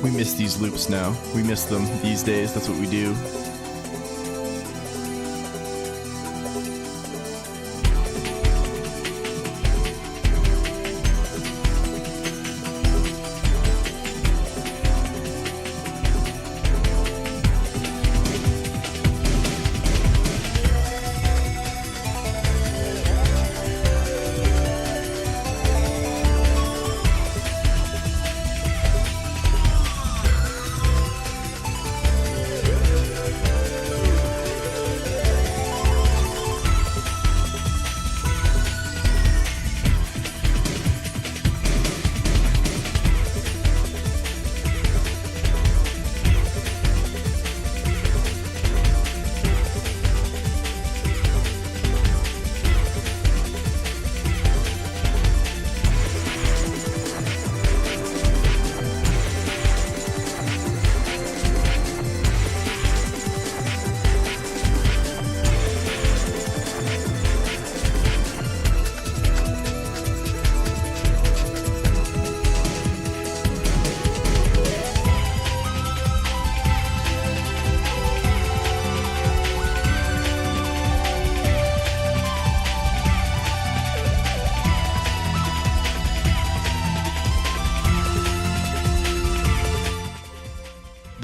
We miss these loops now. We miss them these days. That's what we do.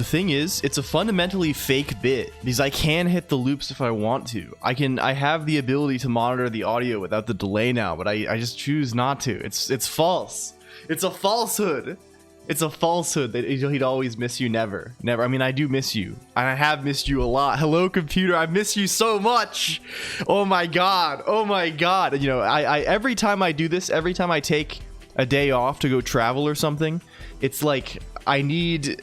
Thing is, it's a fundamentally fake bit because I can hit the loops if I want to. I have the ability to monitor the audio without the delay now, but I just choose not to. It's false. It's a falsehood. It's a falsehood that he'd always miss you. Never. I mean, I do miss you, and I have missed you a lot. Hello, computer. I miss you so much. Oh my god. You know, I every time I do this, every time I take a day off to go travel or something, it's like I need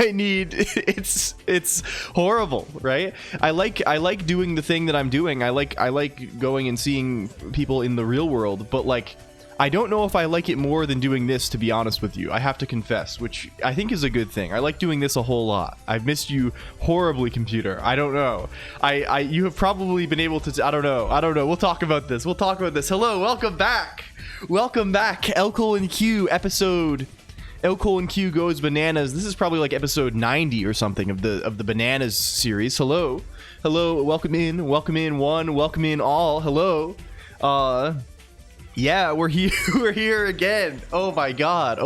it's horrible, right? I like doing the thing that I'm doing. I like going and seeing people in the real world, but like I don't know if I like it more than doing this, to be honest with you. I have to confess, which I think is a good thing. I like doing this a whole lot. I've missed you horribly, computer. I don't know. You have probably been able to I don't know. We'll talk about this. Hello, welcome back, LLLL episode. LLLL goes bananas. This is probably like episode 90 or something of the bananas series. Hello, welcome in one, welcome in all. Hello. Yeah, we're here. We're here again. Oh my god.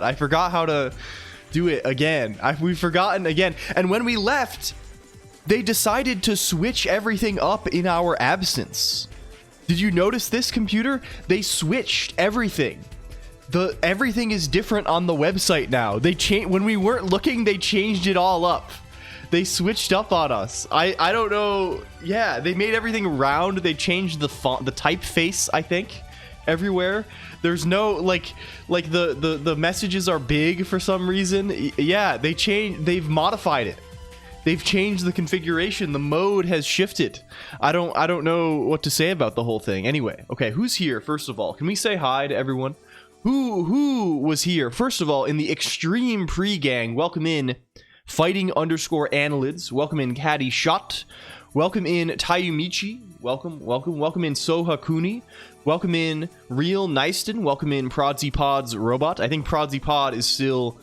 I forgot how to do it again. We've forgotten again. And when we left, they decided to switch everything up in our absence. Did you notice this, computer? They switched everything. Everything is different on the website now. They when we weren't looking, they changed it all up. They switched up on us. I don't know. Yeah, they made everything round. They changed the font, the typeface, I think, everywhere. There's no like the messages are big for some reason. Yeah, they've modified it. They've changed the configuration. The mode has shifted. I don't know what to say about the whole thing. Anyway, okay, who's here first of all? Can we say hi to everyone? Who was here? First of all, in the extreme pre-gang, welcome in fighting_annelids. Welcome in Caddy Shot. Welcome in Tayumichi. Welcome in Sohakuni. Welcome in Real Nyston. Welcome in Prodsy Robot. I think Prodsy is still,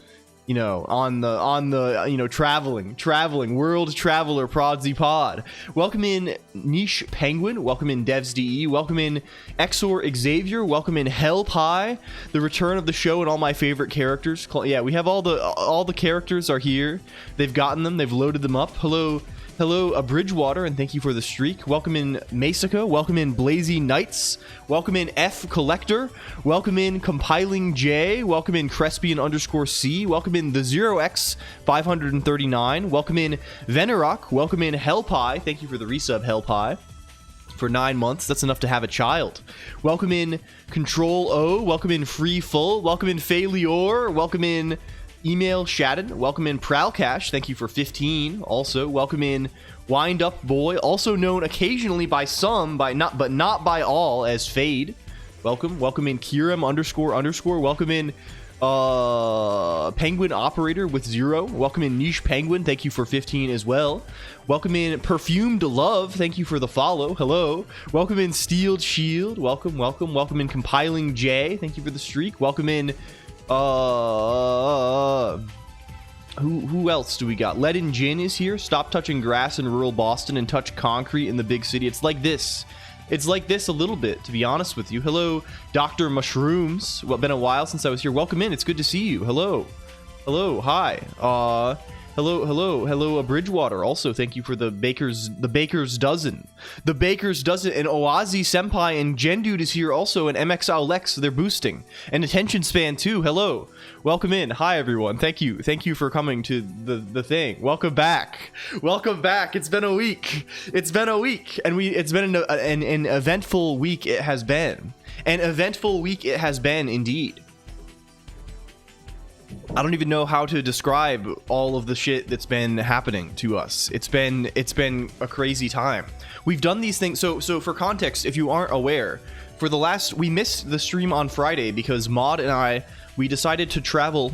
you know, on the you know, traveling world traveler Prodsy. Welcome in Niche Penguin. Welcome in DevsDE. Welcome in Exor Xavier. Welcome in Hell Pie. The return of the show and all my favorite characters. Yeah, we have all the characters are here. They've gotten them. They've loaded them up. Hello, Bridgewater, and thank you for the streak. Welcome in Masica. Welcome in Blazy Knights. Welcome in F Collector. Welcome in Compiling J. Welcome in Crespian_C. Welcome in the 0x539. Welcome in Venerock. Welcome in Hellpie. Thank you for the resub, Hellpie. For 9 months, that's enough to have a child. Welcome in Control O. Welcome in Free Full. Welcome in Failure. Welcome in Email Shadden. Welcome in Prowlcash. Thank you for 15. Also, welcome in Wind Up Boy, also known occasionally by some, but not by all, as Fade. Welcome in Kiram__. Welcome in Penguin Operator with 0. Welcome in Niche Penguin. Thank you for 15 as well. Welcome in Perfumed Love. Thank you for the follow. Hello. Welcome in Steeled Shield. Welcome in Compiling J. Thank you for the streak. Welcome in Who else do we got? Lead and Gin is here. Stop touching grass in rural Boston and touch concrete in the big city. It's like this. It's like this a little bit, to be honest with you. Hello, Dr. Mushrooms. Well, been a while since I was here. Welcome in. It's good to see you. Hello. Hello. Hi. Hello, Bridgewater. Also, thank you for the baker's dozen. The baker's dozen, and Oazi Senpai and Gendude is here also, and MXL Lex, they're boosting. And Attention Span too. Hello. Welcome in. Hi everyone. Thank you for coming to the thing. Welcome back. Welcome back. It's been a week. It's been a week, and it's been an eventful week. It has been an eventful week. It has been indeed. I don't even know how to describe all of the shit that's been happening to us. It's been a crazy time. We've done these things. So for context, if you aren't aware, we missed the stream on Friday because Mod and I, we decided to travel.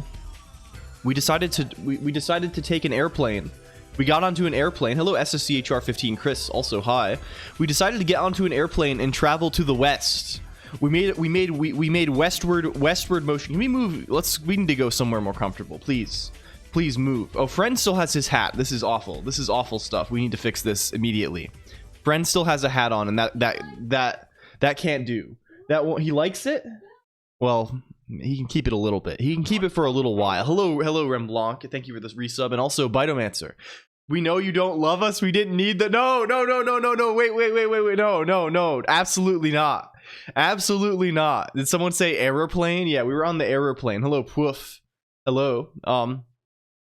We decided to take an airplane. We got onto an airplane. Hello, SSCHR15 Chris. Also hi. We decided to get onto an airplane and travel to the west. We made westward motion. Can we move? We need to go somewhere more comfortable. Please move. Oh, Friend still has his hat. This is awful. This is awful stuff. We need to fix this immediately. Friend still has a hat on, and that can't do. That won't. He likes it. Well, he can keep it a little bit. He can keep it for a little while. Hello, Remblanc. Thank you for this resub, and also Bitomancer. We know you don't love us. We didn't need the no. Wait. No. Absolutely not. Absolutely not. Did someone say aeroplane? Yeah, we were on the aeroplane. Hello, Poof. Hello.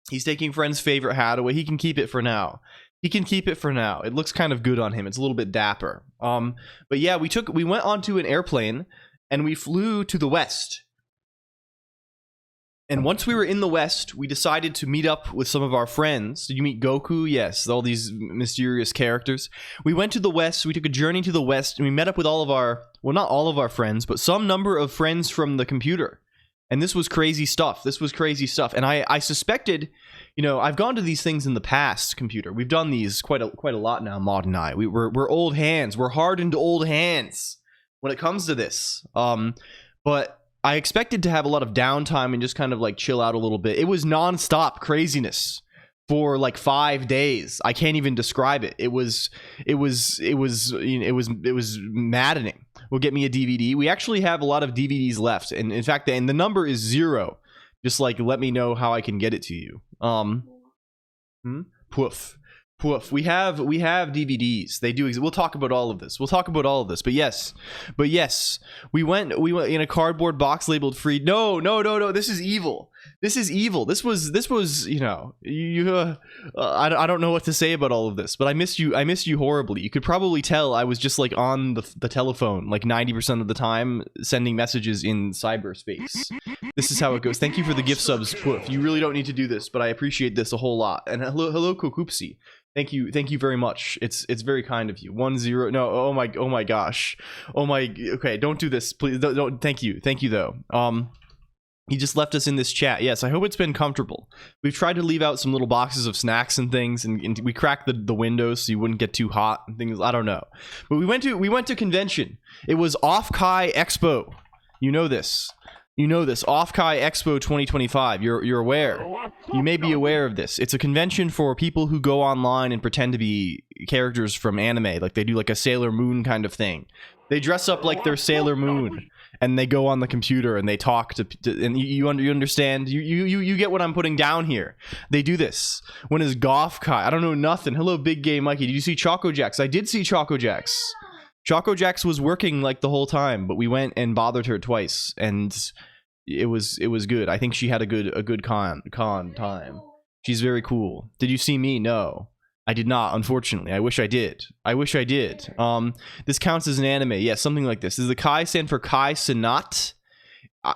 He's taking Friend's favorite hat away. He can keep it for now. It looks kind of good on him. It's a little bit dapper. But yeah, we went onto an airplane and we flew to the west. And once we were in the west, we decided to meet up with some of our friends. Did you meet Goku? Yes, all these mysterious characters. We went to the west, we took a journey to the west, and we met up with all of our, well, not all of our friends, but some number of friends from the computer. And this was crazy stuff. And I suspected, you know, I've gone to these things in the past, computer. We've done these quite a lot now, Mod and I. We're old hands. We're hardened old hands when it comes to this. But I expected to have a lot of downtime and just kind of like chill out a little bit. It was non-stop craziness for like 5 days. I can't even describe it. It was maddening. We'll get me a DVD. We actually have a lot of DVDs left, and in fact, the number is 0. Just like let me know how I can get it to you. Poof. We have DVDs. They do. We'll talk about all of this. But yes, we went in a cardboard box labeled free. No. This is evil. This was. You know. I don't know what to say about all of this. But I missed you horribly. You could probably tell I was just like on the telephone like 90% of the time, sending messages in cyberspace. This is how it goes. Thank you for the gift subs, Poof. You really don't need to do this, but I appreciate this a whole lot. And hello, Kokoopsy. Thank you very much. It's very kind of you. 10. No, oh my gosh. Okay, don't do this, please. Don't. Thank you though. He just left us in this chat. Yes, I hope it's been comfortable. We've tried to leave out some little boxes of snacks and things, and we cracked the windows so you wouldn't get too hot and things. I don't know, but we went to convention. It was Off-Kai Expo. You know this. Off-Kai Expo 2025. You're aware. You may be aware of this. It's a convention for people who go online and pretend to be characters from anime. Like they do like a Sailor Moon kind of thing. They dress up like they're Sailor Moon and they go on the computer and they talk to and you understand. You get what I'm putting down here. They do this. When is Goff-Kai? I don't know nothing. Hello, Big Gay Mikey. Did you see Choco Jacks? I did see Choco Jacks. Choco Jacks was working like the whole time, but we went and bothered her twice, and it was good. I think she had a good con time. She's very cool. Did you see me? No, I did not. Unfortunately, I wish I did. This counts as an anime. Yeah, something like this. Does the Kai stand for Kai Sanat? I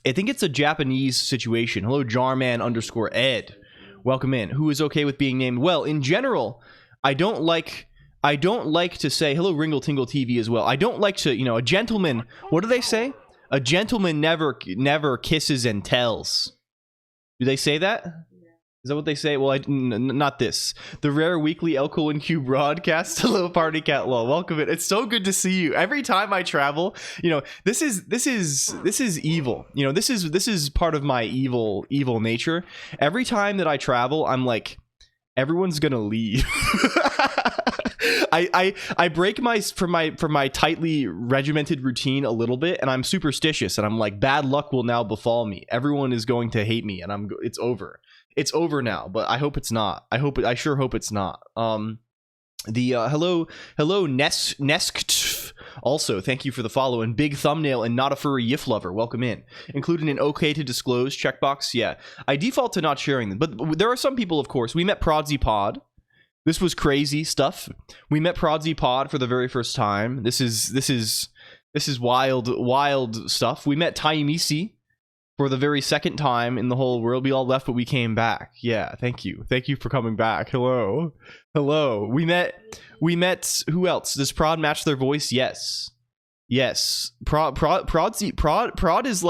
think it's a Japanese situation. Hello, Jarman_Ed. Welcome in. Who is okay with being named? Well, in general, I don't like to say hello, Ringle Tingle TV as well. I don't like to, a gentleman. What do they say? A gentleman never kisses and tells. Do they say that? Is that what they say? Well, not this. The rare weekly L Colonq broadcast. Hello, Party Cat Lol. Welcome in. It's so good to see you. Every time I travel, you know, this is evil. You know, this is part of my evil nature. Every time that I travel, I'm like, everyone's gonna leave. I break from my tightly regimented routine a little bit, and I'm superstitious, and I'm like, bad luck will now befall me. Everyone is going to hate me, and it's over. It's over now, but I hope it's not. I sure hope it's not. Hello Neskt. Also, thank you for the follow, and big thumbnail and not a furry yiff lover. Welcome in. Including an okay to disclose checkbox. Yeah, I default to not sharing them, but there are some people, of course. We met Prodsy Pod. This was crazy stuff. We met Prodsy Pod for the very first time. This is wild stuff. We met Taimisi for the very second time in the whole world. We all left, but we came back. Yeah, thank you for coming back. Hello. We met who else? Does Prod match their voice? Yes. Prod is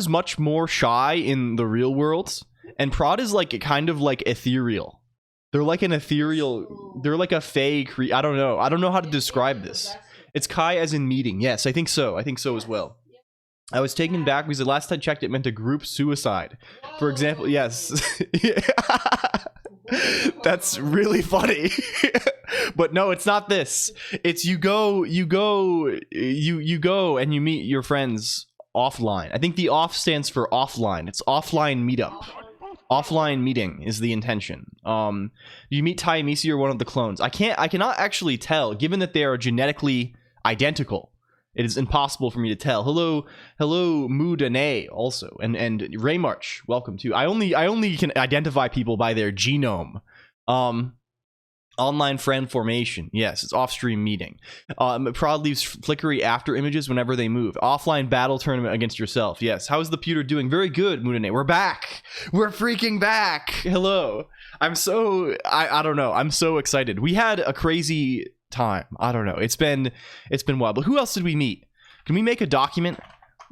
much more shy in the real world, and Prod is like kind of like ethereal. They're like an ethereal. They're like a fey I don't know how to describe this. It's Kai as in meeting. Yes, I think so as well. I was taken back because the last I checked it meant a group suicide. For example, yes. That's really funny. But no, it's not this. It's you go and you meet your friends offline. I think the off stands for offline. It's offline meetup. Offline meeting is the intention. You meet Taimisi or one of the clones. I cannot actually tell, given that they are genetically identical. It is impossible for me to tell. Hello, Moodane also, and Raymarch, welcome too. I only can identify people by their genome. Online friend formation. Yes, it's off-stream meeting. Prod leaves flickery after images whenever they move. Offline battle tournament against yourself. Yes. How is the pewter doing? Very good, Moodane. We're back. We're freaking back. Hello. I don't know. I'm so excited. We had a crazy time. I don't know. It's been wild. But who else did we meet? Can we make a document?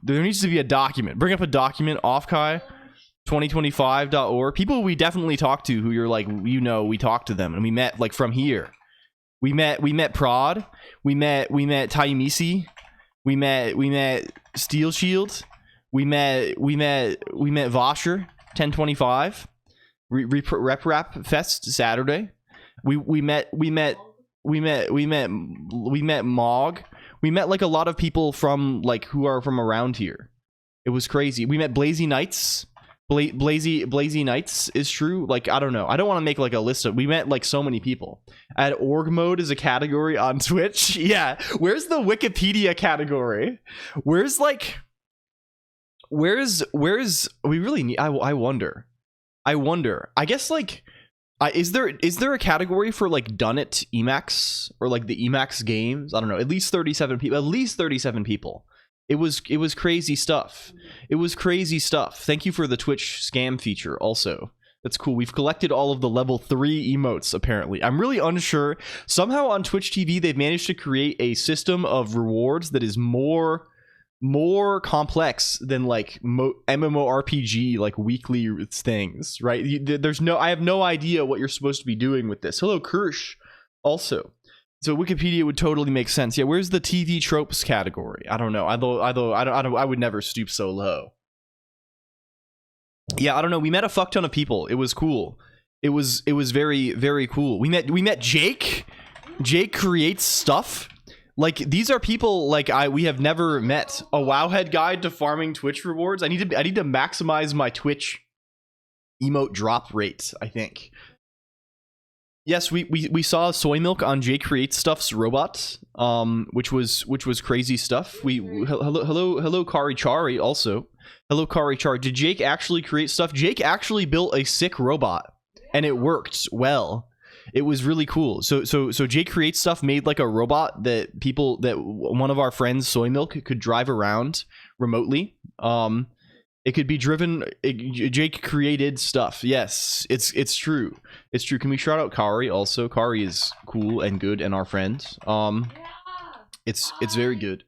There needs to be a document. Bring up a document. Offkai2025.org. People we definitely talked to who you're like, you know, we talked to them and we met like from here. We met Prod. We met Taimisi. We met Steel Shield. We met Vosher 1025. Rep Rap Fest Saturday. We met Mog. We met like a lot of people from like who are from around here. It was crazy. We met Blazy Knights. Blazy Knights is true. Like, I don't know. I don't want to make like a list of. We met like so many people. Add org mode as a category on Twitch. Yeah. Where's the Wikipedia category? Where's we really need. I wonder. I guess like. Is there a category for like Done It Emacs or like the Emacs games? I don't know. At least 37 people. It was crazy stuff. Thank you for the Twitch scam feature also. That's cool. We've collected all of the level 3 emotes apparently. I'm really unsure. Somehow on Twitch TV they've managed to create a system of rewards that is more complex than like MMORPG like weekly things, right? I have no idea what you're supposed to be doing with this. Hello Kirsch also. So Wikipedia would totally make sense. Yeah, where's the TV tropes category? I don't know. Although I would never stoop so low. Yeah, I don't know. We met a fuck ton of people. It was cool. It was very, very cool. We met Jake. Jake creates stuff. Like, these are people like we have never met. A Wowhead guide to farming Twitch rewards. I need to maximize my Twitch emote drop rate, I think. Yes, we saw Soy Milk on Jake Creates Stuff's robot, which was crazy stuff. Hello Kari Chari also. Hello Kari Chari. Did Jake actually create stuff? Jake actually built a sick robot and it worked well. It was really cool. So Jake Creates Stuff made like a robot that one of our friends, Soy Milk, could drive around remotely. It could be driven. Jake created stuff. Yes, it's true. It's true. Can we shout out Kari also? Kari is cool and good and our friend. It's very good.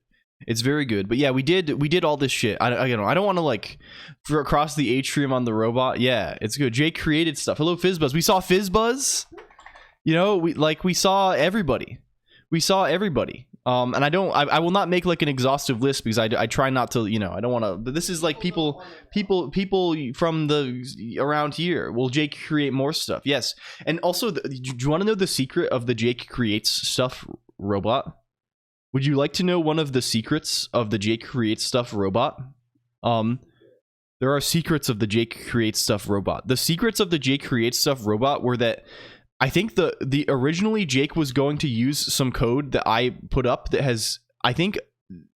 It's very good. But yeah, we did all this shit. I don't want to like across the atrium on the robot. Yeah, it's good. Jake created stuff. Hello Fizzbuzz. We saw Fizzbuzz. You know, we saw everybody. We saw everybody. And I will not make like an exhaustive list because I try not to, you know, I don't want to, but this is like people from the around here. Will Jake create more stuff? Yes. And also, do you want to know the secret of the Jake creates stuff robot? Would you like to know one of the secrets of the Jake creates stuff robot? There are secrets of the Jake creates stuff robot. The secrets of the Jake creates stuff robot were that I think the originally Jake was going to use some code that I put up that has, I think,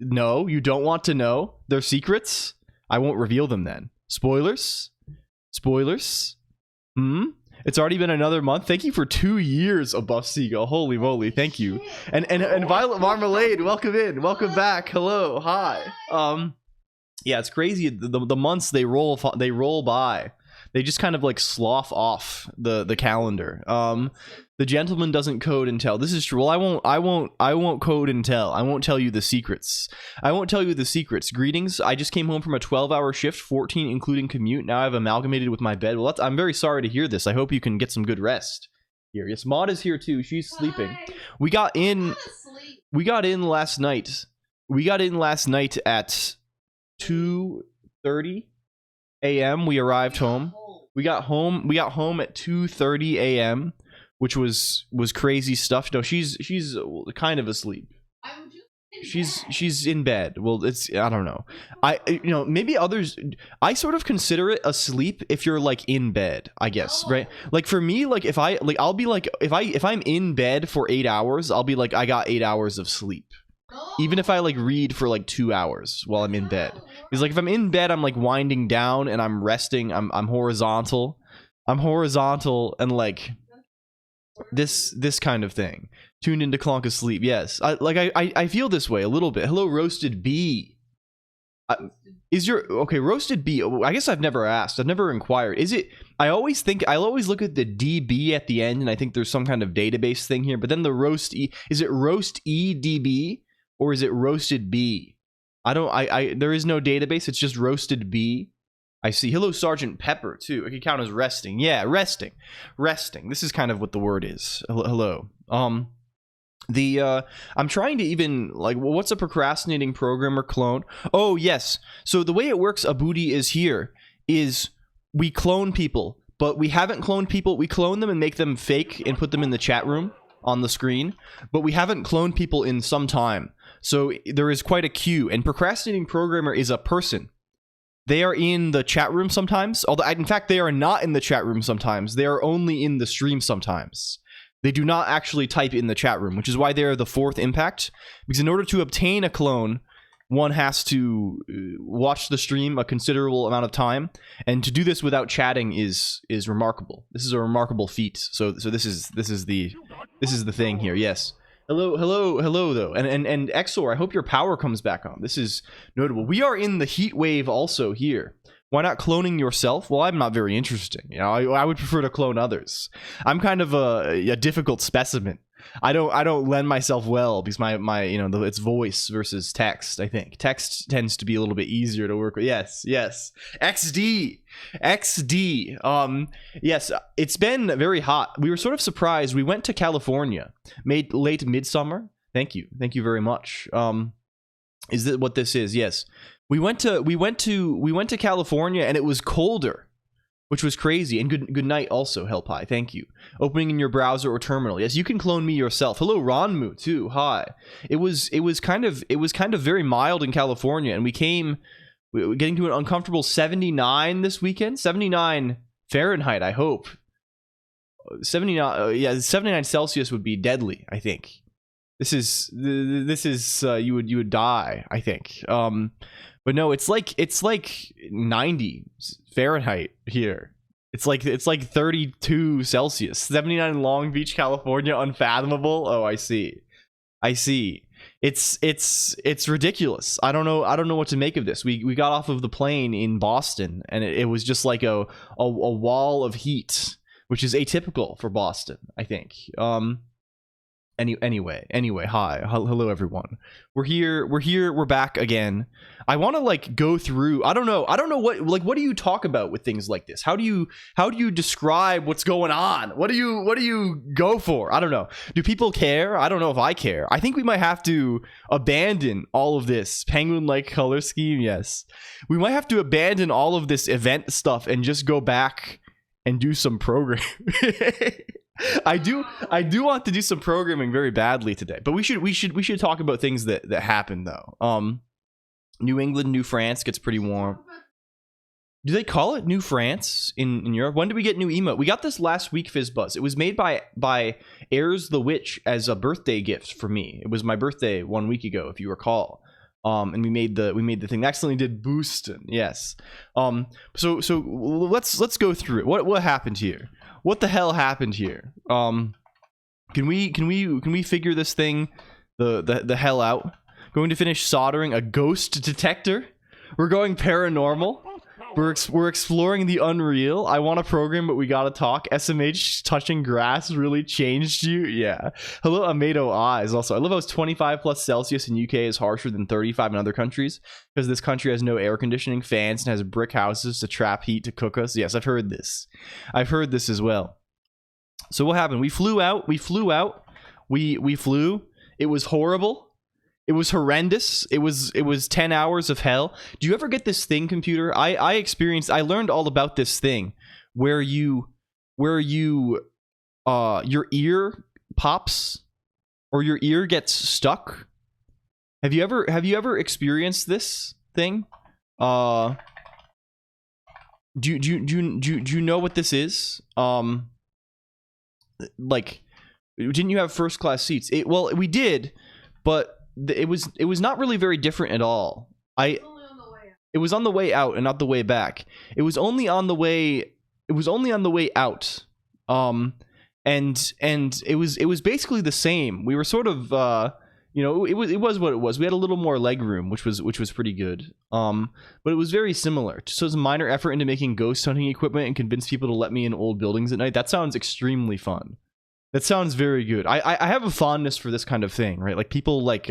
no, you don't want to know. They're secrets. I won't reveal them then. Spoilers? Spoilers? It's already been another month. Thank you for 2 years, Above Seagull. Holy moly, thank you. And Violet Marmalade, welcome in. Welcome back. Hello. Hi. Yeah, it's crazy. The months they roll by. They just kind of like slough off the calendar. The gentleman doesn't code and tell. This is true. Well, I won't code and tell. I won't tell you the secrets. I won't tell you the secrets. Greetings. I just came home from a 12-hour shift, 14 including commute. Now I've amalgamated with my bed. Well, I'm very sorry to hear this. I hope you can get some good rest here. Yes, Maud is here too. She's sleeping. Hi. We got in last night. We got in last night at 2:30 a.m. We arrived home. We got home at 2:30 a.m., which was crazy stuff. No, she's kind of asleep. She's in bed. Well, it's, I don't know. Maybe others, I sort of consider it asleep if you're like in bed, I guess, right? Like for me, like if I'll be like if I'm in bed for 8 hours, I'll be like I got 8 hours of sleep. Even if I like read for like 2 hours while I'm in bed. Because like if I'm in bed, I'm like winding down and I'm resting. I'm horizontal. I'm horizontal and like this kind of thing. Tuned into Colonq asleep. Yes. I feel this way a little bit. Hello, Roasted Bee. Is your okay, Roasted Bee? I guess I've never asked. I've never inquired. Is it? I'll always look at the DB at the end, and I think there's some kind of database thing here. But then the roast E, is it roast EDB or is it roasted B? There is no database. It's just roasted B. I see. Hello, Sergeant Pepper too. It can count as resting. Yeah, resting. This is kind of what the word is. Hello. I'm trying to even like, what's a procrastinating programmer clone? Oh yes. So the way it works, Abudi, is here is we clone people, but we haven't cloned people. We clone them and make them fake and put them in the chat room on the screen, but we haven't cloned people in some time. So there is quite a queue, and procrastinating programmer is a person. They are in the chat room sometimes, although in fact they are not in the chat room sometimes. They are only in the stream sometimes. They do not actually type in the chat room, which is why they are the fourth impact. Because in order to obtain a clone, one has to watch the stream a considerable amount of time, and to do this without chatting is remarkable. This is a remarkable feat. So this is the thing here. Yes. Hello though, and Exor, I hope your power comes back on. This is notable. We are in the heat wave also here. Why not cloning yourself? Well, I'm not very interesting. You know, I would prefer to clone others. I'm kind of a difficult specimen. I don't lend myself well because my it's voice versus text. I think text tends to be a little bit easier to work with. Yes. XD. Yes, it's been very hot. We were sort of surprised. We went to California, made late midsummer. Thank you very much. Is that what this is? Yes, we went to California and it was colder, which was crazy. And good night also, Hellpie. Thank you. Opening in your browser or terminal. Yes, you can clone me yourself. Hello, Ronmu too. Hi. It was kind of very mild in California, and we were getting to an uncomfortable 79 this weekend. 79 Fahrenheit, I hope. 79 Celsius would be deadly, I think. This is you would die, I think. But no, it's like 90 Fahrenheit here. It's like 32 Celsius. 79 in Long Beach, California, unfathomable. Oh, I see. It's ridiculous. I don't know what to make of this. We got off of the plane in Boston, and it was just like a wall of heat, which is atypical for Boston, I think. Anyway, hi, hello everyone. We're back again. I want to like go through, I don't know what do you talk about with things like this? How do you describe what's going on? What do you go for? I don't know. Do people care? I don't know if I care. I think we might have to abandon all of this penguin like color scheme. Yes, we might have to abandon all of this event stuff and just go back and do some programming. I do want to do some programming very badly today, but we should talk about things that happen though. New England, New France gets pretty warm. Do they call it New France in Europe? When did we get new emote? We got this last week, Fizzbuzz. It was made by Airs the Witch as a birthday gift for me. It was my birthday 1 week ago, if you recall. And we made the thing. Accidentally did Boostin', yes. So let's go through it. What happened here? What the hell happened here? Can we figure this thing the hell out? Going to finish soldering a ghost detector. We're going paranormal. We're exploring the unreal. I want to program, but we gotta talk. SMH touching grass really changed you. Yeah. Hello, Amato Eyes. Also, I love how it's 25 plus Celsius in UK is harsher than 35 in other countries because this country has no air conditioning, fans, and has brick houses to trap heat to cook us. Yes, I've heard this. I've heard this as well. So what happened? We flew out. We flew. It was horrible. It was horrendous. It was 10 hours of hell. Do you ever get this thing, computer? I learned all about this thing where your ear pops or your ear gets stuck. Have you ever experienced this thing? Do you know what this is? Like, didn't you have first class seats? Well, we did, but it was not really very different at all. It was on the way out and not the way back. It was only on the way out. And it was basically the same. We were sort of it was what it was. We had a little more leg room, which was pretty good. But it was very similar. So it's a minor effort into making ghost hunting equipment and convince people to let me in old buildings at night. That sounds extremely fun. That sounds very good. I have a fondness for this kind of thing, right? Like people like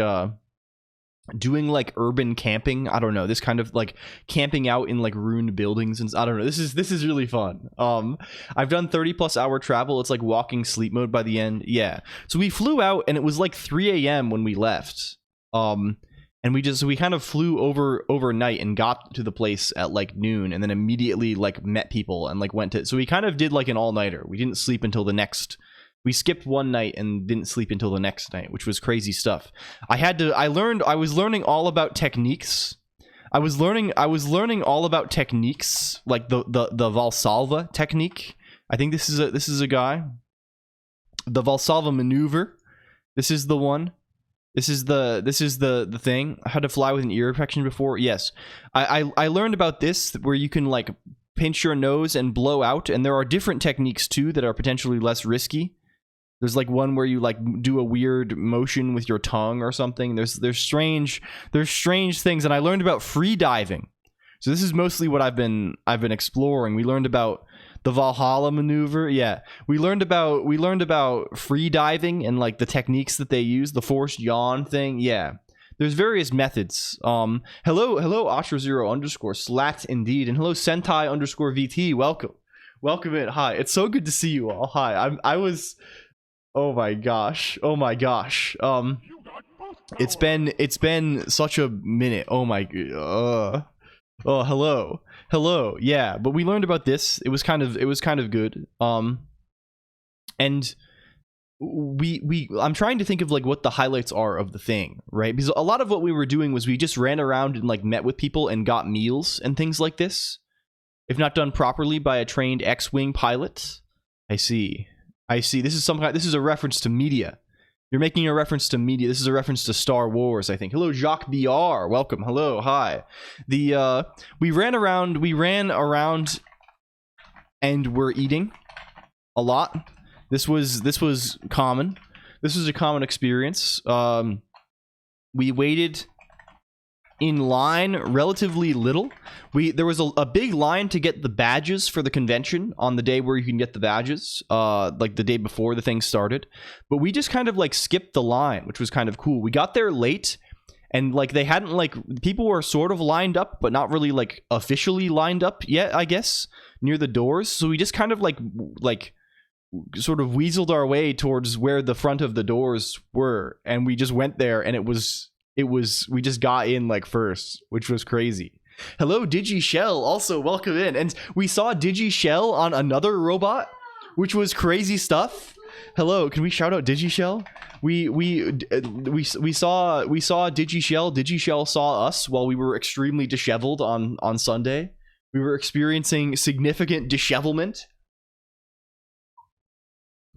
doing like urban camping. I don't know, this kind of like camping out in like ruined buildings, and I don't know. This is really fun. I've done 30+ hour travel. It's like walking sleep mode by the end. Yeah. So we flew out and it was like 3 a.m. when we left. And we kind of flew overnight and got to the place at like noon, and then immediately like met people and like went to. So we kind of did like an all-nighter. We didn't sleep until the next. We skipped one night and didn't sleep until the next night, which was crazy stuff. I was learning all about techniques. I was learning all about techniques, like the Valsalva technique. I think this is a guy. The Valsalva maneuver. This is the one. This is the thing. How to fly with an ear infection before. Yes. I learned about this where you can like pinch your nose and blow out, and there are different techniques too that are potentially less risky. There's like one where you like do a weird motion with your tongue or something. There's strange things, and I learned about free diving. So this is mostly what I've been exploring. We learned about the Valhalla maneuver. Yeah, we learned about free diving and like the techniques that they use, the forced yawn thing. Yeah, there's various methods. Hello Osher0_ slat indeed, and hello Sentai_VT. Welcome in. Hi, it's so good to see you all. Hi, I was. Oh my gosh. It's been such a minute. Oh my. Oh, hello. Yeah, but we learned about this. It was kind of good. And I'm trying to think of like what the highlights are of the thing, right? Because a lot of what we were doing was we just ran around and like met with people and got meals and things like this. If not done properly by a trained X-Wing pilot. I see. This is a reference to media. You're making a reference to media. This is a reference to Star Wars, I think. Hello, Jacques BR. Welcome. Hello. Hi. We ran around and we're eating a lot. This was common. This was a common experience. We waited in line relatively little. There was a big line to get the badges for the convention on the day where you can get the badges, like the day before the thing started. But we just kind of like skipped the line, which was kind of cool. We got there late, and like they hadn't like people were sort of lined up, but not really like officially lined up yet, I guess, near the doors. So we just kind of like sort of weaseled our way towards where the front of the doors were, and we just went there, and it was we just got in like first, which was crazy. Hello DigiShell, also welcome in. And we saw DigiShell on another robot, which was crazy stuff. Hello, can we shout out DigiShell? We saw DigiShell. DigiShell saw us while we were extremely disheveled on Sunday. We were experiencing significant dishevelment.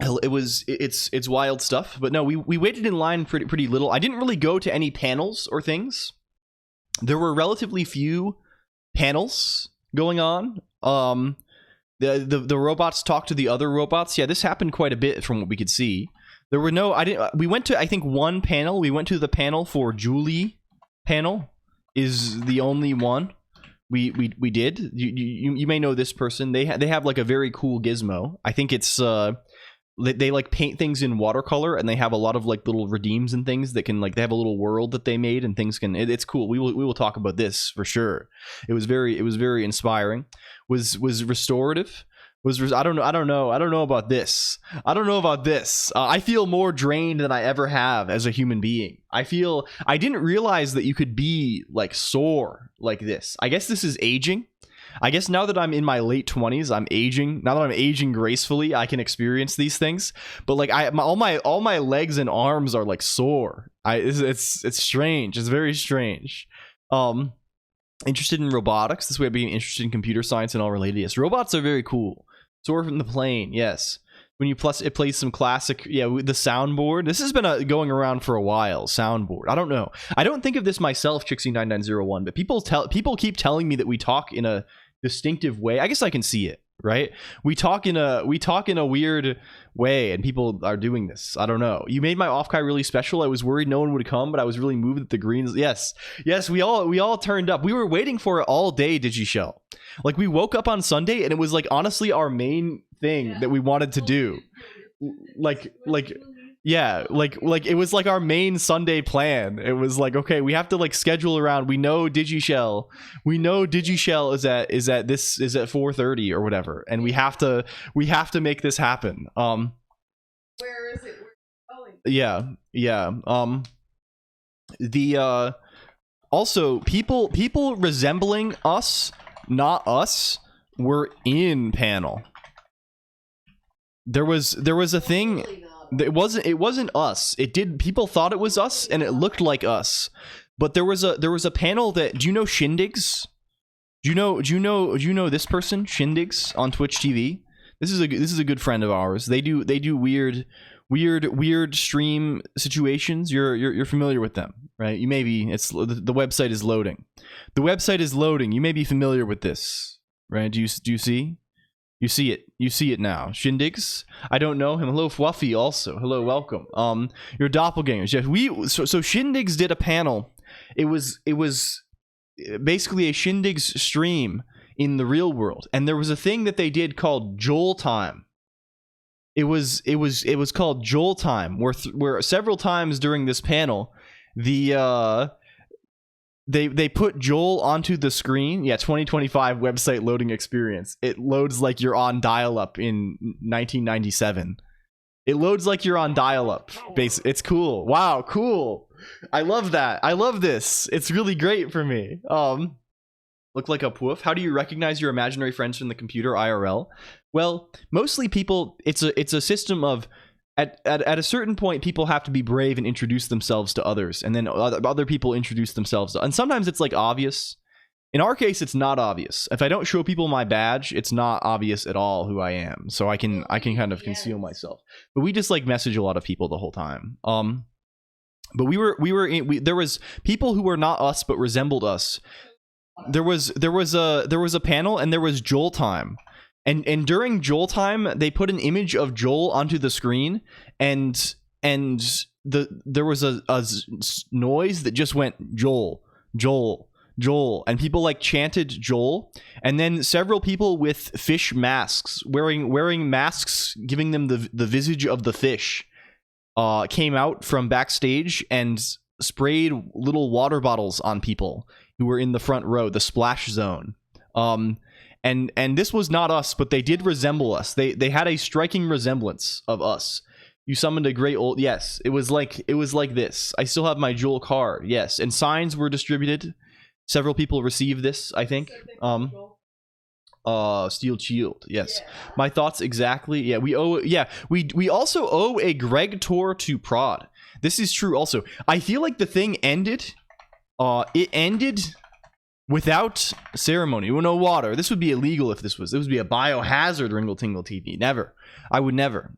It's wild stuff. But no, we waited in line pretty little. I didn't really go to any panels or things. There were relatively few panels going on. The robots talked to the other robots. Yeah, this happened quite a bit from what we could see. There were no, we went to, I think, one panel. We went to the panel for Julie panel is the only one we did. You may know this person. They have like a very cool gizmo. I think it's they like paint things in watercolor, and they have a lot of like little redeems and things that can like, they have a little world that they made, and things can, it's cool. We will talk about this for sure. It was very inspiring. Was restorative. I don't know about this. I feel more drained than I ever have as a human being. I didn't realize that you could be like sore like this. I guess this is aging. I guess now that I'm in my late 20s, I'm aging. Now that I'm aging gracefully, I can experience these things. But like all my legs and arms are like sore. It's strange. It's very strange. Interested in robotics. This way of being interested in computer science and all related. Yes, robots are very cool. Soar from the plane. Yes. When you it plays some classic, the soundboard. This has been going around for a while. Soundboard. I don't know. I don't think of this myself, Chixie9901, but people keep telling me that we talk in a distinctive way. I guess I can see it, right? We talk in a weird way, and people are doing this. I don't know. You made my Offkai really special. I was worried no one would come, but I was really moved that the greens. Yes, we all turned up. We were waiting for it all day, DigiShell. Like, we woke up on Sunday, and it was like honestly our main thing that we wanted to do. Like it was like our main Sunday plan. It was like, okay, we have to like schedule around. We know DigiShell is at 4:30 or whatever, and we have to make this happen. Where is it? Also people resembling us, not us, were in panel. There was a thing. It wasn't us. People thought it was us, and it looked like us. But there was a panel that, do you know Shindigs? Do you know this person, Shindigs, on Twitch TV? This is a good friend of ours. They do weird stream situations. You're familiar with them, right? You may be. The website is loading. The website is loading. You may be familiar with this, right? Do you see? You see it now. Shindigs? I don't know him. Hello, Fluffy, also. Hello, welcome. Your doppelgangers. Yes, so Shindigs did a panel. It was basically a Shindigs stream in the real world, and there was a thing that they did called Joel Time. It was called Joel Time, where several times during this panel, They put Joel onto the screen. Yeah, 2025 website loading experience. It loads like you're on dial-up in 1997. It loads like you're on dial-up. It's cool. Wow, cool. I love that. I love this. It's really great for me. Look like a poof. How do you recognize your imaginary friends from the computer IRL? Well, mostly people. It's a system of. At a certain point, people have to be brave and introduce themselves to others, and then other people introduce themselves. And sometimes it's like obvious. In our case, it's not obvious. If I don't show people my badge, it's not obvious at all who I am. So I can kind of conceal myself. But we just like message a lot of people the whole time. But there was people who were not us but resembled us. There was a panel, and there was Joel Time. And during Joel Time, they put an image of Joel onto the screen, and there was a noise that just went Joel, Joel, Joel, and people like chanted Joel, and then several people with fish masks, wearing masks, giving them the visage of the fish, came out from backstage and sprayed little water bottles on people who were in the front row, the splash zone. And this was not us, but they did resemble us. They had a striking resemblance of us. You summoned a great old, yes, it was like this. I still have my Joel card, yes, and signs were distributed. Several people received this, I think. Steel Shield, yes. Yeah. My thoughts exactly. Yeah, we also owe a Greg tour to Prod. This is true also. I feel like the thing ended. It ended without ceremony. Well, no water. This would be illegal if this would be a biohazard, Ringle Tingle TV. Never. I would never.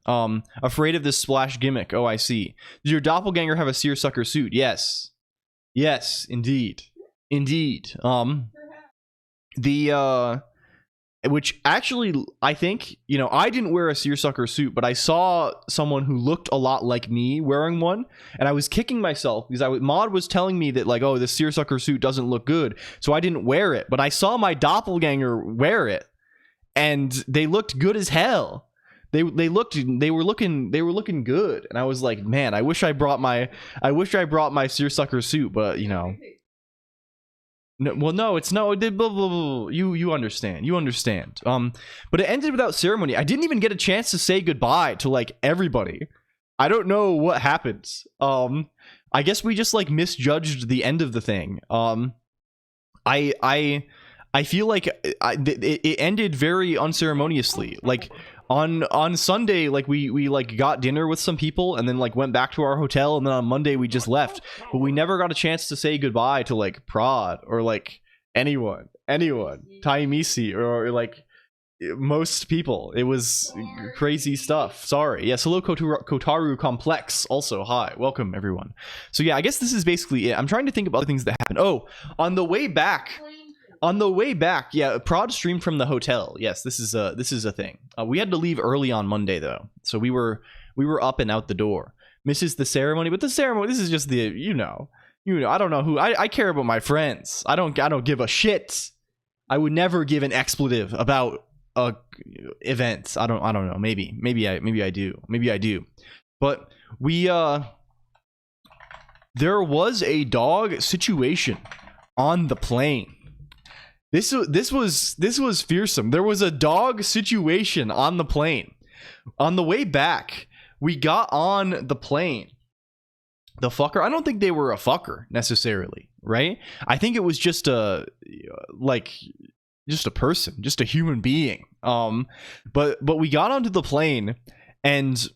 Afraid of this splash gimmick. Oh, I see. Does your doppelganger have a seersucker suit? Yes. Yes, indeed. Indeed. Which actually, I think, you know, I didn't wear a seersucker suit, but I saw someone who looked a lot like me wearing one, and I was kicking myself because Mod was telling me that, like, oh, this seersucker suit doesn't look good, so I didn't wear it. But I saw my doppelganger wear it, and they looked good as hell. They were looking good, and I was like, man, I wish I brought my seersucker suit, but you know. No, well, no, it's no. Blah, blah, blah. You understand. You understand. But it ended without ceremony. I didn't even get a chance to say goodbye to like everybody. I don't know what happened. I guess we just like misjudged the end of the thing. I feel like it ended very unceremoniously. Like on Sunday, like we like got dinner with some people and then like went back to our hotel, and then on Monday we just left, but we never got a chance to say goodbye to like Prod or like anyone Taimisi or like most people. It was crazy stuff. Sorry. Yes, hello Kotaru Complex also. Hi, welcome everyone. So yeah, I guess this is basically it. I'm trying to think of other things that happened. Oh, on the way back, yeah, Prod streamed from the hotel. Yes, this is a thing. We had to leave early on Monday though, so we were up and out the door. Misses the ceremony, but the ceremony, this is just the you know. I don't know who I care about my friends. I don't give a shit. I would never give an expletive about events. I don't know. Maybe I do. But there was a dog situation on the plane. This was fearsome. There was a dog situation on the plane. On the way back, we got on the plane. The fucker, I don't think they were a fucker necessarily, right? I think it was just a person, just a human being. But we got onto the plane, and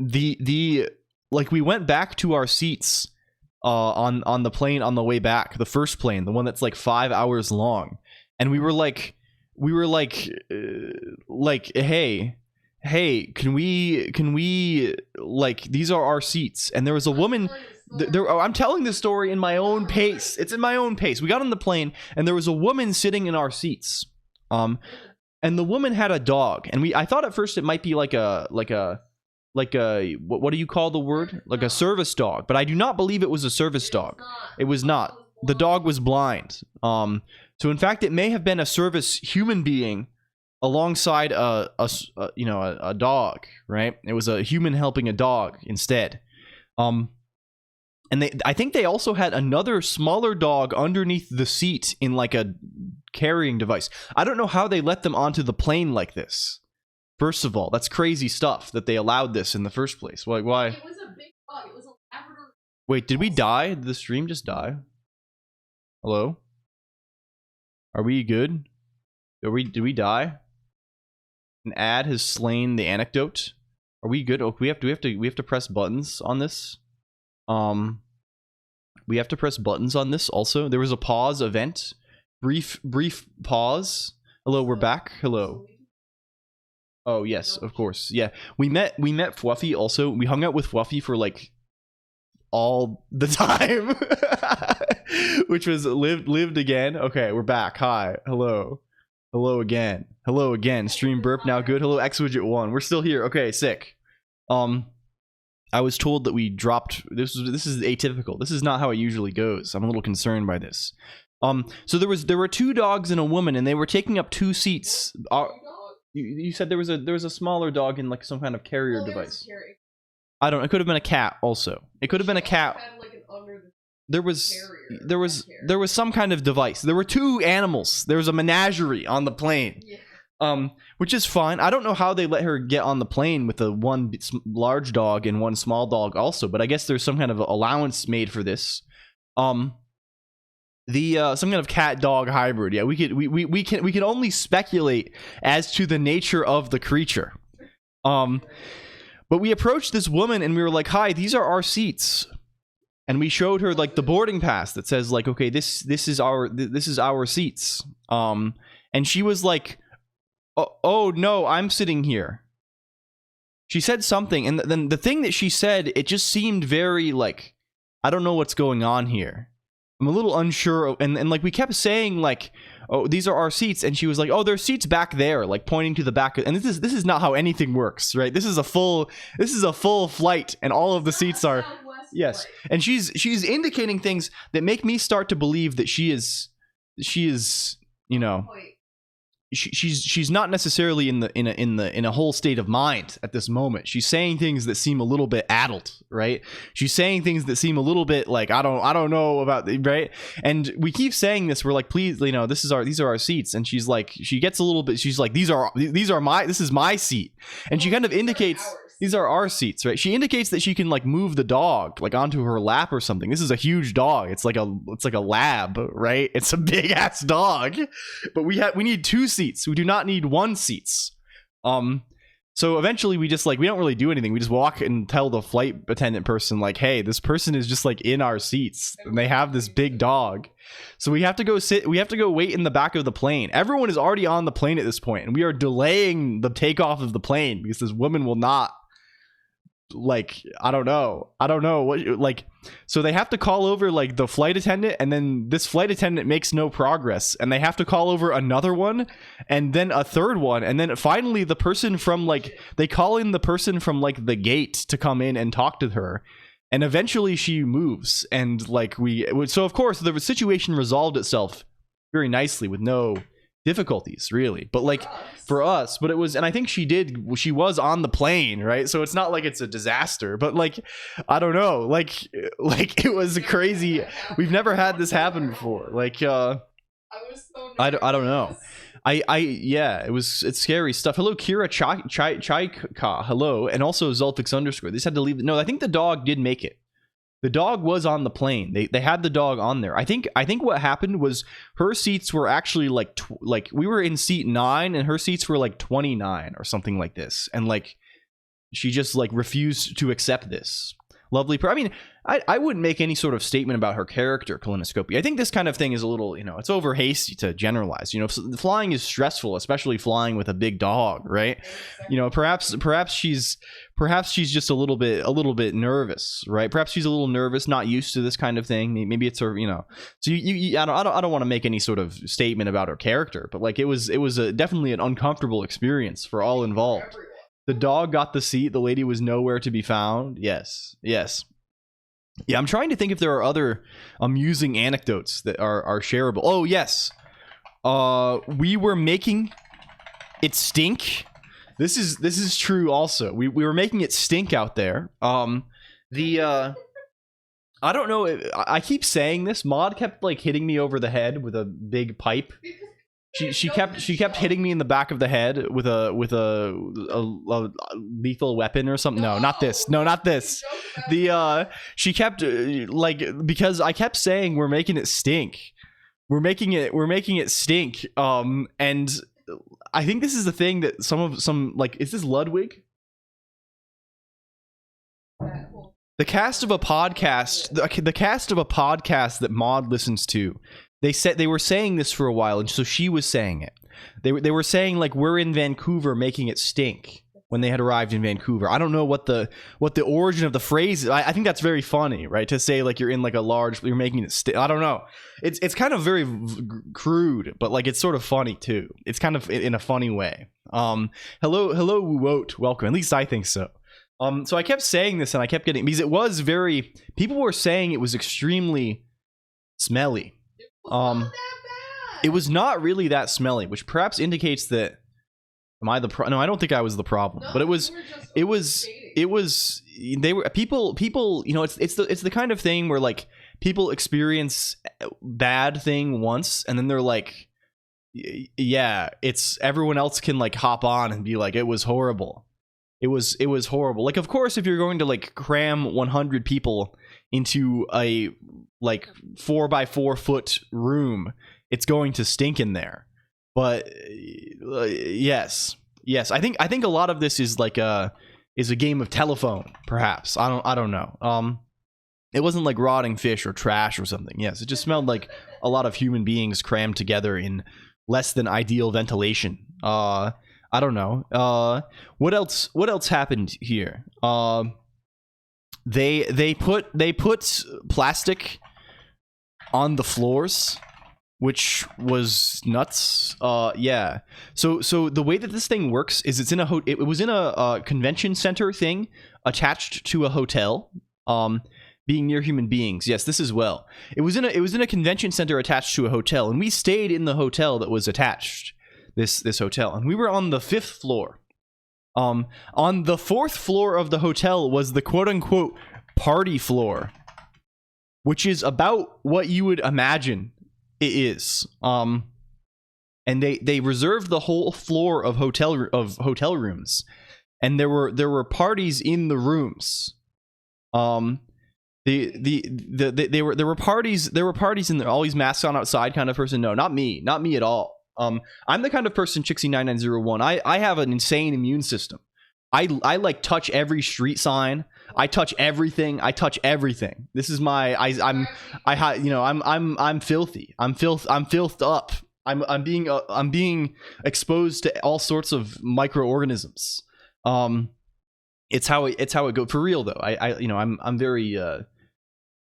the we went back to our seats on the plane on the way back, the first plane, the one that's like 5 hours long. And we were like, hey, can we like, these are our seats. And there was a woman I'm telling this story in my own pace. It's in my own pace. We got on the plane and there was a woman sitting in our seats. And the woman had a dog, and I thought at first it might be like a what do you call the word? Like a service dog, but I do not believe it was a service dog. It was not. The dog was blind. So in fact, it may have been a service human being alongside a dog, right? It was a human helping a dog instead. And I think they also had another smaller dog underneath the seat in like a carrying device. I don't know how they let them onto the plane like this. First of all, that's crazy stuff that they allowed this in the first place. Like, why? It was a big dog. It was a Labrador. Wait, did we die? Did the stream just die? Hello? Are we good? Did we die? An ad has slain the anecdote. Are we good? Oh, we have to press buttons on this. We have to press buttons on this also. There was a pause event. Brief pause. Hello, we're back. Hello. Oh yes, of course. Yeah, we met Fluffy also. We hung out with Fluffy for like all the time, which was lived again. Okay, we're back. Hi, hello again. Stream burp now good. Hello, XWidget1. We're still here. Okay, sick. I was told that we dropped this is atypical. This is not how it usually goes. I'm a little concerned by this. So there were 2 dogs and a woman, and they were taking up 2 seats. You said there was a smaller dog in like some kind of carrier device. I don't. It could have been a cat. Also, it could have been a cat. There was some kind of device. There were 2 animals. There was a menagerie on the plane. Yeah. Which is fine. I don't know how they let her get on the plane with one large dog and 1 small dog also, but I guess there's some kind of allowance made for this. Some kind of cat dog hybrid. Yeah, we can only speculate as to the nature of the creature. But we approached this woman and we were like, "Hi, these are our seats." And we showed her like the boarding pass that says like, "Okay, this is our seats." And she was like, oh no, I'm sitting here. She said something, and then the thing that she said, it just seemed very like, I don't know what's going on here. I'm a little unsure, and like we kept saying like, "Oh, these are our seats," and she was like, "Oh, there's seats back there," like pointing to the back. And this is not how anything works, right? This is a full flight, and all of the seats are. Yes, and she's indicating things that make me start to believe that she is, you know, she's not necessarily in a whole state of mind at this moment. She's saying things that seem a little bit addled, right? She's saying things that seem a little bit like I don't know about, right? And we keep saying this. We're like, "Please, you know, these are our seats." And she's like, she gets a little bit. She's like, this is my seat," and she kind of indicates. These are our seats, right? She indicates that she can like move the dog like onto her lap or something. This is a huge dog. It's like a lab, right? It's a big ass dog. But we need 2 seats. We do not need 1 seats. So eventually we just like, we don't really do anything. We just walk and tell the flight attendant person like, "Hey, this person is just like in our seats and they have this big dog." So we have to go wait in the back of the plane. Everyone is already on the plane at this point, and we are delaying the takeoff of the plane because this woman will not, like, I don't know what, like, so they have to call over like the flight attendant, and then this flight attendant makes no progress, and they have to call over another one, and then a third one, and then finally the person from like, they call in the person from like the gate to come in and talk to her, and eventually she moves, and like so of course the situation resolved itself very nicely with no difficulties really, but like for us, but it was, and I think she was on the plane, right? So it's not like it's a disaster, but like I don't know, like it was crazy. We've never had this happen before. Like I don't know. Yeah, it's scary stuff. Hello, Kira Chai, hello, and also Zulfix _. They just had to leave. No, I think the dog did make it. The dog was on the plane. They had the dog on there. I think what happened was her seats were actually like we were in seat 9 and her seats were like 29 or something like this. And like she just like refused to accept this. Lovely. I mean, I wouldn't make any sort of statement about her character, Colonoscopy. I think this kind of thing is a little, you know, it's over hasty to generalize. You know, flying is stressful, especially flying with a big dog, right? You know, perhaps she's just a little bit nervous, right? Perhaps she's a little nervous, not used to this kind of thing. Maybe it's her, you know. So I don't want to make any sort of statement about her character, but like it was definitely an uncomfortable experience for all involved. The dog got the seat. The lady was nowhere to be found. Yes. Yeah, I'm trying to think if there are other amusing anecdotes that are shareable. Oh, yes. We were making it stink. This is true also. We were making it stink out there. I don't know. I keep saying this. Maud kept like hitting me over the head with a big pipe. She kept hitting me in the back of the head with a lethal weapon or something. No, not this. She kept like, because I kept saying we're making it stink. We're making it stink. And I think this is the thing that some like, is this Ludwig? The cast of a podcast that Maud listens to. They were saying this for a while, and so she was saying it. They were saying like we're in Vancouver making it stink when they had arrived in Vancouver. I don't know what the origin of the phrase is. I think that's very funny, right? To say like you're in like you're making it stink. I don't know. It's kind of very crude, but like it's sort of funny too. It's kind of in a funny way. Hello, Woot, welcome. At least I think so. So I kept saying this and I kept getting, because it was very, people were saying it was extremely smelly. Not that bad. It was not really that smelly, which perhaps indicates that, am I the no, I don't think I was the problem, No, but it was, you were just it was, overstating. it was, they were, people, you know, it's the kind of thing where like people experience bad thing once and then they're like, yeah, it's, everyone else can like hop on and be like, it was horrible. It was horrible. Like, of course, if you're going to like cram 100 people into a like 4x4 foot room, it's going to stink in there. But yes, I think a lot of this is like a game of telephone, perhaps. I don't know. It wasn't like rotting fish or trash or something. Yes, it just smelled like a lot of human beings crammed together in less than ideal ventilation. I don't know. What else happened here? They put plastic on the floors, which was nuts. Yeah. So the way that this thing works is it's in a it was in a convention center thing attached to a hotel. Being near human beings. Yes, this as well. It was in a convention center attached to a hotel, and we stayed in the hotel that was attached. This hotel, and we were on the 5th floor. On the 4th floor of the hotel was the quote-unquote party floor, which is about what you would imagine it is. And they reserved the whole floor of hotel rooms, and there were parties in the rooms. There were parties in there. Always masks on outside kind of person. No, not me at all. I'm the kind of person, Chixie9901. I have an insane immune system. I like touch every street sign. I touch everything. This is my I'm filthy. I'm filthed up. I'm being exposed to all sorts of microorganisms. It's how it goes for real though. I'm very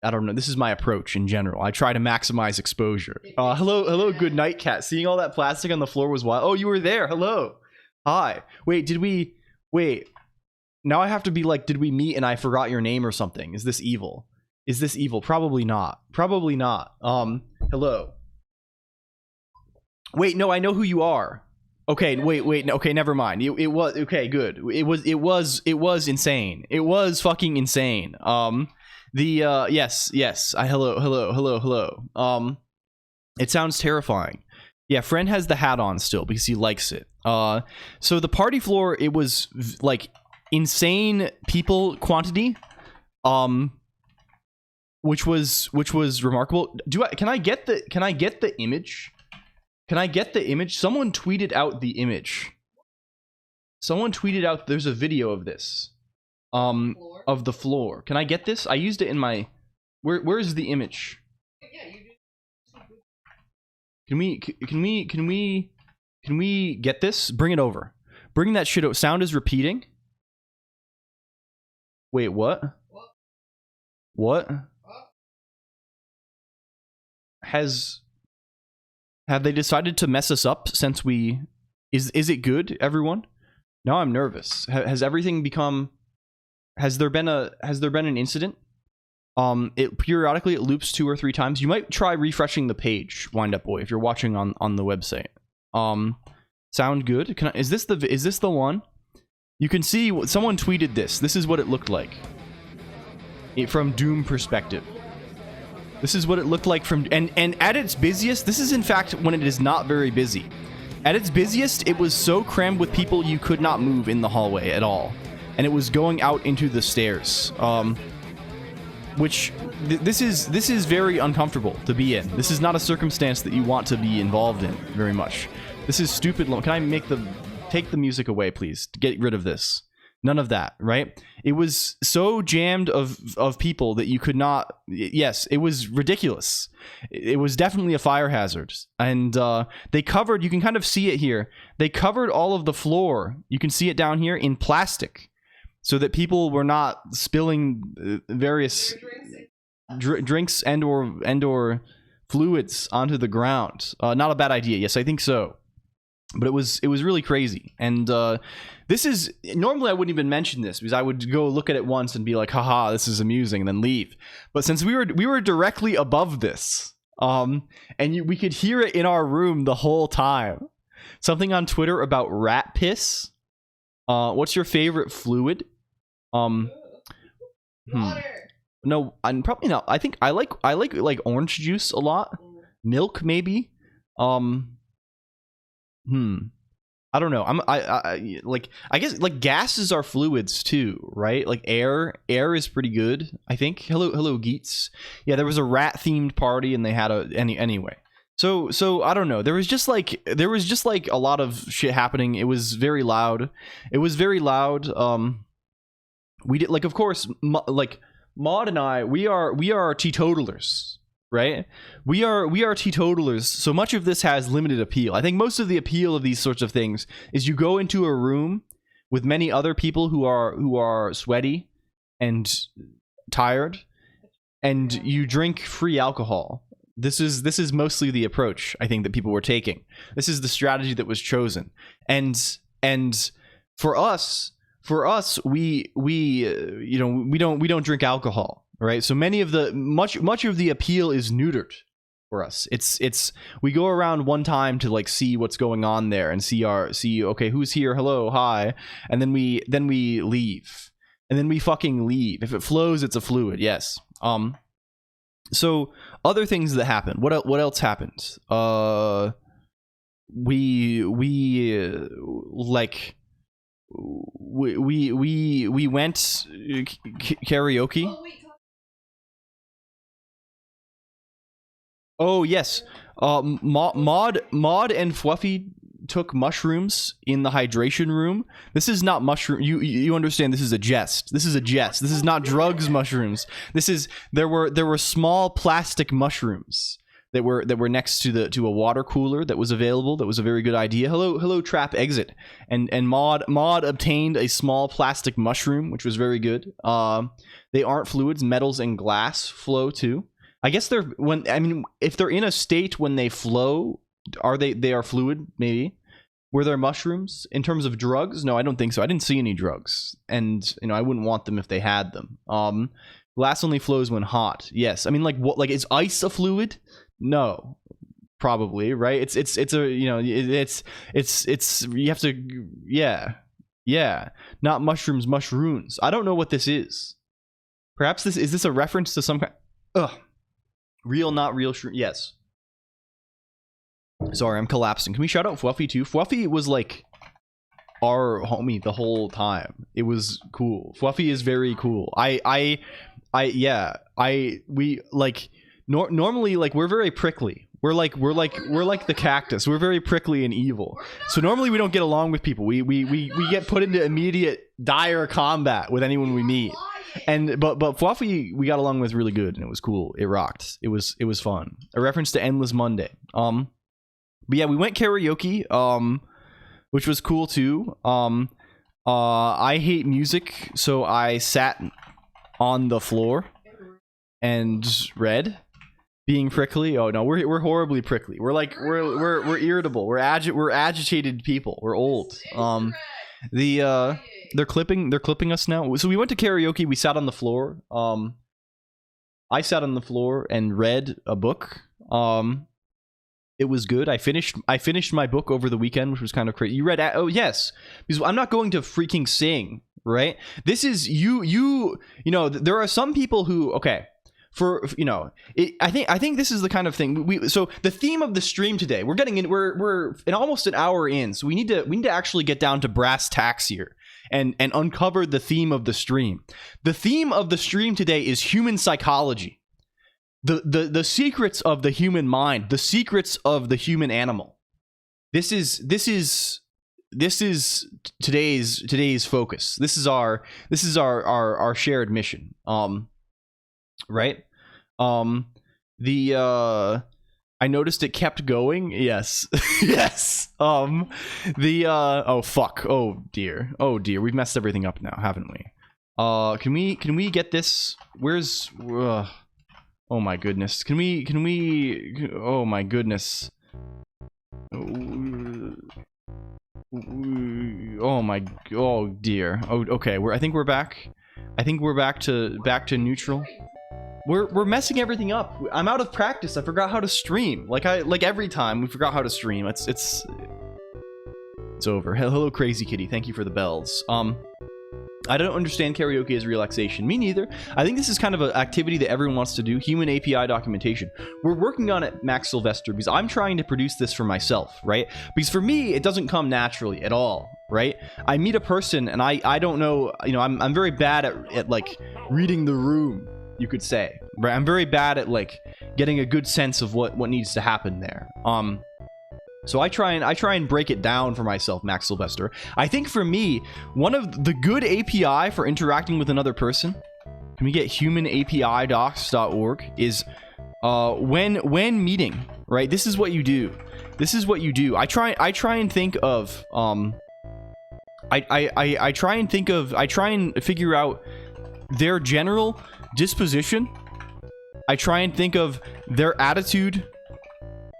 I don't know. This is my approach in general. I try to maximize exposure. Hello, good night, cat. Seeing all that plastic on the floor was wild. Oh, you were there. Hello. Hi. Wait, now I have to be like, did we meet and I forgot your name or something? Is this evil? Probably not. Hello. Wait, no, I know who you are. Okay, wait, no, okay, never mind. It was, okay, good. It was insane. It was fucking insane. Yes. Hello. It sounds terrifying. Yeah, friend has the hat on still because he likes it. So the party floor, it was like insane people quantity, which was remarkable. Can I get the image? Someone tweeted out the image. There's a video of this. Of the floor. Can I get this? I used it in my... Where's the image? Yeah, you Can we get this? Bring it over. Bring that shit out. Sound is repeating. Wait, what? What? Have they decided to mess us up since we... Is it good, everyone? Now I'm nervous. Has everything become... Has there been an incident? It periodically loops 2 or 3 times. You might try refreshing the page, Wind Up Boy, if you're watching on the website. Sound good? Is this the one? You can see what someone tweeted this. This is what it looked like. From Doom perspective. This is what it looked like from and at its busiest, this is in fact when it is not very busy. At its busiest, it was so crammed with people you could not move in the hallway at all. And it was going out into the stairs, which this is very uncomfortable to be in. This is not a circumstance that you want to be involved in very much. This is stupid. Can I take the music away, please? Get rid of this. None of that, right? It was so jammed of people that you could not. Yes, it was ridiculous. It was definitely a fire hazard, and they covered. You can kind of see it here. They covered all of the floor. You can see it down here in plastic, so that people were not spilling various drinks and or fluids onto the ground. Not a bad idea. Yes, I think so. But it was really crazy. And this is normally I wouldn't even mention this because I would go look at it once and be like, haha, this is amusing, and then leave. But since we were directly above this, and we could hear it in our room the whole time. Something on Twitter about rat piss. What's your favorite fluid? Water. No, I'm probably not. I think I like orange juice a lot. Milk maybe. I don't know. I guess like gases are fluids too, right? Like air is pretty good, I think. Hello Geets. Yeah, there was a rat themed party and they had anyway. So I don't know. There was just like a lot of shit happening. It was very loud. We did, like, of course, like Maud and I, we are teetotalers. Right, we are teetotalers. So much of this has limited appeal. I think most of the appeal of these sorts of things is you go into a room with many other people who are sweaty and tired, and you drink free alcohol. This is mostly the approach I think that people were taking. This is the strategy that was chosen, and for us, we don't drink alcohol. Right, so much of the appeal is neutered for us. It's we go around one time to like see what's going on there and see okay, who's here, hello, hi, and then we leave, and then we fucking leave. If it flows, it's a fluid. Yes. So other things that happened. What else happened? We went karaoke. Oh, wait, Oh yes, Maud and Fluffy took mushrooms in the hydration room. This is not mushroom. You understand? This is a jest. This is a jest. This is not drugs mushrooms. There were small plastic mushrooms that were next to a water cooler that was available. That was a very good idea. Hello trap exit. And Maud obtained a small plastic mushroom, which was very good. They aren't fluids. Metals and glass flow too. I guess if they're in a state when they flow, they are fluid, maybe. Were there mushrooms in terms of drugs? No, I don't think so. I didn't see any drugs, and I wouldn't want them if they had them. Glass only flows when hot. Yes, I mean, like what? Like, is ice a fluid? No, probably, right? It's you have to, yeah, not mushrooms. I don't know what this is. Perhaps is this a reference to some kind? Real, not real shroom. Yes. Sorry, I'm collapsing. Can we shout out Fluffy too? Fluffy was like our homie the whole time. It was cool. Fluffy is very cool. We like normally, like, we're very prickly. We're like the cactus. We're very prickly and evil. So normally we don't get along with people. We get put into immediate dire combat with anyone we meet. But Fluffy we got along with really good, and it was cool. It rocked. It was fun. A reference to Endless Monday. But yeah, we went karaoke, which was cool too. I hate music, so I sat on the floor and read. Being prickly? Oh no, we're horribly prickly. We're irritable. We're agitated people. We're old. They're clipping us now. So we went to karaoke. We sat on the floor. I sat on the floor and read a book. It was good. I finished my book over the weekend, which was kind of crazy. You read? Oh yes, because I'm not going to freaking sing, right? This is you know. There are some people who I think this is the kind of thing so the theme of the stream today, we're in almost an hour in, so we need to actually get down to brass tacks here and uncover the theme of the stream. The theme of the stream today is human psychology, the secrets of the human mind, the secrets of the human animal. This is today's focus. This is our shared mission. Right? I noticed it kept going. Yes. Yes. Oh fuck. Oh dear. We've messed everything up now, haven't we? Can we get this? Where's oh my goodness. Can we oh my goodness. Oh my, oh dear. Oh, okay. I think we're back. I think we're back to neutral. We're messing everything up. I'm out of practice. I forgot how to stream. Like every time we forgot how to stream. It's over. Hello, Crazy Kitty. Thank you for the bells. I don't understand karaoke as relaxation. Me neither. I think this is kind of an activity that everyone wants to do. Human API documentation. We're working on it, Max Sylvester, because I'm trying to produce this for myself, right? Because for me, it doesn't come naturally at all, right? I meet a person and I don't know, you know, I'm very bad at like reading the room, you could say, right? I'm very bad at like getting a good sense of what needs to happen there. So I try and break it down for myself, Max Sylvester. I think for me, one of the good API for interacting with another person, can we get humanapidocs.org, is when meeting, right? This is what you do. This is what you do. I try and think of I try and figure out their general disposition. I try and think of their attitude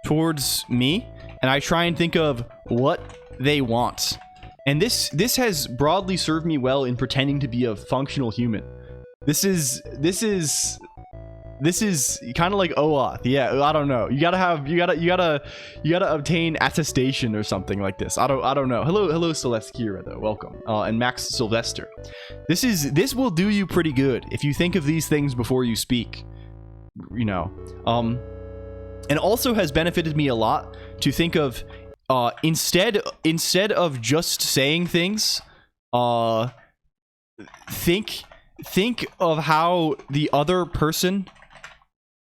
towards me. And I try and think of what they want. And this has broadly served me well in pretending to be a functional human. This is kind of like OAuth. Yeah, I don't know. You gotta obtain attestation or something like this. I don't know. Hello Celeste Kira though. Welcome. And Max Sylvester. This will do you pretty good if you think of these things before you speak. You know. And also has benefited me a lot to think of instead of just saying things, think of how the other person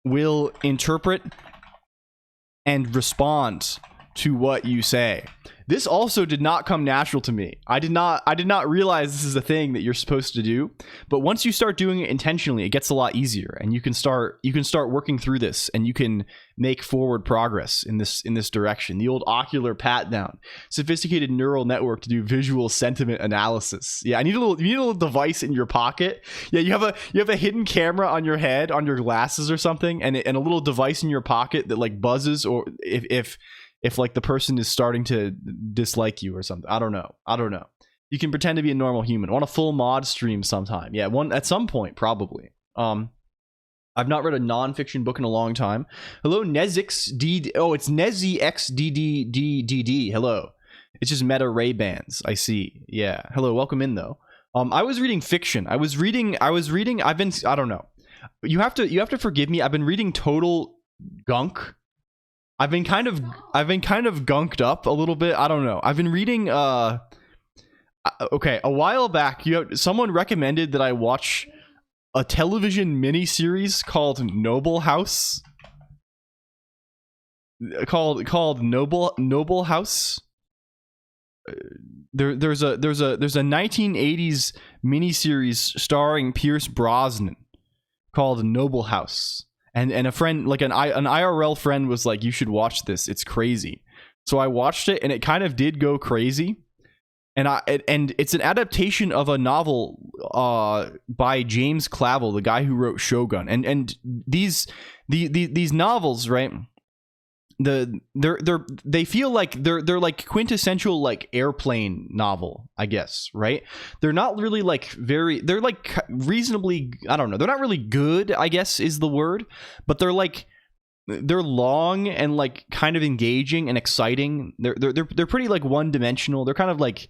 will interpret and respond to what you say. This also did not come natural to me. I did not realize this is a thing that you're supposed to do. But once you start doing it intentionally, it gets a lot easier, and you can start working through this, and you can make forward progress in this direction. The old ocular pat down, sophisticated neural network to do visual sentiment analysis. Yeah, you need a little device in your pocket. Yeah, you have a hidden camera on your head, on your glasses or something, and a little device in your pocket that like buzzes, or if like the person is starting to dislike you or something. I don't know. You can pretend to be a normal human. I want a full mod stream sometime. Yeah, one at some point probably. I've not read a non-fiction book in a long time. Hello, Nezix D. Oh, it's Nezi XDDDDD. Hello. It's just Meta Ray Bans. I see. Yeah. Hello. Welcome in though. I was reading fiction. I don't know. You have to forgive me. I've been reading total gunk. I've been kind of gunked up a little bit. I don't know. I've been reading okay, a while back someone recommended that I watch a television miniseries called Noble House. Called Noble House. There's a 1980s miniseries starring Pierce Brosnan called Noble House. And a friend, like an IRL friend, was like, you should watch this, it's crazy. So I watched it, and it kind of did go crazy. And it's an adaptation of a novel by James Clavell, the guy who wrote Shogun. And these novels, right? They feel like they're like quintessential like airplane novel, I guess, right? They're not really like they're like reasonably, I don't know, they're not really good, I guess is the word, but they're long and like kind of engaging and exciting. They're pretty like one-dimensional. They're kind of like,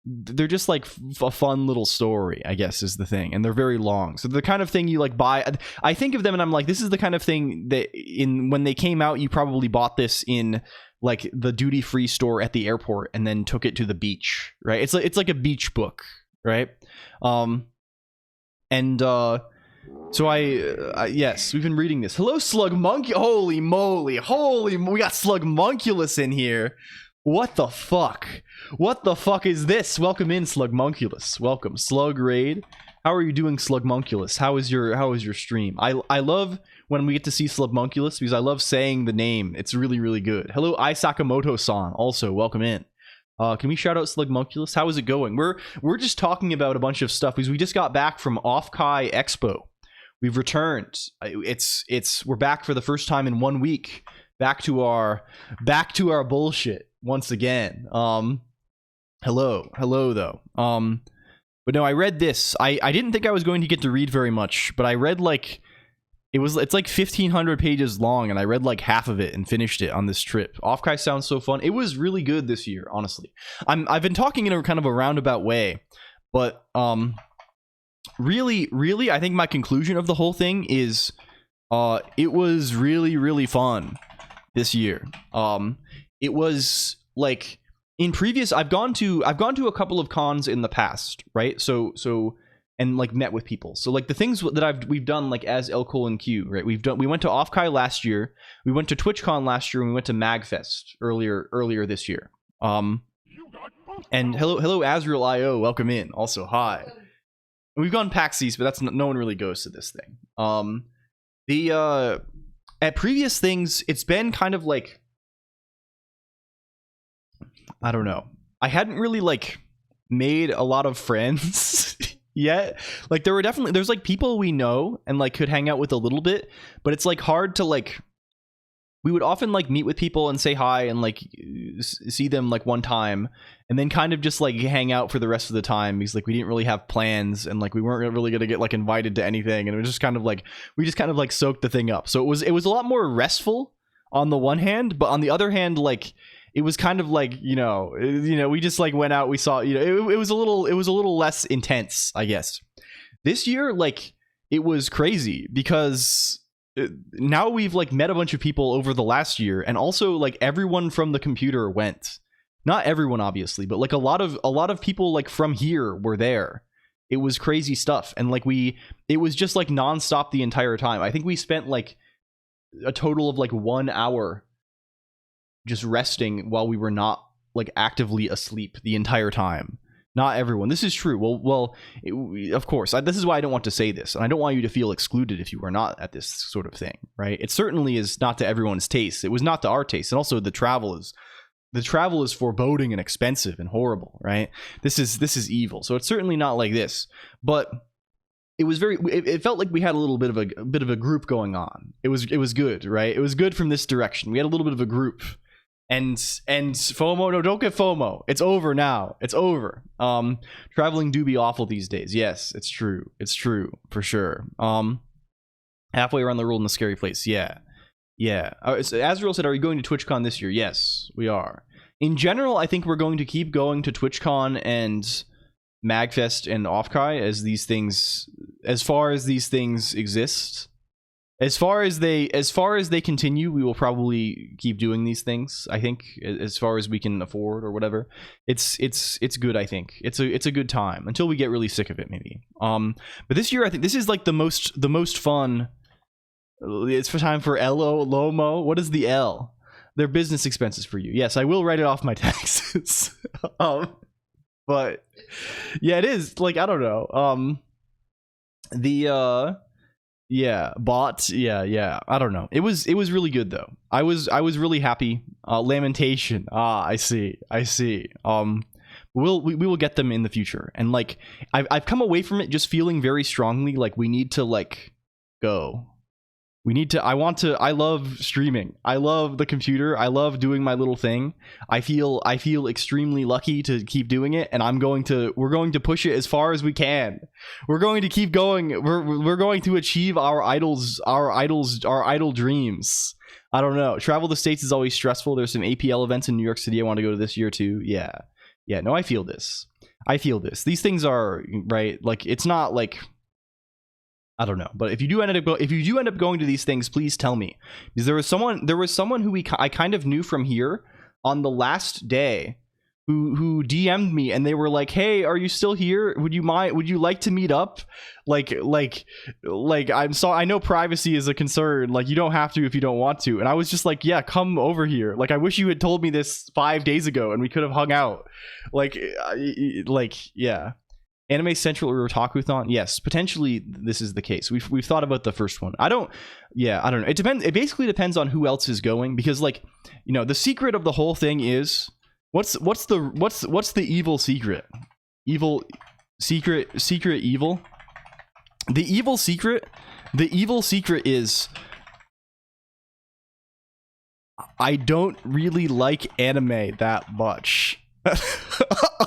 they're just like a fun little story, I guess is the thing, and they're very long. So the kind of thing you like buy. I think of them and I'm like, this is the kind of thing that when they came out, you probably bought this in like the duty-free store at the airport and then took it to the beach, right? It's like a beach book, right? So yes, we've been reading this. Hello, Slug Monkey. Holy moly, we got Slug Monculus in here. What the fuck? What the fuck is this? Welcome in, Slugmunculus. Welcome, Slug Raid. How are you doing, Slugmunculus? How is your stream? I love when we get to see Slugmunculus because I love saying the name. It's really, really good. Hello, Isakamoto-san. Also, welcome in. Can we shout out Slugmunculus? How is it going? We're just talking about a bunch of stuff because we just got back from Off-Kai Expo. We've returned. We're back for the first time in 1 week. Back to our bullshit once again. hello though. But no, I read this. I didn't think I was going to get to read very much, but I read like it's like 1,500 pages long, and I read like half of it and finished it on this trip. Offkai sounds so fun. It was really good this year, honestly. I've been talking in a kind of a roundabout way, but really, I think my conclusion of the whole thing is, it was really fun this year. It was like in previous, I've gone to a couple of cons in the past, right? So and like met with people. So like the things that we've done like as LLLL Colonq, right? We went to Offkai last year, we went to TwitchCon last year, and we went to MagFest earlier this year. And hello Azrael IO, welcome in. Also hi. And we've gone PAX East, but that's no one really goes to this thing. At previous things, it's been kind of like, I don't know. I hadn't really like made a lot of friends yet. Like there's like people we know and like could hang out with a little bit, but it's like hard to like, we would often like meet with people and say hi and like see them like one time and then kind of just like hang out for the rest of the time because like we didn't really have plans and like we weren't really gonna get like invited to anything, and it was just kind of like we just kind of like soaked the thing up. So it was a lot more restful on the one hand, but on the other hand, like it was kind of like, you know, we just like went out, we saw, you know, it was a little less intense, I guess. This year, like it was crazy because now we've like met a bunch of people over the last year, and also like everyone from the computer went. Not everyone, obviously, but like a lot of people like from here were there. It was crazy stuff, and like it was just like nonstop the entire time. I think we spent like a total of like 1 hour just resting while we were not like actively asleep the entire time. Not everyone. This is true. Of course. This is why I don't want to say this, and I don't want you to feel excluded if you were not at this sort of thing, right? It certainly is not to everyone's taste. It was not to our taste, and also the travel is foreboding and expensive and horrible, right? This is evil. So it's certainly not like this, but it was it felt like we had a little bit of a group going on. It was good, right? It was good from this direction. We had a little bit of a group. And FOMO, no, don't get FOMO. It's over now. It's over. Traveling do be awful these days. Yes, it's true. It's true for sure. Halfway around the world in a scary place. Yeah. Azrael said, "Are you going to TwitchCon this year?" Yes, we are. In general, I think we're going to keep going to TwitchCon and MagFest and Offkai as far as these things exist. As far as they continue, we will probably keep doing these things. I think as far as we can afford or whatever. It's good. I think it's a good time until we get really sick of it, maybe. But this year, I think this is like the most fun. It's for time for LLLL. What is the L? They're business expenses for you. Yes, I will write it off my taxes. But yeah, it is like, I don't know. Yeah, bots. Yeah. I don't know. It was really good though. I was really happy. Lamentation. I see. We will get them in the future. And like I've come away from it just feeling very strongly like we need to like go. I love streaming. I love the computer. I love doing my little thing. I feel extremely lucky to keep doing it, and we're going to push it as far as we can. We're going to keep going. We're going to achieve our idol dreams. I don't know. Travel to States is always stressful. There's some APL events in New York City I want to go to this year too. Yeah. No, I feel this. These things are right. Like it's not like, I don't know, but if you do end up going to these things, please tell me, because there was someone who I kind of knew from here on the last day who DM'd me, and they were like, "Hey, are you still here? Would you like to meet up?" Like I'm sorry, I know privacy is a concern. Like you don't have to if you don't want to. And I was just like, "Yeah, come over here." Like I wish you had told me this 5 days ago, and we could have hung out. Yeah. Anime Central or Otakuthon? Yes, potentially this is the case. We've thought about the first one. I don't know. It depends. It basically depends on who else is going, because like, you know, the secret of the whole thing is what's the evil secret? Secret evil? The evil secret is I don't really like anime that much.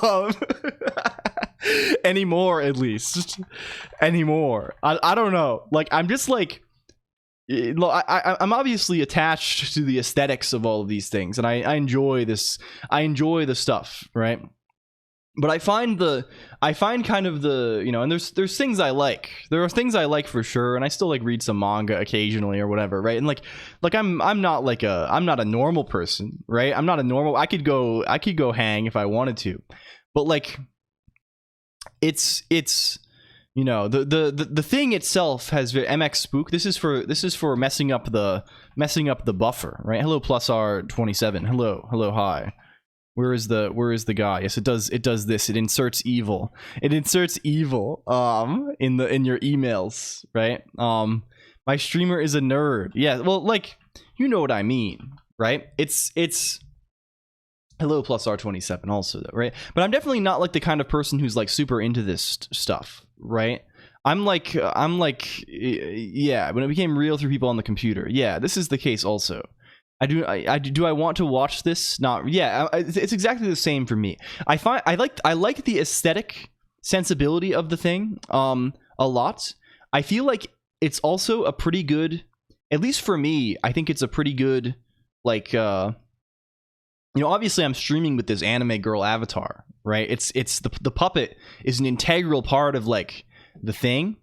um, anymore, at least. Anymore. I don't know. Like, I'm just like, I'm obviously attached to the aesthetics of all of these things, and I enjoy this. I enjoy the stuff, right? But I find kind of the, you know, and there's things I like. There are things I like for sure, and I still like read some manga occasionally or whatever, right? And like I'm not a normal person, right? I'm not a normal. I could go hang if I wanted to, but like it's you know, the thing itself has MX Spook. This is for messing up the buffer, right? Hello plus R27. Hello hi. Where is the guy? Yes, it does this. It inserts evil. It inserts evil in your emails, right? My streamer is a nerd. Yeah, well, like, you know what I mean, right? It's hello plus R27 also though, right? But I'm definitely not like the kind of person who's like super into this stuff, right? I'm like yeah, when it became real through people on the computer. Yeah, this is the case also. Do I want to watch this? Not, yeah, it's exactly the same for me. I like the aesthetic sensibility of the thing a lot. I feel like it's also a pretty good, at least for me, I think it's a pretty good, like, you know, obviously I'm streaming with this anime girl avatar, right? It's the puppet is an integral part of like the thing.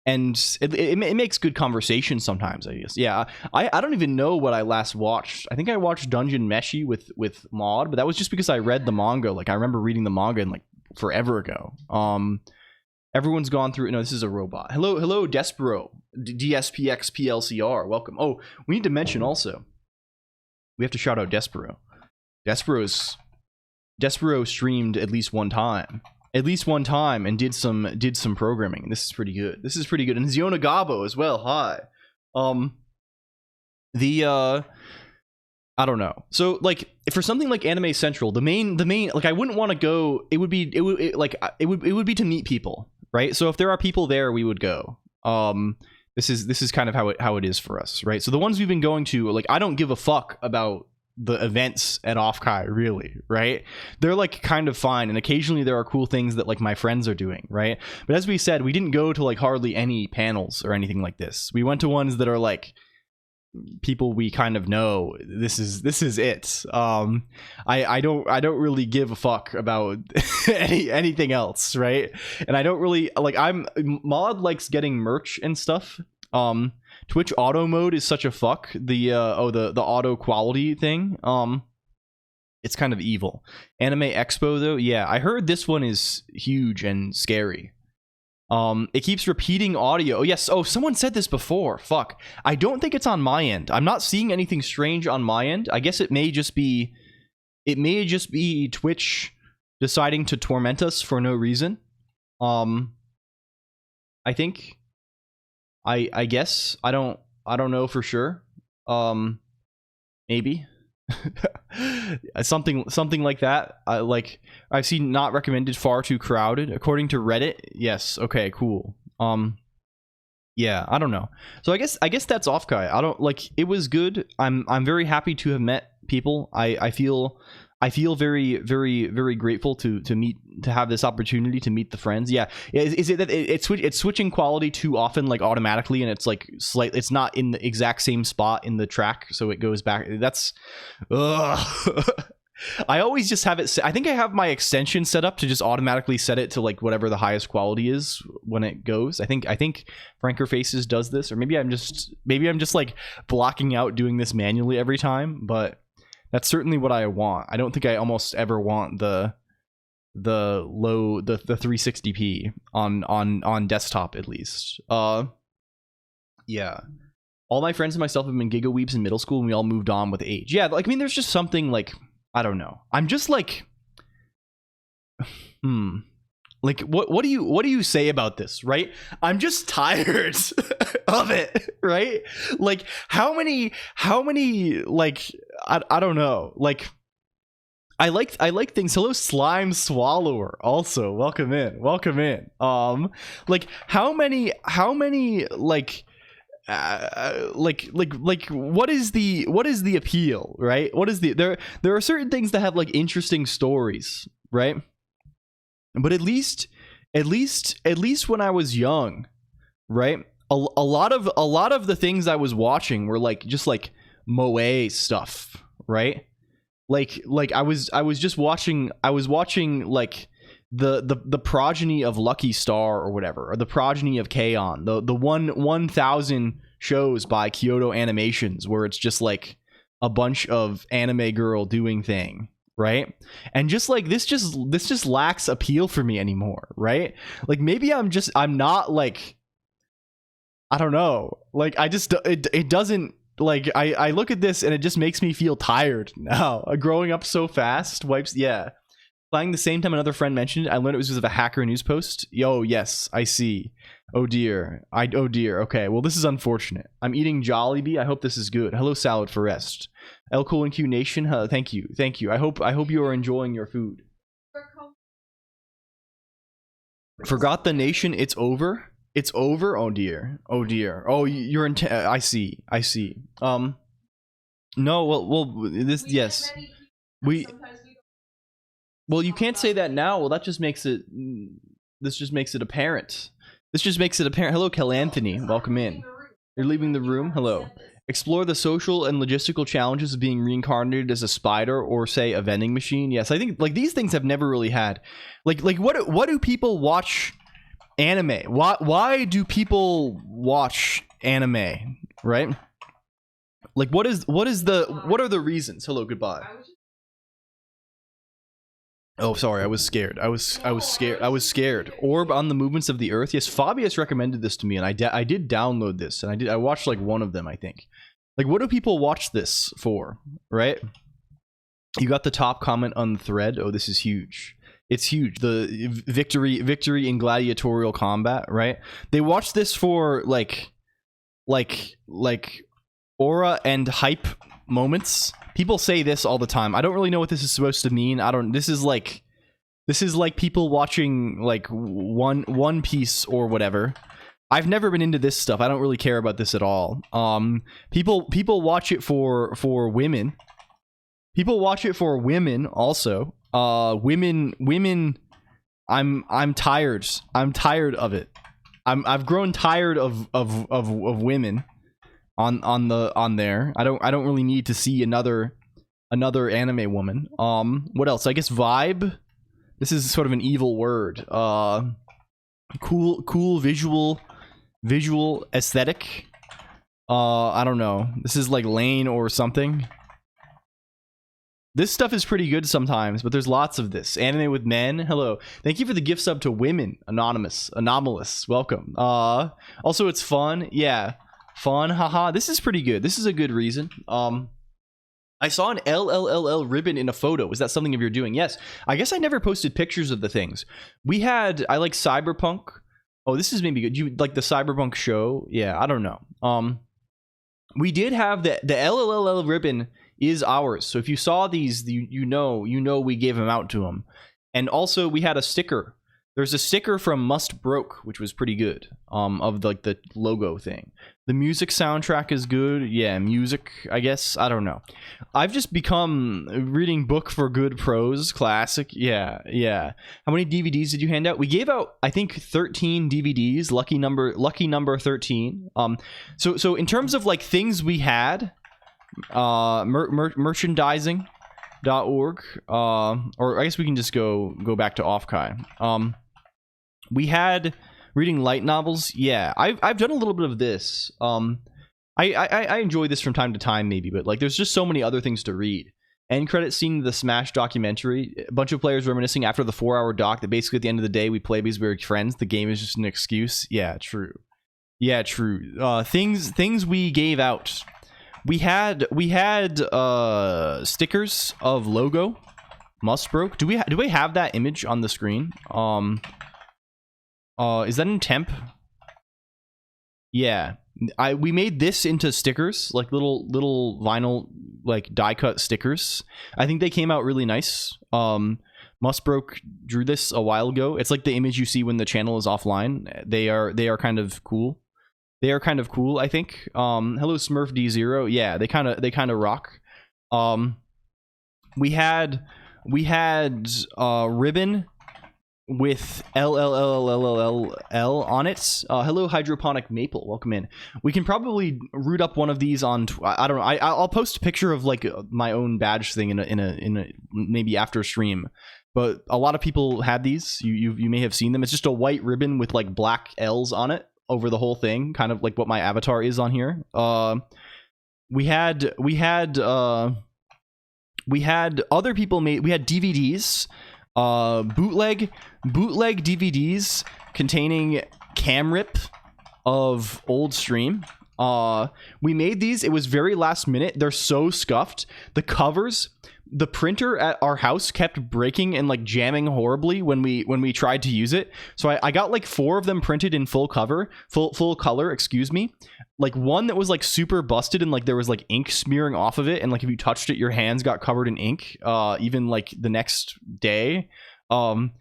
And it makes good conversation sometimes, I guess. Yeah, I don't even know what I last watched. I think I watched Dungeon Meshi with Mod, but that was just because I read the manga. Like, I remember reading the manga like forever ago. Everyone's gone through. No, this is a robot. Hello, Despero, DSPXPLCR. Welcome. Oh, we need to mention also. We have to shout out Despero. Despero streamed at least one time. And did some programming. This is pretty good. And Ziona Gabo as well. Hi. I don't know. So like, for something like Anime Central, the main like, I wouldn't want to go. It would be to meet people, right? So if there are people there, we would go. This is kind of how it is for us, right? So the ones we've been going to, like, I don't give a fuck about the events at Offkai, really, right? They're like kind of fine, and occasionally there are cool things that like my friends are doing, right? But as we said, we didn't go to like hardly any panels or anything like this. We went to ones that are like people we kind of know. This is it. I don't really give a fuck about anything else, right? And I don't really like, Mod likes getting merch and stuff. Twitch auto mode is such a fuck. The auto quality thing. It's kind of evil. Anime Expo though, yeah, I heard this one is huge and scary. It keeps repeating audio. Oh yes. Oh, someone said this before. Fuck. I don't think it's on my end. I'm not seeing anything strange on my end. I guess it may just be Twitch deciding to torment us for no reason. I think. I guess I don't know for sure. Maybe something like that. I've seen not recommended, far too crowded according to Reddit. Yes. Okay. Cool. Yeah. I don't know. So I guess that's Offkai. I don't like. It was good. I'm very happy to have met people. I feel very, very, very grateful to have this opportunity to meet the friends. Yeah, is it that it's switching quality too often, like automatically, and it's like it's not in the exact same spot in the track, so it goes back. That's, I always just have it. I think I have my extension set up to just automatically set it to like whatever the highest quality is when it goes. I think Franker Faces does this, or maybe I'm just like blocking out doing this manually every time, but. That's certainly what I want. I don't think I almost ever want the 360p on desktop, at least. Yeah. All my friends and myself have been gigaweebs in middle school, and we all moved on with age. Yeah, like, I mean, there's just something like, I don't know. I'm just like, like, what do you say about this, right? I'm just tired of it, right? Like, how many like, I don't know, like, I like things. Hello, Slime Swallower, also welcome in. Like, how many like what is the appeal, right? What is the there are certain things that have like interesting stories, right? But at least when I was young, right? A lot of the things I was watching were like just like moe stuff, right? Like I was just watching like the progeny of Lucky Star or whatever, or the progeny of K-On, the 1000 shows by Kyoto Animations, where it's just like a bunch of anime girl doing thing, right? And just like this just lacks appeal for me anymore, right? Like maybe I'm not like, I don't know, like I just it doesn't, like I look at this and it just makes me feel tired now. Growing up so fast wipes, yeah. Playing the same time another friend mentioned it, I learned it was because of a hacker news post. Yo, yes, I see. Oh dear. Oh dear. Okay, well this is unfortunate. I'm eating Jollibee. I hope this is good. Hello, Salad for Rest. LLLL Nation. Thank you. I hope you are enjoying your food. Forgot the nation. It's over. It's over. Oh dear. Oh dear. Oh, you're in. I see. No. Well. This. Yes. We. Well, you can't say that now. Well, that just makes it. This just makes it apparent. Hello, Kel Anthony. Welcome in. You're leaving the room. Hello. Explore the social and logistical challenges of being reincarnated as a spider or, say, a vending machine. Yes, I think like these things have never really had. Like what do people watch anime? Why do people watch anime? Right? Like what are the reasons? Hello, goodbye. Oh, sorry, I was scared. I was scared. Orb on the movements of the earth. Yes, Fabius recommended this to me, and I did download this, and I watched like one of them, I think. Like, what do people watch this for, right? You got the top comment on the thread. Oh, this is huge. It's huge. The victory in gladiatorial combat, right? They watch this for like aura and hype moments. People say this all the time. I don't really know what this is supposed to mean. This is like people watching like One Piece or whatever. I've never been into this stuff. I don't really care about this at all. People watch it for women. People watch it for women also. Women. I'm tired. I'm tired of it. I've grown tired of women. On there. I don't really need to see another anime woman. What else? I guess vibe. This is sort of an evil word. Cool visual aesthetic. I don't know. This is like Lane or something. This stuff is pretty good sometimes, but there's lots of this. Anime with men. Hello. Thank you for the gift sub to Women. Anomalous. Welcome. Also it's fun. Yeah. Fun, haha. This is pretty good. This is a good reason. I saw an LLLL ribbon in a photo. Was that something of your doing? Yes. I guess I never posted pictures of the things. I like Cyberpunk. Oh, this is maybe good. You like the Cyberpunk show? Yeah, I don't know. We did have the LLLL ribbon is ours. So if you saw these, you know we gave them out to them. And also we had a sticker. There's a sticker from Must Broke, which was pretty good, of like the logo thing. The music soundtrack is good. Yeah, music, I guess. I don't know. I've just become reading book for good prose, classic. Yeah. How many DVDs did you hand out? We gave out, I think, 13 DVDs. Lucky number 13. So in terms of like things we had, merchandising.org, or I guess we can just go back to Offkai. We had reading light novels. Yeah, I've done a little bit of this. I enjoy this from time to time, maybe, but like there's just so many other things to read. End credit scene of the Smash documentary. A bunch of players reminiscing after the 4-hour doc that basically at the end of the day we play because we're friends. The game is just an excuse. Yeah, true. Things we gave out. We had stickers of logo. Must Broke. Do we have that image on the screen? Is that in temp? Yeah. We made this into stickers, like little vinyl like die cut stickers. I think they came out really nice. Must Broke drew this a while ago. It's like the image you see when the channel is offline. They are kind of cool. They are kind of cool, I think. Hello Smurf D0. Yeah, they kind of rock. We had ribbon with LLLL on it. Hello hydroponic maple, welcome in. We can probably root up one of these on I don't know. I'll post a picture of like my own badge thing in a maybe after stream. But a lot of people had these. You may have seen them. It's just a white ribbon with like black L's on it over the whole thing, kind of like what my avatar is on here. We had other people made. We had DVDs, bootleg DVDs containing cam rip of old stream. We made these. It was very last minute. They're so scuffed. The covers, the printer at our house kept breaking and like jamming horribly when we tried to use it. So I got like 4 of them printed in full color, excuse me. Like one that was like super busted and like there was like ink smearing off of it, and like if you touched it your hands got covered in ink even like the next day. And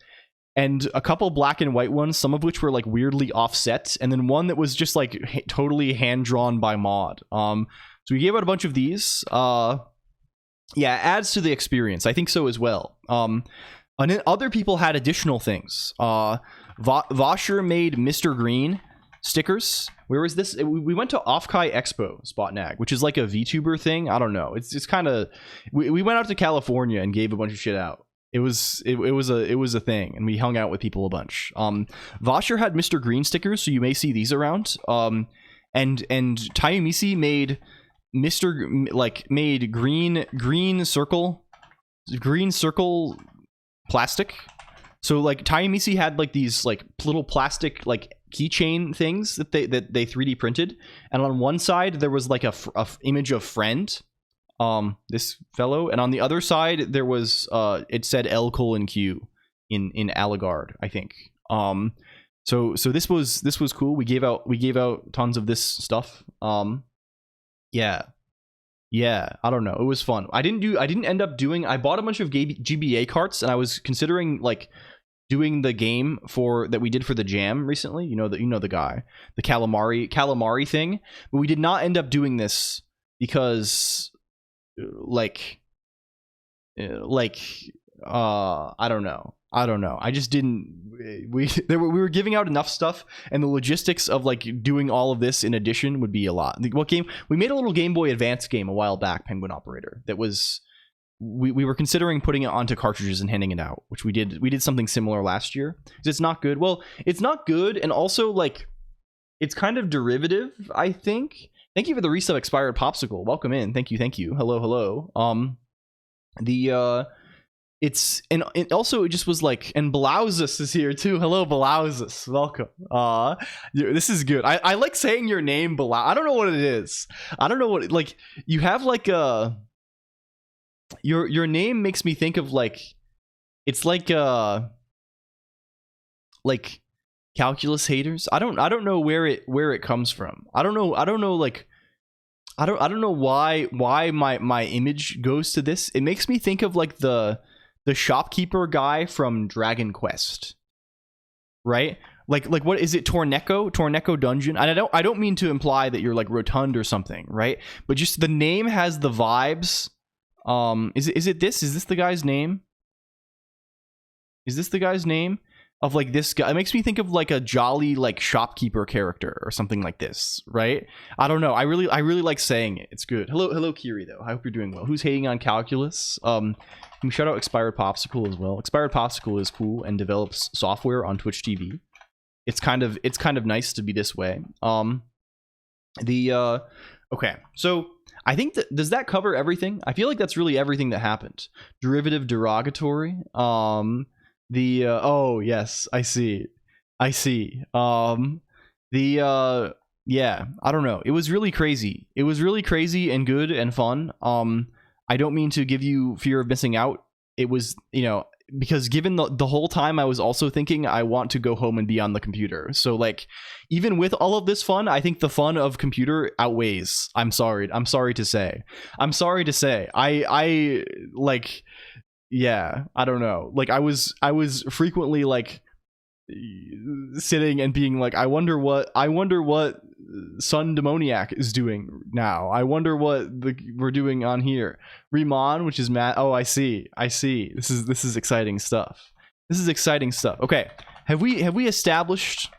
a couple black and white ones, some of which were like weirdly offset, and then one that was just like totally hand drawn by Mod. So we gave out a bunch of these. Yeah, it adds to the experience. I think so as well. And then other people had additional things. Vosher made Mr. Green stickers. Where was this? We went to Offkai Expo, Spotnag, which is like a VTuber thing. I don't know. It's kind of. We went out to California and gave a bunch of shit out. It was a thing, and we hung out with people a bunch. Vosher had Mr. Green stickers, so you may see these around. And Tayumisi made made green circle plastic. So like Tayumisi had like these like little plastic like keychain things that they 3D printed, and on one side there was like a image of friend, this fellow, and on the other side there was it said LLLL in Allegard, I think. So this was cool. We gave out tons of this stuff. Yeah, I don't know, it was fun. I didn't end up doing. I bought a bunch of GBA carts, and I was considering like doing the game that we did for the jam recently. You know the guy, the calamari thing, but we did not end up doing this because I don't know. I just didn't. We were giving out enough stuff, and the logistics of like doing all of this in addition would be a lot. What game? We made a little Game Boy Advance game a while back, Penguin Operator. That was we were considering putting it onto cartridges and handing it out, which we did. We did something similar last year. It's not good. Well, it's not good, and also like it's kind of derivative, I think. Thank you for the resub, Expired Popsicle. Welcome in. Thank you. Hello. It's, and it also, it just was like, and Blausus is here too. Hello, Blausus. Welcome. This is good. I like saying your name, Blau. I don't know what it is. I don't know what, like, you have like a, your name makes me think of like, it's like calculus haters. I don't know where it comes from. I don't know like, I don't know why my image goes to this. It makes me think of like the shopkeeper guy from Dragon Quest, right? Like what is it? Torneco Dungeon. And I don't mean to imply that you're like rotund or something, right? But just the name has the vibes. Is this the guy's name? Is this the guy's name of like this guy? It makes me think of like a jolly like shopkeeper character or something like this, right? I don't know. I really like saying it. It's good. Hello Kiri though. I hope you're doing well. Who's hating on calculus? Can we shout out Expired Popsicle as well? Expired Popsicle is cool and develops software on Twitch TV. It's kind of nice to be this way. Okay, so I think does that cover everything? I feel like that's really everything that happened. Derivative derogatory. Oh yes, I see. Yeah, I don't know. It was really crazy. It was really crazy and good and fun. I don't mean to give you fear of missing out. It was, because given the whole time I was also thinking I want to go home and be on the computer. So like, even with all of this fun, I think the fun of computer outweighs. I'm sorry to say. I like, yeah, I don't know. Like I was frequently like sitting and being like, I wonder what Sun Demoniac is doing now. I wonder what we're doing on here. Remon, which is Matt. Oh, I see. This is exciting stuff. Okay, have we established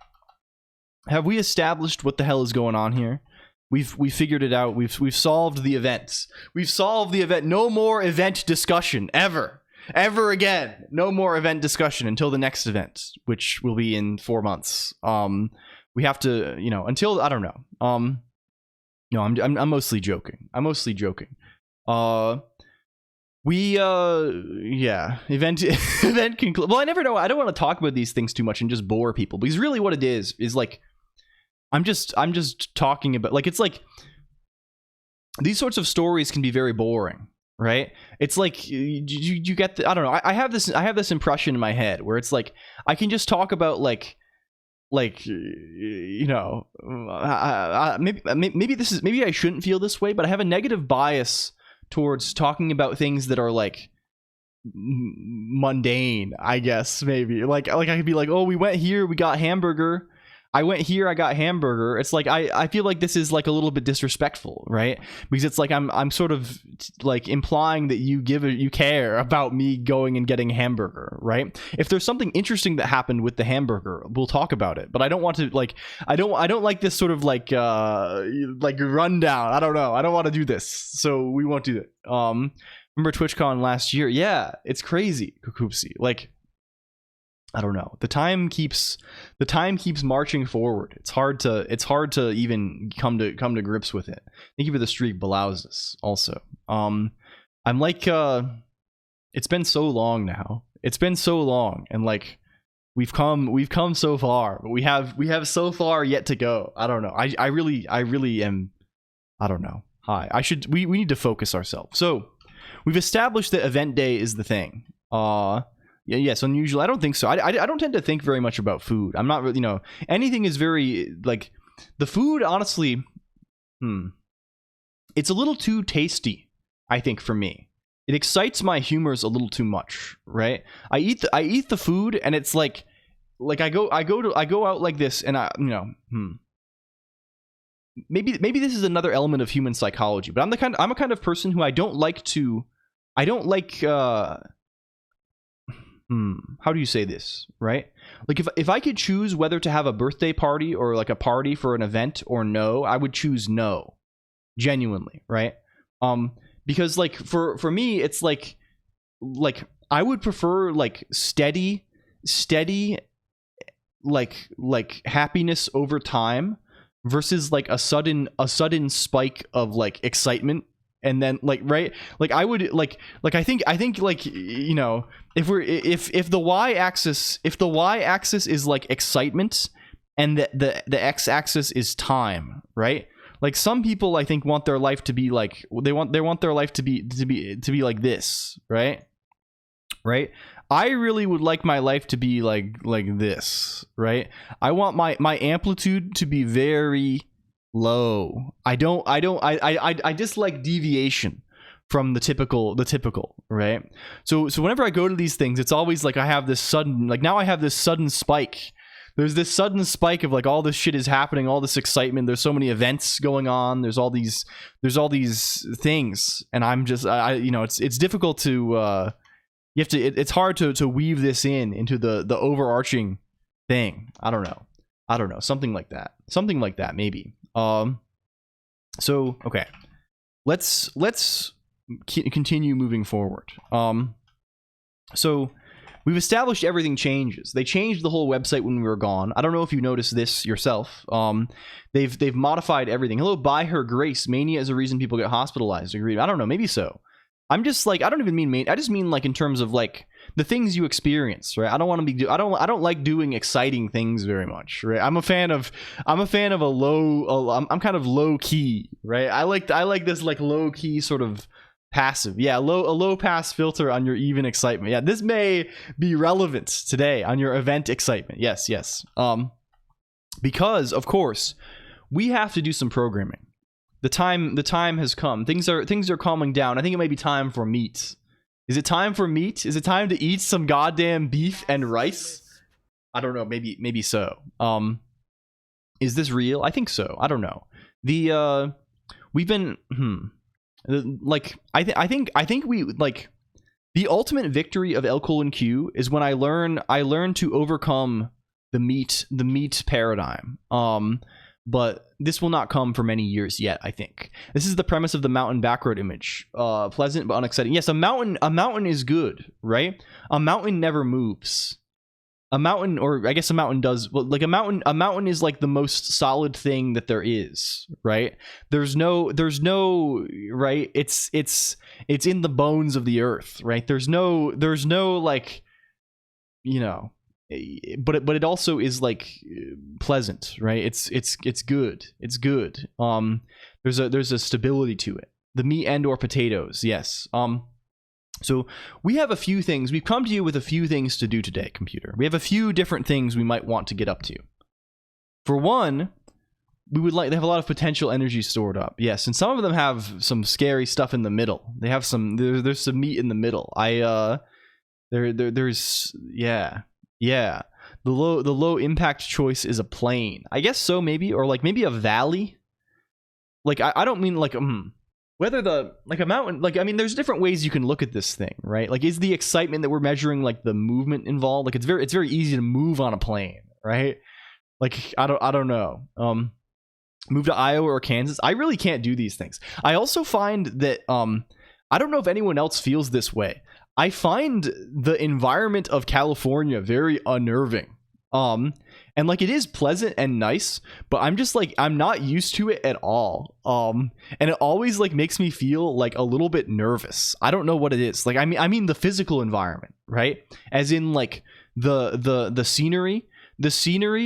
what the hell is going on here? We figured it out. We've solved the events. We've solved the event. No more event discussion ever again. No more event discussion until the next event, which will be in 4 months. We have to, until I don't know. No, I'm mostly joking. Event conclude. Well, I never know. I don't want to talk about these things too much and just bore people, because really what it is like I'm just talking about, like, it's like these sorts of stories can be very boring, right? It's like you get the, I don't know. I have this impression in my head where it's like I can just talk about maybe I shouldn't feel this way, but I have a negative bias towards talking about things that are like mundane, I guess. Maybe like I could be like, oh, we went here, we got hamburger. I went here, I got hamburger. It's like I feel like this is like a little bit disrespectful, right? Because it's like I'm sort of like implying that you care about me going and getting hamburger, right? If there's something interesting that happened with the hamburger, we'll talk about it. But I don't want to like I don't like this sort of like rundown. I don't know. I don't want to do this, so we won't do it. Remember TwitchCon last year? Yeah, it's crazy, Kukoopsy. Like, I don't know. The time keeps marching forward. It's hard to even come to grips with it. Thank you for the streak, Belausas. Also, I'm like, it's been so long now. It's been so long, and like we've come so far, but we have so far yet to go. I don't know. I really am. I don't know. Hi. We need to focus ourselves. So we've established that event day is the thing. Yeah, yes, unusual. I don't think so. I don't tend to think very much about food. I'm not really, anything is very, like, the food, honestly, it's a little too tasty, I think, for me. It excites my humors a little too much, right? I eat the food, and it's like I go out like this, and maybe this is another element of human psychology, but I'm a kind of person who I don't like how do you say this, right? Like if I could choose whether to have a birthday party or like a party for an event or no, I would choose no. Genuinely, right? Because like for me, it's like I would prefer like steady like happiness over time versus like a sudden spike of like excitement. And then like, right, like I would like I think like, if the y-axis is like excitement and the x-axis is time, right? Like some people I think want their life to be like they want their life to be like this, right? I really would like my life to be like this, right? I want my amplitude to be very low. I dislike deviation from the typical, right? So whenever I go to these things, it's always like I have this sudden, like now I have this sudden spike. There's this sudden spike of like all this shit is happening, all this excitement. There's so many events going on. There's all these things, and I'm just it's difficult to it's hard to weave this into the overarching thing. I don't know, something like that maybe. So okay, let's continue moving forward. So we've established everything changes. They changed the whole website when we were gone. I don't know if you noticed this yourself. They've modified everything. Hello, by her grace, mania is a reason people get hospitalized. Agreed. I don't know, maybe so. I'm just like, I don't even mean I just mean like in terms of like the things you experience, right? I don't like doing exciting things very much, right? I'm a fan of a low. I'm kind of low key, right? I like this like low key sort of passive, a low pass filter on your even excitement. Yeah, this may be relevant today on your event excitement. Yes. Because of course we have to do some programming. The time has come. Things are calming down. I think it may be time for meat. Is it time for meat? Is it time to eat some goddamn beef and rice? I don't know. Maybe so. Is this real? I think so. I don't know. We've been like I think we like the ultimate victory of LLLL is when I learn to overcome the meat paradigm. But this will not come for many years yet, I think. This is the premise of the mountain backroad image. Pleasant but unexciting. Yes, a mountain is good, right? A mountain never moves. A mountain, or I guess a mountain does, well, like a mountain is like the most solid thing that there is, right? There's no right? It's in the bones of the earth, right? There's no like, you know, but it also is like pleasant, right? It's good. It's good. There's a stability to it. The meat and or potatoes, yes. So we have a few things. We've come to you with a few things to do today, computer. We have a few different things we might want to get up to. For one, we would like, they have a lot of potential energy stored up. Yes, and some of them have some scary stuff in the middle. They have some, there's some meat in the middle. There's yeah. The low impact choice is a plain. I guess so, maybe, or like maybe a valley. Like I don't mean like whether the like a mountain, like I mean there's different ways you can look at this thing, right? Like is the excitement that we're measuring like the movement involved? Like it's very easy to move on a plane, right? Like I don't know. Move to Iowa or Kansas. I really can't do these things. I also find that I don't know if anyone else feels this way. I find the environment of California very unnerving. And like it is pleasant and nice, but I'm just like I'm not used to it at all. And it always like makes me feel like a little bit nervous. I don't know what it is. Like I mean the physical environment, right? As in like the scenery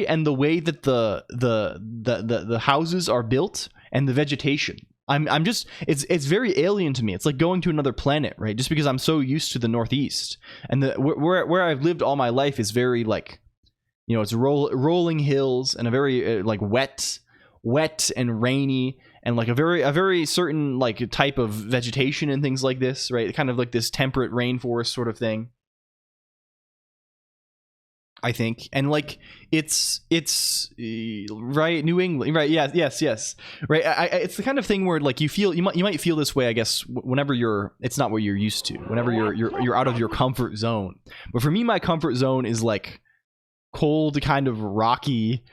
and the way that the houses are built and the vegetation. I'm just it's very alien to me. It's like going to another planet, right? Just because I'm so used to the Northeast, and where I've lived all my life is very like, you know, it's rolling hills and a very like wet and rainy and like a very certain like type of vegetation and things like this, right? Kind of like this temperate rainforest sort of thing, I think. And like it's right, New England, right? Yes, right. It's the kind of thing where like you might feel this way, I guess, whenever it's not what you're used to, whenever you're out of your comfort zone. But for me, my comfort zone is like cold, kind of rocky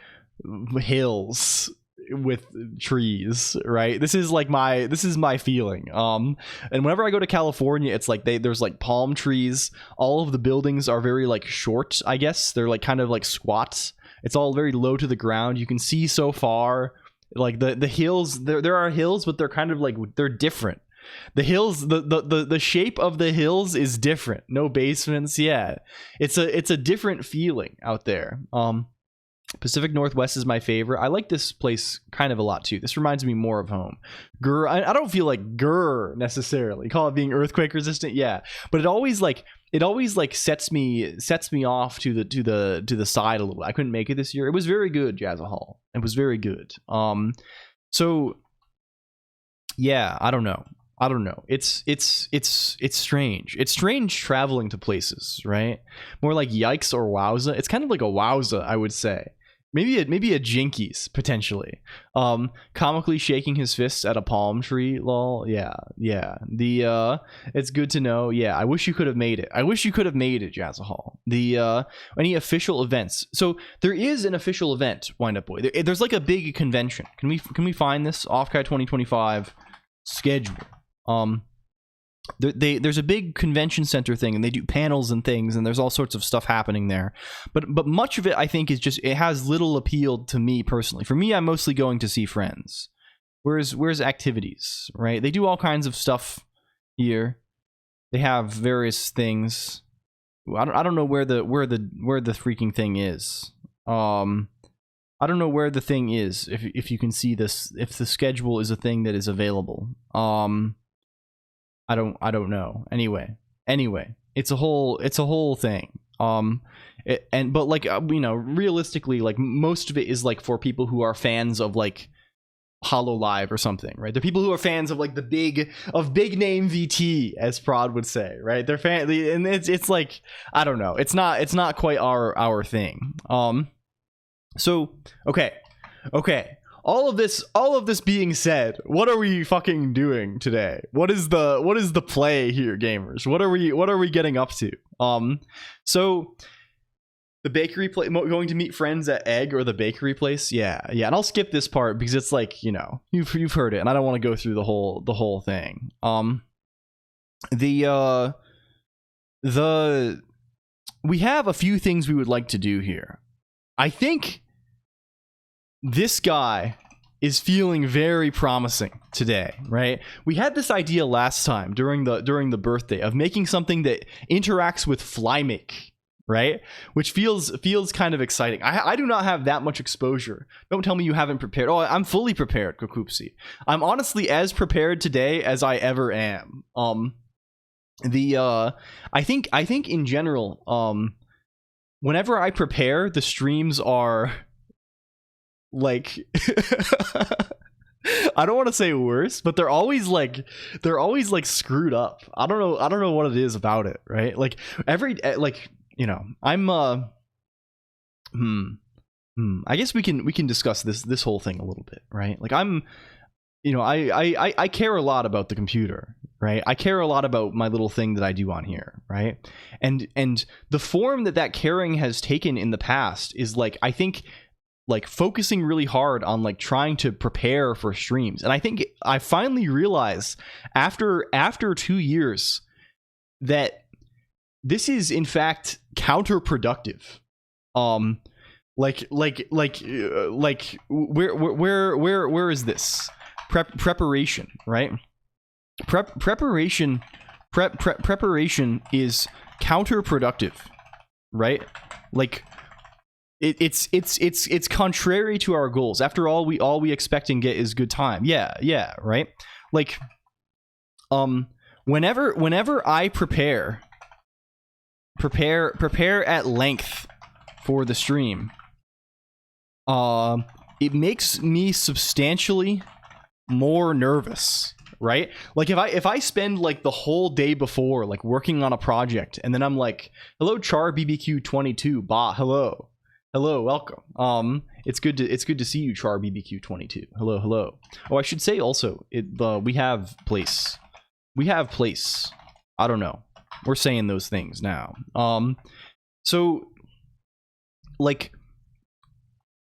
hills with trees, right? This is my feeling. And whenever I go to California, it's like there's like palm trees. All of the buildings are very like short, I guess. They're like kind of like squats. It's all very low to the ground. You can see so far. Like the hills, there are hills, but they're kind of like, they're different. The hills, the shape of the hills is different. No basements. Yeah, it's a different feeling out there. Pacific Northwest is my favorite. I like this place kind of a lot too. This reminds me more of home. Grr, I don't feel like grr necessarily. Call it being earthquake resistant, yeah. But it always sets me off to the side a little. I couldn't make it this year. It was very good, Jazza Hall. It was very good. So yeah, I don't know. It's strange. It's strange traveling to places, right? More like yikes or wowza. It's kind of like a wowza, I would say. Maybe a jinkies, potentially. Comically shaking his fists at a palm tree, lol. Yeah. It's good to know. Yeah, I wish you could have made it. Jazza Hall. Any official events? So there is an official event, Wind Up Boy. There's like a big convention. Can we find this Offkai 2025 schedule? There's a big convention center thing, and they do panels and things, and there's all sorts of stuff happening there. But much of it, I think, is just, it has little appeal to me personally. For me, I'm mostly going to see friends. Where's activities, right? They do all kinds of stuff here. They have various things. I don't know where the freaking thing is. I don't know where the thing is. If you can see this, if the schedule is a thing that is available. I don't know. Anyway, it's a whole thing. But like, you know, realistically, like most of it is like for people who are fans of like HoloLive or something, right? They're people who are fans of like big name VT, as Prod would say, right? They're and it's like, I don't know. It's not quite our thing. So okay, Okay. All of this being said, what are we fucking doing today? What is the play here, gamers? What are we getting up to? So the bakery place, going to meet friends at Egg or the bakery place. Yeah. And I'll skip this part because it's like, you know, you've heard it, and I don't want to go through the whole thing. We have a few things we would like to do here. I think this guy is feeling very promising today, right? We had this idea last time during the birthday of making something that interacts with FlyMake, right? Which feels kind of exciting. I do not have that much exposure. Don't tell me you haven't prepared. Oh, I'm fully prepared, Kokoopsy. I'm honestly as prepared today as I ever am. I think in general, whenever I prepare, the streams are like I don't want to say worse, but they're always like screwed up. I don't know what it is about it, right? Like you know, I'm I guess we can discuss this whole thing a little bit, right? Like I'm, you know, I care a lot about the computer, right? I care a lot about my little thing that I do on here, right? And the form that caring has taken in the past is like, I think, like focusing really hard on like trying to prepare for streams. And I think I finally realized after 2 years that this is in fact counterproductive. Where is this? Preparation, right? Preparation is counterproductive, right? Like it's contrary to our goals. After all we expect and get is good time. Yeah, right? Like whenever I prepare at length for the stream, it makes me substantially more nervous, right? Like if I spend like the whole day before like working on a project, and then I'm like, hello Char BBQ 22, bah, hello, welcome. It's good to see you, Char BBQ 22. Hello. Oh, I should say also, we have place. I don't know. We're saying those things now. So like,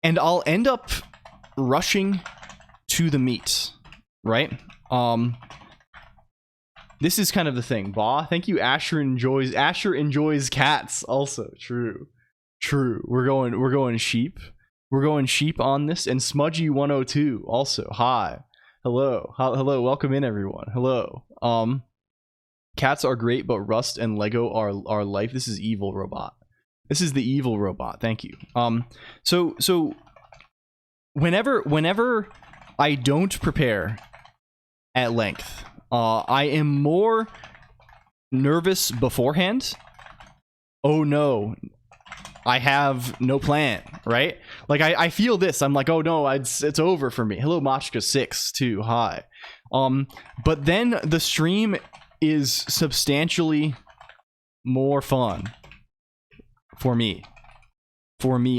and I'll end up rushing to the meet, right? This is kind of the thing. Bah, thank you. Asher enjoys cats. Also true. We're going sheep. We're going sheep on this. And Smudgy 102 also. Hi. Hello. Welcome in, everyone. Hello. Cats are great, but Rust and Lego are life. This is evil robot. This is the evil robot. Thank you. So whenever I don't prepare at length, I am more nervous beforehand. Oh no, I have no plan, right? Like I feel this. I'm like, oh no, it's over for me. Hello, Machka6 too. Hi. But then the stream is substantially more fun for me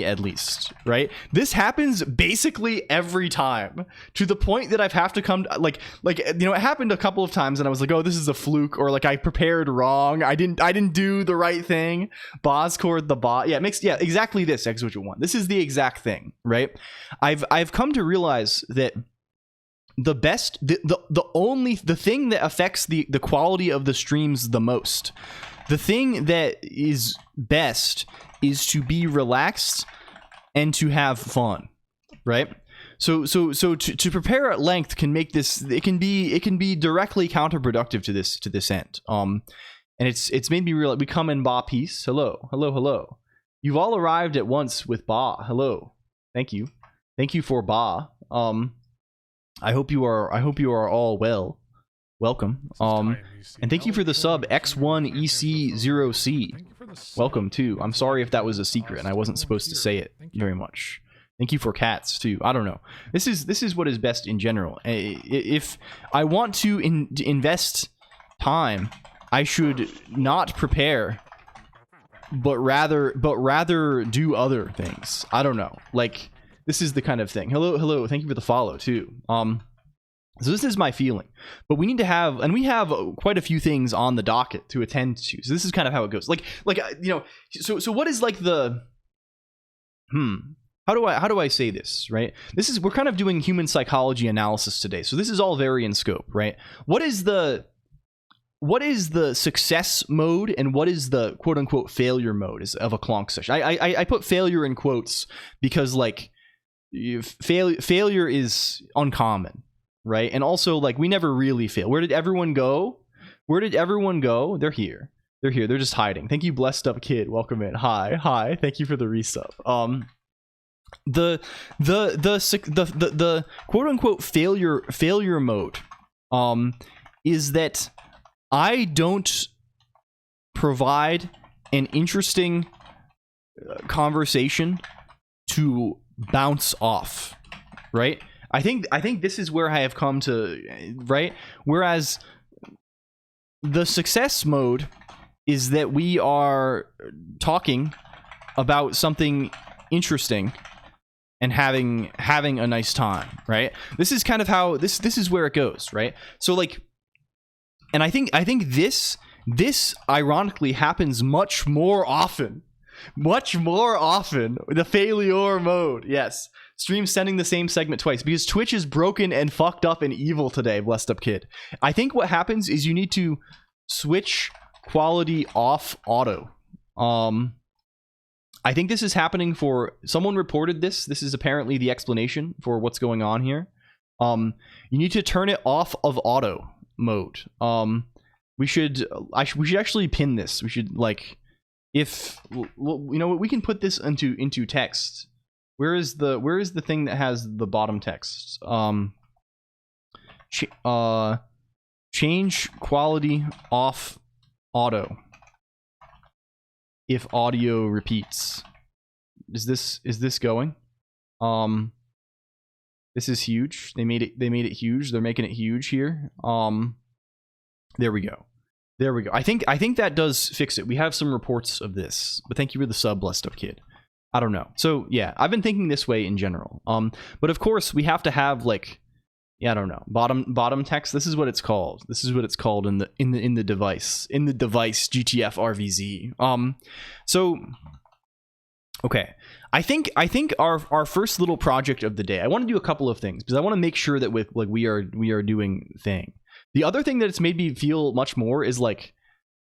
at least, right? This happens basically every time, to the point that I've have to come like you know, it happened a couple of times and I was like, oh, this is a fluke, or like I prepared wrong, I didn't do the right thing. Boscord the bot, yeah, exactly this X1. This is the exact thing, right? I've come to realize that the best, the thing that affects the quality of the streams the most, the thing that is best, is to be relaxed and to have fun, right? So to prepare at length can make this, it can be directly counterproductive to this end. And it's made me realize, we come in Ba peace. Hello. You've all arrived at once with Ba. Hello. Thank you for Ba. I hope you are all well. Welcome. And thank you for the sub X1EC0C. Welcome too. I'm sorry if that was a secret and I wasn't supposed to say it very much. Thank you for cats too. I don't know. This is what is best in general. If I want to invest time, I should not prepare, but rather do other things. I don't know. Like this is the kind of thing. Hello, thank you for the follow too. So this is my feeling, but we need to have, and we have quite a few things on the docket to attend to. So this is kind of how it goes. Like you know, so what is like the how do I say this, right? We're kind of doing human psychology analysis today. So this is all very in scope, right? What is the success mode and what is the quote unquote failure mode of a Colonq session? I put failure in quotes because like failure is uncommon, right? And also like we never really fail. Where did everyone go? They're here. They're just hiding. Thank you, blessed up kid. Welcome in. Hi. Thank you for the resub. The quote unquote failure mode is that I don't provide an interesting conversation to bounce off, right? I think this is where I have come to, right? Whereas the success mode is that we are talking about something interesting and having a nice time, right? This is kind of how this is where it goes, right? So like, and I think this ironically happens much more often. The failure mode, yes. Stream sending the same segment twice because Twitch is broken and fucked up and evil today, blessed up kid. I think what happens is you need to switch quality off auto. I think this is happening for someone reported this. This is apparently the explanation for what's going on here. You need to turn it off of auto mode. We should actually pin this. We should like, if you know what, we can put this into text. Where is the thing that has the bottom text? Change quality off auto if audio repeats. Is this going? This is huge. They made it huge. They're making it huge here. There we go. I think that does fix it. We have some reports of this, but thank you for the sub, blessed up kid. I don't know. So yeah, I've been thinking this way in general. But of course we have to have like, yeah, I don't know, bottom text. This is what it's called. In the device GTF RVZ. So okay, I think our first little project of the day, I want to do a couple of things because I want to make sure that with like we are doing thing. The other thing that it's made me feel much more is like,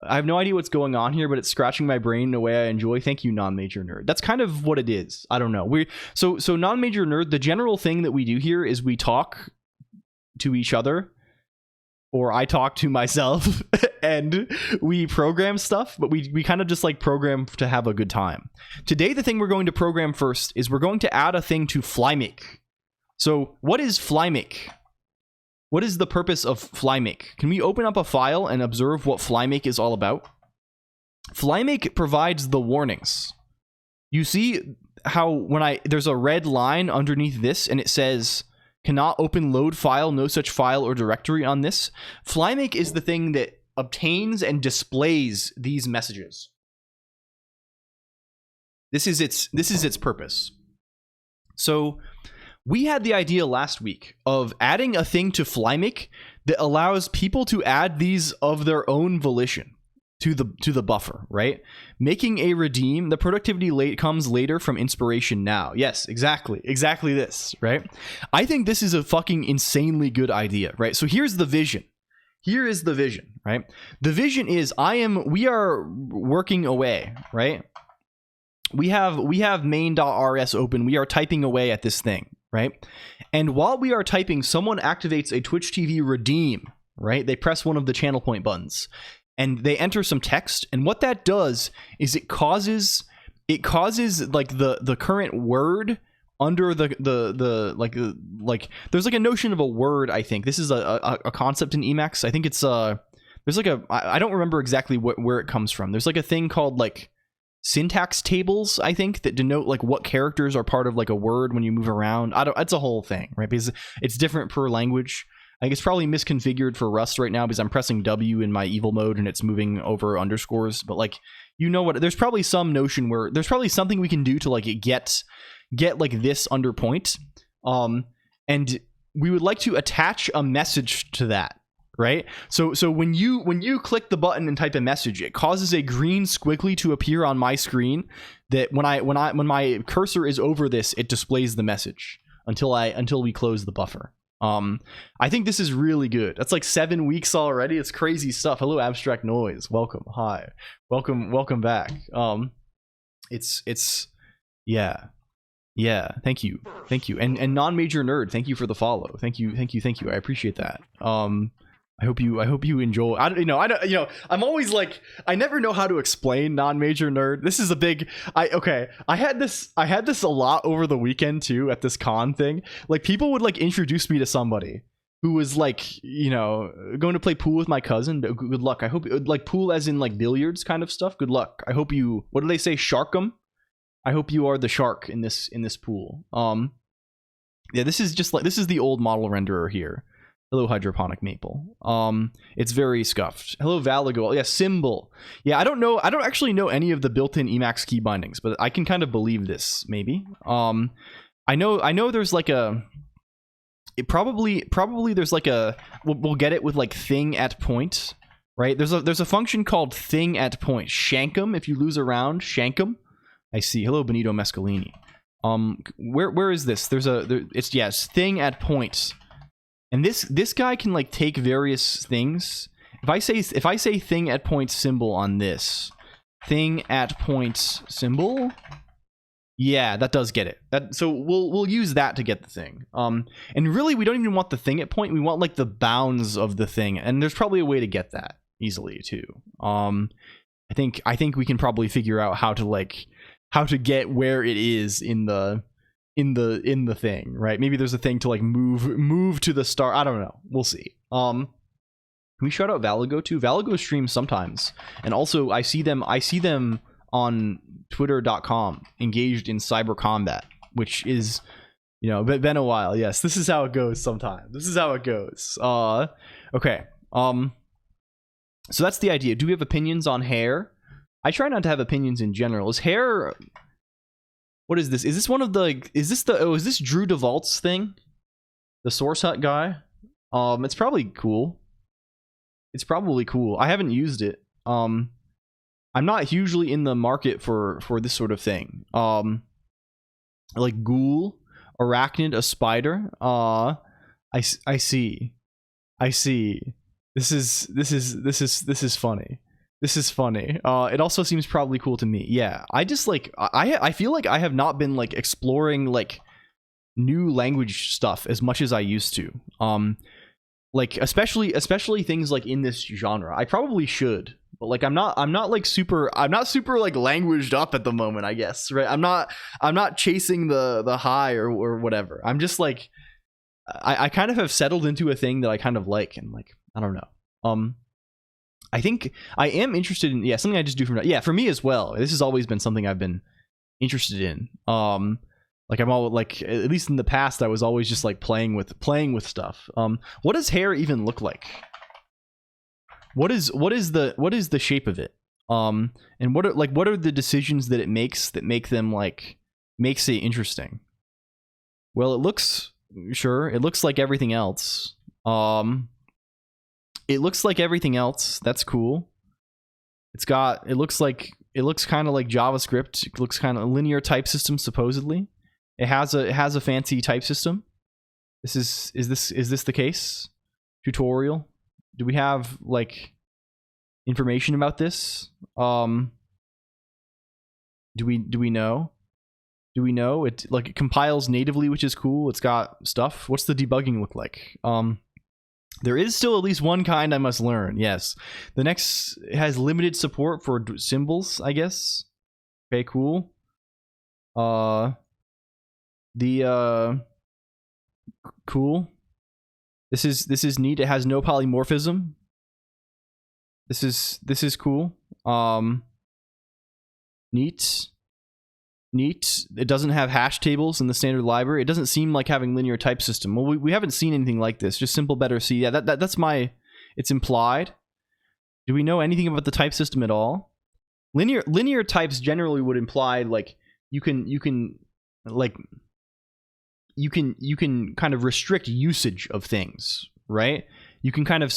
I have no idea what's going on here, but it's scratching my brain in a way I enjoy. Thank you, non-major nerd. That's kind of what it is. I don't know. So non-major nerd, the general thing that we do here is we talk to each other, or I talk to myself, and we program stuff, but we kind of just like program to have a good time. Today, the thing we're going to program first is we're going to add a thing to flymake. So what is flymake? What is the purpose of flymake? Can we open up a file and observe what flymake is all about? Flymake provides the warnings. You see how there's a red line underneath this and it says cannot open load file, no such file or directory on this. Flymake is the thing that obtains and displays these messages. This is its purpose. So we had the idea last week of adding a thing to flymake that allows people to add these of their own volition to the buffer, right? Making a redeem. The productivity comes later from inspiration now. Yes, exactly this, right? I think this is a fucking insanely good idea, right? So here's the vision. Here is the vision, right? The vision is we are working away, right? We have main.rs open. We are typing away at this thing, right? And while we are typing, someone activates a Twitch TV redeem, right? They press one of the channel point buttons and they enter some text. And what that does is it causes like the current word under the like there's like a notion of a word. I think this is a concept in Emacs. I think it's there's like I don't remember exactly where it comes from. There's like a thing called like syntax tables, I think, that denote like what characters are part of like a word when you move around. It's a whole thing, right? Because it's different per language. I think it's probably misconfigured for Rust right now because I'm pressing W in my evil mode and it's moving over underscores. But like, you know what? There's probably some notion where there's probably something we can do to like get get like this under point, and we would like to attach a message to that, right? So when you click the button and type a message, it causes a green squiggly to appear on my screen that when my cursor is over this, it displays the message until we close the buffer. I think this is really good. That's like 7 weeks already. It's crazy stuff. Hello, Abstract Noise. Welcome. Hi. Welcome back. It's yeah. Thank you. And non-major nerd, thank you for the follow. Thank you. I appreciate that. I hope you enjoy. I'm always like, I never know how to explain non-major nerd. This is a big. I had this a lot over the weekend too at this con thing. Like, people would like introduce me to somebody who was like, going to play pool with my cousin. Good luck. I hope, like, pool as in like billiards kind of stuff. Good luck. I hope you. What do they say? Shark 'em. I hope you are the shark in this pool. Yeah, this is the old model renderer here. Hello, Hydroponic Maple. It's very scuffed. Hello, Valago. Yeah, Symbol. Yeah, I don't actually know any of the built-in Emacs key bindings, but I can kind of believe this, maybe. I know there's like a... Probably there's like a... We'll get it with like thing at point, right? There's a function called thing at point. Shank 'em. If you lose a round, shank 'em. I see. Hello, Benito Mescalini. Where is this? It's thing at point. And this guy can like take various things. If I say thing at point symbol on this, thing at point symbol, yeah, that does get it. So we'll use that to get the thing. And really, we don't even want the thing at point. We want like the bounds of the thing, and there's probably a way to get that easily too. I think we can probably figure out how to get where it is in the thing, right? Maybe there's a thing to like move to the start. I don't know. We'll see. Can we shout out Valago too? Valago streams sometimes, and also I see them on Twitter.com engaged in cyber combat, which is, been a while. Yes, this is how it goes sometimes. This is how it goes. Okay. So that's the idea. Do we have opinions on hair? I try not to have opinions in general. Is hair... What is this? Is this one of the... Is this Drew DeVault's thing? The Source Hut guy? It's probably cool. I haven't used it. I'm not hugely in the market for this sort of thing. Like ghoul, arachnid, a spider. I see. This is funny. This is funny. It also seems probably cool to me. Yeah, I just like I feel like I have not been like exploring like new language stuff as much as I used to. Like especially things like in this genre. I probably should, but like I'm not super like languaged up at the moment, I guess, right? I'm not chasing the high or whatever. I'm just like I kind of have settled into a thing that I kind of like, and like I don't know. I think I am interested in something I just do for me as well. This has always been something I've been interested in. Like I'm all like, at least in the past, I was always just like playing with stuff. What does hair even look like? What is the shape of it? And what are the decisions that it makes that make it interesting? Well, it looks like everything else. It looks like everything else. That's cool. It looks kind of like JavaScript. It looks kind of a linear type system, supposedly. It has a fancy type system. Is this the case? Tutorial. Do we have like information about this? Do we know? It like it compiles natively, which is cool. It's got stuff. What's the debugging look like? There is still at least one kind I must learn. Yes. The next has limited support for symbols, I guess. Okay, cool. Cool. This is neat. It has no polymorphism. This is cool. Neat. It doesn't have hash tables in the standard library. It doesn't seem like having linear type system. Well, we haven't seen anything like this. Just simple better C. Yeah, that's my... It's implied. Do we know anything about the type system at all? Linear types generally would imply like you can like you can kind of restrict usage of things, right? You can kind of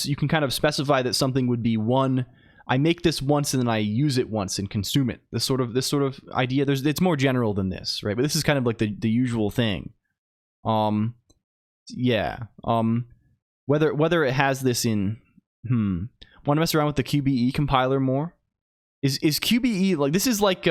specify that something would be one. I make this once and then I use it once and consume it. This sort of idea. It's more general than this, right? But this is kind of like the usual thing. Yeah. Whether it has this in want to mess around with the QBE compiler more? Is QBE like this is like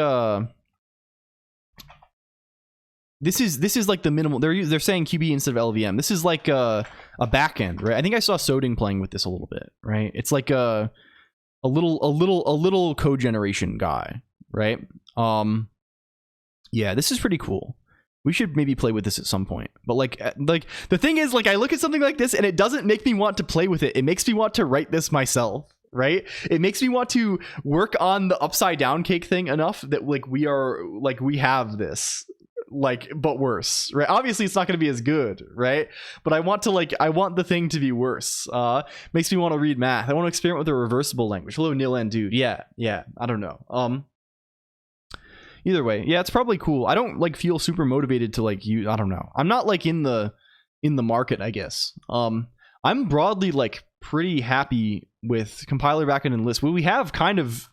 this is like the minimal. They're saying QBE instead of LVM. This is like a backend, right? I think I saw Soding playing with this a little bit, right? It's like a little code generation guy, right? Yeah, this is pretty cool. We should maybe play with this at some point. But like the thing is, like, I look at something like this and it doesn't make me want to play with it. It makes me want to write this myself, right? It makes me want to work on the upside down cake thing enough that like we have this, like, but worse, right? Obviously it's not going to be as good, right? But I want the thing to be worse. Makes me want to read math. I want to experiment with a reversible language. Hello, Nil and dude. Yeah, I don't know. Either way, yeah, it's probably cool. I don't like feel super motivated to like use. I don't know. I'm not like in the market, I guess. I'm broadly like pretty happy with compiler backend and Lisp. We have kind of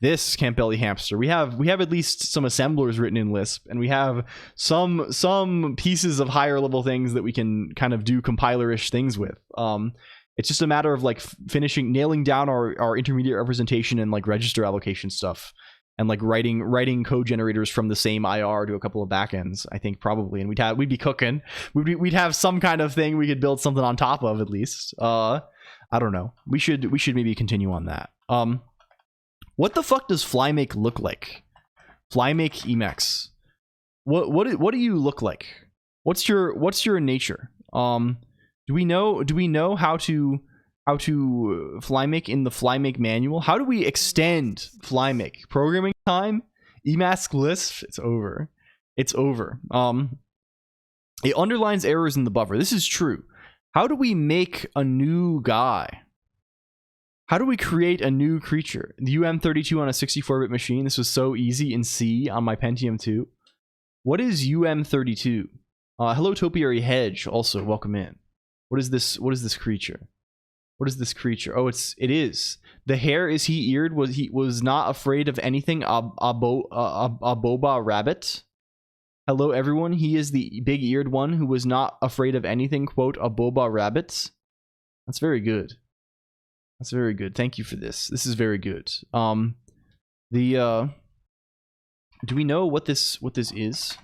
this Campbelly hamster. We have at least some assemblers written in Lisp, and we have some pieces of higher level things that we can kind of do compiler-ish things with. It's just a matter of like nailing down our intermediate representation and like register allocation stuff. And like writing code generators from the same IR to a couple of backends, I think probably, and we'd be cooking. We'd have some kind of thing we could build something on top of at least. I don't know. We should maybe continue on that. What the fuck does FlyMake look like? FlyMake Emacs. What do you look like? What's your nature? Do we know how to FlyMake in the FlyMake manual? How do we extend FlyMake? Programming time? Emacs Lisp? It's over. It underlines errors in the buffer. This is true. How do we make a new guy? How do we create a new creature? The UM32 on a 64-bit machine. This was so easy in C on my Pentium 2. What is UM32? Hello, Topiary Hedge. Also, welcome in. What is this creature? What is this creature? Oh, it is. The hare is he eared? Was not afraid of anything. A boba rabbit. Hello, everyone. He is the big eared one who was not afraid of anything. Quote, a boba rabbit. That's very good. That's very good. Thank you for this. This is very good. Do we know what this is?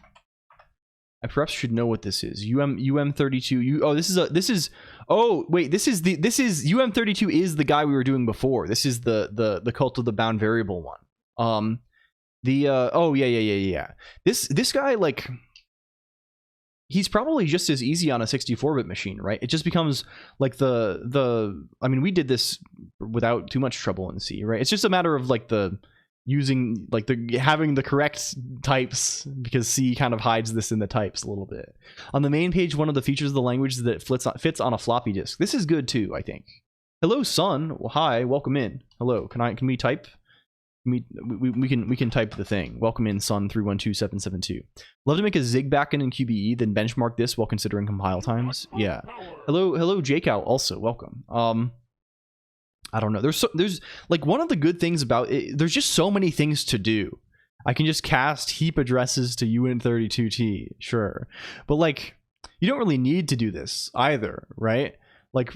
I perhaps should know what this is. UM32. This is UM32 is the guy we were doing before. This is the cult of the bound variable one. Yeah. This guy, like, he's probably just as easy on a 64-bit machine, right? It just becomes like I mean, we did this without too much trouble in C, right? It's just a matter of like having the correct types, because C kind of hides this in the types a little bit. On the main page, one of the features of the language is that it fits on a floppy disk. This is good too, I think. Hello, Sun. Well, hi, welcome in. Hello, can we type? We can type the thing. Welcome in, Sun 312772. Love to make a Zig backend in QBE, then benchmark this while considering compile times. Yeah. Hello, Jacow. Also welcome. I don't know. There's like, one of the good things about it, there's just so many things to do. I can just cast heap addresses to UN32T, sure, but like, you don't really need to do this either, right? Like,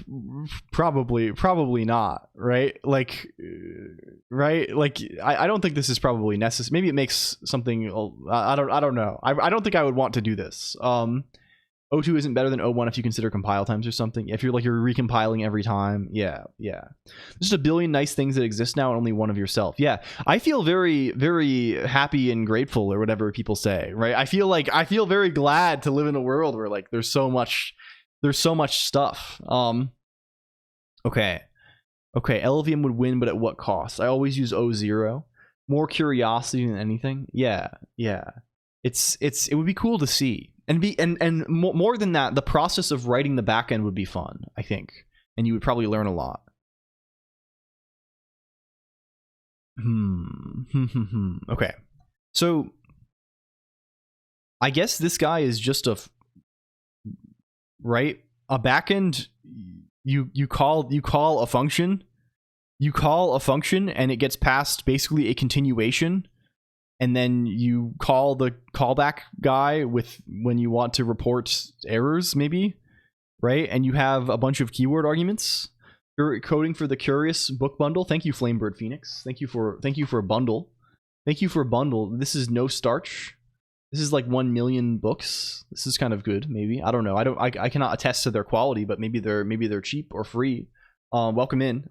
probably not, right? Like, right? Like, I don't think this is probably necessary. Maybe it makes something. I don't know. I don't think I would want to do this. O2 isn't better than O1 if you consider compile times or something. If you're recompiling every time. Yeah. There's just a billion nice things that exist now and only one of yourself. Yeah. I feel very, very happy and grateful, or whatever people say, right? I feel very glad to live in a world where like there's so much stuff. Okay. LLVM would win, but at what cost? I always use O0. More curiosity than anything. Yeah. It would be cool to see. And more than that, the process of writing the backend would be fun, I think, and you would probably learn a lot. Okay, so I guess this guy is just a backend. You call a function. You call a function and it gets passed basically a continuation, and then you call the callback guy with when you want to report errors, maybe, right? And you have a bunch of keyword arguments. You're coding for the Curious book bundle. Thank you, Flamebird Phoenix. Thank you for a bundle. Thank you for a bundle. This is no starch. This is like 1 million books. This is kind of good, maybe. I don't know. I cannot attest to their quality, but maybe they're cheap or free. Welcome in.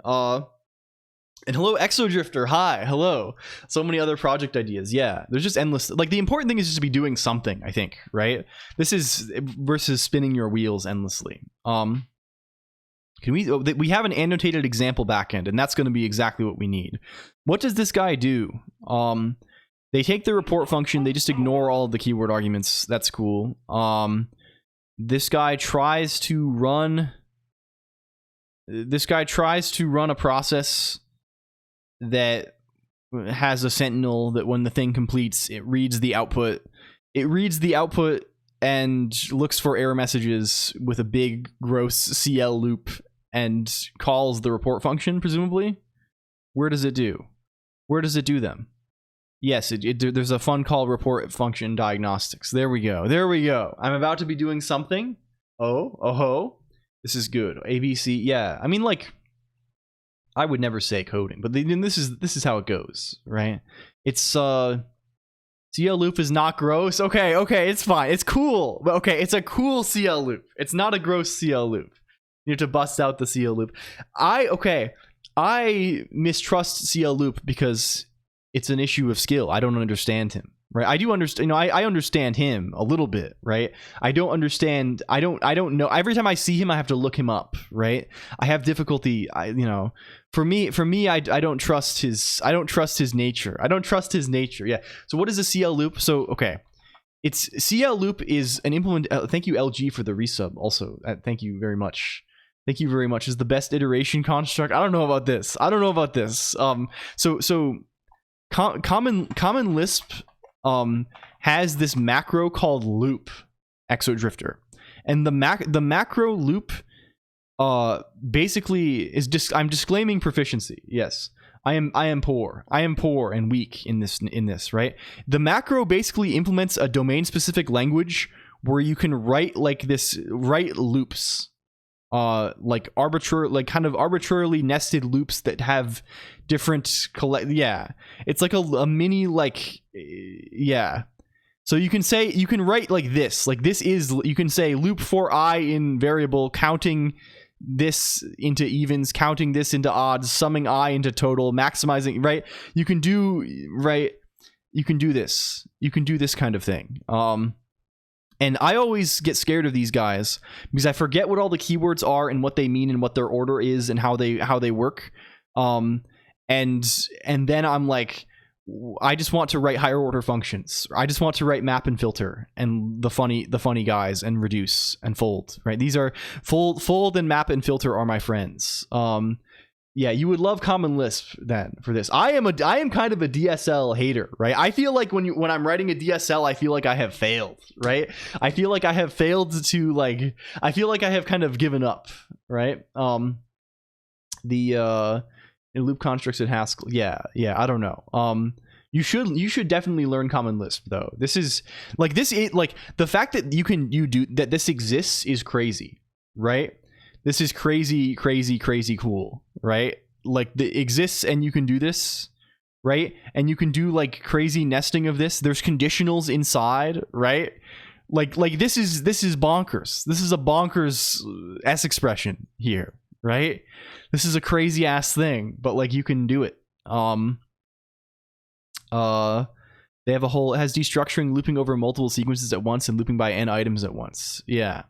And hello, Exodrifter. Hi, hello. So many other project ideas. Yeah, there's just endless. Like, the important thing is just to be doing something, I think, right? This is versus spinning your wheels endlessly. Can we have an annotated example backend, and that's going to be exactly what we need. What does this guy do? They take the report function, they just ignore all of the keyword arguments. That's cool. This guy tries to run a process that has a sentinel that when the thing completes, it reads the output. It reads the output and looks for error messages with a big gross CL loop and calls the report function, presumably. Where does it do them? Yes, there's a fun call report function diagnostics. There we go. I'm about to be doing something. Oh, this is good. ABC, yeah. I mean, like, I would never say coding, but this is how it goes, right? It's CL loop is not gross. Okay, it's fine. It's cool. But okay, it's a cool CL loop. It's not a gross CL loop. You have to bust out the CL loop. I mistrust CL loop because it's an issue of skill. I don't understand him, right? I do understand, I understand him a little bit, right? I don't know. Every time I see him, I have to look him up, right? I have difficulty, for me, I don't trust his nature. Yeah. So what is a CL loop? So, okay. It's CL loop is an implement. Thank you, LG, for the resub. Also, thank you very much. Is the best iteration construct. I don't know about this. So Common Lisp has this macro called loop, Exodrifter, and the macro loop basically is just, I'm disclaiming proficiency. Yes, I am poor and weak in this, right? The macro basically implements a domain specific language where you can write loops, like arbitrarily nested loops that have different it's like a mini, like, yeah. So you can write like this is, you can say loop for I in variable, counting this into evens, counting this into odds, summing I into total, maximizing, right? You can do this kind of thing. And I always get scared of these guys because I forget what all the keywords are and what they mean and what their order is and how they work. And then I'm like, I just want to write higher order functions. I just want to write map and filter and the funny guys and reduce and fold, right? These are fold and map and filter are my friends. Yeah, you would love Common Lisp then for this. I am kind of a DSL hater, right? I feel like when I'm writing a DSL, I feel like I have failed, right? I feel like I have failed to, like, I feel like I have kind of given up, right? In loop constructs at Haskell, yeah, I don't know. You should definitely learn Common Lisp though. This is the fact that that this exists is crazy, right? This is crazy cool, right? Like, it exists and you can do this, right? And you can do like crazy nesting of this. There's conditionals inside, right? Like this is bonkers. This is a bonkers S expression here, right? This is a crazy ass thing, but like you can do it. They have it has destructuring, looping over multiple sequences at once, and looping by n items at once. Yeah.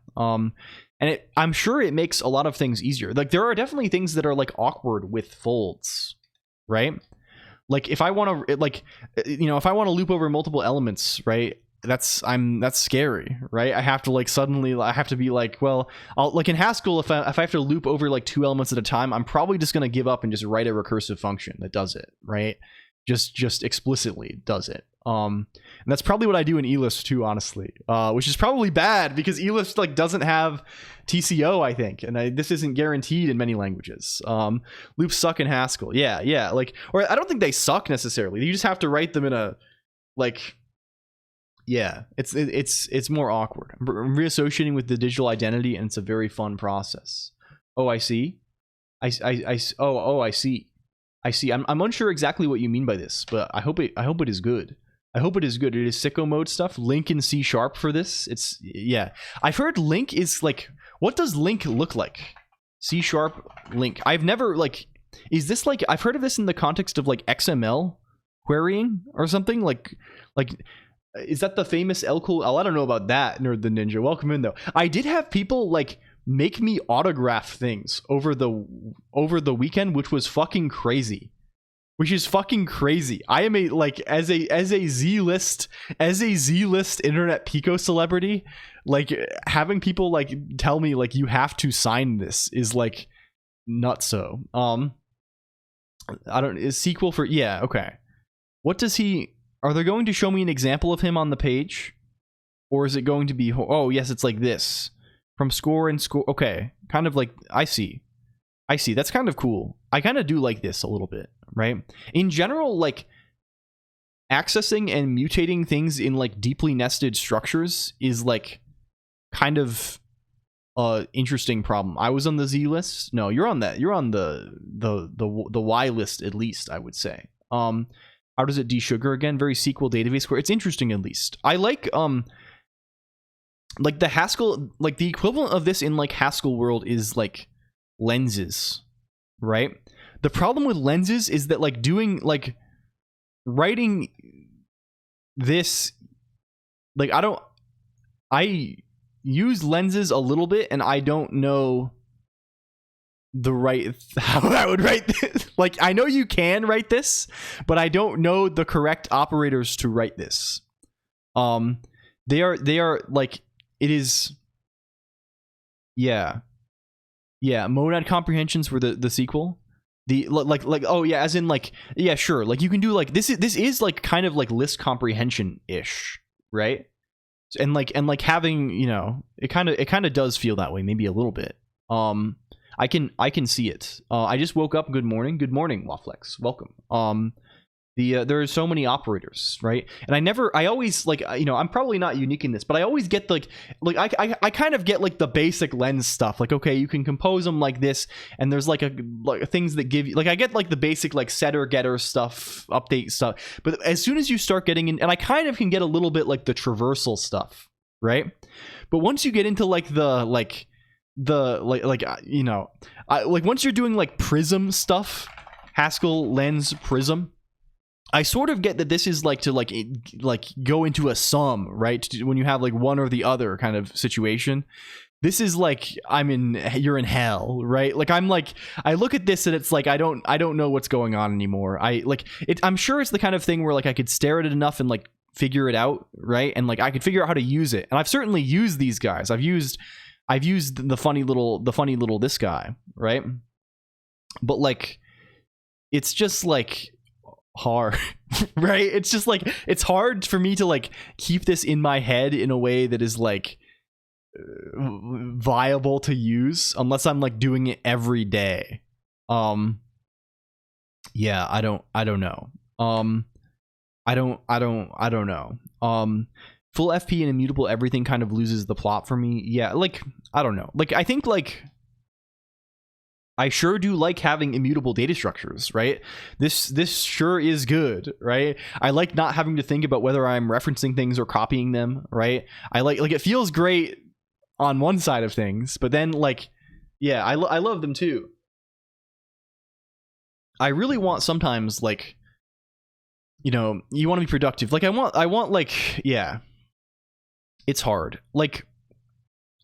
And I'm sure it makes a lot of things easier. Like, there are definitely things that are like awkward with folds, right? Like, if I want to, if I want to loop over multiple elements, right? That's scary, right? I have to be like, well, I'll, like in Haskell, if I have to loop over like 2 elements at a time, I'm probably just going to give up and just write a recursive function that does it, right? Just explicitly does it. And that's probably what I do in elist too, honestly, which is probably bad because elist like doesn't have TCO, I think, and this isn't guaranteed in many languages. Loops suck in Haskell. Yeah, like, or I don't think they suck necessarily. You just have to write them in a like. Yeah, it's more awkward. I'm reassociating with the digital identity, and it's a very fun process. Oh, I see. I see. I'm unsure exactly what you mean by this, but I hope it is good. I hope it is good. It is sicko mode stuff. Link in C# for this. It's yeah. I've heard Link is like. What does Link look like? C# Link. I've never like. Is this like? I've heard of this in the context of like XML querying or something like. Is that the famous LLLL? I don't know about that, Nerd the Ninja. Welcome in though. I did have people like make me autograph things over the weekend, which was fucking crazy. Which is fucking crazy. I am a like as a Z-list internet pico celebrity, like having people like tell me like you have to sign this is like nutso. I don't is sequel for yeah, okay. What does he are they going to show me an example of him on the page? Or is it going to be oh yes, it's like this. From score and score okay. Kind of like I see. That's kind of cool. I kind of do like this a little bit, right? In general, like accessing and mutating things in like deeply nested structures is like kind of interesting problem. I was on the Z list. No, you're on that. You're on the Y list at least, I would say. How does it desugar again? Very SQL database square. It's interesting at least. I like the Haskell, like the equivalent of this in like Haskell world is like lenses, right? The problem with lenses is that like doing like writing this like I use lenses a little bit and I don't know the right how I would write this. Like I know you can write this, but I don't know the correct operators to write this. They are like it is yeah, monad comprehensions were the sequel. The like oh yeah, as in like yeah, sure. Like you can do like this is like kind of like list comprehension ish, right? And like having, you know, it kind of does feel that way, maybe a little bit. I can see it. I just woke up. Good morning, Waflex. Welcome. There are so many operators, right? And I always like, you know, I'm probably not unique in this, but I always get like I kind of get like the basic lens stuff. Like, okay, you can compose them like this, and there's like things that give you like I get like the basic like setter getter stuff, update stuff. But as soon as you start getting in, and I kind of can get a little bit like the traversal stuff, right? But once you get into like you know, like once you're doing like Prism stuff, Haskell lens Prism. I sort of get that this is like to like go into a sum, right? When you have like one or the other kind of situation. This is like you're in hell, right? Like I'm like I look at this and it's like I don't know what's going on anymore. I'm sure it's the kind of thing where like I could stare at it enough and like figure it out, right? And like I could figure out how to use it. And I've certainly used these guys. I've used the funny little this guy, right? But like it's just like hard, right? It's just like it's hard for me to like keep this in my head in a way that is like viable to use unless I'm like doing it every day. Yeah, I don't know. I don't know. Full FP and immutable everything kind of loses the plot for me. Yeah, like I don't know. Like I think like I sure do like having immutable data structures, right? This sure is good, right? I like not having to think about whether I'm referencing things or copying them, right? I like it feels great on one side of things, but then like, yeah, I love them too. I really want sometimes like, you know, you want to be productive. Like I want like, yeah, it's hard. Like,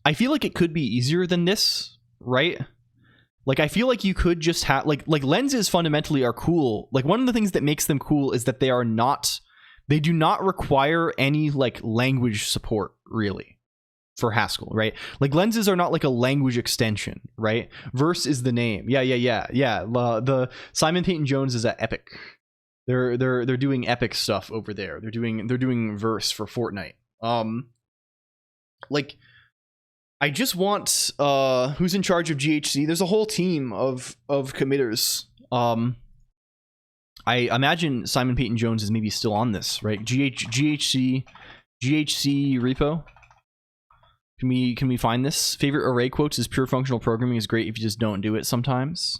I feel like it could be easier than this, right? Like, I feel like you could just have, like lenses fundamentally are cool. Like, one of the things that makes them cool is that they do not require any, like, language support, really, for Haskell, right? Like, lenses are not, like, a language extension, right? Verse is the name. Yeah. The Simon Peyton Jones is at Epic. They're doing epic stuff over there. They're doing verse for Fortnite. Like, I just want who's in charge of GHC? There's a whole team of committers. I imagine Simon Peyton Jones is maybe still on this, right? GHC repo. Can we find this? Favorite array quotes is pure functional programming is great if you just don't do it sometimes.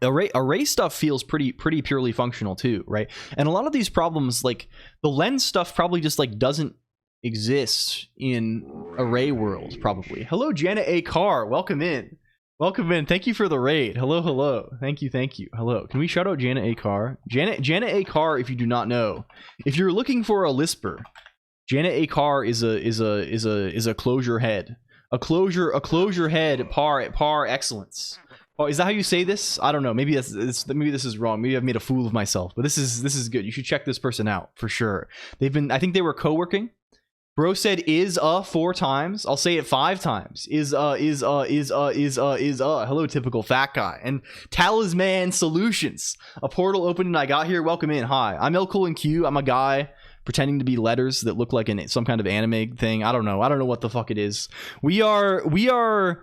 Array stuff feels pretty purely functional too, right? And a lot of these problems, like the lens stuff, probably just like doesn't exist in array world. Probably. Hello, Janet A. Carr. Welcome in. Thank you for the raid. Hello. Thank you. Hello. Can we shout out Janet A. Carr? Janet A. Carr. If you do not know, if you're looking for a lisper, Janet A. Carr is a closure head. A closure head par excellence. Oh, is that how you say this? I don't know. Maybe this is wrong. Maybe I've made a fool of myself. But this is good. You should check this person out for sure. I think they were co-working. Bro said is 4 times. I'll say it 5 times. Hello, typical fat guy. And Talisman Solutions. A portal opened and I got here. Welcome in. Hi. I'm LLLL. I'm a guy pretending to be letters that look like some kind of anime thing. I don't know what the fuck it is. We are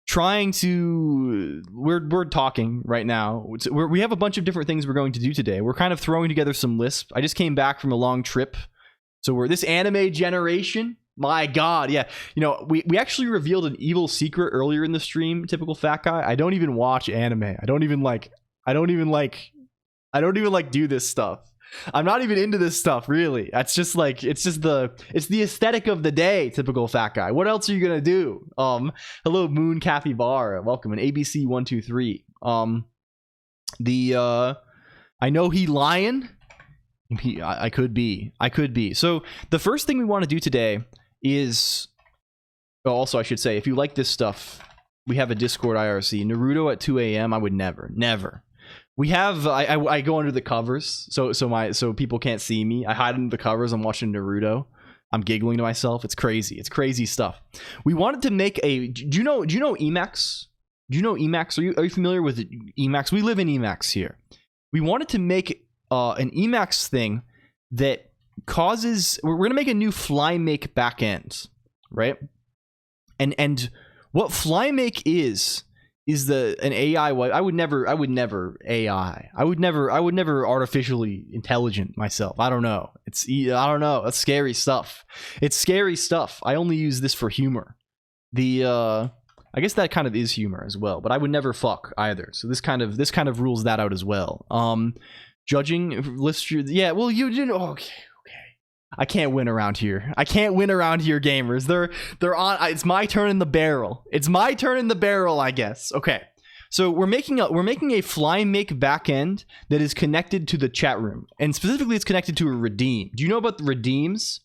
trying to we're talking right now. We have a bunch of different things we're going to do today. We're kind of throwing together some Lisp. I just came back from a long trip, so we're this anime generation. My god, yeah. You know, we actually revealed an evil secret earlier in the stream. Typical fat guy. I don't even watch anime. I don't even like do this stuff. I'm not even into this stuff, really. It's the aesthetic of the day, typical fat guy. What else are you gonna do? Hello, Moon Capybara. Welcome, and ABC123. I know he lying. I could be. So the first thing we want to do today is, also I should say, if you like this stuff, we have a Discord IRC. Naruto at 2 a.m. I would never. We have I go under the covers so people can't see me. I hide under the covers. I'm watching Naruto. I'm giggling to myself. It's crazy. It's crazy stuff. We wanted to make a. Do you know Emacs? Do you know Emacs? Are you familiar with Emacs? We live in Emacs here. We wanted to make an Emacs thing that causes. We're gonna make a new FlyMake backend, right? And what FlyMake is an AI. I would never AI. I would never artificially intelligent myself. I don't know. That's scary stuff. It's scary stuff. I only use this for humor. I guess that kind of is humor as well, but I would never fuck either. So this kind of rules that out as well. Judging list. Yeah, well, you know. Okay. I can't win around here. Gamers. They're on. It's my turn in the barrel. I guess. Okay. So we're making a FlyMake backend that is connected to the chat room, and specifically, it's connected to a redeem. Do you know about the redeems?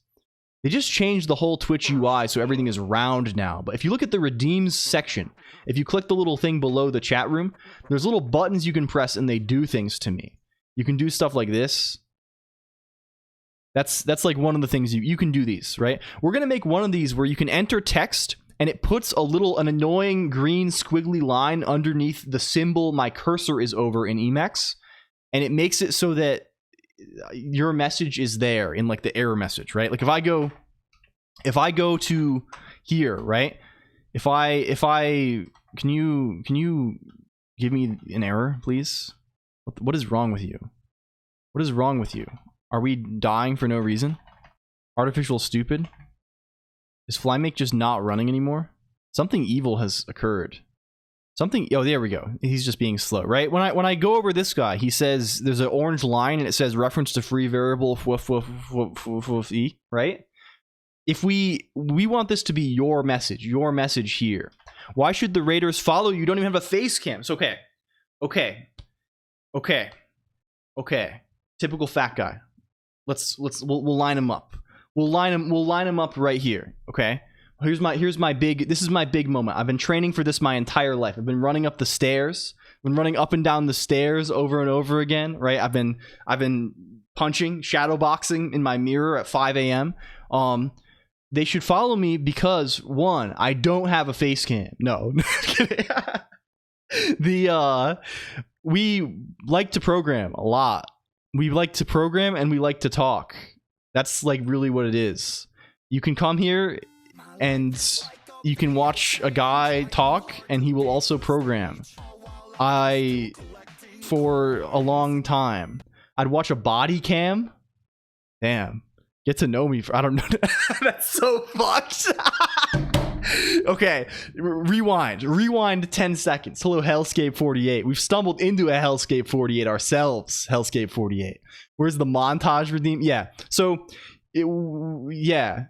They just changed the whole Twitch UI, so everything is round now. But if you look at the redeems section, if you click the little thing below the chat room, there's little buttons you can press, and they do things to me. You can do stuff like this. That's like one of the things you can do these, right? We're going to make one of these where you can enter text and it puts an annoying green squiggly line underneath the symbol my cursor is over in Emacs, and it makes it so that your message is there in like the error message, right? Like if I go to here, right? If I can you give me an error, please? What is wrong with you? What is wrong with you? Are we dying for no reason? Artificial stupid? Is FlyMake just not running anymore? Something evil has occurred. Oh, there we go. He's just being slow, right? When I go over this guy, he says there's an orange line and it says reference to free variable e, right? If we want this to be your message here. Why should the raiders follow you? You don't even have a face cam. It's okay. Okay. Typical fat guy. We'll line him up. We'll line him up right here. Okay. This is my big moment. I've been training for this my entire life. I've been running up the stairs. I've been running up and down the stairs over and over again. Right. I've been punching, shadow boxing in my mirror at 5 a.m. They should follow me because 1, I don't have a face cam. No. we like to program a lot. We like to program and we like to talk. That's like really what it is. You can come here and you can watch a guy talk and he will also program. For a long time, I'd watch a body cam. Damn. Get to know me for, I don't know. That's so fucked. Okay, rewind 10 seconds. Hello, Hellscape 48. We've stumbled into a Hellscape 48 ourselves. Hellscape 48. Where's the montage redeem? Yeah. So, yeah,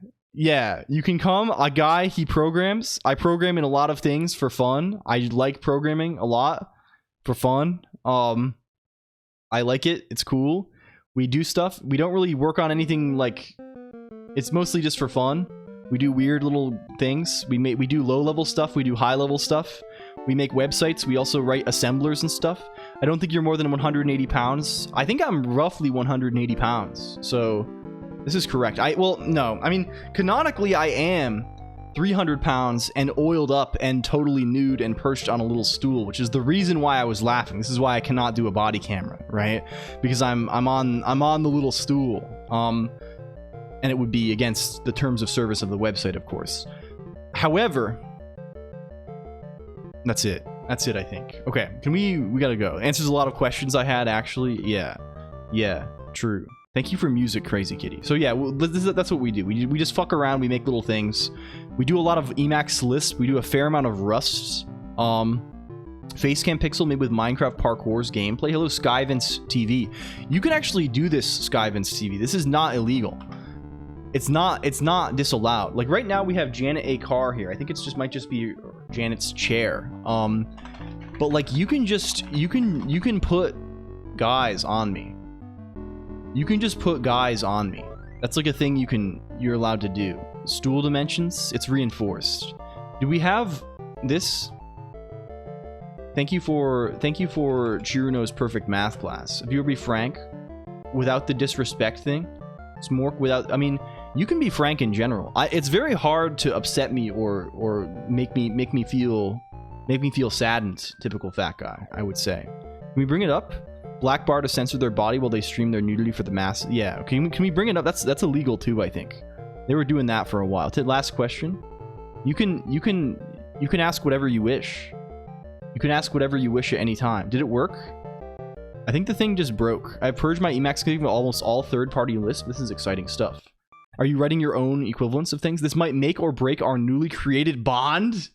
you can come. A guy, he programs. I program in a lot of things for fun. I like programming a lot for fun. I like it. It's cool. We do stuff. We don't really work on anything like, it's mostly just for fun. We do weird little things. We do low level stuff. We do high level stuff. We make websites. We also write assemblers and stuff. I don't think you're more than 180 pounds. I think I'm roughly 180 pounds. So this is correct. Well, no. I mean, canonically, I am 300 pounds and oiled up and totally nude and perched on a little stool, which is the reason why I was laughing. This is why I cannot do a body camera, right? Because I'm on the little stool. And it would be against the terms of service of the website, of course. However, that's it. That's it, I think. Okay, we gotta go. Answers a lot of questions I had, actually. Yeah, true. Thank you for music, Crazy Kitty. So yeah, that's what we do. We just fuck around. We make little things. We do a lot of Emacs Lisp. We do a fair amount of Rust. Facecam Pixel made with Minecraft Parkour's gameplay. Hello, Skyvince TV. You can actually do this, Skyvince TV. This is not illegal. It's not disallowed. Like right now we have Janet A. Carr here. I think it's might just be Janet's chair. But like you can put guys on me. You can just put guys on me. That's like a thing you're allowed to do. Stool dimensions, it's reinforced. Do we have this? Thank you for Chiruno's perfect math class. If you would be frank, without the disrespect thing, Smork without, I mean, you can be frank in general. It's very hard to upset me or make me feel saddened. Typical fat guy, I would say. Can we bring it up? Black bar to censor their body while they stream their nudity for the mass. Yeah, can we bring it up? That's illegal too, I think. They were doing that for a while. Last question. You can ask whatever you wish. You can ask whatever you wish at any time. Did it work? I think the thing just broke. I purged my Emacs config from almost all third-party lists. This is exciting stuff. Are you writing your own equivalents of things? This might make or break our newly created bond.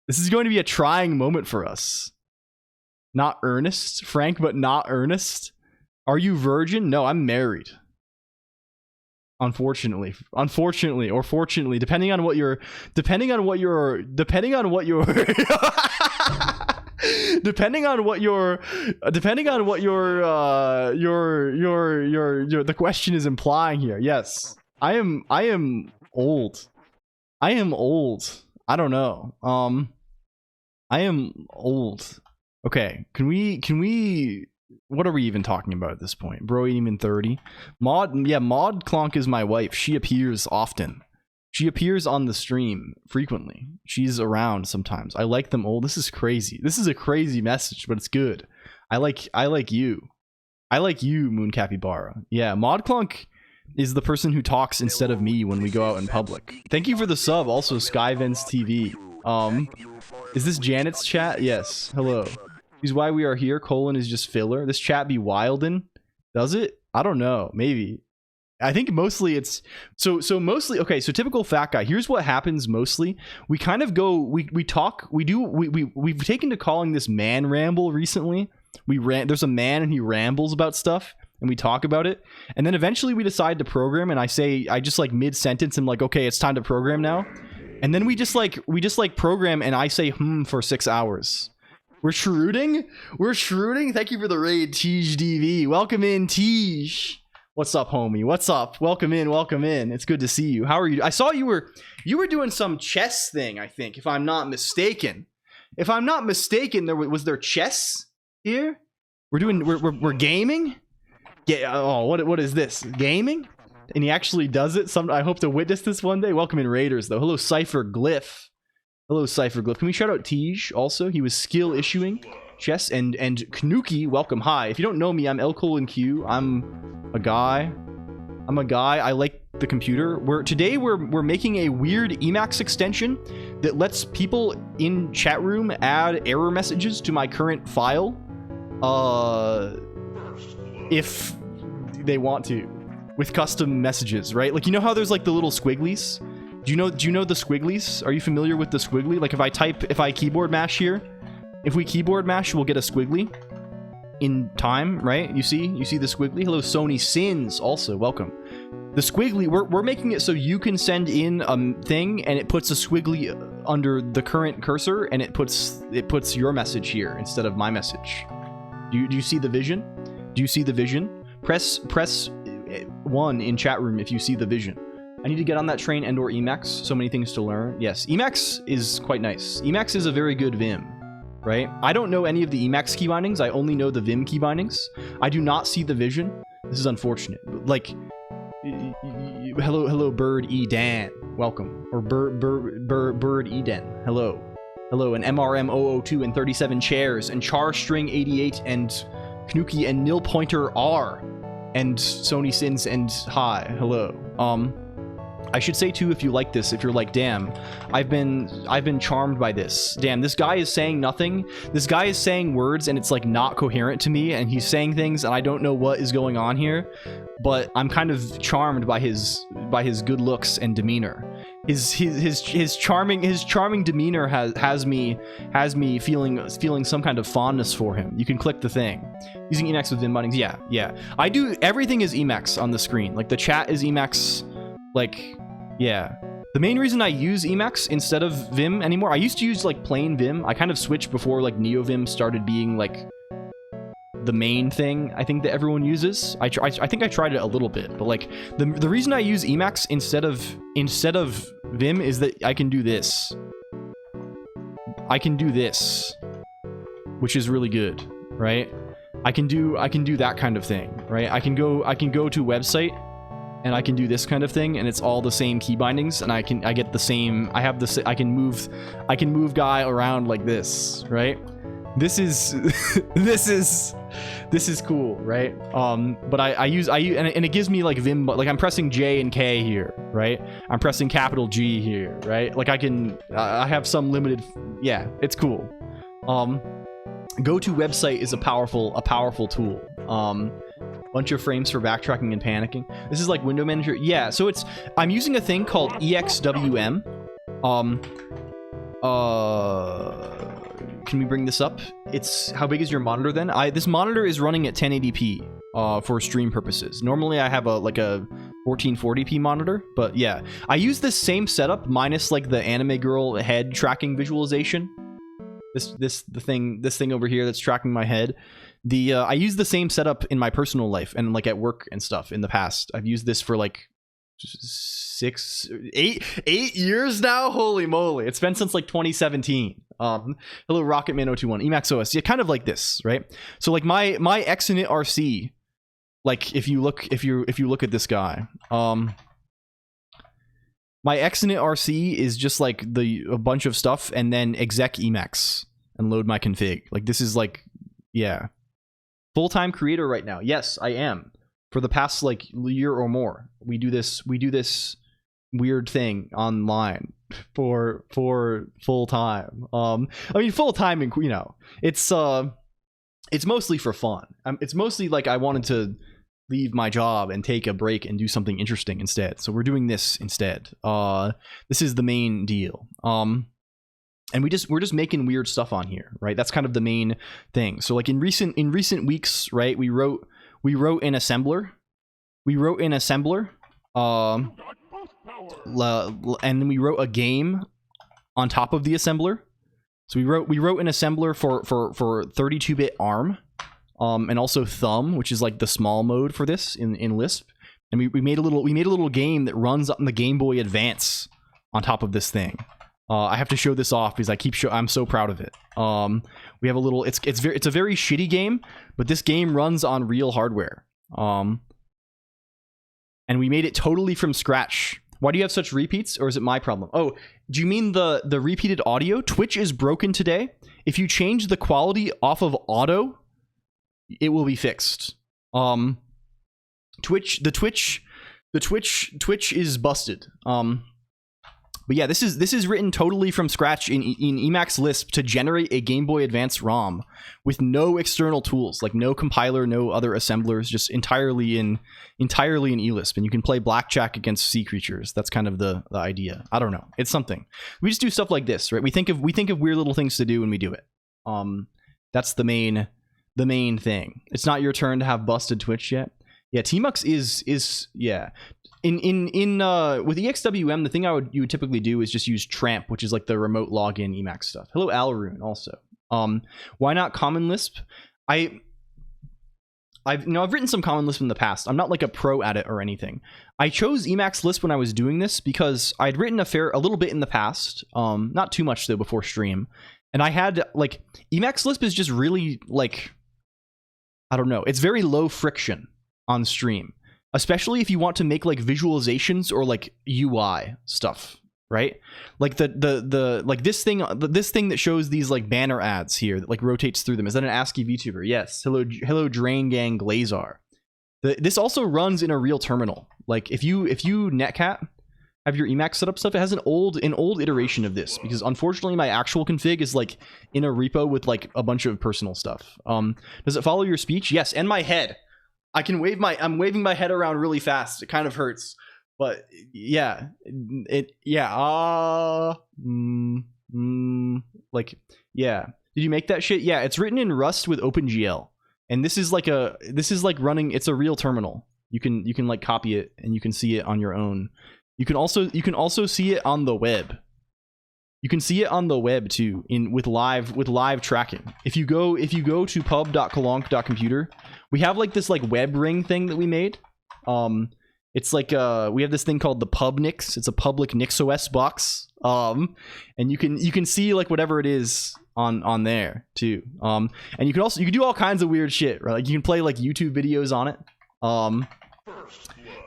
This is going to be a trying moment for us. Not earnest, frank, but not earnest. Are you virgin? No, I'm married. Unfortunately, or fortunately, depending on what your the question is implying here. Yes, I am old. I am old. I don't know. I am old. Okay, can we what are we even talking about at this point? Bro ain't even 30. Mod Colonq is my wife. She appears often. She appears on the stream frequently. She's around sometimes. I like them old. This is crazy. This is a crazy message, but it's good. I like you. I like you, Moon Capybara. Yeah, Mod Colonq is the person who talks instead of me when we go out in public. Thank you for the sub, also Skyvince TV. Is this Janet's chat? Yes. Hello. Is why we are here. Colon is just filler. This chat be wildin'? Does it? I don't know. Maybe. I think mostly it's so mostly okay. So typical fat guy. Here's what happens mostly. We kind of go. We talk. We've taken to calling this man ramble recently. There's a man and he rambles about stuff and we talk about it. And then eventually we decide to program. And I just like mid sentence. I'm like, okay, it's time to program now. And then we just like program and I say for 6 hours. We're shrewding? Thank you for the raid, Tej DV. Welcome in, Tej. What's up, homie? What's up? Welcome in. It's good to see you. How are you? I saw you were doing some chess thing, I think, if I'm not mistaken. Was there chess here? We're gaming? Yeah, oh, what is this? Gaming? And he actually does it. I hope to witness this one day. Welcome in, Raiders, though. Hello, Cypher Glyph. Can we shout out Tej also? He was skill issuing. Chess and Knuki, welcome. Hi. If you don't know me, I'm LLLL Colonq. I'm a guy. I like the computer. Today we're making a weird Emacs extension that lets people in chat room add error messages to my current file, if they want to, with custom messages, right? Like, you know how there's like the little squigglies? Do you know the squigglies? Are you familiar with the squiggly? Like, if I keyboard mash here, if we keyboard mash, we'll get a squiggly in time, right? You see the squiggly. Hello, Sony Sins, also welcome. The squiggly, we're making it so you can send in a thing and it puts a squiggly under the current cursor, and it puts your message here instead of my message. Do you see the vision? Do you see the vision? Press 1 in chat room if you see the vision. I need to get on that train and/or Emacs. So many things to learn. Yes, Emacs is quite nice. Emacs is a very good Vim, right? I don't know any of the Emacs key bindings. I only know the Vim key bindings. I do not see the vision. This is unfortunate. Like, hello, Bird E Dan, welcome, or Bird Eden, hello, and MRM 002 and 37 chairs and Charstring 88 and Knuki and Nil Pointer R and Sony Sins and hi, hello. I should say too, if you like this, if you're like, damn, I've been charmed by this. Damn, this guy is saying nothing. This guy is saying words and it's like not coherent to me, and he's saying things and I don't know what is going on here, but I'm kind of charmed by his good looks and demeanor. His charming demeanor has me feeling some kind of fondness for him. You can click the thing. Using Emacs with Vim bindings. Yeah. I do, everything is Emacs on the screen. Like, the chat is Emacs. Like, yeah. The main reason I use Emacs instead of Vim anymore, I used to use like plain Vim. I kind of switched before like NeoVim started being like the main thing I think that everyone uses. I think I tried it a little bit, but like the reason I use Emacs instead of Vim is that I can do this. I can do this, which is really good, right? I can do that kind of thing, right? I can go to a website and I can do this kind of thing, and it's all the same key bindings, and I get the same. I can move guy around like this, right? This is this is cool, right? But I use and it gives me like Vim, like I'm pressing J and K here, right? I'm pressing capital G here, right? Like I have some limited, yeah, it's cool. Go to website is a powerful tool. Bunch of frames for backtracking and panicking. This is like window manager. Yeah, so I'm using a thing called EXWM. Can we bring this up? It's, how big is your monitor then? This monitor is running at 1080p for stream purposes. Normally I have a 1440p monitor, but yeah. I use this same setup minus like the anime girl head tracking visualization. This thing over here that's tracking my head. I use the same setup in my personal life and like at work and stuff in the past. I've used this for like 8 years now. Holy moly, it's been since like 2017. Hello, Rocketman021, Emacs OS. Yeah, kind of like this, right? So like my Exinit RC, like if you look at this guy, my Exinit RC is just like a bunch of stuff and then exec Emacs and load my config. Like, this is like, yeah. Full-time creator right now. Yes, I am. For the past like year or more, we do this weird thing online for full time. I mean, full time, and you know, it's mostly for fun. It's mostly like I wanted to leave my job and take a break and do something interesting instead. So we're doing this instead. This is the main deal. And we're just making weird stuff on here, right? That's kind of the main thing. So like in recent weeks, right, we wrote in assembler. And then we wrote a game on top of the assembler. So we wrote an assembler for 32-bit ARM, and also Thumb, which is like the small mode for this in Lisp. And we made a little game that runs on the Game Boy Advance on top of this thing. I have to show this off because I'm so proud of it. We have a little. It's a very shitty game, but this game runs on real hardware. And we made it totally from scratch. Why do you have such repeats, or is it my problem? Oh, do you mean the repeated audio? Twitch is broken today. if you change the quality off of auto, it will be fixed. Twitch is busted. But yeah, this is written totally from scratch in Emacs Lisp to generate a Game Boy Advance ROM with no external tools, like no compiler, no other assemblers, just entirely in eLisp. And you can play blackjack against sea creatures. That's kind of the idea. I don't know. It's something. We just do stuff like this, right? We think of weird little things to do and we do it. That's the main thing. It's not your turn to have busted Twitch yet. Yeah, Tmux is yeah. With EXWM, the thing you would typically do is just use Tramp, which is like the remote login Emacs stuff. Hello, Alrune, also. Why not Common Lisp? I've written some Common Lisp in the past. I'm not like a pro at it or anything. I chose Emacs Lisp when I was doing this because I'd written a little bit in the past, not too much though before stream, and I had like Emacs Lisp is just really like, I don't know, it's very low friction on stream. Especially if you want to make like visualizations or like UI stuff, right? Like the like this thing that shows these like banner ads here that like rotates through them. Is that an ASCII VTuber? Yes. Hello Drain Gang Glazar. This also runs in a real terminal. Like if you netcat have your Emacs setup stuff, it has an old iteration of this because unfortunately my actual config is like in a repo with like a bunch of personal stuff. Does it follow your speech? Yes, and my head. I'm waving my head around really fast. It kind of hurts, but yeah, like, yeah. Did you make that shit? Yeah, it's written in Rust with OpenGL, and this is like running. It's a real terminal. You can like copy it and you can see it on your own. You can also see it on the web. You can see it on the web too, with live tracking. If you go to pub.colonq.computer, we have like this like web ring thing that we made. It's like we have this thing called the PubNix. It's a public NixOS box. And you can see like whatever it is on there too. And you can do all kinds of weird shit, right? Like you can play like YouTube videos on it.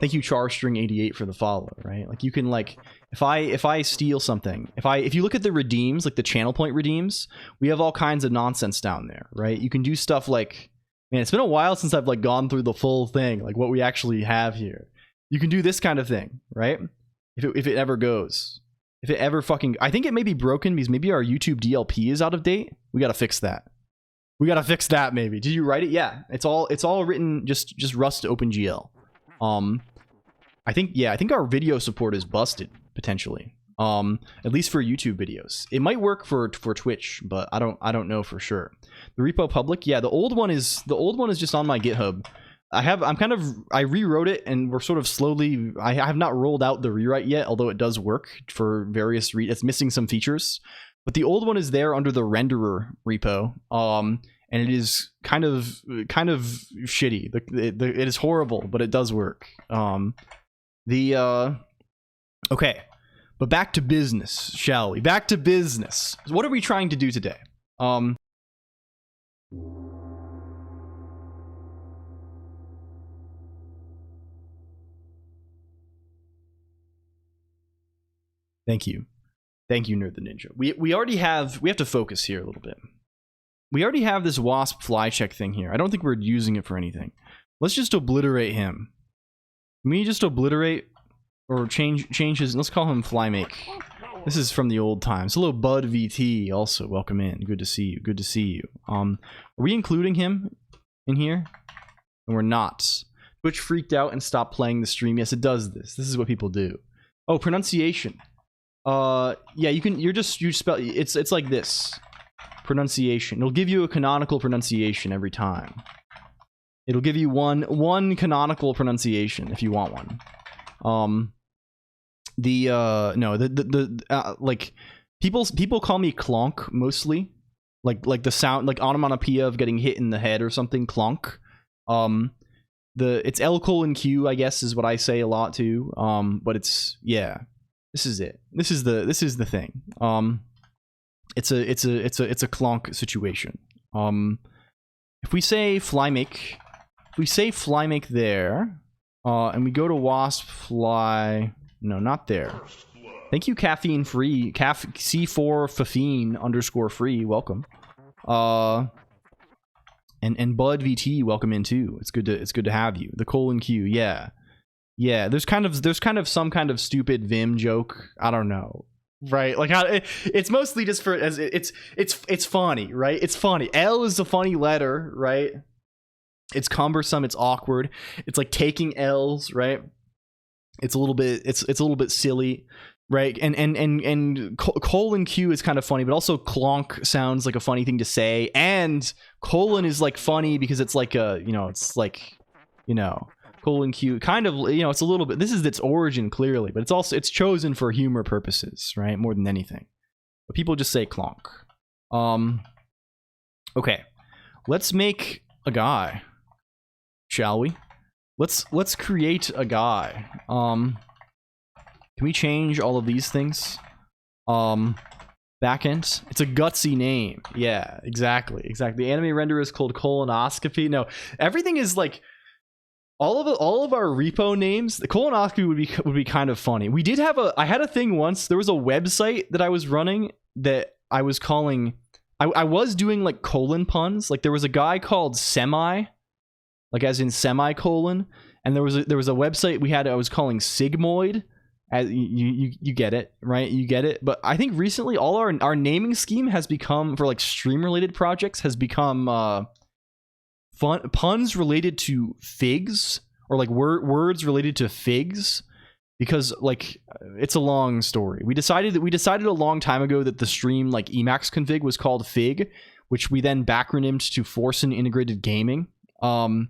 Thank you charstring88 for the follow, right? Like you can like if I steal something, if you look at the redeems, like the channel point redeems, we have all kinds of nonsense down there, right? You can do stuff like, man, it's been a while since I've like gone through the full thing, like what we actually have here. You can do this kind of thing, right? If it ever goes. If it ever fucking, I think it may be broken because maybe our YouTube DLP is out of date. We got to fix that. Maybe. Did you write it? Yeah. It's all written just Rust OpenGL. I think our video support is busted potentially. At least for YouTube videos. It might work for Twitch, but I don't know for sure. The repo public, yeah, the old one is just on my GitHub. I rewrote it and we're sort of slowly, I have not rolled out the rewrite yet, although it does work for various it's missing some features. But the old one is there under the renderer repo. And it is kind of shitty. It is horrible, but it does work. Okay, but back to business, shall we? Back to business. What are we trying to do today? Thank you, Nerd the Ninja. We have to focus here a little bit. We already have this wasp fly check thing here. I don't think we're using it for anything. Let's just obliterate him. Can we just obliterate or change his? Let's call him Flymake. This is from the old times. Hello, Bud VT. Also, welcome in. Good to see you. Are we including him in here? And we're not. Twitch freaked out and stopped playing the stream. Yes, it does this. This is what people do. Oh, pronunciation. Yeah, you spell. It's like this. Pronunciation. It'll give you a canonical pronunciation every time. It'll give you one canonical pronunciation if you want one. Like people call me Colonq mostly, like the sound, like onomatopoeia of getting hit in the head or something. Colonq. It's LLLL, I guess, is what I say a lot too. But it's, yeah, this is it. This is the thing. It's a Colonq situation. If we say Flymake, there, and we go to wasp fly, no, not there. Thank you, caffeine free, C4 Fafine _ free. Welcome. And Bud VT, welcome in too. It's good to have you. The Colonq, yeah. Yeah, there's kind of some kind of stupid Vim joke. I don't know. Right? Like it's mostly just for as it's funny, right? It's funny. L is a funny letter, right? It's cumbersome, it's awkward. It's like taking L's, right? It's a little bit silly, right? And Colonq is kind of funny, but also Colonq sounds like a funny thing to say, and colon is like funny because it's like a, it's like, Colonq kind of, it's a little bit, this is its origin clearly, but it's chosen for humor purposes, right? More than anything. But people just say Colonq. Okay. Let's make a guy, shall we? Let's create a guy. Can we change all of these things? Backend. It's a gutsy name. Yeah, exactly. The anime renderer is called colonoscopy. No, everything is like all of our repo names. The colonoscopy would be kind of funny. We did have I had a thing once. There was a website that I was running that I was calling. I was doing like colon puns. Like there was a guy called Semi, like as in semicolon, and there was a website we had. I was calling Sigmoid. As you get it, right? You get it. But I think recently all our naming scheme has become, for like stream related projects, has become puns related to figs, or like words related to figs, because like it's a long story. We decided a long time ago that the stream like Emacs config was called Fig, which we then backronymed to Forsen Integrated Gaming. And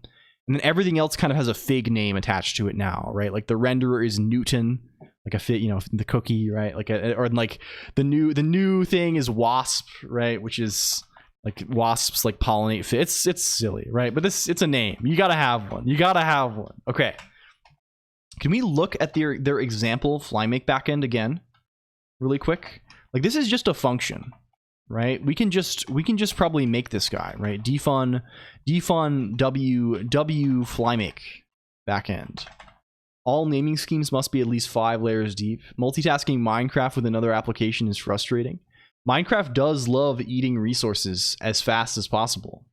then everything else kind of has a fig name attached to it now, right? Like the renderer is Newton, like a fit, the cookie, right? Like or like the new thing is Wasp, right? Which is like wasps like pollinate fit. It's silly, right? But it's a name. You gotta have one. Okay. Can we look at their example FlyMake backend again, really quick? Like this is just a function, right? We can just probably make this guy, right? defun w FlyMake backend. All naming schemes must be at least 5 layers deep. Multitasking Minecraft with another application is frustrating. Minecraft does love eating resources as fast as possible.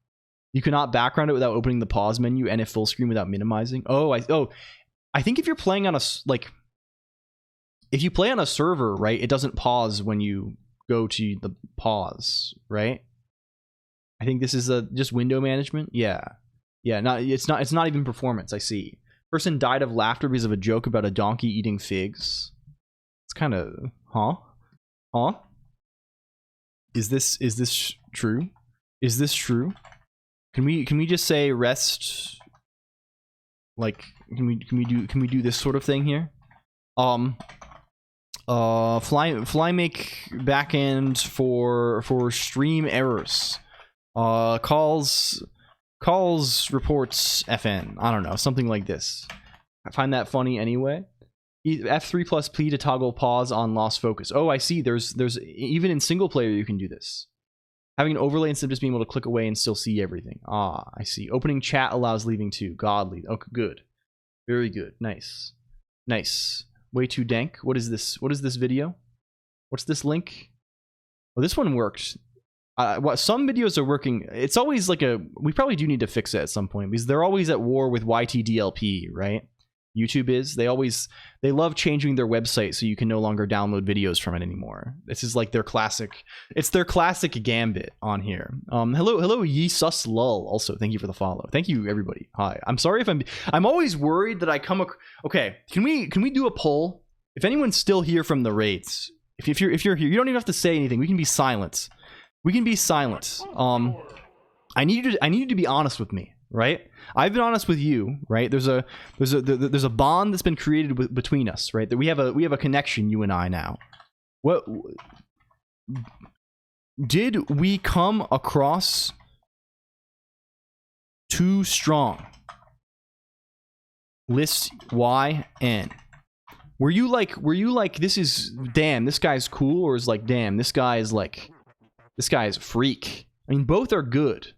You cannot background it without opening the pause menu and if full screen without minimizing. I think if you're playing on if you play on a server, right, it doesn't pause when you go to the pause, right? I think this is just window management. Yeah. It's not even performance. I see. Person died of laughter because of a joke about a donkey eating figs. It's kind of huh? Is this true? Is this true? Can we just say rest? Like can we do this sort of thing here? FlyMake backend for stream errors. Calls reports FN. I don't know, something like this. I find that funny anyway. F3 plus P to toggle pause on lost focus. Oh, I see. There's even in single player you can do this. Having an overlay instead of just being able to click away and still see everything. Ah, I see. Opening chat allows leaving too. Godly. Okay, good. Very good. Nice. Way too dank. What is this? What is this video? What's this link? Oh, this one worked. Some videos are working. It's always like we probably do need to fix it at some point because they're always at war with YTDLP, right? YouTube is. They love changing their website so you can no longer download videos from it anymore. This is like their classic. It's their classic gambit on here. Hello, Yesus Lull. Also, thank you for the follow. Thank you, everybody. Hi. I'm sorry if I'm always worried that I come. Okay, can we do a poll? If anyone's still here from the raids, if you're here, you don't even have to say anything. We can be silent. I need you to be honest with me, right? I've been honest with you, right? There's a bond that's been created between us, right? That we have a connection, you and I now. What did we come across too strong? List YN. Were you like this is damn, this guy's cool, or is like damn, this guy is a freak? I mean, both are good.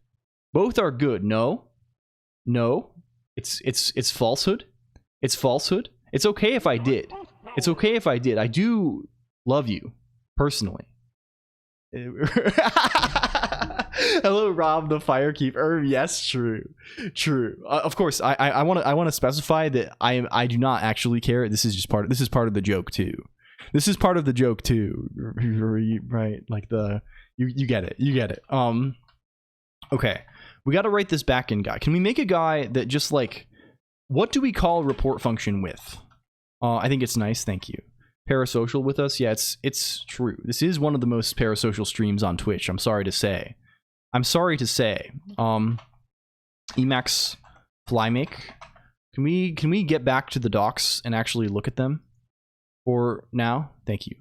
No, it's falsehood. It's falsehood. It's okay if I did. I do love you personally. Hello, Rob the Firekeeper. Yes, true. Of course, I want to specify that I do not actually care. This is just part of the joke too. This is part of the joke too, right? Like you get it. Okay, we got to write this backend guy. Can we make a guy that just like, what do we call report function with? I think it's nice. Thank you. Parasocial with us. Yeah, it's true. This is one of the most parasocial streams on Twitch. I'm sorry to say. Emacs Flymake. Can we get back to the docs and actually look at them? For now? Thank you.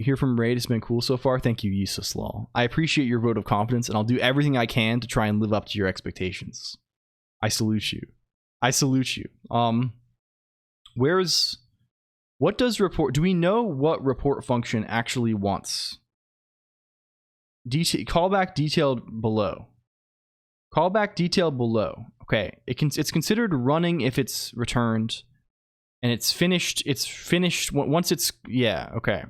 Hear from Raid. It's been cool so far. Thank you, Useless Law. I appreciate your vote of confidence, and I'll do everything I can to try and live up to your expectations. I salute you. What does report? Do we know what report function actually wants? Callback detailed below. Okay, it's considered running if it's returned, and it's finished. Once it's okay.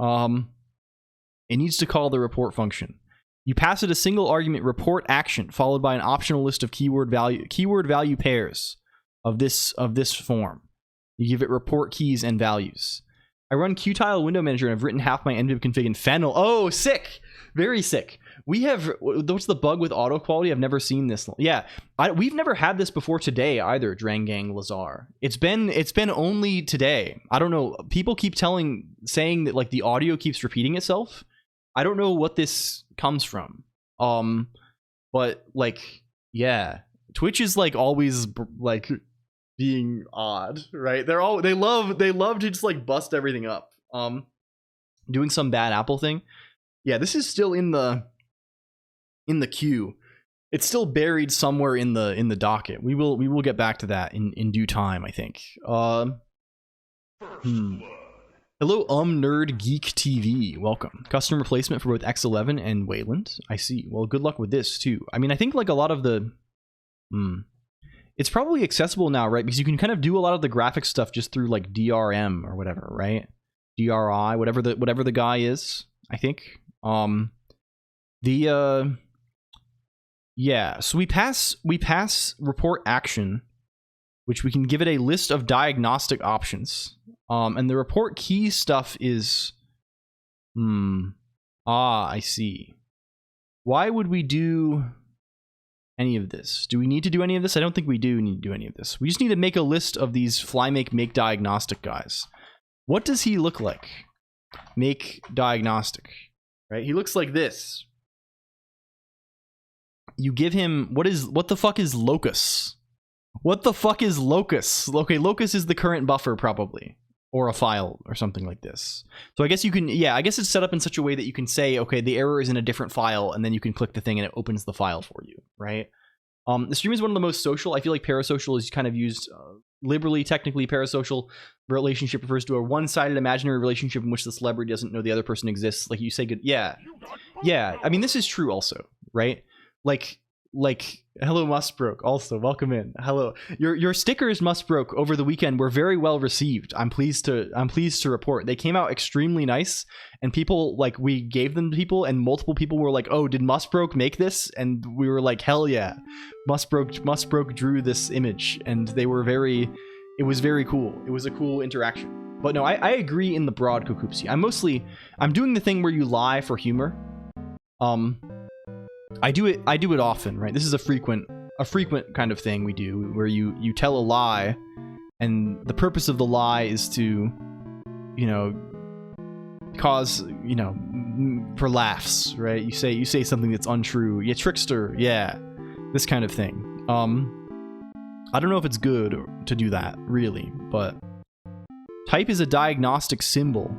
It needs to call the report function. You pass it a single argument report action followed by an optional list of keyword value pairs of this form. You give it report keys and values. I run Qtile window manager and I've written half my nvib config in fennel. Oh, sick. Very sick. We have, what's the bug with auto quality? I've never seen this. Yeah, we've never had this before today either, Drangang Lazar. It's been only today. I don't know. People keep saying that like the audio keeps repeating itself. I don't know what this comes from. But like, yeah, Twitch is like always like being odd, right? They love to just like bust everything up. Doing some bad Apple thing. Yeah, this is still in the queue. It's still buried somewhere in the docket. We will get back to that in due time, I think. Hello, Nerd Geek TV. Welcome. Custom replacement for both X11 and Wayland. I see. Well, good luck with this too. I mean, I think like a lot of the it's probably accessible now, right? Because you can kind of do a lot of the graphic stuff just through like DRM or whatever, right? DRI, whatever the guy is, I think. Yeah, so we pass report action, which we can give it a list of diagnostic options. And the report key stuff is I see. Why would we do any of this? Do we need to do any of this? I don't think we do need to do any of this. We just need to make a list of these Flymake make diagnostic guys. What does he look like? Make diagnostic, right? He looks like this. You give him what the fuck is locus? What the fuck is locus? Okay, locus is the current buffer probably, or a file or something like this. So I guess you can, yeah, I guess it's set up in such a way that you can say, okay, the error is in a different file, and then you can click the thing and it opens the file for you, right? The stream is one of the most social. I feel like parasocial is kind of used liberally. Technically, parasocial relationship refers to a one-sided imaginary relationship in which the celebrity doesn't know the other person exists. Like you say good, yeah. I mean, this is true also, right? Like hello Mustbroke, also welcome in. Hello, your stickers Mustbroke over the weekend were very well received. I'm pleased to report they came out extremely nice, and people, like, we gave them to people and multiple people were like, oh, did Mustbroke make this? And we were like, hell yeah, Mustbroke drew this image, and it was very cool. It was a cool interaction. But no, I agree in the broad, Kokoopsy. I'm doing the thing where you lie for humor. I do it often, right? This is a frequent kind of thing we do, where you tell a lie, and the purpose of the lie is to, cause, for laughs, right? You say something that's untrue. Yeah, trickster. Yeah, this kind of thing. I don't know if it's good to do that, really, but type is a diagnostic symbol.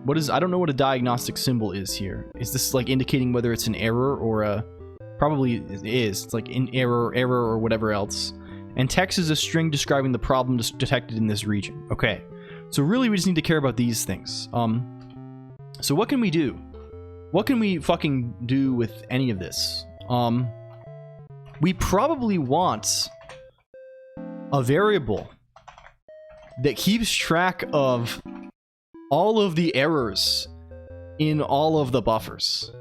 I don't know what a diagnostic symbol is here. Is this like indicating whether it's an error or probably it is. It's like an error or whatever else. And text is a string describing the problem detected in this region. Okay. So really we just need to care about these things. So what can we do? What can we fucking do with any of this? We probably want a variable that keeps track of all of the errors in all of the buffers,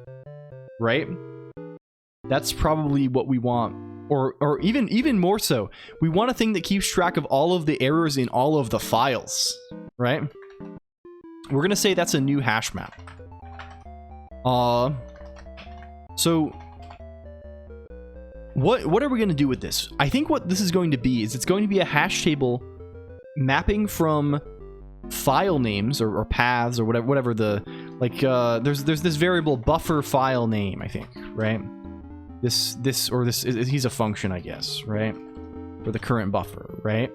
right? That's probably what we want. Or even more so, we want a thing that keeps track of all of the errors in all of the files, right? We're gonna say that's a new hash map. So what are we gonna do with this? I think what this is going to be is it's going to be a hash table mapping from file names or paths or whatever the like. There's this variable buffer file name, I think, right? This he's a function, I guess, right? For the current buffer, right?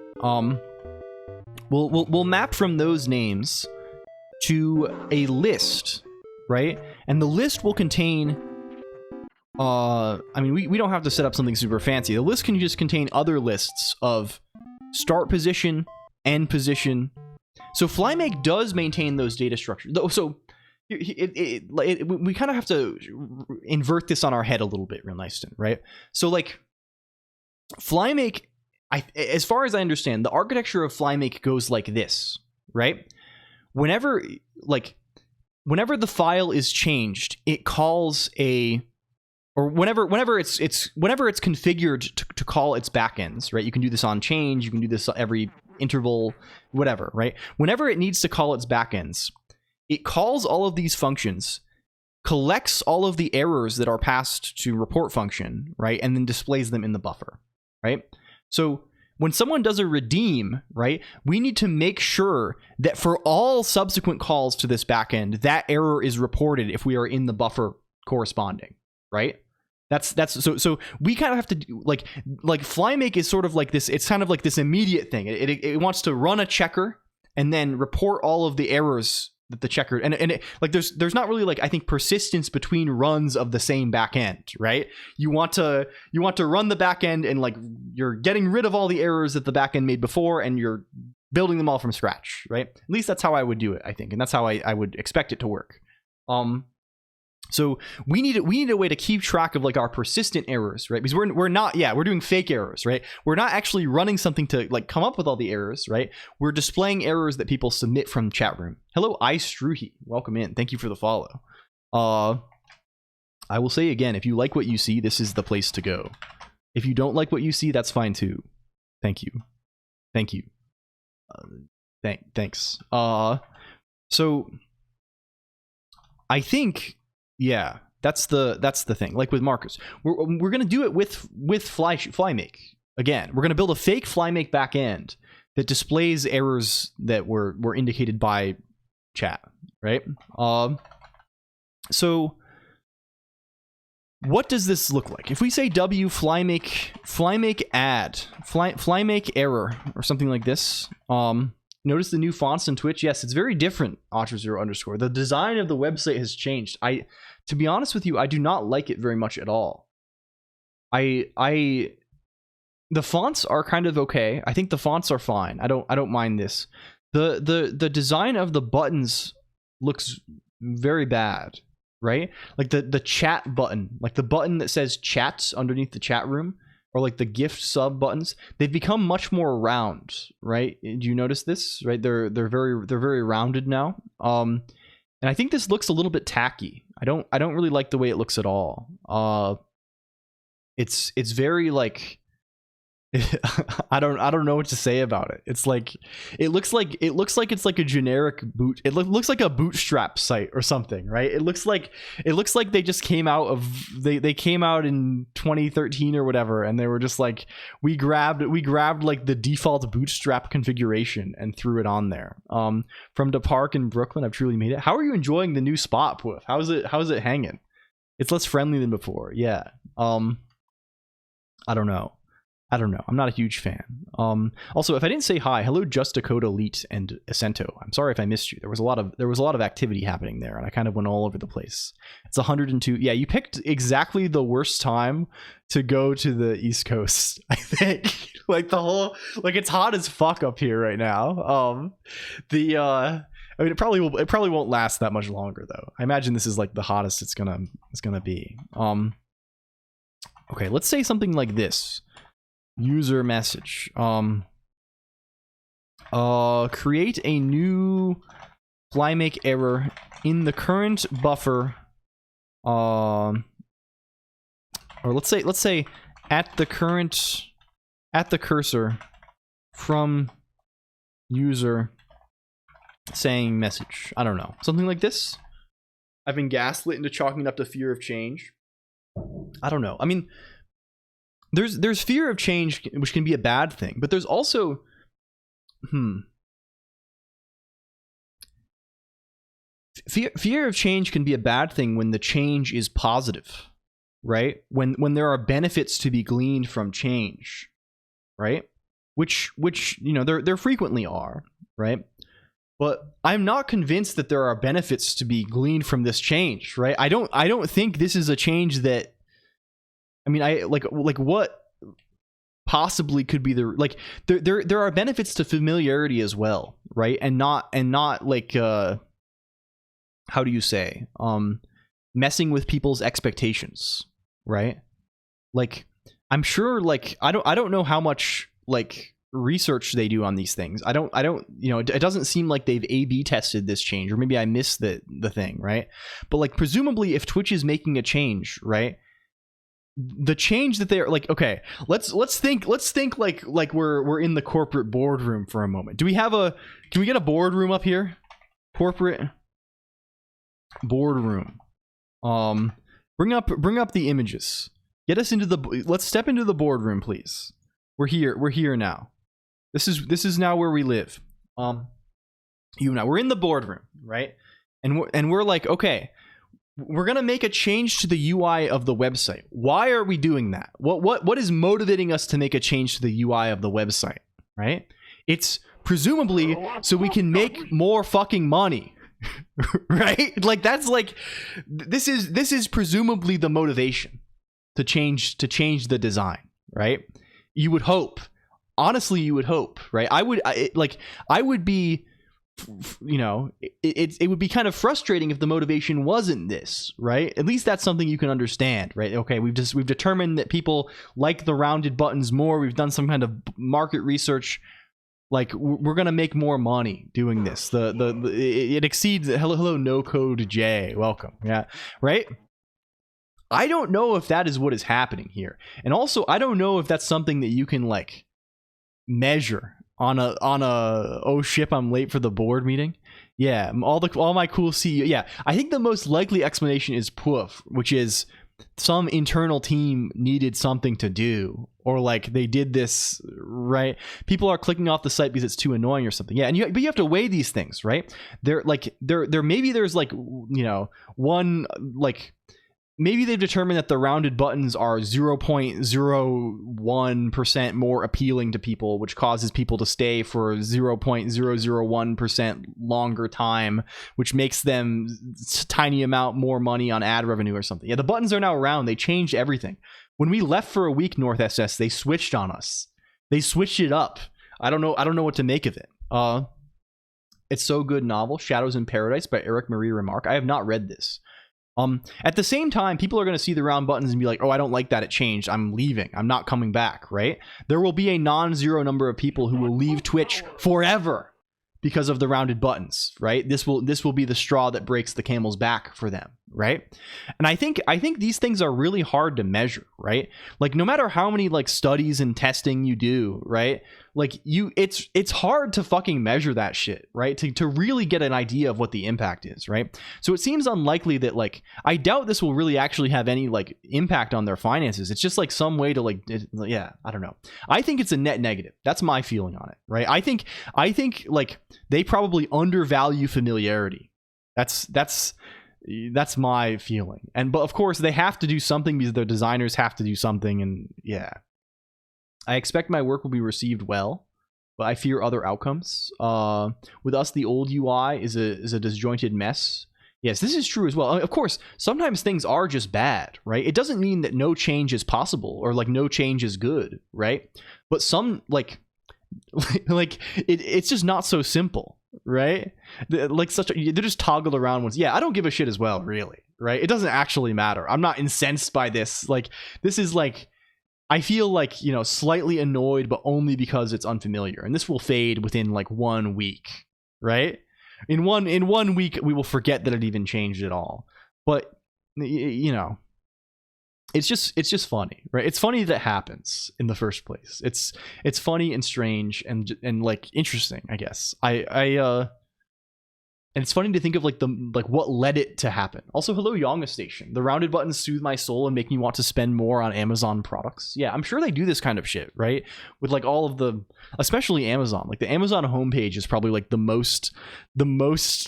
We'll map from those names to a list, right? And the list will contain I mean, we don't have to set up something super fancy. The list can just contain other lists of start position, end position. So FlyMake does maintain those data structures. So we kind of have to invert this on our head a little bit, real nice, right? So like FlyMake, as far as I understand, the architecture of FlyMake goes like this, right? Whenever the file is changed, it calls or whenever it's configured to call its backends, right? You can do this on change, you can do this every interval, whatever, right? Whenever it needs to call its backends, it calls all of these functions, collects all of the errors that are passed to report function, right? And then displays them in the buffer, right? So when someone does a redeem, right, we need to make sure that for all subsequent calls to this backend, that error is reported if we are in the buffer corresponding, right? So we kind of have to do, like FlyMake is sort of like this. It's kind of like this immediate thing. It wants to run a checker and then report all of the errors that the checker like there's not really like, I think, persistence between runs of the same backend, right? You want to run the backend and like you're getting rid of all the errors that the backend made before and you're building them all from scratch, right? At least that's how I would do it, I think, and that's how I would expect it to work. So we need a way to keep track of like our persistent errors, right? Because we're doing fake errors, right? We're not actually running something to like come up with all the errors, right? We're displaying errors that people submit from chat room. Hello, iStruhi. Welcome in. Thank you for the follow. I will say again, if you like what you see, this is the place to go. If you don't like what you see, that's fine too. Thank you. Thank you. Thanks. So I think, yeah, that's the thing. Like with markers, we're gonna do it with FlyMake. Again, we're gonna build a fake FlyMake backend that displays errors that were indicated by chat, right? So what does this look like? If we say w FlyMake add FlyMake error or something like this, notice the new fonts in Twitch. Yes, it's very different, Otter0_. The design of the website has changed. To be honest with you, I do not like it very much at all. The fonts are kind of okay. I think the fonts are fine. I don't mind this. The design of the buttons looks very bad, right? Like the chat button, like the button that says chats underneath the chat room, or like the gift sub buttons, they've become much more round, right? Do you notice this? Right, they're very rounded now. And I think this looks a little bit tacky. I don't really like the way it looks at all. It's very like I don't know what to say about it. It's like it looks like it's like a generic boot. It looks like a bootstrap site or something, right? It looks like they just came out of they came out in 2013 or whatever, and they were just like, we grabbed like the default bootstrap configuration and threw it on there. From the park in Brooklyn, I've truly made it. How are you enjoying the new spot, Poof? How's it hanging? It's less friendly than before. Yeah. I don't know. I'm not a huge fan. Also, if I didn't say hi, hello, Just Dakota, Elite, and Ascento. I'm sorry if I missed you. There was a lot of activity happening there, and I kind of went all over the place. It's 102. Yeah, you picked exactly the worst time to go to the East Coast, I think. Like the whole, like it's hot as fuck up here right now. I mean, it probably won't last that much longer though. I imagine this is like the hottest it's gonna be. Okay, let's say something like this. User message. Create a new FlyMake error in the current buffer. Or or let's say at the cursor from user saying message. I don't know, something like this. I've been gaslit into chalking it up to fear of change. I don't know. I mean, there's fear of change, which can be a bad thing, but there's also fear of change can be a bad thing when the change is positive, right? When there are benefits to be gleaned from change, right? Which you know there frequently are, right? But I'm not convinced that there are benefits to be gleaned from this change, right? I don't think this is a change that, I mean, I like what possibly could be the, like, there are benefits to familiarity as well, right? And not like how do you say, messing with people's expectations, right? Like, I'm sure, like, I don't know how much like research they do on these things. I don't you know, it doesn't seem like they've A/B tested this change, or maybe I missed the thing, right? But like, presumably if Twitch is making a change, right, the change that they're like, okay, let's think like we're in the corporate boardroom for a moment. Can we get a boardroom up here? Corporate boardroom. Bring up the images. Get us into let's step into the boardroom, please. We're here now. This is now where we live. We're in the boardroom, right? And we're like, okay, we're gonna make a change to the UI of the website. Why are we doing that? What is motivating us to make a change to the UI of the website, right? It's presumably so we can make more fucking money. Right? Like, that's like, this is presumably the motivation to change the design, right? You would hope. Honestly, you would hope, right? I would be, you know, it would be kind of frustrating if the motivation wasn't this, right? At least that's something you can understand, right? Okay, we've determined that people like the rounded buttons more. We've done some kind of market research. Like, we're gonna make more money doing this. It exceeds. Hello, no code J. Welcome. Yeah, right. I don't know if that is what is happening here, and also I don't know if that's something that you can like measure on a oh shit, I'm late for the board meeting. Yeah, all my cool CEO. Yeah, I think the most likely explanation is poof, which is some internal team needed something to do, or like they did this, right? People are clicking off the site because it's too annoying or something. Yeah, but you have to weigh these things, right? There maybe there's like, you know, one, like, maybe they've determined that the rounded buttons are 0.01% more appealing to people, which causes people to stay for 0.001% longer time, which makes them tiny amount more money on ad revenue or something. Yeah, the buttons are now round. They changed everything. When we left for a week, North SS, they switched on us. They switched it up. I don't know what to make of it. It's so good novel, Shadows in Paradise by Eric Marie Remarque. I have not read this. At the same time, people are going to see the round buttons and be like, oh, I don't like that. It changed. I'm leaving. I'm not coming back, right? There will be a non-zero number of people who will leave Twitch forever because of the rounded buttons, right? This will be the straw that breaks the camel's back for them, right? And I think these things are really hard to measure, right? Like, no matter how many like studies and testing you do, right? Like, it's hard to fucking measure that shit, right? To really get an idea of what the impact is, right? So it seems unlikely that, like, I doubt this will really actually have any like impact on their finances. It's just like some way to like, yeah, I don't know. I think it's a net negative. That's my feeling on it, right? I think like they probably undervalue familiarity. That's my feeling. But of course they have to do something because their designers have to do something, and yeah. I expect my work will be received well, but I fear other outcomes. With us, the old UI is a disjointed mess. Yes, this is true as well. Of course, sometimes things are just bad, right? It doesn't mean that no change is possible or like no change is good, right? But some like it's just not so simple, right? Like they're just toggled around ones. Yeah, I don't give a shit as well, really, right? It doesn't actually matter. I'm not incensed by this. Like, this is like, I feel like, you know, slightly annoyed, but only because it's unfamiliar, and this will fade within like 1 week, right? In one week we will forget that it even changed at all. But you know, it's just funny, right? It's funny that it happens in the first place. It's funny and strange and like interesting, I guess. And it's funny to think of like what led it to happen. Also, hello Yonga Station. The rounded buttons soothe my soul and make me want to spend more on Amazon products. Yeah, I'm sure they do this kind of shit, right? With like all of the, especially Amazon. Like the Amazon homepage is probably like the most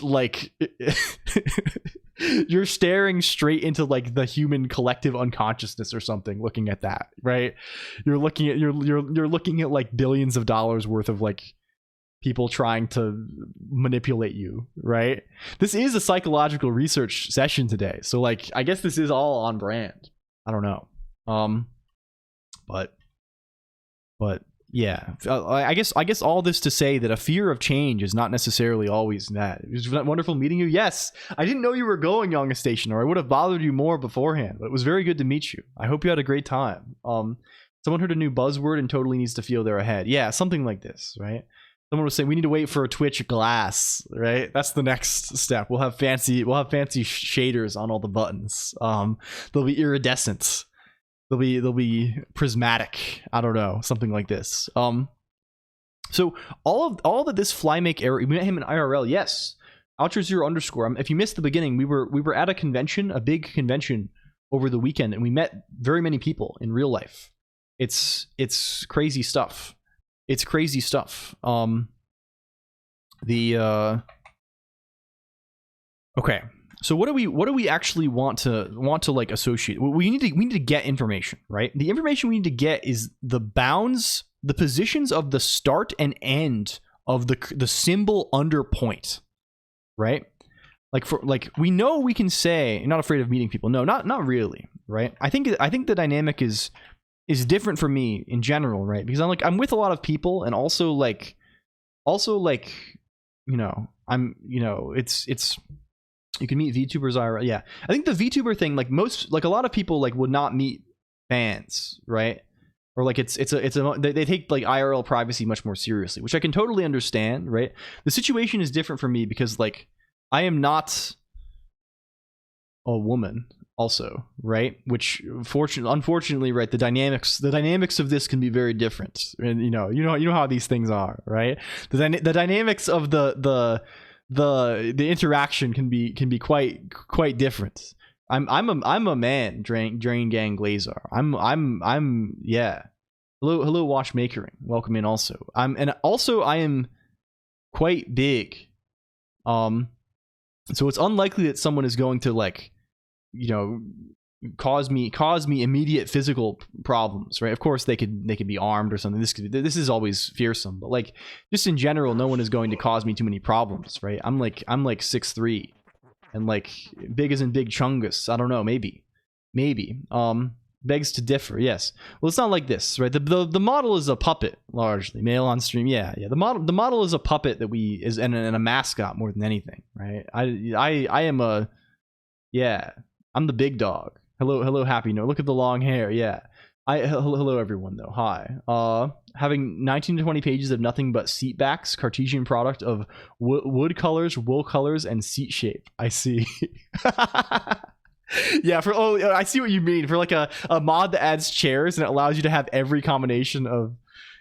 like you're staring straight into like the human collective unconsciousness or something looking at that, right? You're looking at like billions of dollars worth of like people trying to manipulate you, right? This is a psychological research session today, so like I guess this is all on brand. I don't know, but yeah, I guess all this to say that a fear of change is not necessarily always that. It was wonderful meeting you. Yes, I didn't know you were going, Yonga Station, or I would have bothered you more beforehand, but it was very good to meet you. I hope you had a great time. Someone heard a new buzzword and totally needs to feel they're ahead. Yeah, something like this, right? Someone was saying we need to wait for a Twitch glass, right? That's the next step. We'll have fancy shaders on all the buttons. They'll be iridescent. They'll be prismatic. I don't know, something like this. So all that this Flymake era, we met him in IRL. Yes, Ultra0_. If you missed the beginning, we were at a convention, a big convention over the weekend, and we met very many people in real life. It's crazy stuff. It's crazy stuff. Okay. So what do we actually want to like associate? We need to get information, right? The information we need to get is the bounds, the positions of the start and end of the symbol under point, right? Like we know we can say, you're not afraid of meeting people. No, not really, right? I think the dynamic is different for me in general, right? Because I'm with a lot of people, and also like it's you can meet VTubers IRL. Yeah, I think the VTuber thing, like a lot of people like would not meet fans, right? Or like they take like IRL privacy much more seriously, which I can totally understand, right? The situation is different for me because like I am not a woman also, right? Which unfortunately, right, the dynamics of this can be very different, and you know how these things are, right? The dynamics of the interaction can be quite different. I'm a man, Drain Gang Glazar. I'm yeah. Hello Watchmakering. Welcome in also. I am quite big. So it's unlikely that someone is going to like, cause me immediate physical problems, right? Of course they could be armed or something. This is always fearsome, but like just in general, no one is going to cause me too many problems, right? I'm like 6'3", and like big as in Big Chungus. I don't know, maybe. Begs to differ. Yes. Well, it's not like this, right? The model is a puppet, largely male on stream. Yeah. The model is a puppet that and a mascot more than anything, right? I am a, yeah. I'm the big dog. Hello, Happy No. Look at the long hair. Yeah. Hello, everyone, though. Hi. Having 19 to 20 pages of nothing but seat backs, Cartesian product of wood colors, wool colors, and seat shape. I see. Yeah. I see what you mean. For like a mod that adds chairs and it allows you to have every combination of,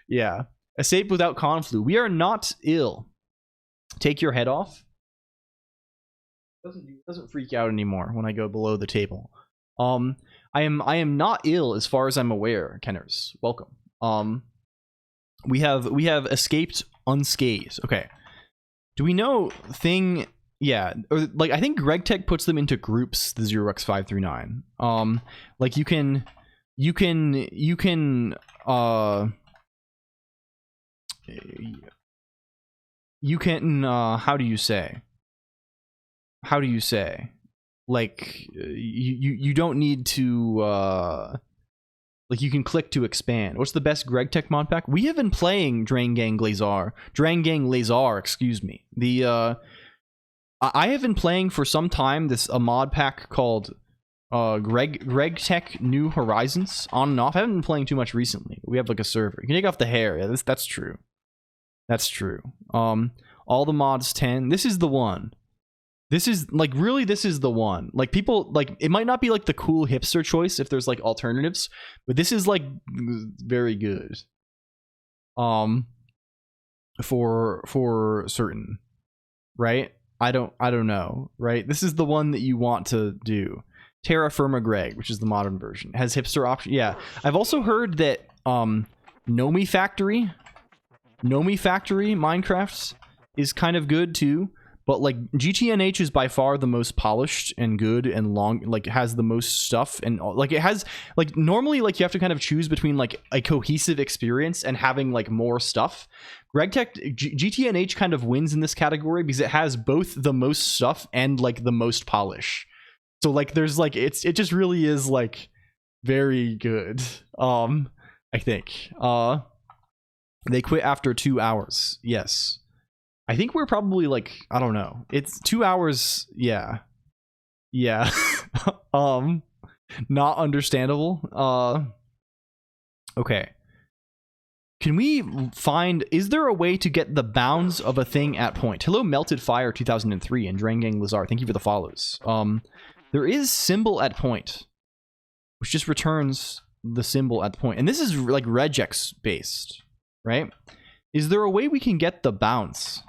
yeah. Escape without conflu. We are not ill. Take your head off. Doesn't freak out anymore when I go below the table. I am not ill as far as I'm aware, Kenners. Welcome. We have escaped unscathed. Okay. Do we know thing? Yeah, or like I think GregTech puts them into groups. The 0x539. Like you can how do you say like you don't need to like you can click to expand. What's the best GregTech mod pack? We have been playing Drain Gang Lazar, excuse me. I have been playing for some time a mod pack called GregTech New Horizons on and off. I haven't been playing too much recently. We have like a server. You can take off the hair. Yeah, that's true. That's true. All the mods 10. This is the one. This is like, really, this is the one. Like, people, like, it might not be like the cool hipster choice if there's like alternatives, but this is like very good. For certain, right? I don't know, right? This is the one that you want to do. Terra Firma Greg, which is the modern version, has hipster option. Yeah, I've also heard that Nomi Factory Minecraft is kind of good too. But like GTNH is by far the most polished and good and long, like has the most stuff, and like it has like, normally like you have to kind of choose between like a cohesive experience and having like more stuff. GTNH kind of wins in this category because it has both the most stuff and like the most polish. So like there's like it just really is like very good. I think they quit after 2 hours. Yes. I think we're probably like, I don't know. It's 2 hours. Yeah. Yeah. Not understandable. Okay. Can we find, is there a way to get the bounds of a thing at point? Hello, Melted Fire 2003 and Drangang Lazar. Thank you for the follows. There is symbol at point, which just returns the symbol at the point. And this is like regex based, right? Is there a way we can get the bounds?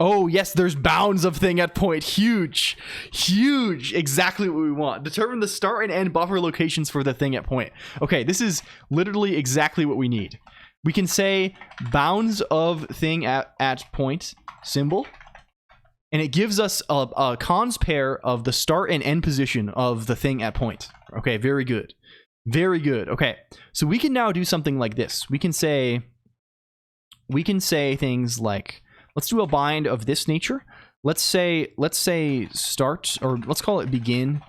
Oh, yes, there's bounds of thing at point. Huge. Huge. Exactly what we want. Determine the start and end buffer locations for the thing at point. Okay, this is literally exactly what we need. We can say bounds of thing at point symbol, and it gives us a cons pair of the start and end position of the thing at point. Okay, very good. Very good. Okay, so we can now do something like this. We can say things like, let's do a bind of this nature. Let's say start, or let's call it begin,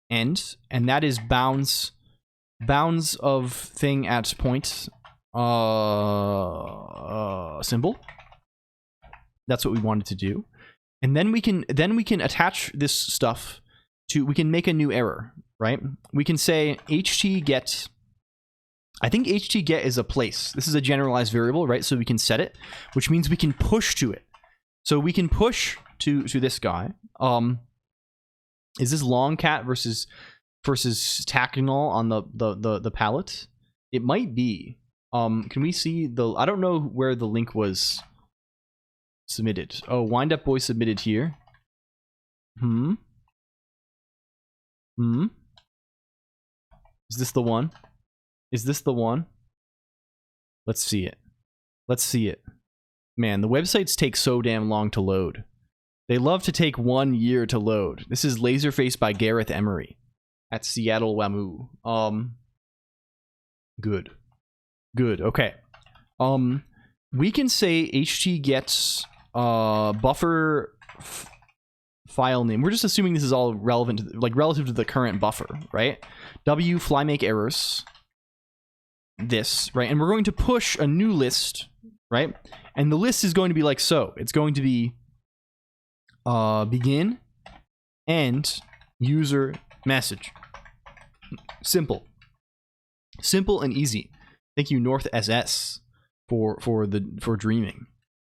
end, and that is bounds of thing at point symbol. That's what we wanted to do. And then we can attach this stuff to, we can make a new error, right? We can say htget. I think htget is a place. This is a generalized variable, right? So we can set it, which means we can push to it. So we can push to this guy. Is this longcat versus tachinol on the palette? It might be. Can we see the, I don't know where the link was submitted. Oh, Wind Up Boy submitted here. Is this the one? Is this the one? Let's see it. Let's see it. Man, the websites take so damn long to load. They love to take 1 year to load. This is Laserface by Gareth Emery at Seattle WAMU. Good. Good. Okay. We can say htgets buffer file name. We're just assuming this is all relevant to, like, relative to the current buffer, right? W flymake errors. This, right? And we're going to push a new list, right? And the list is going to be like so. It's going to be begin, end, user, message. Simple. Simple and easy. Thank you, North SS, for dreaming.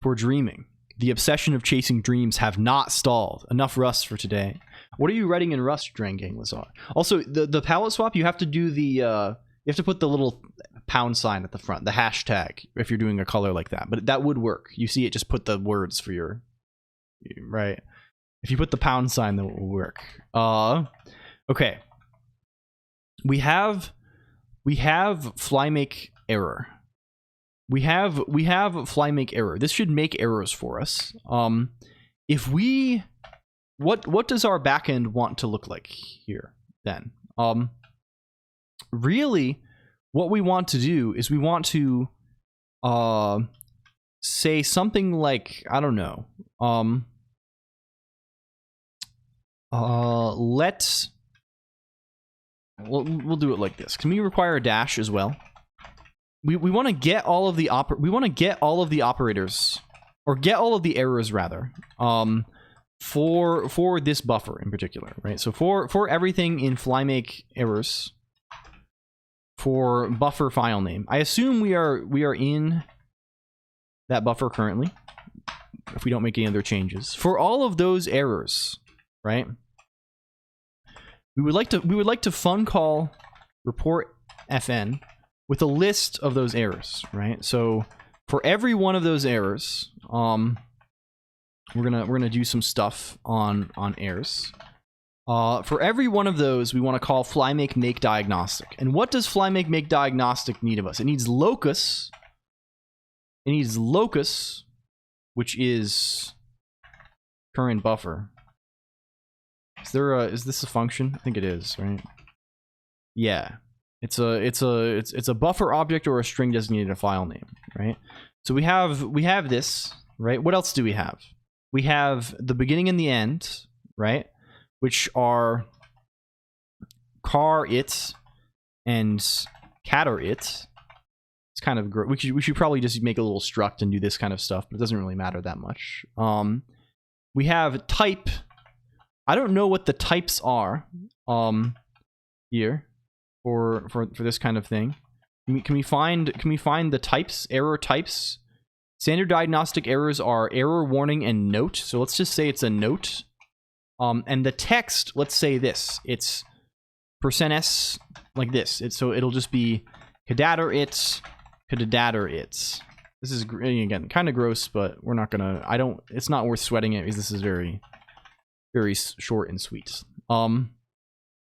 For dreaming. The obsession of chasing dreams have not stalled. Enough Rust for today. What are you writing in Rust, Drangang Lazar? Also, the palette swap, you have to do the you have to put the little pound sign at the front, the hashtag, if you're doing a color like that. But that would work. You see it, just put the words for your, right? If you put the pound sign, that will work. Okay. We have flymake error. We have flymake error. This should make errors for us. If we, what does our backend want to look like here then? Really, what we want to do is we want to say something like, I don't know, we'll do it like this. Can we require a dash as well? We want to get all of the operators, or get all of the errors rather, for this buffer in particular, right? So for everything in flymake errors, for buffer file name, I assume we are in that buffer currently, if we don't make any other changes. For all of those errors, right? We would like to fun call report fn with a list of those errors, right? So for every one of those errors, we're gonna do some stuff on errors. For every one of those, we want to call fly make diagnostic. And what does fly make diagnostic need of us? It needs locus. It needs locus, which is current buffer. Is this a function? I think it is, right? Yeah. It's a buffer object or a string designated a file name, right? So we have this, right? What else do we have? We have the beginning and the end, right? Which are car it and catter it. It's kind of we should probably just make a little struct and do this kind of stuff, but it doesn't really matter that much. We have type. I don't know what the types are here for this kind of thing. Can we find the types, error types? Standard diagnostic errors are error warning and note. So let's just say it's a note. And the text, let's say this. It's %s like this. So it'll just be cadatter it, cadadatter it. This is again kind of gross, but we're not gonna. It's not worth sweating it because this is very, very short and sweet.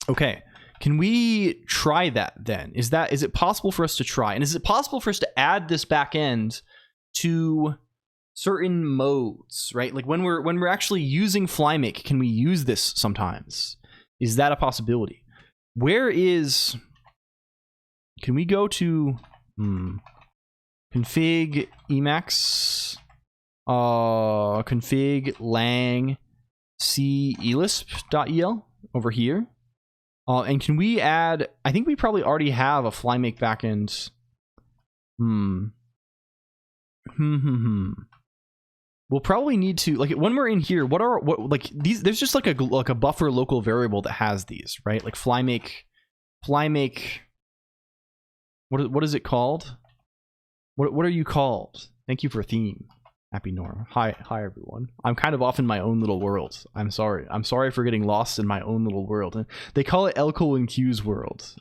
Okay. Can we try that then? Is it possible for us to try? And is it possible for us to add this back end to certain modes, right? Like when we're actually using FlyMake, can we use this sometimes? Is that a possibility? Can we go to config emacs config lang c elisp.el over here? And can we add, I think we probably already have a FlyMake backend. We'll probably need to, like, when we're in here, there's just like a buffer local variable that has these, right? Like FlyMake, what is it called? What are you called? Thank you for theme. Happy Nora. Hi everyone. I'm kind of off in my own little world. I'm sorry for getting lost in my own little world. And they call it LLLL's world.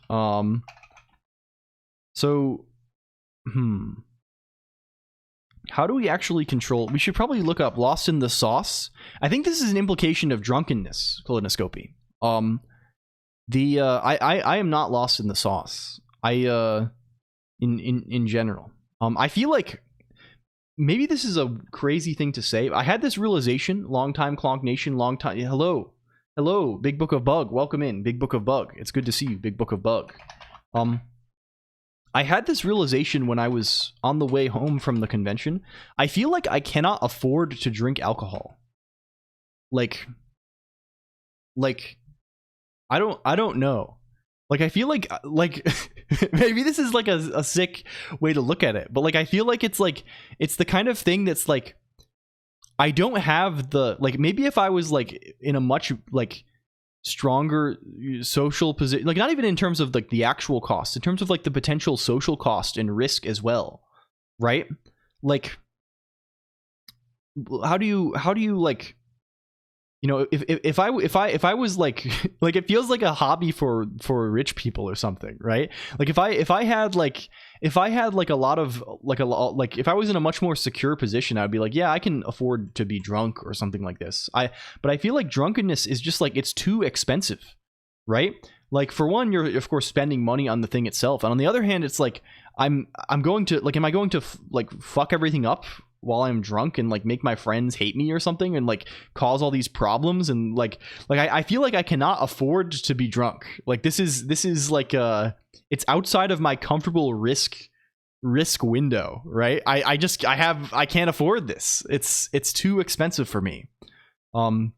How do we actually control? We should probably look up lost in the sauce. I think this is an implication of drunkenness, colonoscopy. I am not lost in the sauce. In general. I feel like maybe this is a crazy thing to say. I had this realization, long time Colonq Nation, long time. Hello, Big Book of Bug. Welcome in, Big Book of Bug. It's good to see you, Big Book of Bug. I had this realization when I was on the way home from the convention. I feel like I cannot afford to drink alcohol. Like I don't know. Like, I feel like maybe this is like a sick way to look at it, but like, I feel like it's the kind of thing that's like, I don't have the, like, maybe if I was like in a much like stronger social position, like not even in terms of like the actual cost, in terms of like the potential social cost and risk as well, right? Like, how do you like, you know, if I was like like, it feels like a hobby for rich people or something, right? Like if I had a lot of like if I was in a much more secure position, I'd be like, yeah, I can afford to be drunk or something like this. But I feel like drunkenness is just like, it's too expensive, right? Like, for one, you're of course spending money on the thing itself, and on the other hand, it's like I'm going to like, am I going to like fuck everything up while I'm drunk and like make my friends hate me or something and like cause all these problems? And like I feel like I cannot afford to be drunk. Like this is like it's outside of my comfortable risk window, right? I can't afford this. It's too expensive for me. How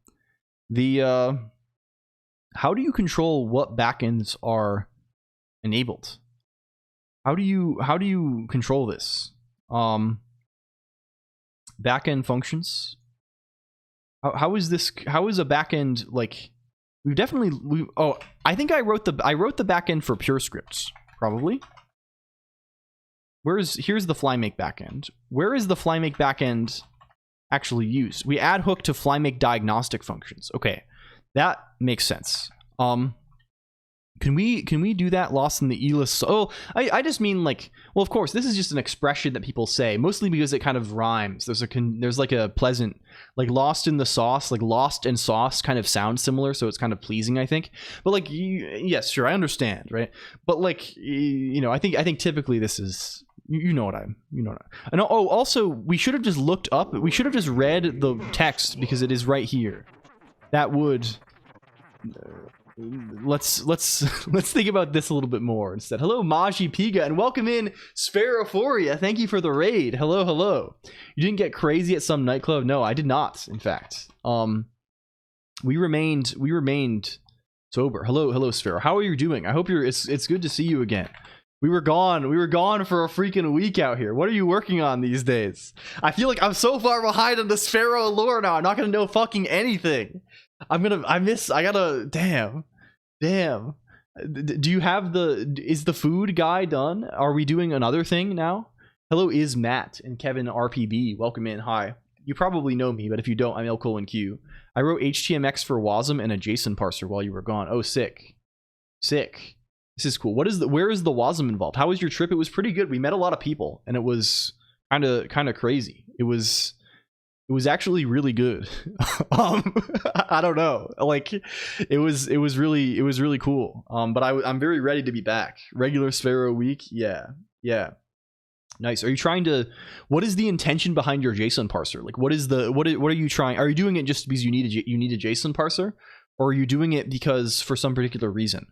do you control what backends are enabled? How do you control this? Backend functions. How is a backend like? I think I wrote the backend for pure scripts, probably. Here's the FlyMake backend. Where is the FlyMake backend actually used? We add hook to FlyMake diagnostic functions. Okay, That makes sense. Can we do that? Lost in the Elis. Oh, I just mean like, well, of course, this is just an expression that people say, mostly because it kind of rhymes. There's like a pleasant, like lost in the sauce, like lost and sauce kind of sound similar, so it's kind of pleasing, I think. But like, yes, sure, I understand, right? But like, I think typically this is, you know what I. And oh, also, we should have just looked up. We should have just read the text because it is right here. That would. Let's think about this a little bit more instead. Hello, Maji Piga, and welcome in Spharophoria. Thank you for the raid. Hello. You didn't get crazy at some nightclub? No, I did not. In fact, we remained sober. Hello, Sphero. How are you doing? I hope you're. It's good to see you again. We were gone for a freaking week out here. What are you working on these days? I feel like I'm so far behind on the Sphero lore now. I'm not gonna know fucking anything. Damn. Do you have is the food guy done? Are we doing another thing now? Hello, is Matt and Kevin RPB. Welcome in. Hi. You probably know me, but if you don't, I'm LLLL. I wrote HTMX for WASM and a JSON parser while you were gone. Oh, sick. This is cool. Where is the WASM involved? How was your trip? It was pretty good. We met a lot of people, and it was kind of crazy. It was actually really good. I don't know. Like, it was really cool. But I'm very ready to be back. Regular Sphero week. Yeah. Nice. Are you trying to? What is the intention behind your JSON parser? Like, what are you trying? Are you doing it just because you need a JSON parser, or are you doing it because for some particular reason?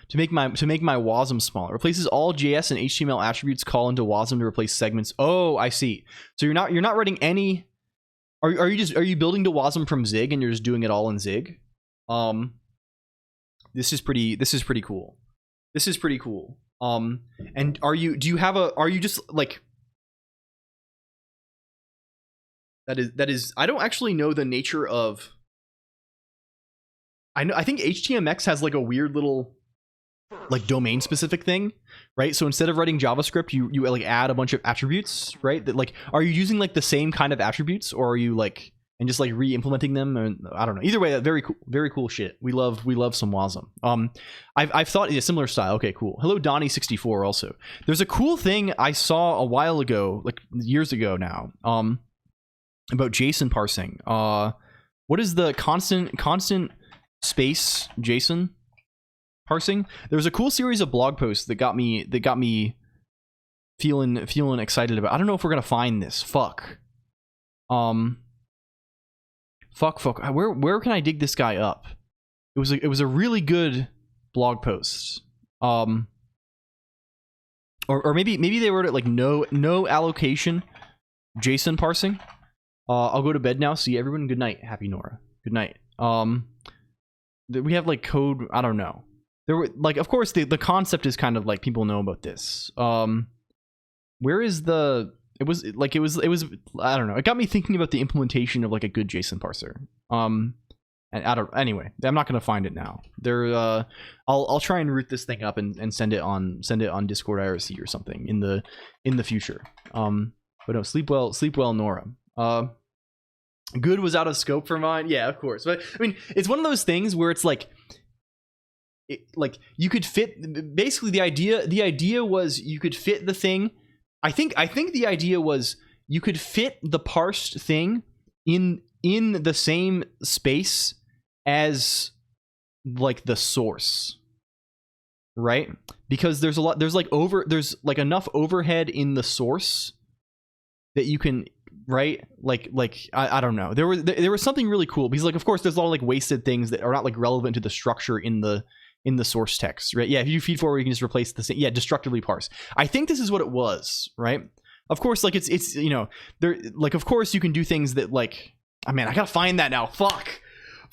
To make my WASM smaller, replaces all JS and HTML attributes, call into WASM to replace segments. Oh, I see. So you're not writing any. Are you building to WASM from Zig and you're just doing it all in Zig? This is pretty cool. And are you just like that is I don't actually know the nature of. I think HTMX has like a weird little like domain specific thing, right? So instead of writing JavaScript, you like add a bunch of attributes, right? That like, are you using like the same kind of attributes, or are you like and just like re-implementing them? And I don't know. Either way, very cool shit. We love some WASM. I've thought a similar style. Okay, cool. Hello, Donnie64. Also, there's a cool thing I saw a while ago, like years ago now, about JSON parsing. What is the constant space JSON parsing? There was a cool series of blog posts that got me feeling excited about. I don't know if we're gonna find this. Fuck. Where can I dig this guy up? It was a really good blog post. Or maybe they wrote it like no allocation JSON parsing. I'll go to bed now. See everyone. Good night. Happy Nora. Good night. We have like code. I don't know. There were like, of course, the concept is kind of like people know about this. Where is the? It was I don't know. It got me thinking about the implementation of like a good JSON parser. And anyway, I'm not gonna find it now. I'll try and root this thing up and send it on Discord IRC or something in the future. But no, sleep well, Nora. Good was out of scope for mine. Yeah, of course. But I mean, it's one of those things where it's like, you could fit. Basically, the idea was you could fit the thing. I think the idea was you could fit the parsed thing in the same space as like the source, right? Because there's like enough overhead in the source that you can. Right, like I don't know. There was something really cool because like of course there's a lot of like wasted things that are not like relevant to the structure in the source text, right? Yeah, if you feed forward, you can just replace the same. Yeah, destructively parse. I think this is what it was, right? Of course, like it's there like of course you can do things that like. Oh man, I gotta find that now. Fuck.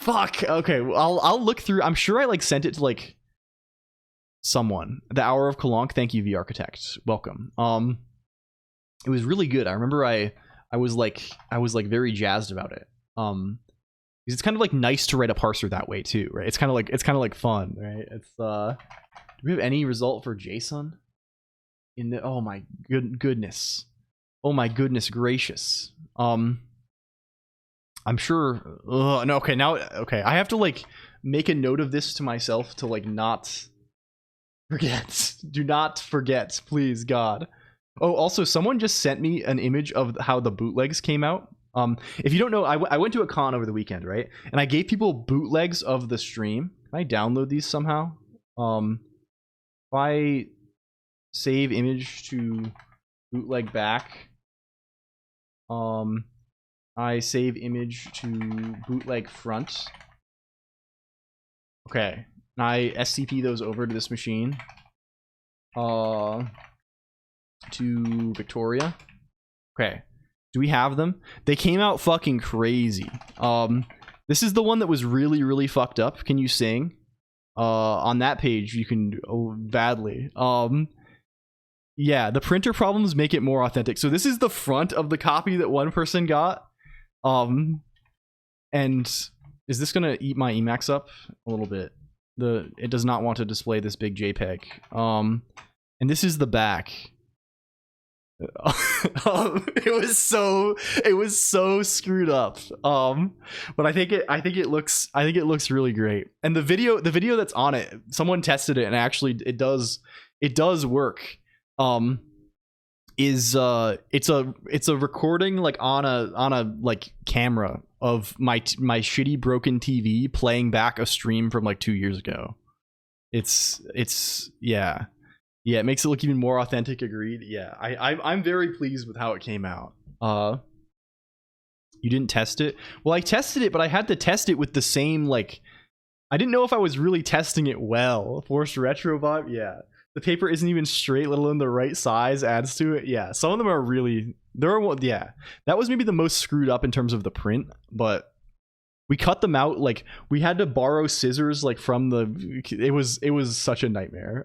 Okay, well, I'll look through. I'm sure I like sent it to like someone. The Hour of Colonq. Thank you, V Architect. Welcome. It was really good. I remember I was like very jazzed about it. Because it's kind of like nice to write a parser that way too, right? It's kind of like fun, right? It's do we have any result for JSON in the? Oh my goodness. Oh my goodness gracious. I'm sure. No, okay, now, okay. I have to like make a note of this to myself to like not forget. Do not forget, please, God. Oh, also, someone just sent me an image of how the bootlegs came out. If you don't know, I went to a con over the weekend, right? And I gave people bootlegs of the stream. Can I download these somehow? If I save image to bootleg back, I save image to bootleg front. Okay, and I SCP those over to this machine. To Victoria. Okay. Do we have them? They came out fucking crazy. This is the one that was really, really fucked up. Can you sing? On that page, you can badly. Yeah, the printer problems make it more authentic. So this is the front of the copy that one person got. And is this gonna eat my Emacs up a little bit? It does not want to display this big JPEG. And this is the back. It was so screwed up. But I think it looks really great. And the video that's on it, someone tested it and actually it does work. It's a recording like on a like camera of my shitty broken TV playing back a stream from like 2 years ago. It's yeah. Yeah, it makes it look even more authentic, agreed. Yeah, I'm very pleased with how it came out. You didn't test it? Well, I tested it, but I had to test it with the same, like, I didn't know if I was really testing it well. Forced retro vibe? Yeah. The paper isn't even straight, let alone the right size adds to it. Yeah, some of them are really, yeah. That was maybe the most screwed up in terms of the print, but we cut them out, like, we had to borrow scissors, like, from the, it was such a nightmare.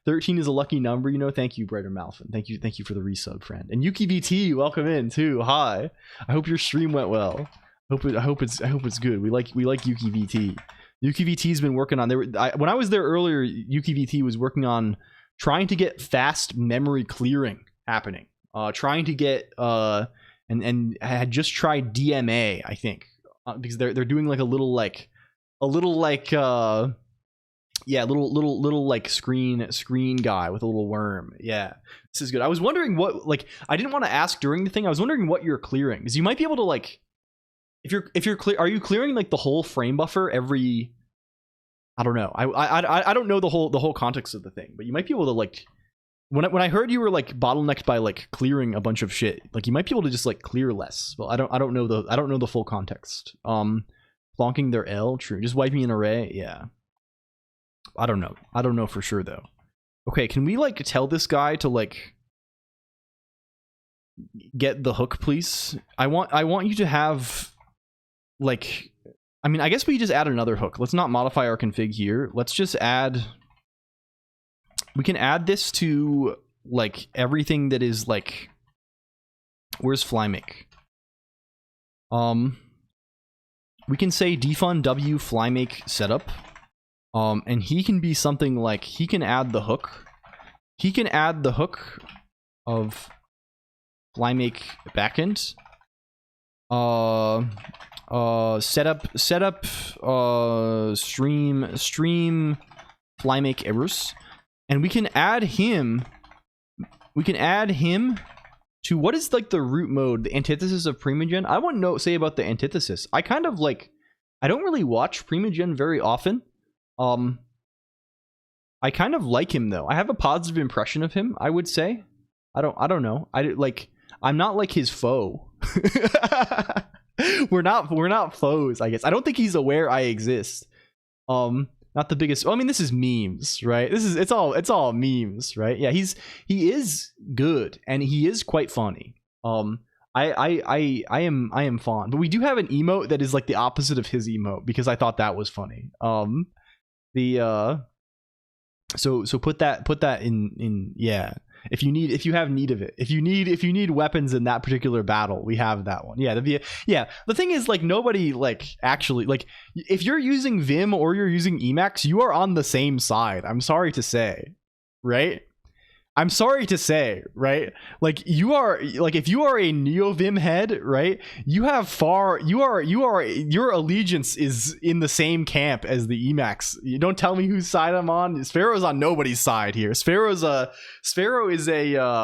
13 is a lucky number, you know. Thank you, Brighter Malfin. Thank you for the resub, friend. And Yuki VT, welcome in too. Hi. I hope your stream went well. I hope it's good. We like Yuki VT. Yuki VT's been working on, when I was there earlier, Yuki VT was working on trying to get fast memory clearing happening. Trying to get and had just tried DMA, I think. Because they're doing like a little like screen guy with a little worm. Yeah, this is good. I was wondering what, like, I didn't want to ask during the thing. I was wondering what you're clearing, because you might be able to, like, if you're clear, are you clearing like the whole frame buffer every, I don't know. I don't know the whole context of the thing, but you might be able to, like, when I heard you were like bottlenecked by like clearing a bunch of shit, like you might be able to just like clear less. Well, I don't know the full context. Plonking their L, true. Just wiping an array, yeah. I don't know for sure though. Okay, can we like tell this guy to like get the hook, please? I want you to have, like, I mean, I guess we just add another hook. Let's not modify our config here. Let's just add. We can add this to, like, everything that is, like, where's FlyMake? We can say defund w FlyMake setup, and he can be something like, he can add the hook. He can add the hook of FlyMake backend. Setup stream FlyMake errors. And we can add him to, what is like the root mode, the antithesis of Primogen? I want to say about the antithesis. I kind of like, I don't really watch Primogen very often. I kind of like him though. I have a positive impression of him, I would say. I don't know. I'm not like his foe. We're not foes, I guess. I don't think he's aware I exist. Not the biggest. Well, I mean, this is memes, right? It's all memes, right? Yeah, he is good and he is quite funny. I am fond, but we do have an emote that is like the opposite of his emote because I thought that was funny. So put that in yeah. If you have need of it, if you need weapons in that particular battle, we have that one. Yeah, the thing is, like, nobody, like, actually, like, if you're using Vim or you're using Emacs, you are on the same side. I'm sorry to say, right? I'm sorry to say, right? Like you are, like if you are a NeoVim head, right? You are your allegiance is in the same camp as the Emacs. You don't tell me whose side I'm on. Sparrow's on nobody's side here. Sparrow is a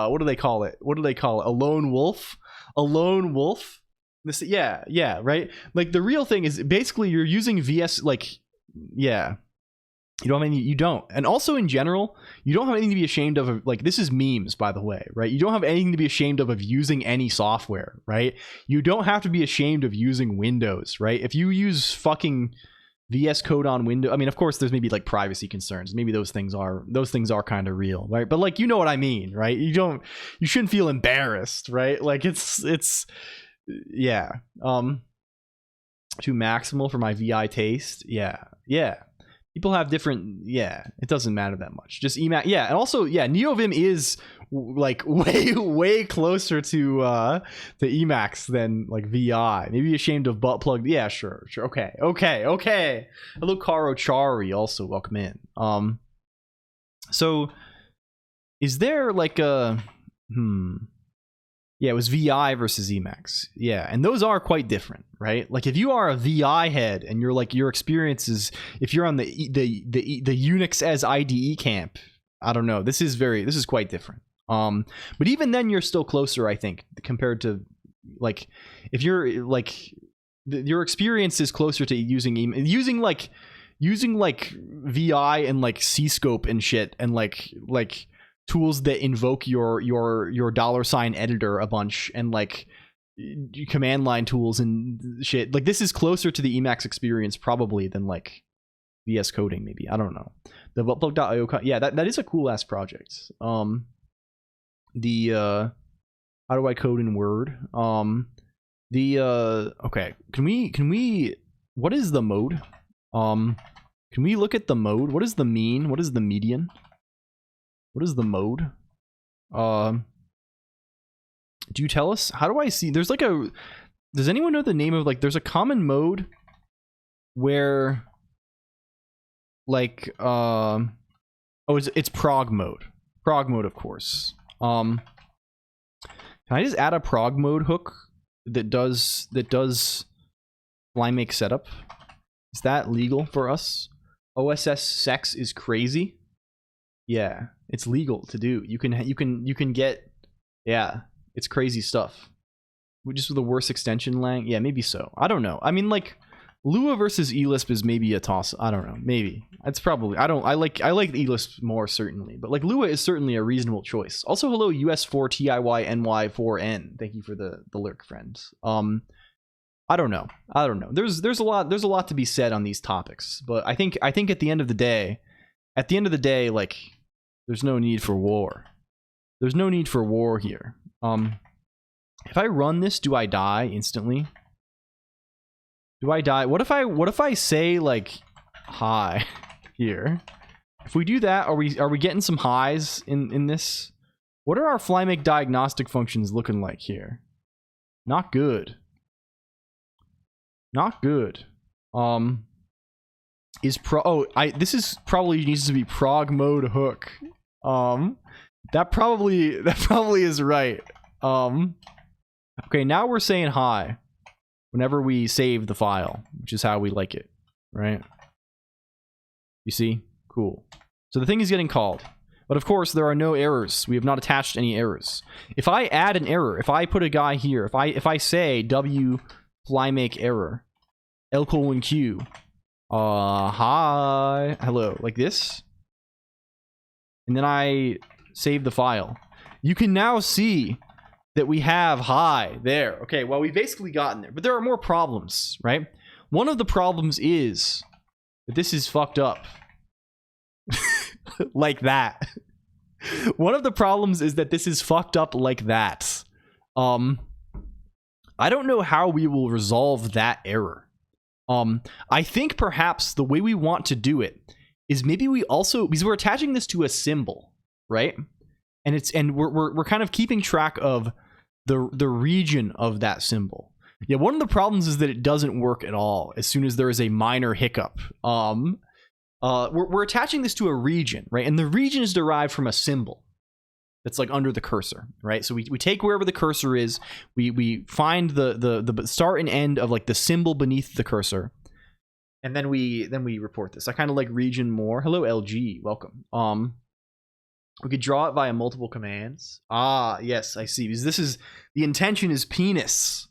what do they call it? A lone wolf. A lone wolf. This, yeah, right. Like the real thing is basically you're using VS, like, yeah. You don't have any, you don't. And also in general, you don't have anything to be ashamed of. Like, this is memes, by the way, right? You don't have anything to be ashamed of using any software, right? You don't have to be ashamed of using Windows, right? If you use fucking VS Code on Windows, I mean, of course, there's maybe like privacy concerns. Maybe those things are kind of real, right? But like, you know what I mean, right? You shouldn't feel embarrassed, right? Like yeah. Too maximal for my VI taste. Yeah. People have different, it doesn't matter that much. Just Emacs, and also, NeoVim is like way closer to Emacs than like VI. Maybe ashamed of butt plug. Yeah, sure. Okay. Hello, Karo Chari, also welcome in. So is there like a yeah, it was VI versus Emacs. Yeah, and those are quite different, right? Like if you are a VI head and you're like your experience is, if you're on the Unix as IDE camp, I don't know. This is quite different. But even then, you're still closer, I think, compared to like if you're like your experience is closer to using like VI and like Cscope and shit and like tools that invoke your $ editor a bunch and like command line tools and shit. Like this is closer to the Emacs experience probably than like VS Coding, maybe. I don't know. The Buttplug.io, that is a cool ass project. How do I code in Word? Okay, can we what is the mode? Can we look at the mode? What is the mean? What is the median? What is the mode? Do you tell us? How do I see? There's like does anyone know the name of, like, there's a common mode where like it's prog mode. Prog mode, of course. Can I just add a prog mode hook that does FlyMake setup? Is that legal for us? OSS sex is crazy. Yeah, it's legal to do. You can get, it's crazy stuff. Just with the worst extension lang. Yeah, maybe so. I don't know. I mean, like, Lua versus eLisp is maybe a toss. I don't know. Maybe. It's probably, I like eLisp more, certainly. But like Lua is certainly a reasonable choice. Also, hello US4TIYNY4N. Thank you for the lurk, friends. I don't know. There's a lot to be said on these topics, but I think at the end of the day, like, there's no need for war. There's no need for war here. If I run this, do I die instantly? Do I die? What if I say like hi here? If we do that, are we getting some highs in this? What are our FlyMake diagnostic functions looking like here? Not good. Not good. This is probably needs to be prog mode hook. That probably is right. Okay, now we're saying hi whenever we save the file, which is how we like it, right? You see? Cool. So the thing is getting called. But of course, there are no errors. We have not attached any errors. If I add an error, if I put a guy here, if I say w FlyMake error, LLLL hi, hello, like this, and then I save the file, you can now see that we have hi there. Okay, well, we've basically gotten there, but there are more problems, right? One of the problems is that this is fucked up. Like that. One of the problems is that this is fucked up like that. I don't know how we will resolve that error. I think perhaps the way we want to do it is maybe we also, because we're attaching this to a symbol, right? And we're kind of keeping track of the region of that symbol. Yeah, one of the problems is that it doesn't work at all as soon as there is a minor hiccup. We're attaching this to a region, right? And the region is derived from a symbol. that's like under the cursor, right? So we take wherever the cursor is, we find the start and end of like the symbol beneath the cursor, and then we report this. I kind of like region more. Hello LG, welcome. We could draw it via multiple commands. Ah, yes, I see. Because this is the intention is penis.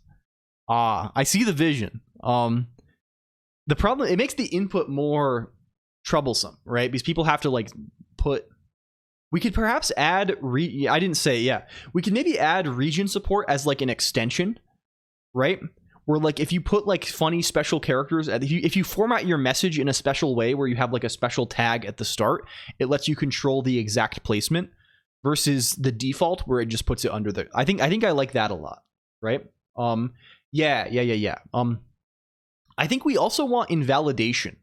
Ah, I see the vision. The problem, it makes the input more troublesome, right? Because people have to like put. We could perhaps add I didn't say, yeah. We could maybe add region support as like an extension, right? Where like if you put like funny special characters, if you format your message in a special way where you have like a special tag at the start, it lets you control the exact placement versus the default where it just puts it under the. I think I like that a lot, right? Yeah. I think we also want invalidation,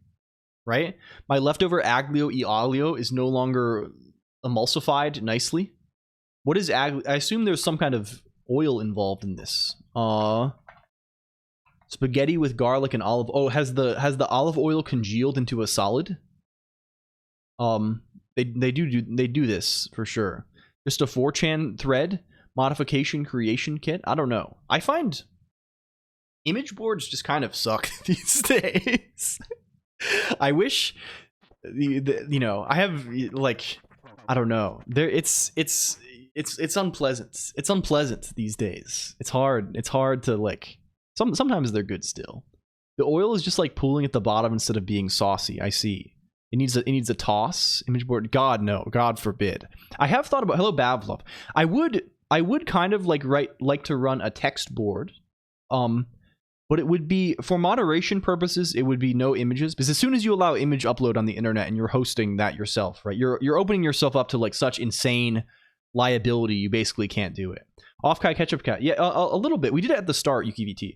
right? My leftover aglio e olio is no longer emulsified nicely. What is I assume there's some kind of oil involved in this. Spaghetti with garlic and olive. Oh, has the olive oil congealed into a solid? They do this for sure. Just a 4chan thread modification creation kit. I don't know. I find image boards just kind of suck these days. I wish you know, I have like, I don't know. There it's unpleasant. It's unpleasant these days. It's hard to like. Sometimes they're good still. The oil is just like pooling at the bottom instead of being saucy. I see. It needs a toss. Image board. God no. God forbid. I have thought about. Hello Bavlov. I would kind of like to run a text board. But it would be, for moderation purposes, it would be no images, because as soon as you allow image upload on the internet and you're hosting that yourself, right, you're opening yourself up to like such insane liability, you basically can't do it. Off Kai Ketchup Cat, yeah, a little bit. We did it at the start, UKVT.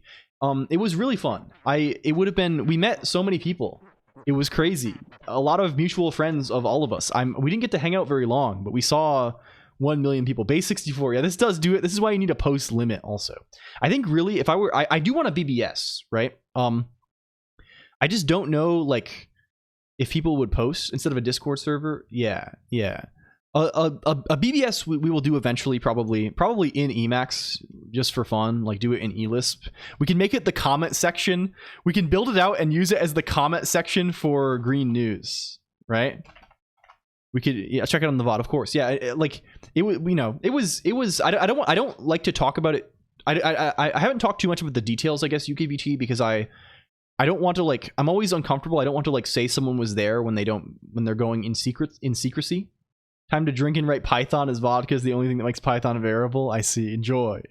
It was really fun. It would have been. We met so many people. It was crazy. A lot of mutual friends of all of us. We didn't get to hang out very long, but we saw 1 million people. Base 64. Yeah, this does do it. This is why you need a post limit also. I think really, if I were, I do want a BBS, right? I just don't know, like, if people would post instead of a Discord server. Yeah. A BBS we will do eventually, probably in Emacs, just for fun. Like, do it in eLisp. We can make it the comment section. We can build it out and use it as the comment section for Green News, right? We could check it on the VOD, of course. Yeah, it was. I don't like to talk about it. I haven't talked too much about the details, I guess, UKVT, because I don't want to, like, I'm always uncomfortable. I don't want to like say someone was there when they're going in secrecy. Time to drink and write Python as vodka is the only thing that makes Python a variable. I see. Enjoy.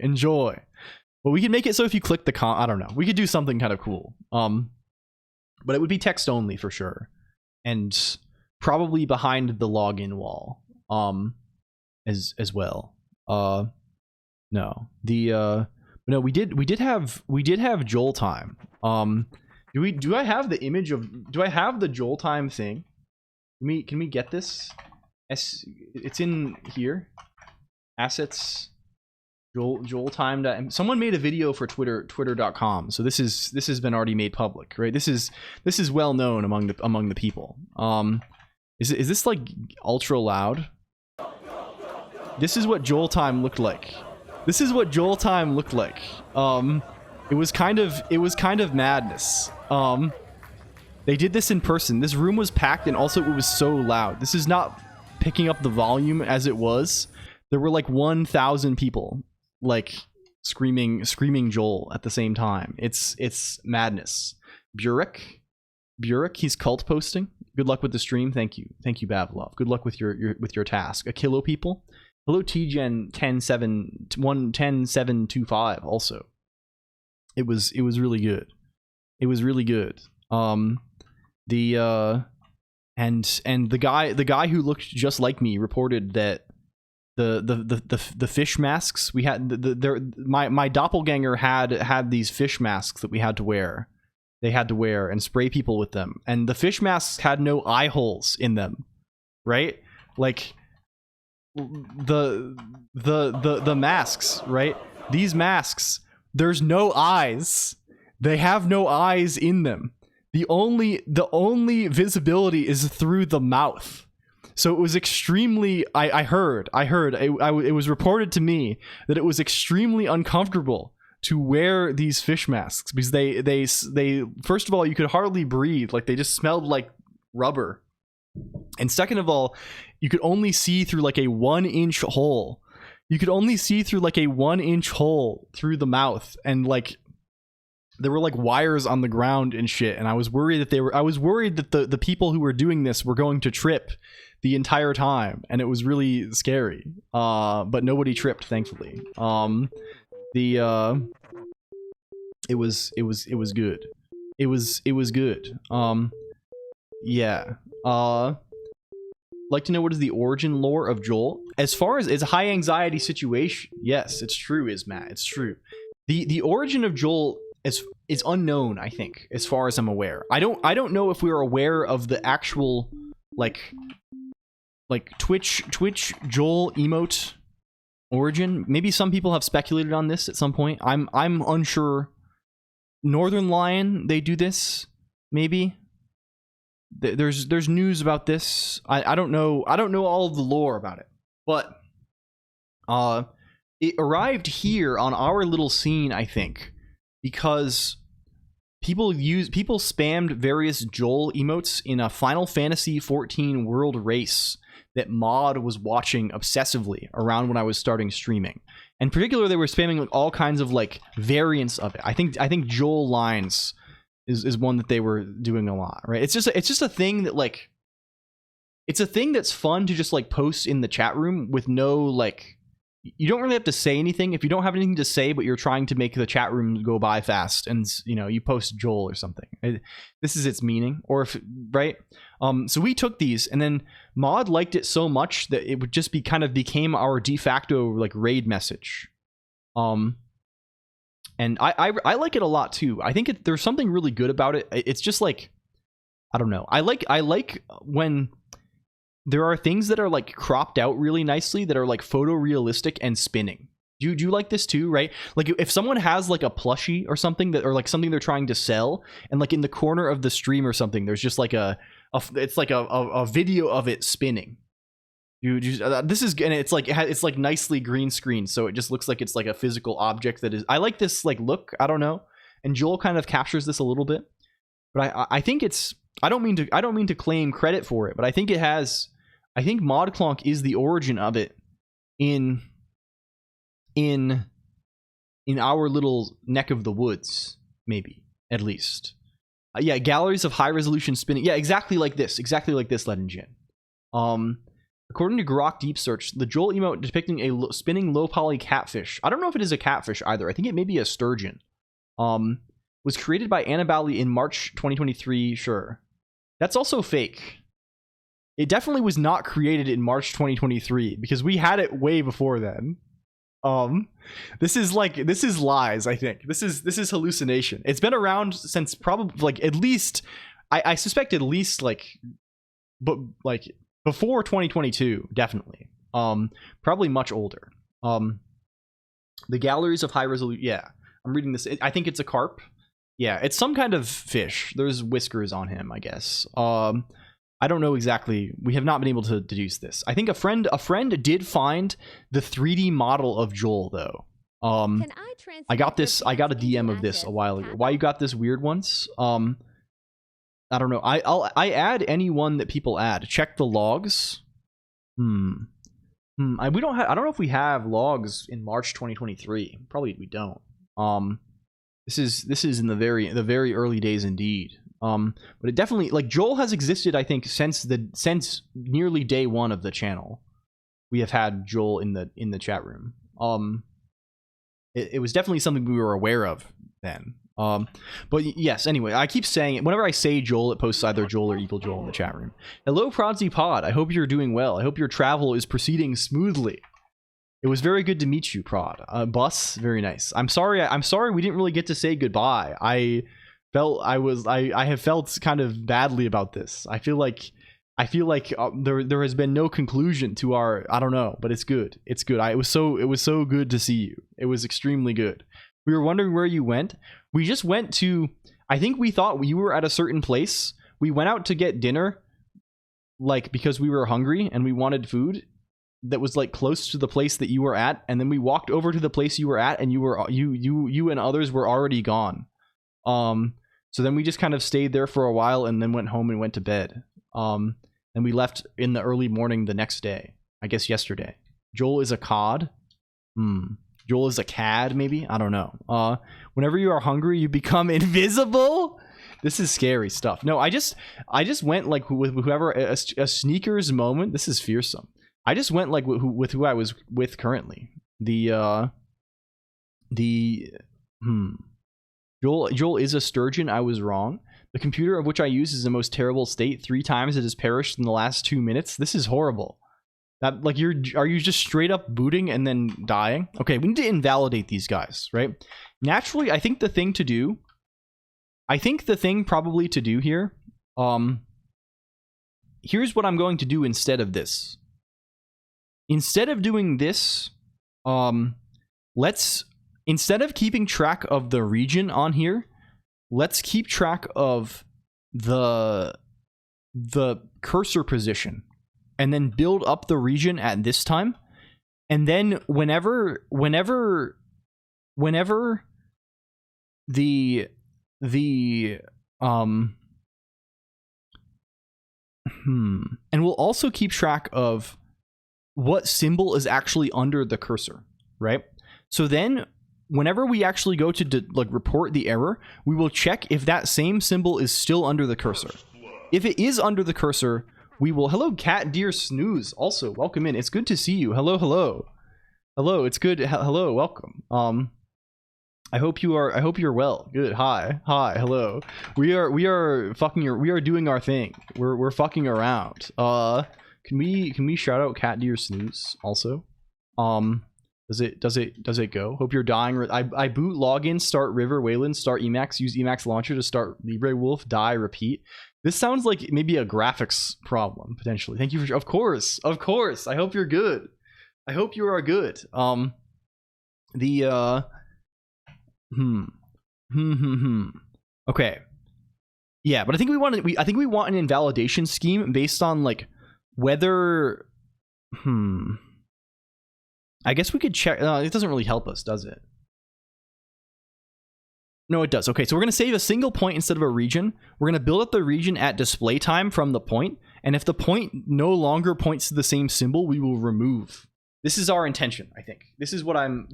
But we can make it so if you click the I don't know. We could do something kind of cool. But it would be text only for sure, and probably behind the login wall. As well. No. No. We did have Joel time. Do I have the image of? Do I have the Joel time thing? Can we get this? It's in here. Assets. Joel time. Someone made a video for twitter.com. So this has been already made public, right? This is well known among the people. Is this like ultra loud? This is what Joel time looked like. It was kind of madness. They did this in person. This room was packed, and also it was so loud. This is not picking up the volume as it was. There were like 1,000 people like screaming Joel at the same time. It's madness. Burek, he's cult posting. Good luck with the stream. Thank you, Bavlov. Good luck with your task. A kilo people. Hello, TGen 10725. Also, it was really good. And the guy who looked just like me reported that the fish masks we had, my doppelganger had these fish masks that we had to wear. They had to wear and spray people with them, and the fish masks had no eye holes in them, right? Like the masks, right? These masks, there's no eyes. They have no eyes in them. The only visibility is through the mouth. So it was extremely. I heard. It was reported to me that it was extremely uncomfortable to wear these fish masks because they first of all, you could hardly breathe. Like they just smelled like rubber, and second of all, you could only see through like a 1-inch hole. You could only see through like a 1-inch hole through the mouth, and like there were like wires on the ground and shit. And I was worried that the people who were doing this were going to trip the entire time, and it was really scary. But nobody tripped, thankfully. It was good. It was good. Yeah. Like to know what is the origin lore of Joel? As far as it's a high anxiety situation, yes, it's true, Matt. It's true. The origin of Joel is unknown, I think, as far as I'm aware. I don't know if we are aware of the actual like Twitch Joel emote origin. Maybe some people have speculated on this at some point. I'm unsure. Northern Lion, they do this, maybe. There's news about this. I don't know all of the lore about it, but it arrived here on our little scene, I think, because people spammed various Joel emotes in a Final Fantasy XIV world race that Mod was watching obsessively around when I was starting streaming. In particular, they were spamming like all kinds of like variants of it. I think Joel lines is one that they were doing a lot, right? It's just a thing that like, it's a thing that's fun to just like post in the chat room with no like, you don't really have to say anything if you don't have anything to say, but you're trying to make the chat room go by fast, and you know, you post Joel or something. This is its meaning, or if right. So we took these, and then Mod liked it so much that it would just be kind of became our de facto like raid message. And I like it a lot too. I think there's something really good about it. It's just like, I don't know. I like when there are things that are like cropped out really nicely that are like photorealistic and spinning. Do you like this too, right? Like if someone has like a plushie or something that, or like something they're trying to sell, and like in the corner of the stream or something, there's just like it's like a video of it spinning. This is, and it's like nicely green screen, so it just looks like it's like a physical object that is. I like this like look. I don't know, and Joel kind of captures this a little bit, but I think it's. I don't mean to claim credit for it, but I think it has. I think Mod Colonq is the origin of it in our little neck of the woods, maybe at least. Yeah, galleries of high resolution spinning. Yeah, exactly like this, Legend Jin. According to Grok Deep Search, the Joel emote depicting a spinning low poly catfish. I don't know if it is a catfish either. I think it may be a sturgeon. Was created by Annabelle in March 2023. Sure, that's also fake. It definitely was not created in March 2023 because we had it way before then. This is lies. I think this is hallucination. It's been around since probably like at least I suspect at least like, but like before 2022, definitely. Probably much older. The galleries of high resolution. Yeah, I'm reading this. I think it's a carp. Yeah, it's some kind of fish. There's whiskers on him, I guess. I don't know exactly. We have not been able to deduce this. I think a friend did find the 3D model of Joel though. I got a DM of this a while ago. Why you got this weird ones? I don't know. I add anyone that people add. Check the logs. We don't have. I don't know if we have logs in March 2023. Probably we don't. This is in the very early days indeed. But it definitely, like, Joel has existed, I think, since nearly day one of the channel. We have had Joel in the chat room. It was definitely something we were aware of then. But yes, anyway, I keep saying it. Whenever I say Joel, it posts either Joel or Evil Joel in the chat room. Hello, Prodsy Pod. I hope you're doing well. I hope your travel is proceeding smoothly. It was very good to meet you, Prod. Bus, very nice. I'm sorry we didn't really get to say goodbye. I have felt kind of badly about this. I feel like there has been no conclusion to our, I don't know, but it's good. It's good. It was so good to see you. It was extremely good. We were wondering where you went. We just went to, I think we thought you were at a certain place. We went out to get dinner like because we were hungry and we wanted food that was like close to the place that you were at, and then we walked over to the place you were at, and you and others were already gone. So then we just kind of stayed there for a while and then went home and went to bed. And we left in the early morning the next day. I guess yesterday. Joel is a cod. Joel is a cad, maybe? I don't know. Whenever you are hungry, you become invisible? This is scary stuff. No, I just went like with whoever, a sneakers moment. This is fearsome. I just went like with who I was with currently. Joel is a sturgeon. I was wrong. The computer of which I use is in the most terrible state. 3 times it has perished in the last 2 minutes. This is horrible. That like are you just straight up booting and then dying? Okay, we need to invalidate these guys, right? Naturally, I think the thing probably to do here, here's what I'm going to do instead of this. Instead of doing this, instead of keeping track of the region on here, let's keep track of the cursor position and then build up the region at this time. And then whenever the and we'll also keep track of what symbol is actually under the cursor, right? So then whenever we actually go to like report the error, we will check if that same symbol is still under the cursor. If it is under the cursor, we will... Hello, Cat Deer Snooze. Also, welcome in. It's good to see you. Hello, hello. Hello, it's good. Hello, welcome. I hope you're well. Good. Hi. Hello. We are doing our thing. We're fucking around. Can we shout out Cat Deer Snooze also? Does it go? Hope you're dying. I boot login, start River, Wayland, start Emacs, use Emacs launcher to start Libre Wolf, die, repeat. This sounds like maybe a graphics problem potentially. Thank you for... Of course. I hope you're good. I hope you are good. Okay. Yeah, but I think we want an invalidation scheme based on like whether I guess we could check. It doesn't really help us, does it? No, it does. Okay, so we're going to save a single point instead of a region. We're going to build up the region at display time from the point, and if the point no longer points to the same symbol, we will remove. This is our intention, I think. This is what I'm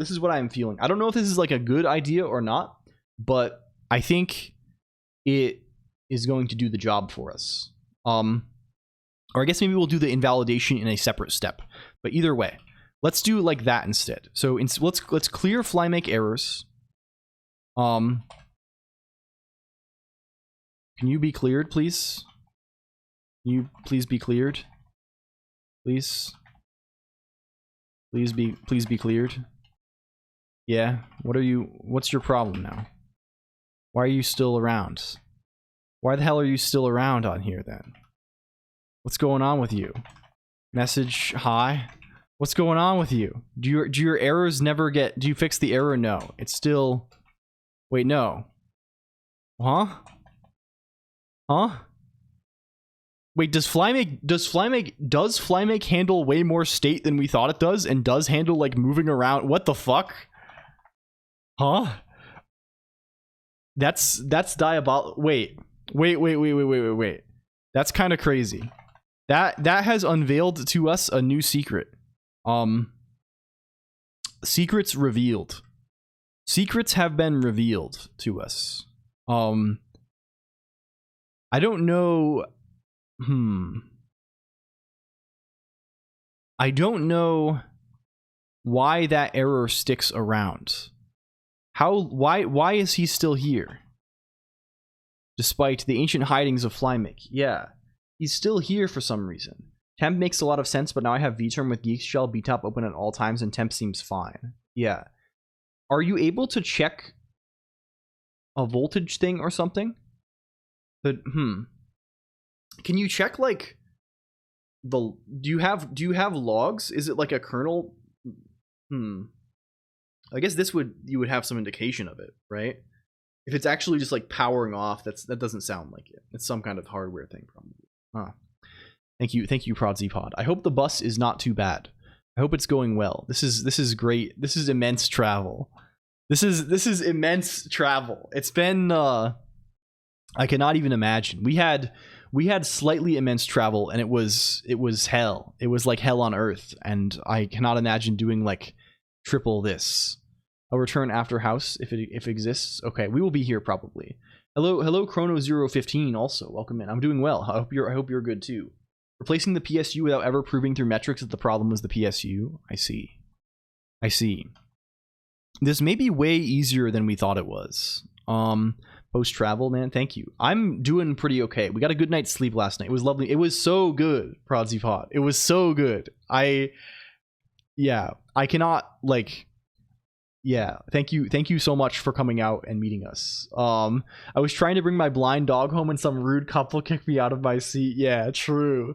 feeling. I don't know if this is like a good idea or not, but I think it is going to do the job for us. Or I guess maybe we'll do the invalidation in a separate step. But either way, let's do like that instead. So let's clear FlyMake errors. Can you be cleared, please? Can you please be cleared? Please be cleared. Yeah. What's your problem now? Why are you still around? Why the hell are you still around on here then? What's going on with you? Message hi. What's going on with you? Do your errors never get... Do you fix the error? No. It's still... Wait, no. Huh? Wait, does FlyMake handle way more state than we thought it does, and does handle like moving around? What the fuck? Huh? That's diabolical. Wait. That's kind of crazy. That has unveiled to us a new secret. Secrets revealed. Secrets have been revealed to us. I don't know. I don't know why that error sticks around. Why is he still here? Despite the ancient hidings of FlyMake. Yeah, he's still here for some reason. Temp makes a lot of sense, but now I have VTerm with Geek Shell, BTOP open at all times, and temp seems fine. Yeah. Are you able to check a voltage thing or something? But can you check like the... Do you have logs? Is it like a kernel? I guess you would have some indication of it, right? If it's actually just like powering off, that doesn't sound like it. It's some kind of hardware thing probably. Thank you, ProdZPod. I hope the bus is not too bad. I hope it's going well. This is great. This is immense travel. This is immense travel. It's been I cannot even imagine. We had slightly immense travel, and it was hell. It was like hell on earth, and I cannot imagine doing like triple this. I'll return after house if it exists. Okay, we will be here probably. Hello Chrono015 also. Welcome in. I'm doing well. I hope you're good too. Replacing the PSU without ever proving through metrics that the problem was the PSU. I see. This may be way easier than we thought it was. Post travel, man. Thank you. I'm doing pretty okay. We got a good night's sleep last night. It was lovely. It was so good, ProdZPod. It was so good. I cannot like. Yeah, thank you so much for coming out and meeting us. I was trying to bring my blind dog home and some rude couple kicked me out of my seat. Yeah, true.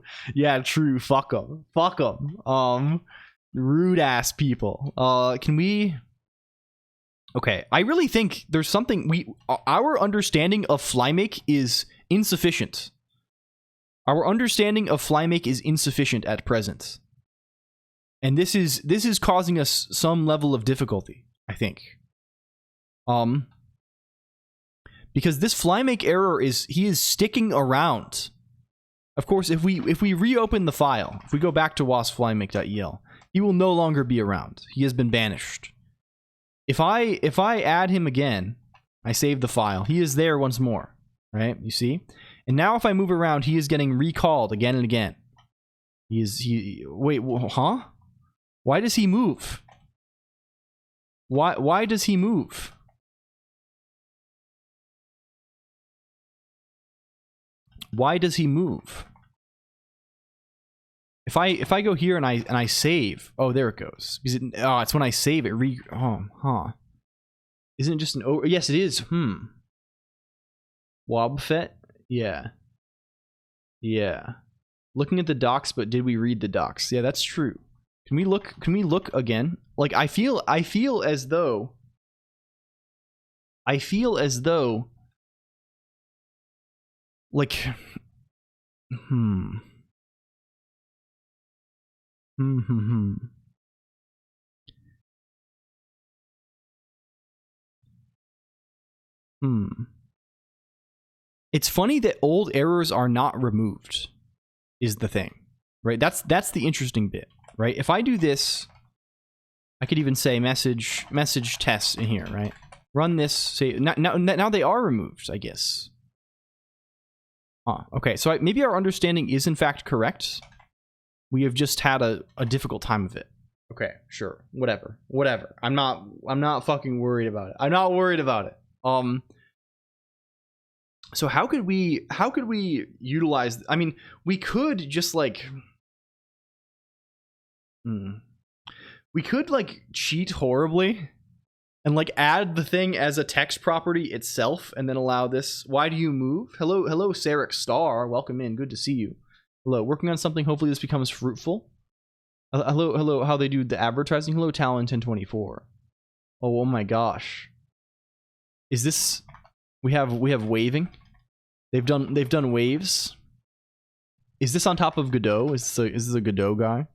Fuck them. Rude ass people. Can we? Okay, I really think there's something our understanding of FlyMake is insufficient. Our understanding of FlyMake is insufficient at present. And this is causing us some level of difficulty, I think. Because this FlyMake error is sticking around. Of course, if we reopen the file, if we go back to wasfflymake.el, he will no longer be around. He has been banished. If I add him again, I save the file. He is there once more, right? You see? And now if I move around, he is getting recalled again and again. Wait, huh? Why does he move? Why does he move? Why does he move? If I go here and I save, oh, there it goes. It's when I save it. Isn't it just an over? Yes, it is. Wobfet? Yeah. Looking at the docs, but did we read the docs? Yeah, that's true. Can we look again? Like I feel as though like It's funny that old errors are not removed, is the thing, right? That's the interesting bit, right? If I do this, I could even say message tests in here, right? Run this, say now they are removed, I guess. Okay, so maybe our understanding is in fact correct. We have just had a difficult time of it. Okay, sure, whatever. I'm not fucking worried about it. I'm not worried about it. So how could we utilize? I mean, we could just like, we could like cheat horribly, and like add the thing as a text property itself, and then allow this. Why do you move? Hello, Sarek Star. Welcome in. Good to see you. Hello. Working on something. Hopefully this becomes fruitful. Hello. How they do the advertising? Hello, Talon 1024. Oh my gosh. Is this? We have waving. They've done waves. Is this on top of Godot? Is this a Godot guy?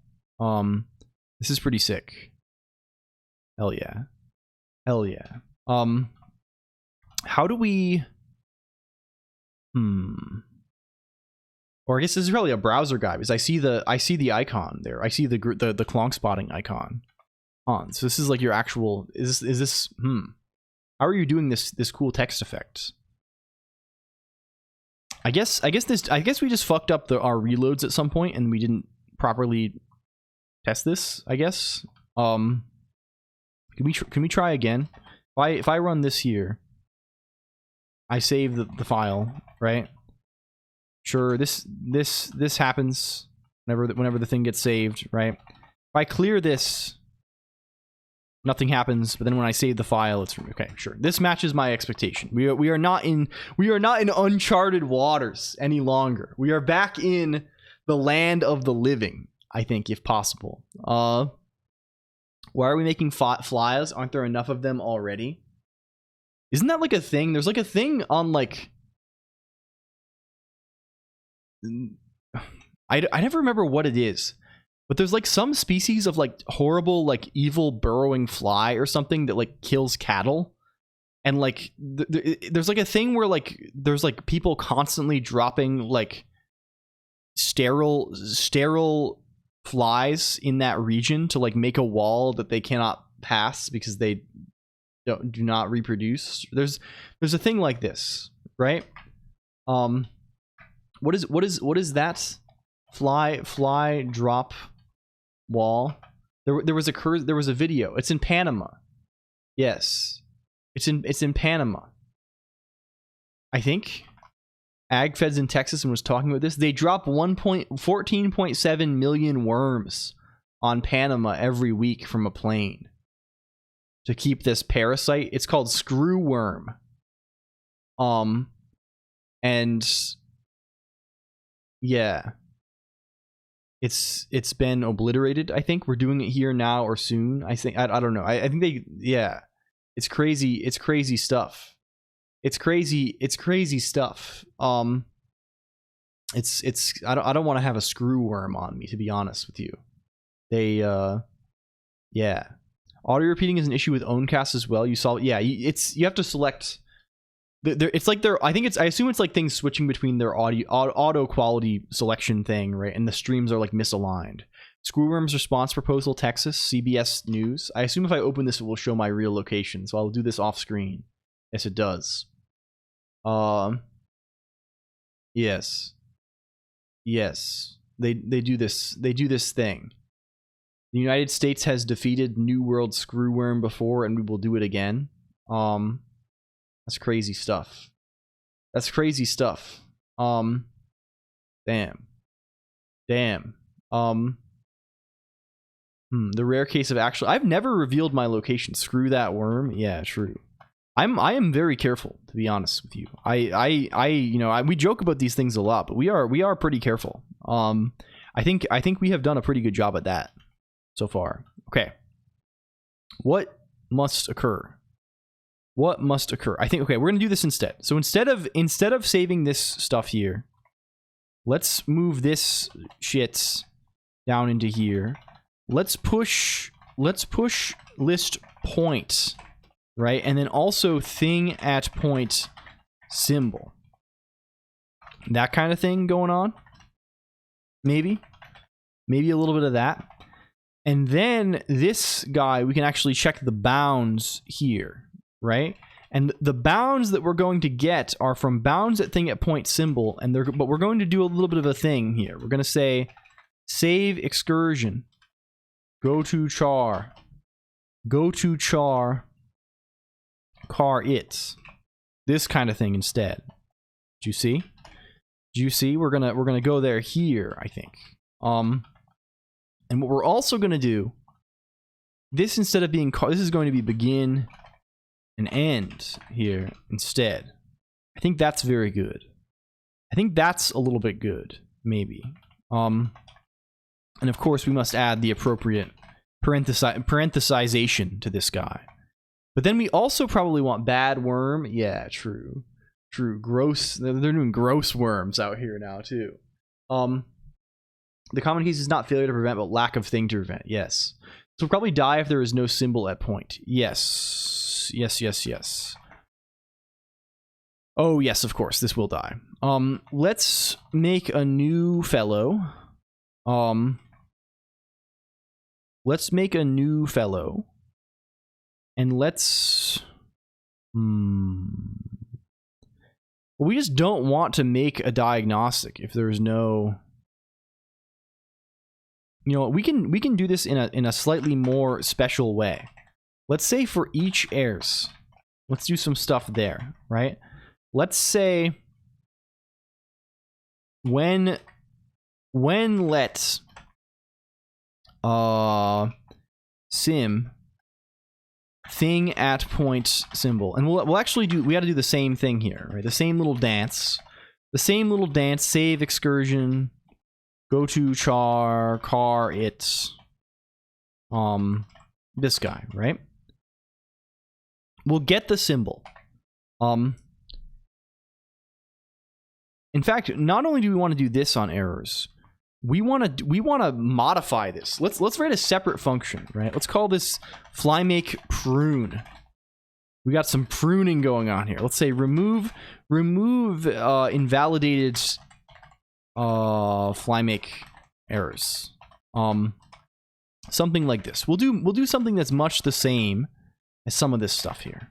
This is pretty sick. Hell yeah. How do we? Or I guess this is probably a browser guy, because I see the icon there. I see the Colonq spotting icon. So this is like your actual. Is this? How are you doing this cool text effect? I guess we just fucked up our reloads at some point and we didn't properly test this, I guess. Can we try again? If I run this here, I save the file, right? Sure, this happens whenever the thing gets saved, right? If I clear this, nothing happens, but then when I save the file, it's okay. Sure, this matches my expectation. We are not in uncharted waters any longer. We are back in the land of the living, I think, if possible. Why are we making flyers? Aren't there enough of them already? Isn't that like a thing? There's like a thing on like I never remember what it is, but there's like some species of like horrible, like evil burrowing fly or something that like kills cattle. And like there's like a thing where like there's like people constantly dropping like sterile flies in that region to like make a wall that they cannot pass because they do not reproduce. There's a thing like this, right? What is that fly drop wall? There was a video. It's in Panama. Yes. It's in Panama. I think AgFeds in Texas and was talking about this. They drop 14.7 million worms on Panama every week from a plane to keep this parasite. It's called screw worm. And yeah, it's been obliterated. I think we're doing it here now or soon. I think I don't know. I think they It's crazy. It's crazy stuff. It's crazy stuff. It's I don't want to have a screw worm on me, to be honest with you. They yeah. Audio repeating is an issue with Owncast as well. You saw, yeah. You have to select. It's like I assume it's like things switching between their auto quality selection thing, right? And the streams are like misaligned. Screwworm's response proposal, Texas, CBS News. I assume if I open this, it will show my real location. So I'll do this off screen. Yes, it does. Yes. They do this. They do this thing. The United States has defeated New World Screwworm before, and we will do it again. That's crazy stuff. Damn. The rare case of actual. I've never revealed my location. Screw that worm. Yeah, true. I am very careful, to be honest with you. We joke about these things a lot, but we are pretty careful. I think we have done a pretty good job at that so far. Okay. What must occur? I think, okay, we're gonna do this instead. So instead of saving this stuff here, let's move this shit down into here. Let's push list point, right? And then also thing at point symbol. That kind of thing going on. Maybe a little bit of that. And then this guy, we can actually check the bounds here, right? And the bounds that we're going to get are from bounds at thing at point symbol, but we're going to do a little bit of a thing here. We're going to say save excursion. Go to char car it. This kind of thing instead. Do you see? We're gonna go there here, I think. And what we're also gonna do, this instead of being this is going to be begin and end here instead. I think that's very good. I think that's a little bit good, maybe. And of course, we must add the appropriate parenthesization to this guy. But then we also probably want bad worm. Yeah, true. Gross. They're doing gross worms out here now too. The common case is not failure to prevent, but lack of thing to prevent. Yes. So we'll probably die if there is no symbol at point. Yes. Oh yes, of course, this will die. Let's make a new fellow. Let's make a new fellow. And let's... We just don't want to make a diagnostic if there's no... You know, we can do this in a slightly more special way. Let's say for each heirs, let's do some stuff there, right? Let's say when let sim thing at point symbol, and we'll actually do, we got to do the same thing here, right? The same little dance, save excursion, go to char car it, this guy, right? We'll get the symbol. In fact, not only do we want to do this on errors, we want to modify this. Let's write a separate function, right? Let's call this flymake prune. We got some pruning going on here. Let's say remove invalidated flymake errors. Something like this. We'll do something that's much the same as some of this stuff here,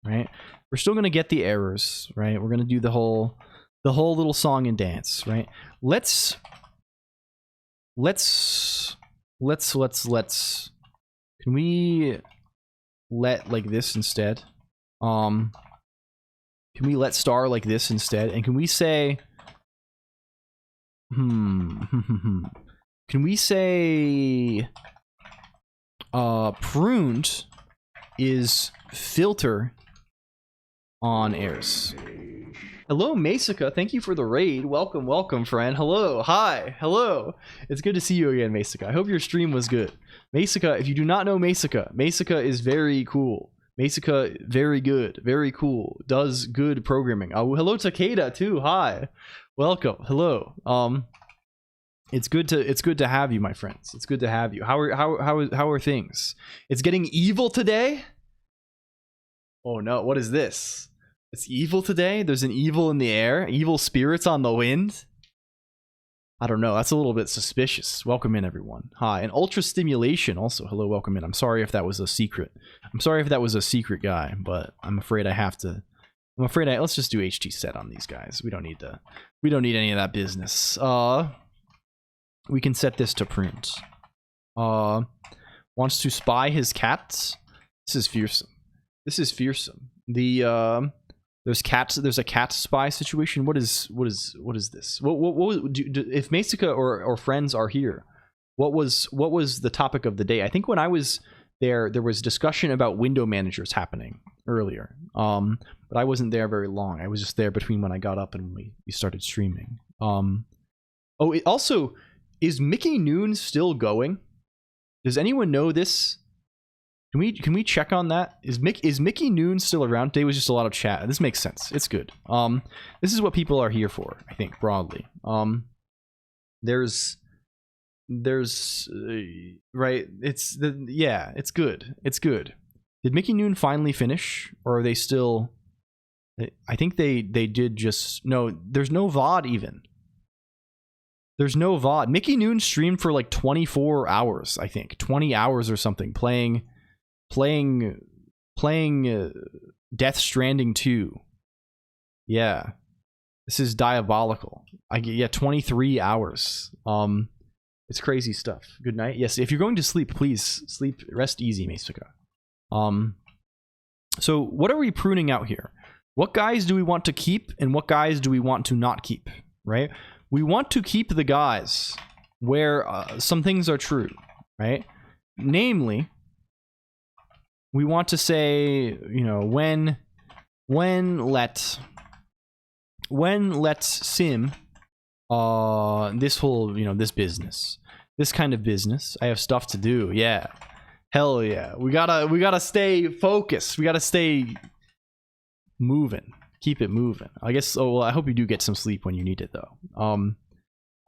right? We're still gonna get the errors, right? We're gonna do the whole little song and dance, right? Let's can we let like this instead? Can we let star like this instead? And can we say can we say pruned is filter on errors. Hello, Masika. Thank you for the raid. Welcome, welcome, friend. Hello, hi, hello. It's good to see you again, Masika. I hope your stream was good. Masika, if you do not know Masika, Masika is very cool. Masika, very good, very cool. Does good programming. Oh, hello, Takeda too. Hi, welcome. Hello. It's good to have you, my friends. It's good to have you. How are things? It's getting evil today. Oh no, what is this? It's evil today? There's an evil in the air? Evil spirits on the wind? I don't know. That's a little bit suspicious. Welcome in, everyone. Hi. And ultra stimulation also. Hello, welcome in. I'm sorry if that was a secret. I'm sorry if that was a secret guy, but I'm afraid I have to. Let's just do HT set on these guys. We don't need any of that business. We can set this to print. Wants to spy his cats. This is fearsome. This is fearsome. There's a cat spy situation. What is this? If Masika or friends are here, what was the topic of the day? I think when I was there was discussion about window managers happening earlier. But I wasn't there very long. I was just there between when I got up and when we started streaming. It also, is Mickey Noon still going? Does anyone know this? Can we check on that? Is Mickey Noon still around? Today was just a lot of chat. This makes sense. It's good. This is what people are here for, I think, broadly. There's right. It's good. It's good. Did Mickey Noon finally finish, or are they still? I think they did just no. There's no VOD even. There's no VOD. Mickey Noon streamed for like 24 hours, I think, 20 hours or something, playing Death Stranding 2. Yeah, this is diabolical. 23 hours. It's crazy stuff. Good night. Yes, if you're going to sleep, please sleep. Rest easy, Masika. So what are we pruning out here? What guys do we want to keep, and what guys do we want to not keep? Right? We want to keep the guys where some things are true, right? Namely, we want to say, when let sim this whole, this business, this kind of business. I have stuff to do. Yeah, hell yeah. We gotta stay focused. We gotta stay moving. Keep it moving. I guess. Oh well, I hope you do get some sleep when you need it, though.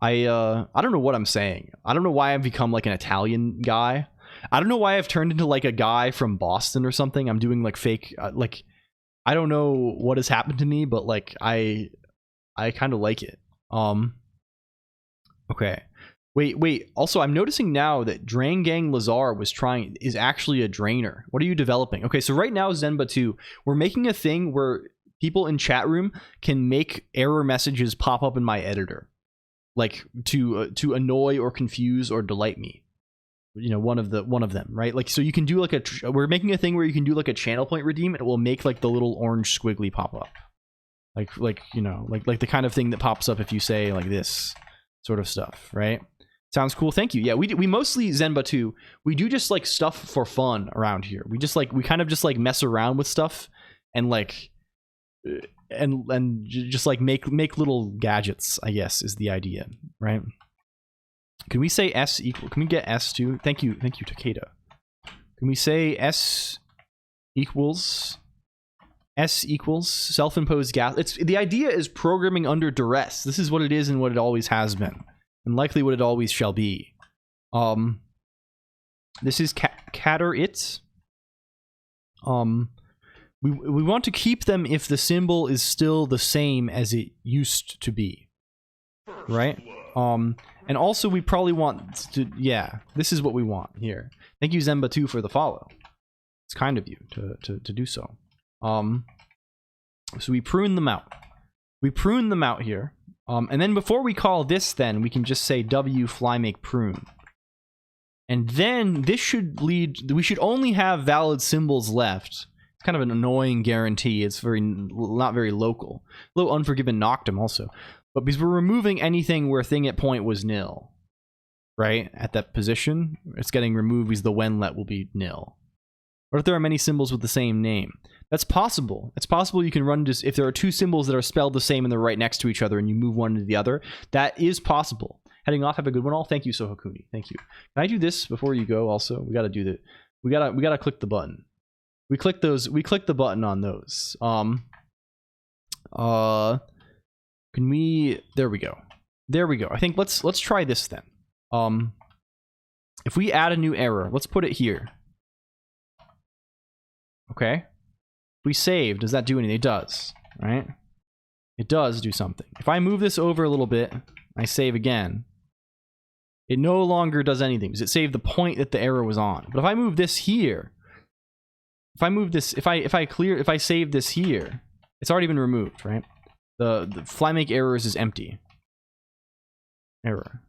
I don't know what I'm saying. I don't know why I've become like an Italian guy. I don't know why I've turned into like a guy from Boston or something. I'm doing like fake I don't know what has happened to me, but like I kind of like it. Okay. Wait. Also, I'm noticing now that Drangang Lazar is actually a drainer. What are you developing? Okay, so right now, Zenba 2, we're making a thing where people in chat room can make error messages pop up in my editor, like to annoy or confuse or delight me. One of them, right? Like, so you can do like we're making a thing where you can do like a channel point redeem, and it will make like the little orange squiggly pop up, like the kind of thing that pops up if you say like this sort of stuff, right? Sounds cool. Thank you. Yeah, we mostly Zenba 2. We do just like stuff for fun around here. We kind of just like mess around with stuff and like and just like make little gadgets, I guess, is the idea, right? Can we say S equal? Can we get S too? Thank you, Takeda. Can we say S equals self-imposed gas? The idea is programming under duress. This is what it is and what it always has been. and likely what it always shall be. This is cater it. We want to keep them if the symbol is still the same as it used to be, right? And also we probably want to, yeah, this is what we want here. Thank you Zemba2 for the follow. It's kind of you to do so. So we prune them out. We prune them out here. And then before we call this, then we can just say w fly make prune. And then this should lead, we should only have valid symbols left. It's kind of an annoying guarantee. It's not very local. A little Unforgiven Noctum also. But because we're removing anything where thing at point was nil, right? At that position, it's getting removed because the whenlet will be nil. What if there are many symbols with the same name? That's possible. It's possible you can run just, if there are two symbols that are spelled the same and they're right next to each other and you move one to the other, that is possible. Heading off, have a good one all. Thank you, Sohokuni. Thank you. Can I do this before you go also? We gotta do that. We gotta click the button. We click the button on those. Can we, there we go. There we go. I think let's try this then. If we add a new error, let's put it here. Okay. If we save, does that do anything? It does, right? It does do something. If I move this over a little bit, I save again, it no longer does anything because it saved the point that the error was on. But if I move this here, if I move this, if I save this here, it's already been removed, right? The fly make errors is empty. Error.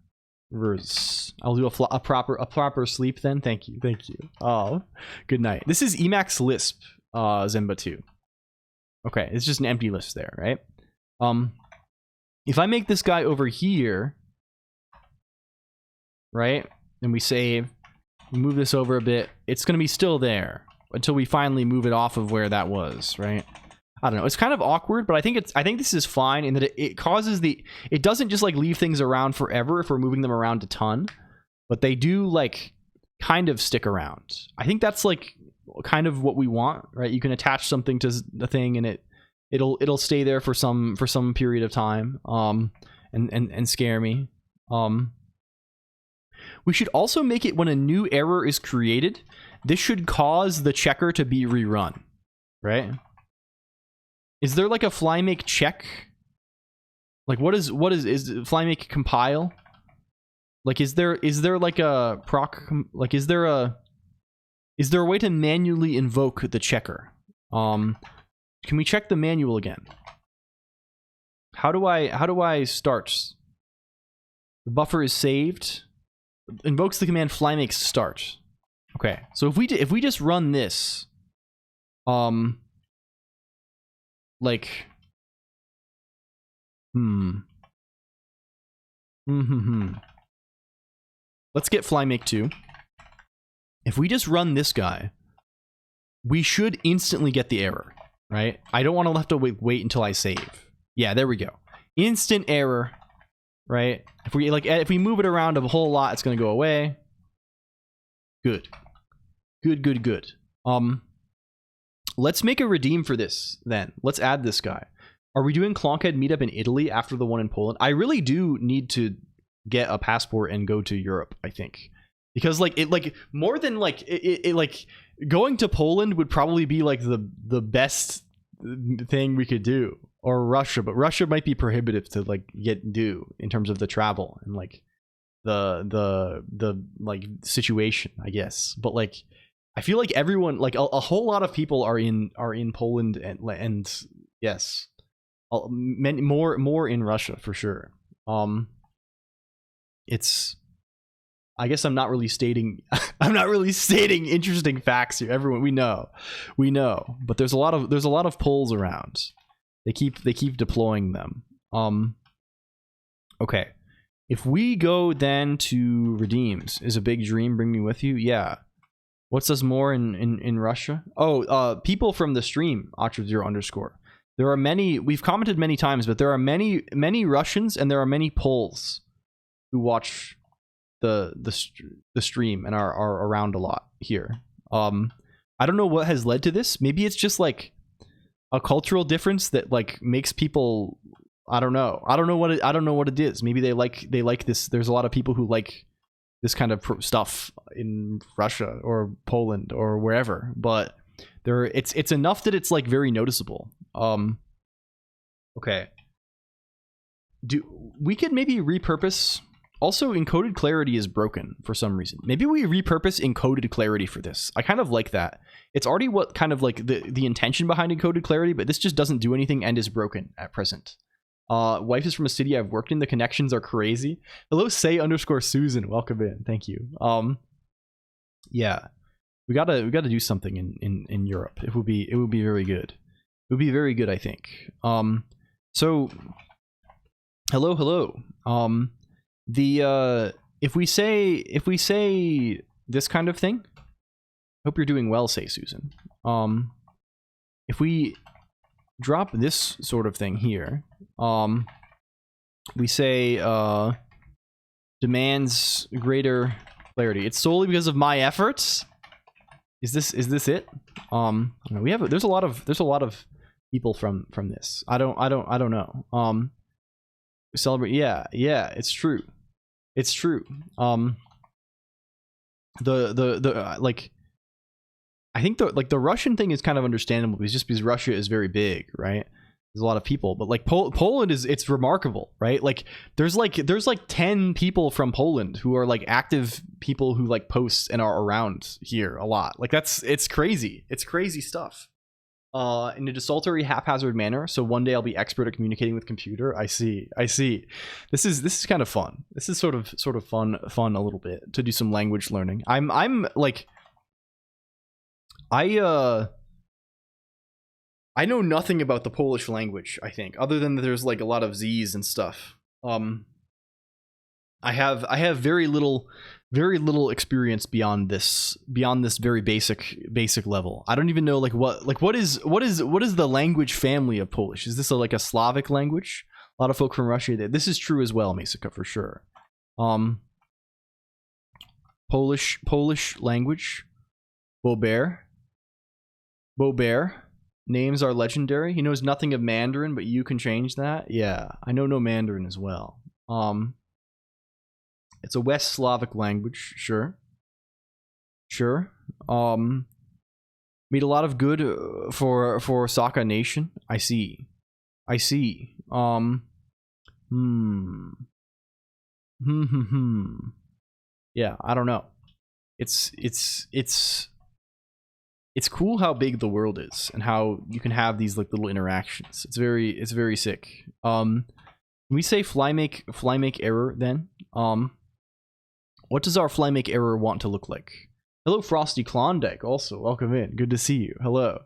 I'll do a proper sleep then. Thank you. Thank you. Oh, good night. This is Emacs Lisp, Zemba2. Okay, it's just an empty list there, right? If I make this guy over here, right, and we save, we move this over a bit, it's going to be still there until we finally move it off of where that was, right? I don't know. It's kind of awkward, but I think this is fine in that it causes it doesn't just like leave things around forever if we're moving them around a ton, but they do like kind of stick around. I think that's like kind of what we want, right? You can attach something to the thing and it'll stay there for some period of time, and scare me. We should also make it when a new error is created. This should cause the checker to be rerun, right? Is there like a fly make check? Like what is fly make compile? Like is there like a proc, like is there a way to manually invoke the checker? Can we check the manual again? How do I start? The buffer is saved. Invokes the command fly make start. Okay, so if we just run this, like, let's get fly make 2. If we just run this guy, we should instantly get the error, right? I don't want to have to wait until I save. Yeah, there we go. Instant error, right? If we move it around a whole lot, it's gonna go away. Good. Good. Let's make a redeem for this then. Let's add this guy. Are we doing Clonkhead meetup in Italy after the one in Poland? I really do need to get a passport and go to Europe, I think. Because more than going to Poland would probably be like the best thing we could do. Or Russia, but Russia might be prohibitive to do in terms of the travel and the situation, I guess. But I feel like everyone, a whole lot of people are in Poland and yes, many more in Russia for sure. It's, I guess I'm not really stating interesting facts here. Everyone, we know, but there's a lot of polls around. They keep deploying them. Okay, if we go then to redeems, is a big dream bring me with you? Yeah. What's us more in Russia? Oh, people from the stream, Otra0_. There are many, we've commented many times, but there are many Russians and there are many Poles who watch the stream and are around a lot here. I don't know what has led to this. Maybe it's just a cultural difference that makes people I don't know. I don't know what it is. Maybe they like this. There's a lot of people who like this kind of stuff in Russia or Poland or wherever, but it's enough that it's like very noticeable. Okay. We could maybe repurpose. Also, encoded clarity is broken for some reason. Maybe we repurpose encoded clarity for this. I kind of like that. It's already what kind of like the intention behind encoded clarity, but this just doesn't do anything and is broken at present. Wife is from a city I've worked in. The connections are crazy. Hello, say_Susan. Welcome in. Thank you. Yeah, we gotta do something in Europe. It would be very good. It would be very good, I think. So, hello. If we say this kind of thing, hope you're doing well, say Susan. If we drop this sort of thing here, we say demands greater clarity. It's solely because of my efforts. Is this it? There's a lot of people from this. I don't know. Celebrate. Yeah, it's true. It's true. Like, I think the Russian thing is kind of understandable because Russia is very big, right? There's a lot of people, but like Poland it's remarkable, right? Like there's like 10 people from Poland who are like active people who like post and are around here a lot. Like it's crazy. It's crazy stuff. In a desultory, haphazard manner. So one day I'll be expert at communicating with computer. I see. This is kind of fun. This is sort of fun a little bit to do some language learning. I'm like, I know nothing about the Polish language, I think, other than that there's like a lot of Z's and stuff. I have very little experience beyond this very basic level. I don't even know what is the language family of Polish? Is this like a Slavic language? A lot of folk from Russia. This is true as well, Masika, for sure. Polish language. Bober. Names are legendary. He knows nothing of Mandarin, but you can change that. Yeah, I know no Mandarin as well. It's a West Slavic language, sure. Made a lot of good for Saka Nation. I see. Yeah, I don't know. It's cool how big the world is and how you can have these like little interactions. It's very sick. Can we say flymake error then? What does our flymake error want to look like? Hello, Frosty Klondike. Also, welcome in. Good to see you. Hello.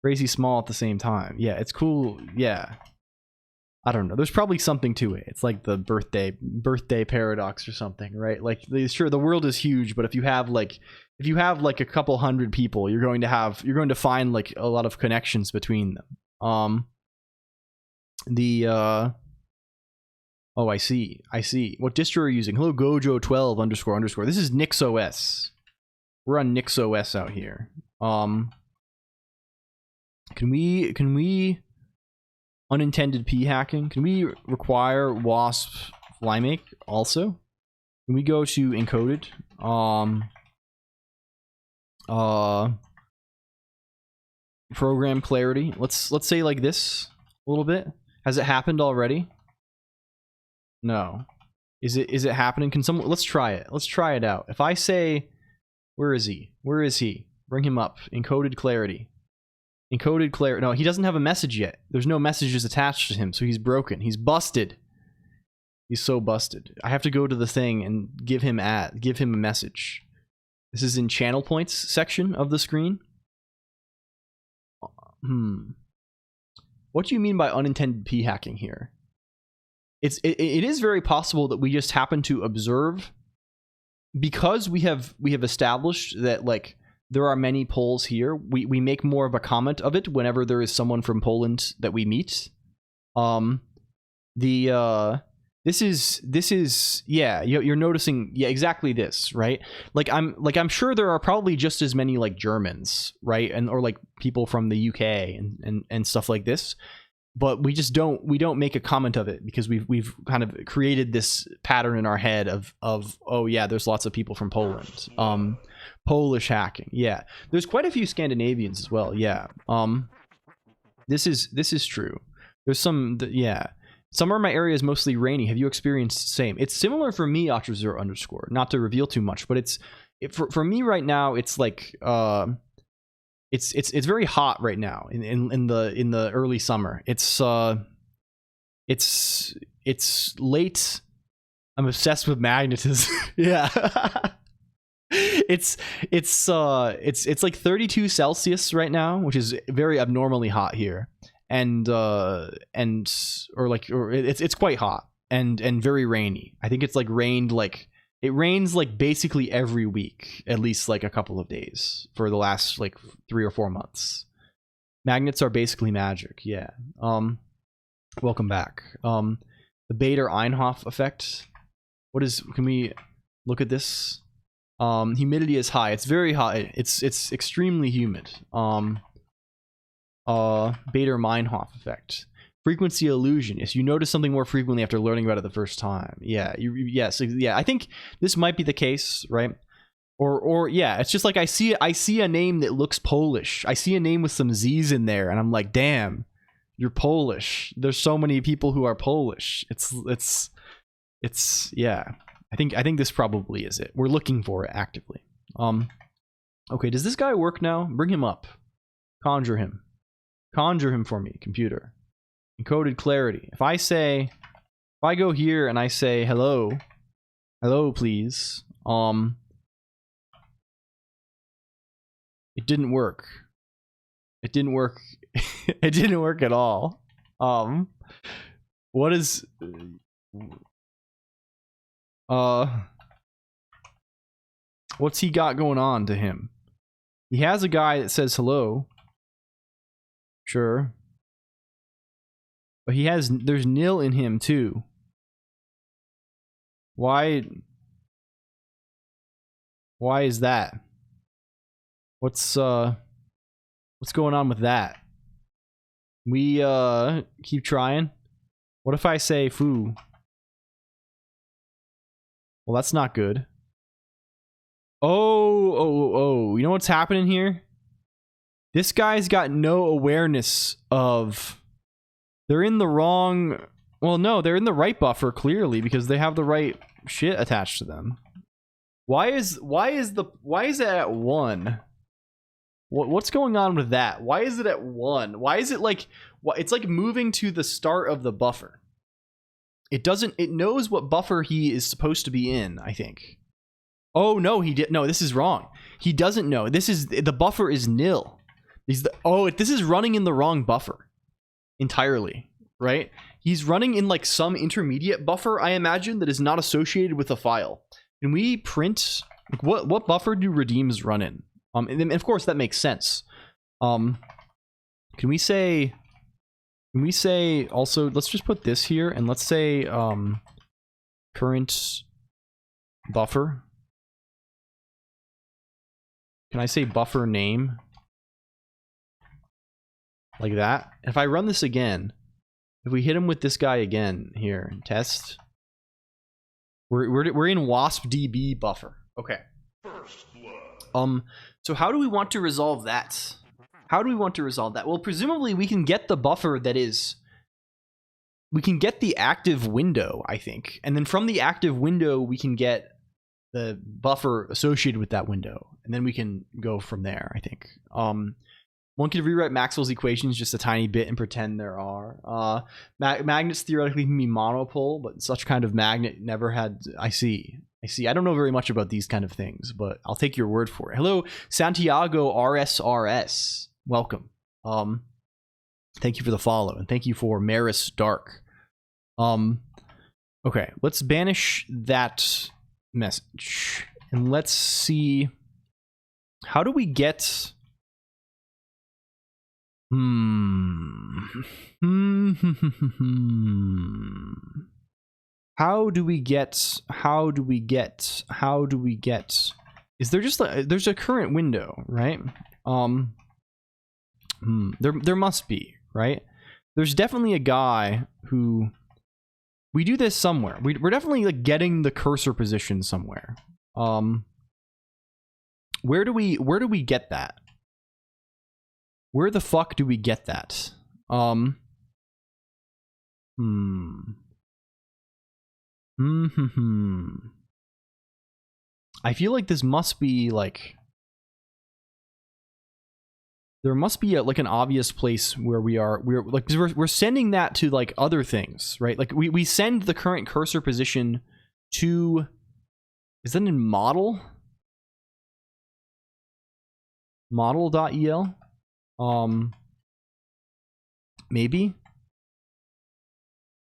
Crazy small at the same time. Yeah, it's cool. Yeah. I don't know. There's probably something to it. It's like the birthday paradox or something, right? Like, sure, the world is huge, but if you have like a couple hundred people, you're going to find like a lot of connections between them. Oh, I see. What distro are you using? Hello, Gojo12 __. This is NixOS. We're on NixOS out here. Can we unintended p hacking? Can we require wasp flymake also? Can we go to encoded? Program clarity. Let's say like this a little bit. Has it happened already? No. Is it happening? Can someone, let's try it. Let's try it out. If I say, where is he? Bring him up. Encoded clarity. No, he doesn't have a message yet. There's no messages attached to him, so he's broken. He's busted. He's so busted. I have to go to the thing and give him a message. This is in channel points section of the screen. What do you mean by unintended p hacking here? It is very possible that we just happen to observe, because we have established that like there are many polls here. We make more of a comment of it whenever there is someone from Poland that we meet. This is yeah, you're noticing, yeah, exactly this, right? Like I'm sure there are probably just as many like Germans, right, or like people from the UK and stuff like this. but we don't make a comment of it because we've kind of created this pattern in our head of oh yeah, there's lots of people from Poland. Polish hacking. Yeah. There's quite a few Scandinavians as well. Yeah. This is true. There's some yeah. Summer in my area is mostly rainy. Have you experienced the same? It's similar for me, Octazero_. Not to reveal too much, but for me right now, it's like it's very hot right now in the early summer. It's late. I'm obsessed with magnetism. Yeah. It's like 32 Celsius right now, which is very abnormally hot here. And it's quite hot and very rainy. I think it's like it rains like basically every week, at least like a couple of days for the last like 3 or 4 months. Magnets are basically magic. Yeah. Welcome back. The Bader-Einhoff effect. Can we look at this? Humidity is high. It's very hot. It's extremely humid. Bader-Meinhof effect. Frequency illusion. Yes, you notice something more frequently after learning about it the first time. Yeah, yes, yeah. I think this might be the case, right? Or yeah, it's just like I see a name that looks Polish. I see a name with some Z's in there, and I'm like, damn, you're Polish. There's so many people who are Polish. It's yeah. I think this probably is it. We're looking for it actively. Okay, does this guy work now? Bring him up. Conjure him for me, computer. Encoded clarity. If I go here and I say hello please, it didn't work. It didn't work. It didn't work at all. What is what's he got going on to him? He has a guy that says hello. Sure. But there's nil in him too. Why is that? What's going on with that? We keep trying. What if I say foo? Well, that's not good. Oh, you know what's happening here? This guy's got no awareness of... They're in the wrong... Well, no, they're in the right buffer, clearly, because they have the right shit attached to them. Why is it at 1? What's going on with that? Why is it at 1? Why is it like... It's like moving to the start of the buffer. It knows what buffer he is supposed to be in, I think. Oh, no, no, this is wrong. He doesn't know. The buffer is nil. This is running in the wrong buffer. Entirely, right? He's running in like some intermediate buffer, I imagine, that is not associated with a file. Can we print like what buffer do redeems run in? And of course that makes sense. Can we say also, let's just put this here and let's say current buffer. Can I say buffer name? Like that. If I run this again, if we hit him with this guy again here, test. We're in wasp-db buffer. Okay. So how do we want to resolve that? Well, presumably we can get the buffer that is... We can get the active window, I think. And then from the active window, we can get the buffer associated with that window. And then we can go from there, I think. One could rewrite Maxwell's equations just a tiny bit and pretend there are. Magnets theoretically can be monopole, but such kind of magnet never had... I see. I don't know very much about these kind of things, but I'll take your word for it. Hello, Santiago RSRS. Welcome. Thank you for the follow, and thank you for Maris Dark. Okay, let's banish that message. And let's see... How do we get... How do we get is there just there's a current window, right? There must be, right? there's definitely a guy who we do this somewhere. We're definitely like getting the cursor position somewhere. Where do we get that? Where the fuck do we get that? I feel like this must be like there must be like an obvious place where we're like we're sending that to like other things, right? Like we send the current cursor position to, is that in model.el? Maybe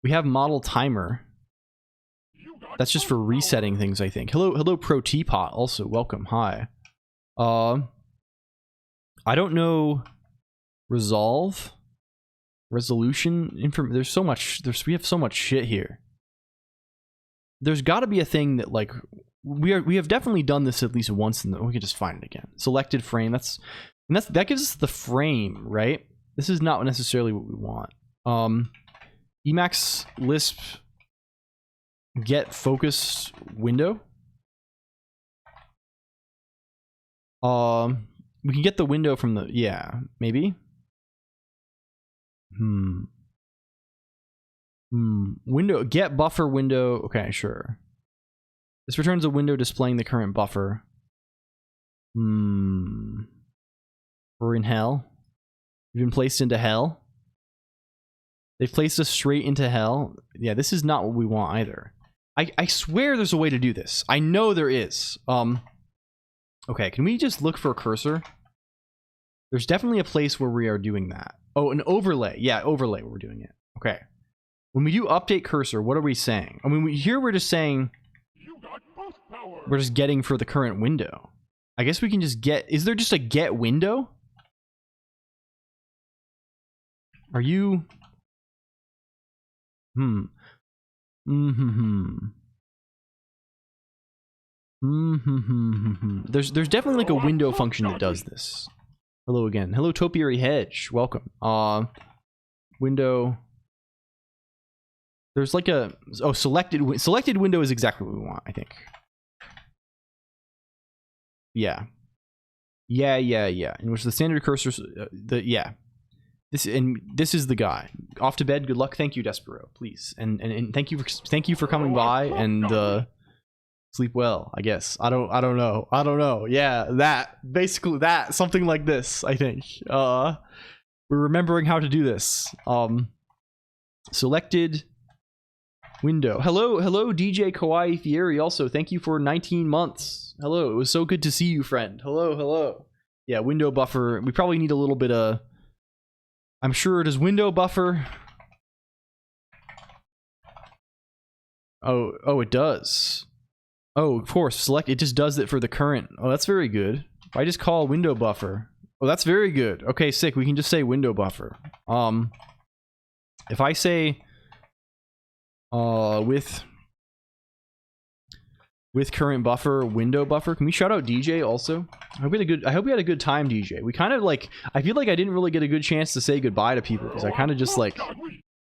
we have model timer. That's just for resetting things, I think. Hello Pro Teapot, also welcome. Hi. I don't know. Resolution there's so much, we have so much shit here. There's got to be a thing that like we have definitely done this at least once, and we can just find it again. Selected frame, that gives us the frame, right? This is not necessarily what we want. Emacs Lisp get focus window. We can get the window from the, yeah, maybe. Window, get buffer window. Okay, sure. This returns a window displaying the current buffer. We're in hell. We've been placed into hell. They've placed us straight into hell. Yeah, this is not what we want either. I swear there's a way to do this. I know there is. Okay, can we just look for a cursor? There's definitely a place where we are doing that. Oh, an overlay. Yeah, overlay where we're doing it. Okay. When we do update cursor, what are we saying? I mean, here we're just saying we're just getting for the current window. I guess we can just get, is there just a get window? Are you... There's definitely like a window function that does this. Hello again. Hello Topiary Hedge. Welcome. Window. There's like a selected window is exactly what we want, I think. Yeah. In which the standard cursor This is the guy. Off to bed. Good luck. Thank you, Despero. Please, and thank you for coming by, and sleep well. I guess. I don't know. Yeah, that basically that something like this. I think. We're remembering how to do this. Selected window. Hello, DJ Kawaii Fieri. Also, thank you for 19 months. Hello, it was so good to see you, friend. Hello. Yeah, window buffer. We probably need a little bit of. I'm sure it is window buffer. Oh, it does. Oh, of course. Select. It just does it for the current. Oh, that's very good. If I just call window buffer. Oh, that's very good. Okay, sick. We can just say window buffer. If I say with current buffer, window buffer. Can we shout out DJ also? I hope we had a good time, DJ. We kind of like, I feel like I didn't really get a good chance to say goodbye to people because I kind of just like,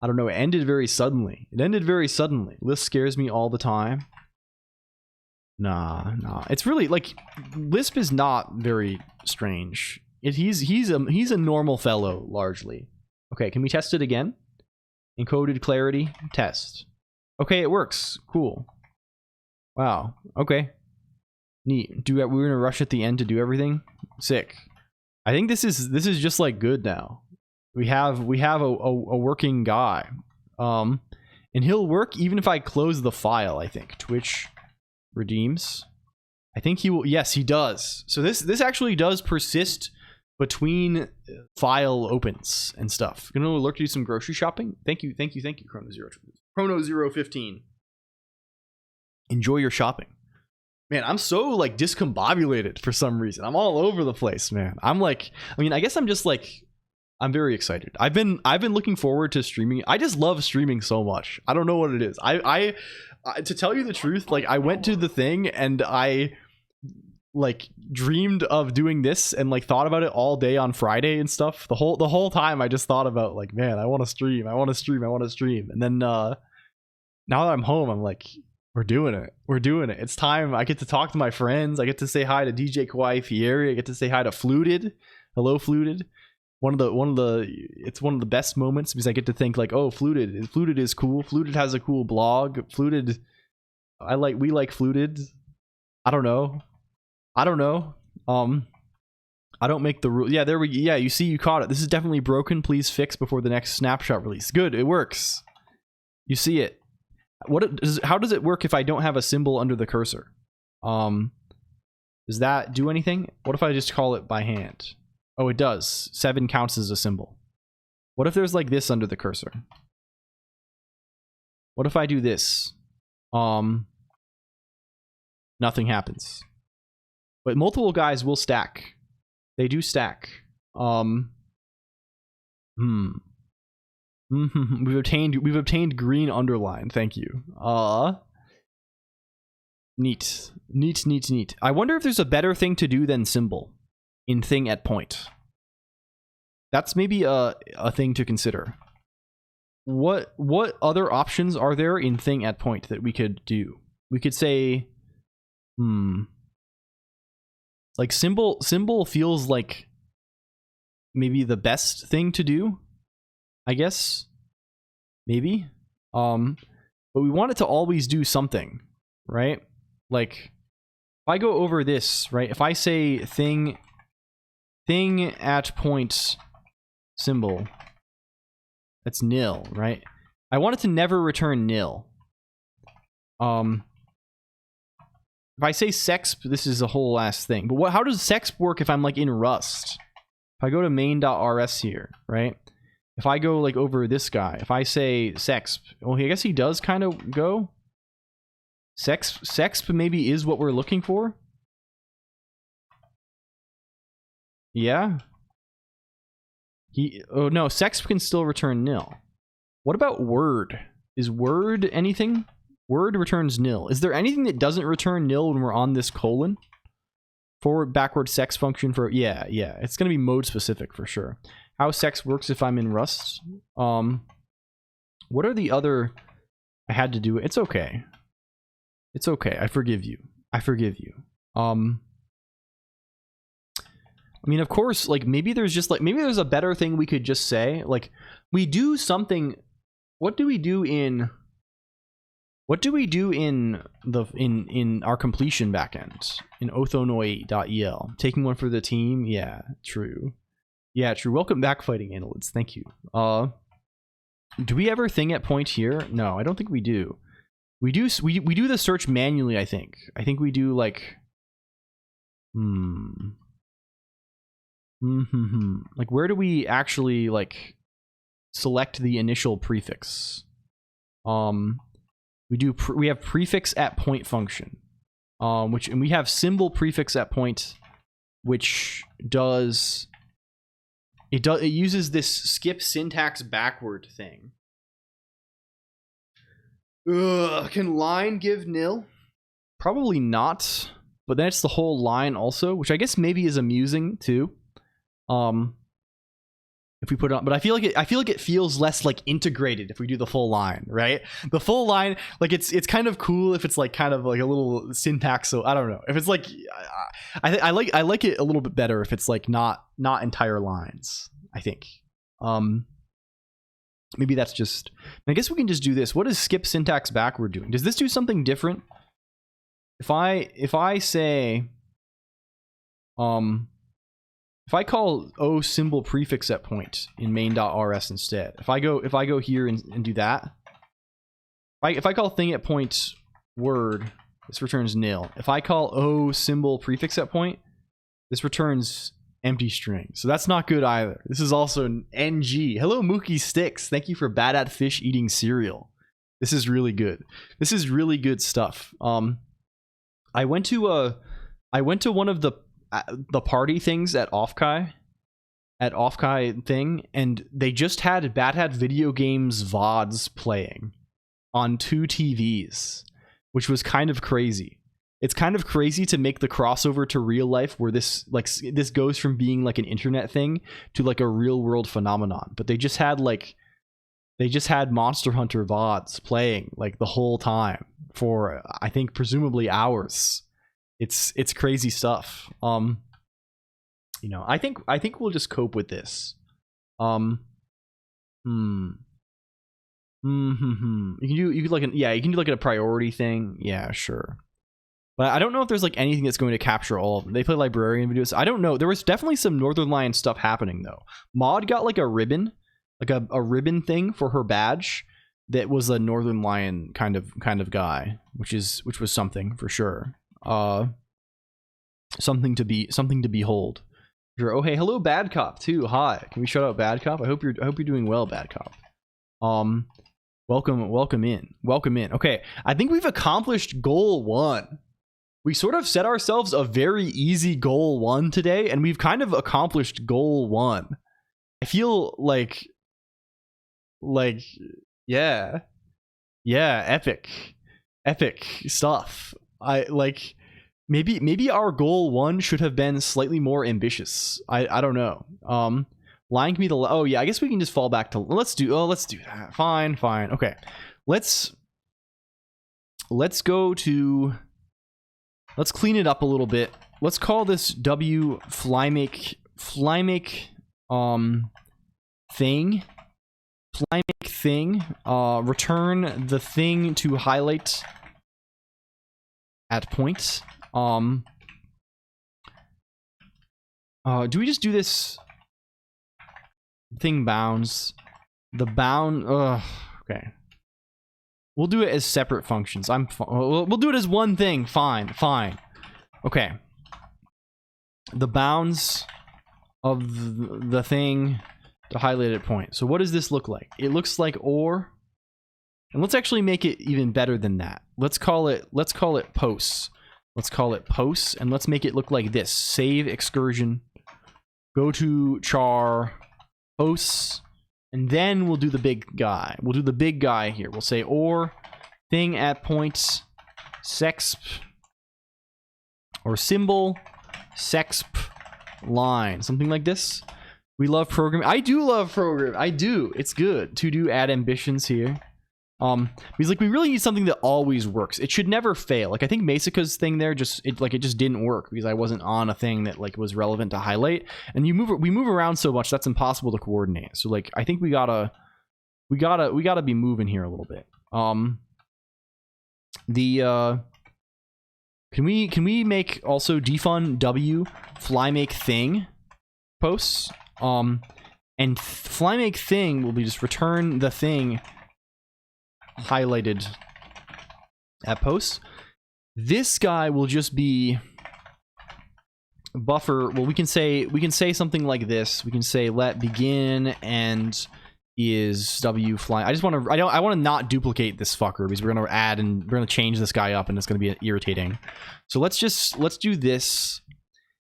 I don't know, it ended very suddenly. Lisp scares me all the time. Nah. It's really like Lisp is not very strange. He's a normal fellow largely. Okay, can we test it again? Encoded clarity test. Okay, it works. Cool. Wow. Okay. Neat. We're gonna rush at the end to do everything. Sick. I think this is just like good now. We have a working guy. And he'll work even if I close the file. I think Twitch redeems. I think he will. Yes, he does. So this actually does persist between file opens and stuff. Gonna alert to do some grocery shopping. Thank you, Chrono015. Enjoy your shopping. Man, I'm so like discombobulated for some reason. I'm all over the place, man. I'm like, I mean, I guess I'm just like, I'm very excited. I've been looking forward to streaming. I just love streaming so much. I don't know what it is. I to tell you the truth, like I went to the thing and I like dreamed of doing this and like thought about it all day on Friday and stuff. The whole time I just thought about like, man, I want to stream. And then now that I'm home, I'm like, we're doing it. It's time. I get to talk to my friends. I get to say hi to DJ Kawaii Fieri. I get to say hi to Fluted. Hello, Fluted. It's one of the best moments because I get to think like, oh, Fluted is cool. Fluted has a cool blog. Fluted, we like Fluted. I don't know. I don't make the rule. Yeah, you see, you caught it. This is definitely broken. Please fix before the next snapshot release. Good, it works. You see it. How does it work if I don't have a symbol under the cursor? Does that do anything? What if I just call it by hand? Oh, it does. 7 counts as a symbol. What if there's like this under the cursor? What if I do this? Nothing happens. But multiple guys will stack. They do stack. We've obtained green underline. Thank you. Neat. I wonder if there's a better thing to do than symbol in thing at point. That's maybe a thing to consider. What other options are there in thing at point that we could do? We could say, like symbol feels like maybe the best thing to do, I guess. Maybe. But we want it to always do something, right? Like if I go over this, right? If I say thing at point symbol, that's nil, right? I want it to never return nil. If I say sexp, this is a whole last thing. But how does sexp work if I'm like in Rust? If I go to main.rs here, right? If I go like over this guy, if I say sexp, well, I guess he does kind of go. Sexp maybe is what we're looking for. Yeah. Oh no, sexp can still return nil. What about word? Is word anything? Word returns nil. Is there anything that doesn't return nil when we're on this colon? Forward, backward, sex function for... Yeah. It's going to be mode specific for sure. How sex works if I'm in Rust. What are the other... I had to do it. It's okay. It's okay. I forgive you. I mean, of course, like, maybe there's just, like... Maybe there's a better thing we could just say. Like, we do something... What do we do in our completion backend in othonoi.el? Taking one for the team? Yeah, true. Welcome back, fighting annelids. Thank you. Do we ever thing at point here? No, I don't think we do. We do the search manually, I think. I think we do like like where do we actually like select the initial prefix? We have prefix at point function, and we have symbol prefix at point, which it uses this skip syntax backward thing. Can line give nil? Probably not, but then it's the whole line also, which I guess maybe is amusing too. If we put it on, but I feel like it feels less like integrated if we do the full line, right? The full line, like it's kind of cool if it's like kind of like a little syntax. So I don't know if it's like I like it a little bit better if it's like not entire lines. I think maybe that's just. I guess we can just do this. What is skip syntax backward doing? Does this do something different? If I say if I call O symbol prefix at point in main.rs instead, if I go here and do that, if I call thing at point word, this returns nil. If I call O symbol prefix at point, this returns empty string. So that's not good either. This is also an NG. Hello, Mookie Sticks. Thank you for bad at fish eating cereal. This is really good. This is really good stuff. I went to one of the party things at Offkai thing, and they just had Bad Hat Video Games VODs playing on 2 TVs, which was kind of crazy. it's kind of crazy to make the crossover to real life where this this goes from being like an internet thing to like a real world phenomenon. But they just had Monster Hunter VODs playing like the whole time for I think presumably hours. It's crazy stuff. You know, I think we'll just cope with this. You can do like a priority thing. Yeah, sure. But I don't know if there's like anything that's going to capture all of them. They play librarian videos. I don't know. There was definitely some Northern Lion stuff happening though. Maud got like a ribbon, like a ribbon thing for her badge that was a Northern Lion kind of guy, which was something for sure. Something to behold. Sure. Oh hey, hello Bad Cop too. Hi. Can we shout out Bad Cop? I hope you're doing well, Bad Cop. Welcome in. Okay, I think we've accomplished goal 1. We sort of set ourselves a very easy goal 1 today, and we've kind of accomplished goal 1. I feel like yeah, epic stuff. I like maybe our goal 1 should have been slightly more ambitious. I don't know. Lying to me oh yeah, I guess we can just fall back to let's do that. Fine. Okay. Let's clean it up a little bit. Let's call this W flymake thing. Flymake thing. Return the thing to highlight at point. Do we just do this thing bounds? The bound. Okay. We'll do it as separate functions. We'll do it as one thing. Fine. Okay. The bounds of the thing to highlight at point. So what does this look like? It looks like or. And let's actually make it even better than that. Let's call it posts. Let's call it posts, and let's make it look like this. Save excursion. Go to char posts. And then we'll do the big guy. We'll do the big guy here. We'll say or thing at points sexp or symbol sexp line. Something like this. We love programming. I do love programming. I do. It's good to do add ambitions here. Because like we really need something that always works. It should never fail. Like I think Masika's thing there just didn't work because I wasn't on a thing that like was relevant to highlight. And we move around so much that's impossible to coordinate. So like I think we gotta be moving here a little bit. Can we make also defun W flymake thing posts? And flymake thing will be just return the thing highlighted at posts. This guy will just be buffer. Well, we can say something like this. We can say let begin and is W fly. I want to not duplicate this fucker because we're gonna add and we're gonna change this guy up and it's gonna be irritating. So let's do this.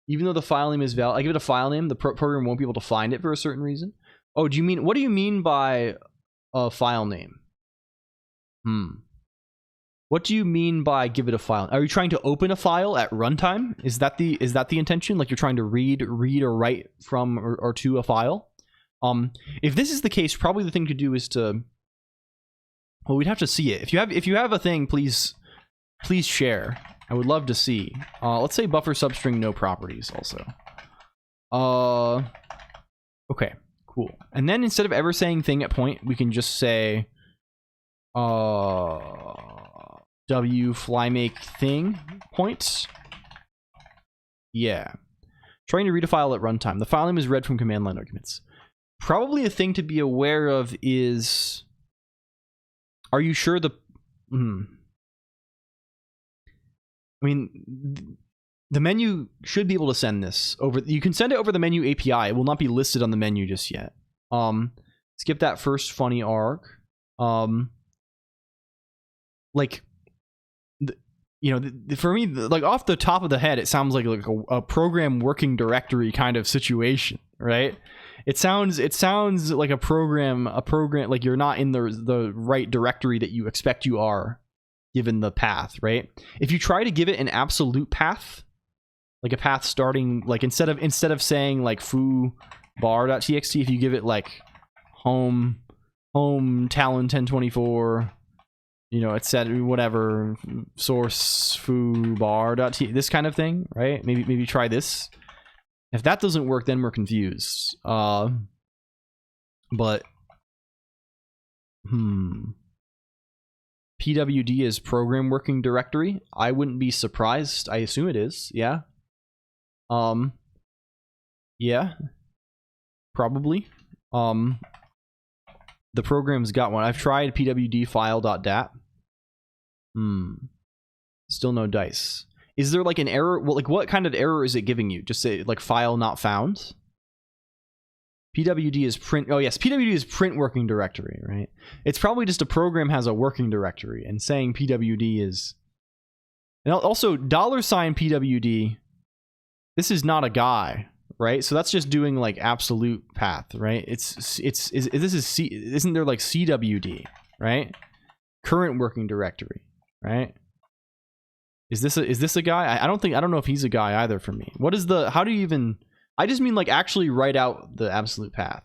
Even though the file name is valid, I give it a file name. The program won't be able to find it for a certain reason. Oh, what do you mean by a file name? What do you mean by give it a file? Are you trying to open a file at runtime? Is that the intention? Like you're trying to read or write from or to a file? If this is the case, probably the thing to do is to. Well, we'd have to see it. If you have a thing, please share. I would love to see. Let's say buffer substring no properties also. Okay, cool. And then instead of ever saying thing at point, we can just say W flymake thing points. Yeah. Trying to read a file at runtime. The file name is read from command line arguments. Probably a thing to be aware of is, are you sure the I mean, the menu should be able to send this over. You can send it over the menu API. It will not be listed on the menu just yet. Skip that first funny arg. Like, for me, like off the top of the head, it sounds like a program working directory kind of situation, right? It sounds like a program like you're not in the right directory that you expect you are given the path, right? If you try to give it an absolute path, like a path starting, like instead of saying like foo bar.txt, if you give it like home talon 1024, you know, etc, whatever, source foo bar.t, this kind of thing, right? Maybe try this. If that doesn't work, then we're confused. But PWD is program working directory. I wouldn't be surprised. I assume it is. Yeah. Yeah. Probably. The program's got one. I've tried pwd file.dat. Still no dice. Is there like an error? Well, like what kind of error is it giving you? Just say like file not found. PWD is print. Oh yes, PWD is print working directory, right? It's probably just a program has a working directory, and saying PWD is. And also $PWD. This is not a guy, right? So that's just doing like absolute path, right? This is C. Isn't there like CWD, right? Current working directory, right? Is this a guy? I don't know if he's a guy either for me. What is the? How do you even? I just mean like actually write out the absolute path.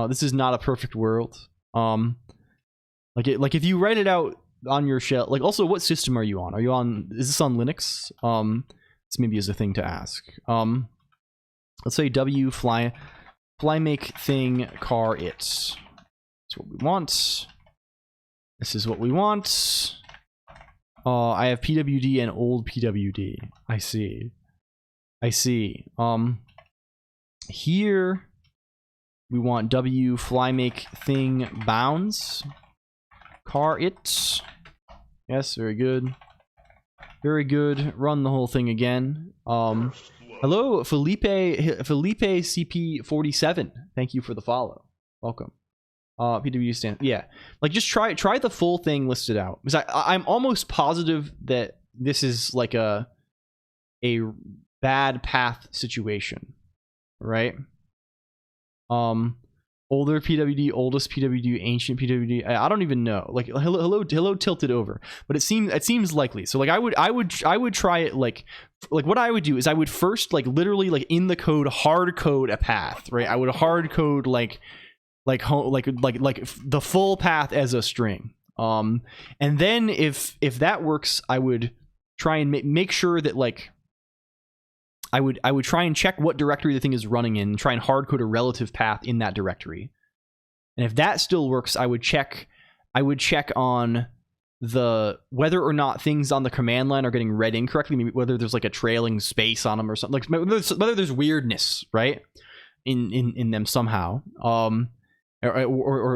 This is not a perfect world. Like if you write it out on your shell, like also what system are you on? Are you on? Is this on Linux? This maybe is a thing to ask. Let's say w fly make thing car it. That's what we want. This is what we want. I have PWD and old PWD. I see. Here we want w fly make thing bounds car it. Yes, very good. Very good. Run the whole thing again. Hello, Felipe CP47. Thank you for the follow. Welcome. PWD stand. Yeah, like just try the full thing listed out, because I'm almost positive that this is like a bad path situation, right? Older PWD, oldest PWD, ancient PWD. I don't even know. Like hello tilted over, but it seems likely. So like I would try it like what I would do is I would first like literally like in the code hard code a path, right? I would hard code like the full path as a string. And then if that works, I would try and make sure that like I would try and check what directory the thing is running in, and try and hard code a relative path in that directory. And if that still works, I would check on the whether or not things on the command line are getting read incorrectly, maybe whether there's like a trailing space on them or something, like whether there's weirdness, right, in them somehow. Or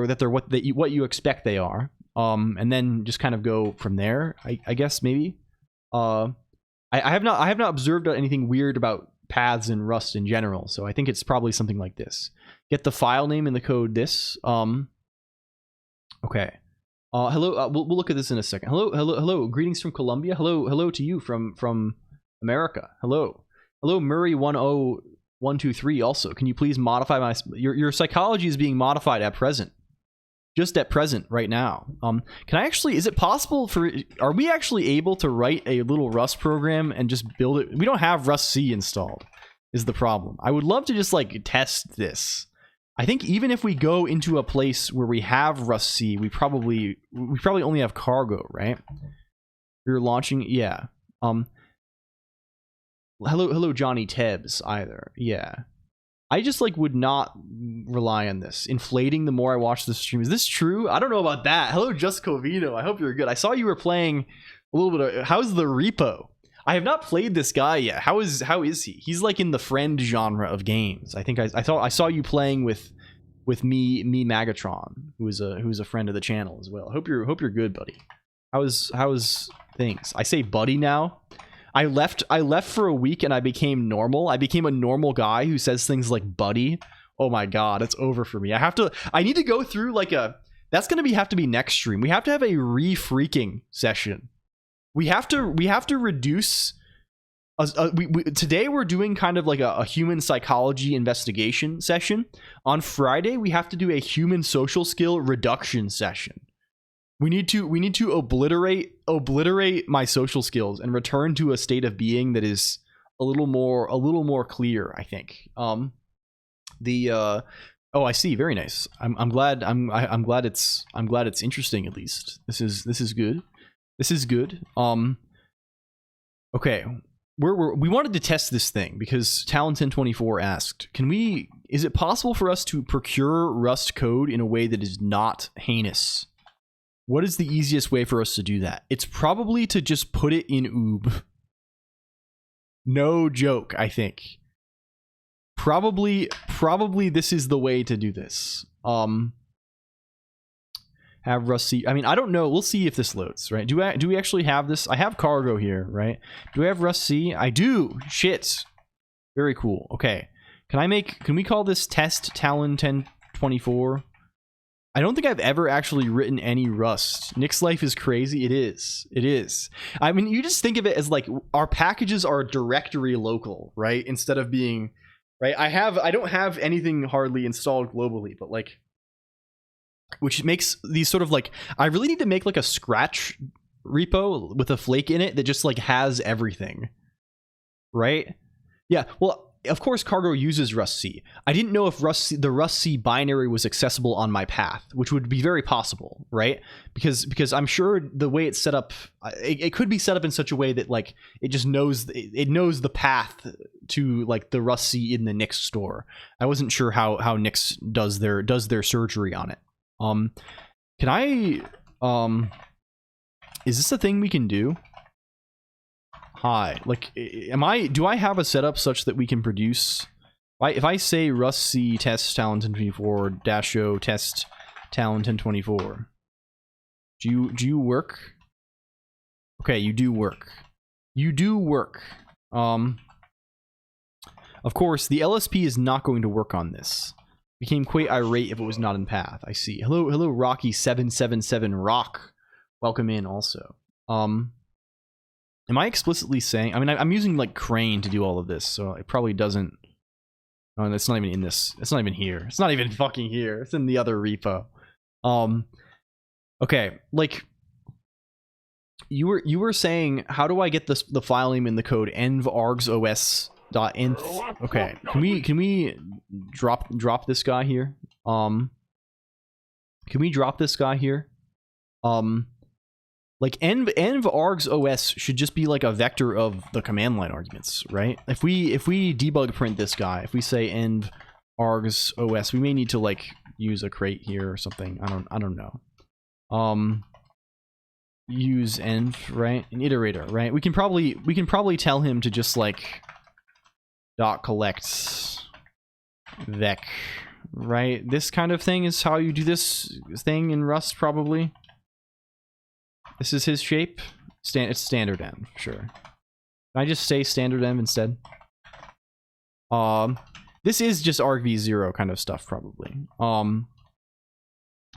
that they're what you expect they are, and then just kind of go from there. I guess maybe. I have not observed anything weird about paths in Rust in general, so I think it's probably something like this. Get the file name in the code. This. Okay. Hello. We'll look at this in a second. Hello. Greetings from Colombia. Hello to you from America. Hello. Murray 10123. Also, can you please modify my your psychology is being modified at present, just at present right now. Can I actually, is it possible are we actually able to write a little Rust program and just build it? We don't have Rust C installed is the problem. I would love to just like test this. I think even if we go into a place where we have Rust C, we probably only have cargo, right? You're launching, yeah. Hello Johnny Tebbs either. Yeah. I just like would not rely on this. Inflating the more I watch the stream. Is this true? I don't know about that. Hello Just Covino. I hope you're good. I saw you were playing a little bit of how's the repo? I have not played this guy yet. How is he? He's like in the friend genre of games. I think I saw you playing with me Magatron, who is a friend of the channel as well. Hope you're good, buddy. How's things? I say buddy now. I left for a week and I became normal. I became a normal guy who says things like buddy. Oh my god, it's over for me. I need to go through like that's gonna have to be next stream. We have to have a re-freaking session. We have to reduce today we're doing kind of like a human psychology investigation session. On Friday we have to do a human social skill reduction session. We need to obliterate my social skills and return to a state of being that is a little more clear, I think. Oh, I see. Very nice. I'm glad it's interesting, at least. This is good. This is good. Okay. We wanted to test this thing because Talon1024 asked, is it possible for us to procure Rust code in a way that is not heinous? What is the easiest way for us to do that? It's probably to just put it in oob. No joke, I think. Probably this is the way to do this. Have Rust C. I mean, I don't know. We'll see if this loads, right? Do we actually have this? I have cargo here, right? Do I have Rust C? I do. Shit. Very cool. Okay. Can we call this test Talon 1024? I don't think I've ever actually written any Rust. Nick's life is crazy. It is. It is. I mean, you just think of it as like our packages are directory local, right? Instead of being, right? I don't have anything hardly installed globally, but like, which makes these sort of like, I really need to make like a Scratch repo with a flake in it that just like has everything, right? Yeah, well, of course Cargo uses Rust C. I didn't know if the Rust C binary was accessible on my path, which would be very possible, right? Because I'm sure the way it's set up, it could be set up in such a way that like it just knows the path to like the Rust C in the Nix store. I wasn't sure how Nix does their surgery on it. Can I, is this a thing we can do? Hi, like, do I have a setup such that we can produce, if I say Rust C test Talon 1024 -o test Talon 1024, do you work? Okay, you do work. You do work. Of course, the LSP is not going to work on this. Became quite irate if it was not in path. I see. Hello, Rocky777 Rock. Welcome in also. Am I explicitly saying, I mean, I'm using like Crane to do all of this, so it probably doesn't. Oh, it's not even in this. It's not even here. It's not even fucking here. It's in the other repo. Okay, like you were saying, how do I get the file name in the code envargsos.env? Okay, can we drop this guy here? Can we drop this guy here? Like envargsos should just be like a vector of the command line arguments, right? If we debug print this guy, if we say envargsos, we may need to like use a crate here or something. I don't know. Use env, right? An iterator, right? We can probably tell him to just like .collect vec, right? This kind of thing is how you do this thing in Rust, probably. This is his shape. It's standard env, sure. Can I just say standard env instead? This is just argv0 kind of stuff, probably.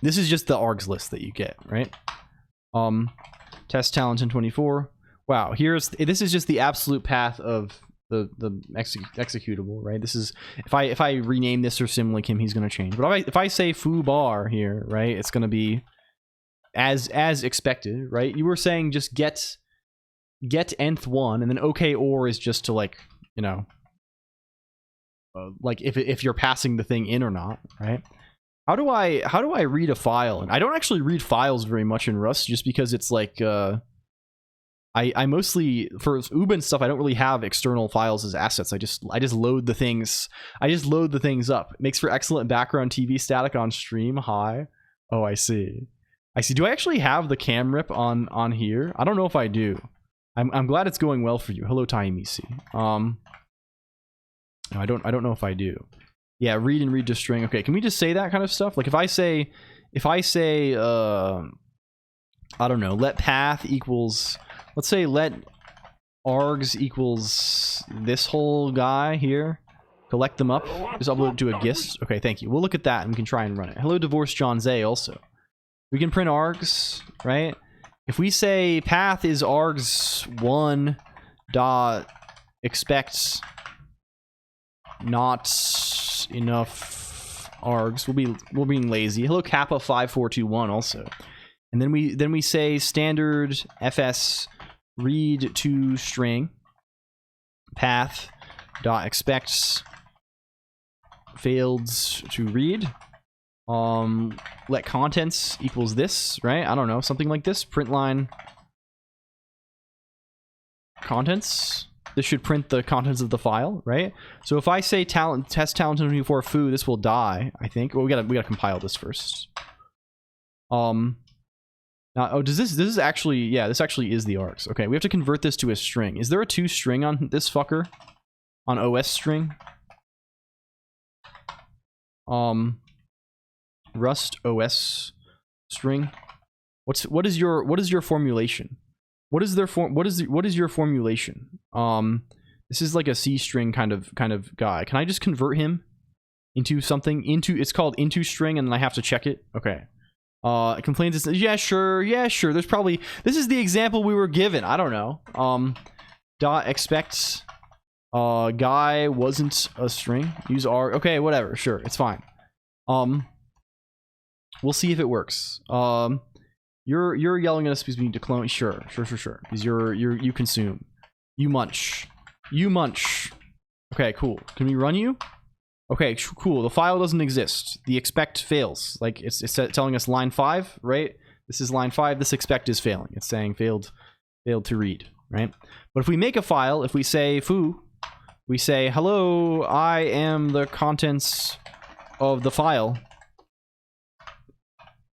This is just the args list that you get, right? Test Talon 1024. Wow, this is just the absolute path of the executable, right? This is, if I rename this or symlink him, he's gonna change. But if I say foo bar here, right, it's gonna be as expected, right? You were saying just get nth1, and then okay or is just to like, you know, like if you're passing the thing in or not, right? How do I read a file? And I don't actually read files very much in Rust, just because it's like I mostly, for Uber and stuff, I don't really have external files as assets. I just load the things. I just load the things up. It makes for excellent background TV static on stream. Hi. Oh, I see. Do I actually have the cam rip on here? I don't know if I do. I'm glad it's going well for you. Hello, Taimisi. No, I don't know if I do. Yeah, read and read to string. Okay, can we just say that kind of stuff? Like if I say I don't know, let path equals, let's say let args equals this whole guy here. Collect them up. Just upload it to a gist. Okay, thank you. We'll look at that and we can try and run it. Hello, Divorce John Zay also. We can print args, right? If we say path is args1 dot expect not enough args, we're being lazy. Hello, Kappa 5421 also. And then we say standard fs read to string path dot expects failed to read. Let contents equals this, right? I don't know, something like this. Print line contents. This should print the contents of the file, right? So if I say test talent24 foo, this will die, I think. Well, we gotta compile this first. Now, oh, does this is actually, yeah, this actually is the args. Okay, we have to convert this to a string. Is there a to string on this fucker? On OS string? Rust OS string. What is your formulation? What is your formulation? This is like a C string kind of guy. Can I just convert him into something? It's called into string, and then I have to check it. Okay. It complains. Yeah, sure. There's probably, this is the example we were given. I don't know. Dot expect guy wasn't a string. Use R. Okay, whatever. Sure, it's fine. We'll see if it works. You're yelling at us because we need to clone. Sure. Because you consume. You munch. Okay, cool. Can we run you? Okay, cool. The file doesn't exist. The expect fails. Like it's telling us line 5, right? This is line 5. This expect is failing. It's saying failed to read, right? But if we make a file, if we say foo, we say hello, I am the contents of the file.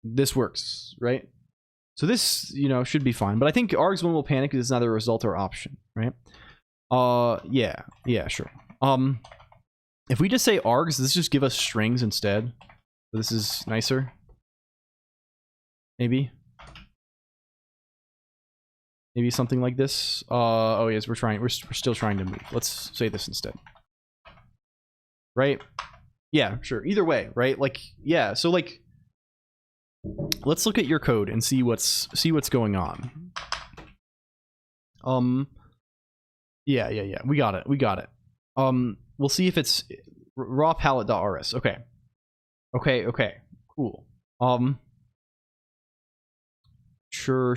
This works, right? So this, should be fine. But I think args1 will panic because it's neither a result or option, right? Yeah, sure. If we just say args, does this just give us strings instead? So this is nicer. Maybe something like this. Oh yes, we're still trying to move. Let's say this instead. Right? Yeah, sure. Either way, right? Like, yeah, so like, let's look at your code and see what's going on. Yeah. We got it. We'll see if it's raw palette.rs. Okay. Cool. Sure.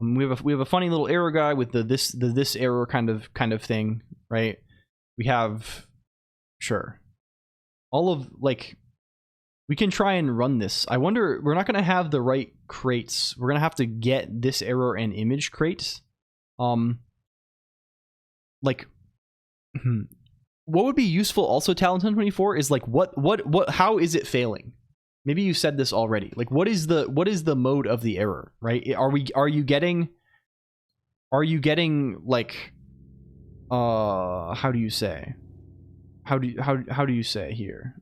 We have a funny little error guy with the this error kind of thing, right? We have, sure. All of, like, we can try and run this. I wonder, we're not going to have the right crates. We're going to have to get this error and image crates. Like, what would be useful also, Talent1024, is like, how is it failing? Maybe you said this already. Like, what is the mode of the error, right? Are you getting like, how do you say here?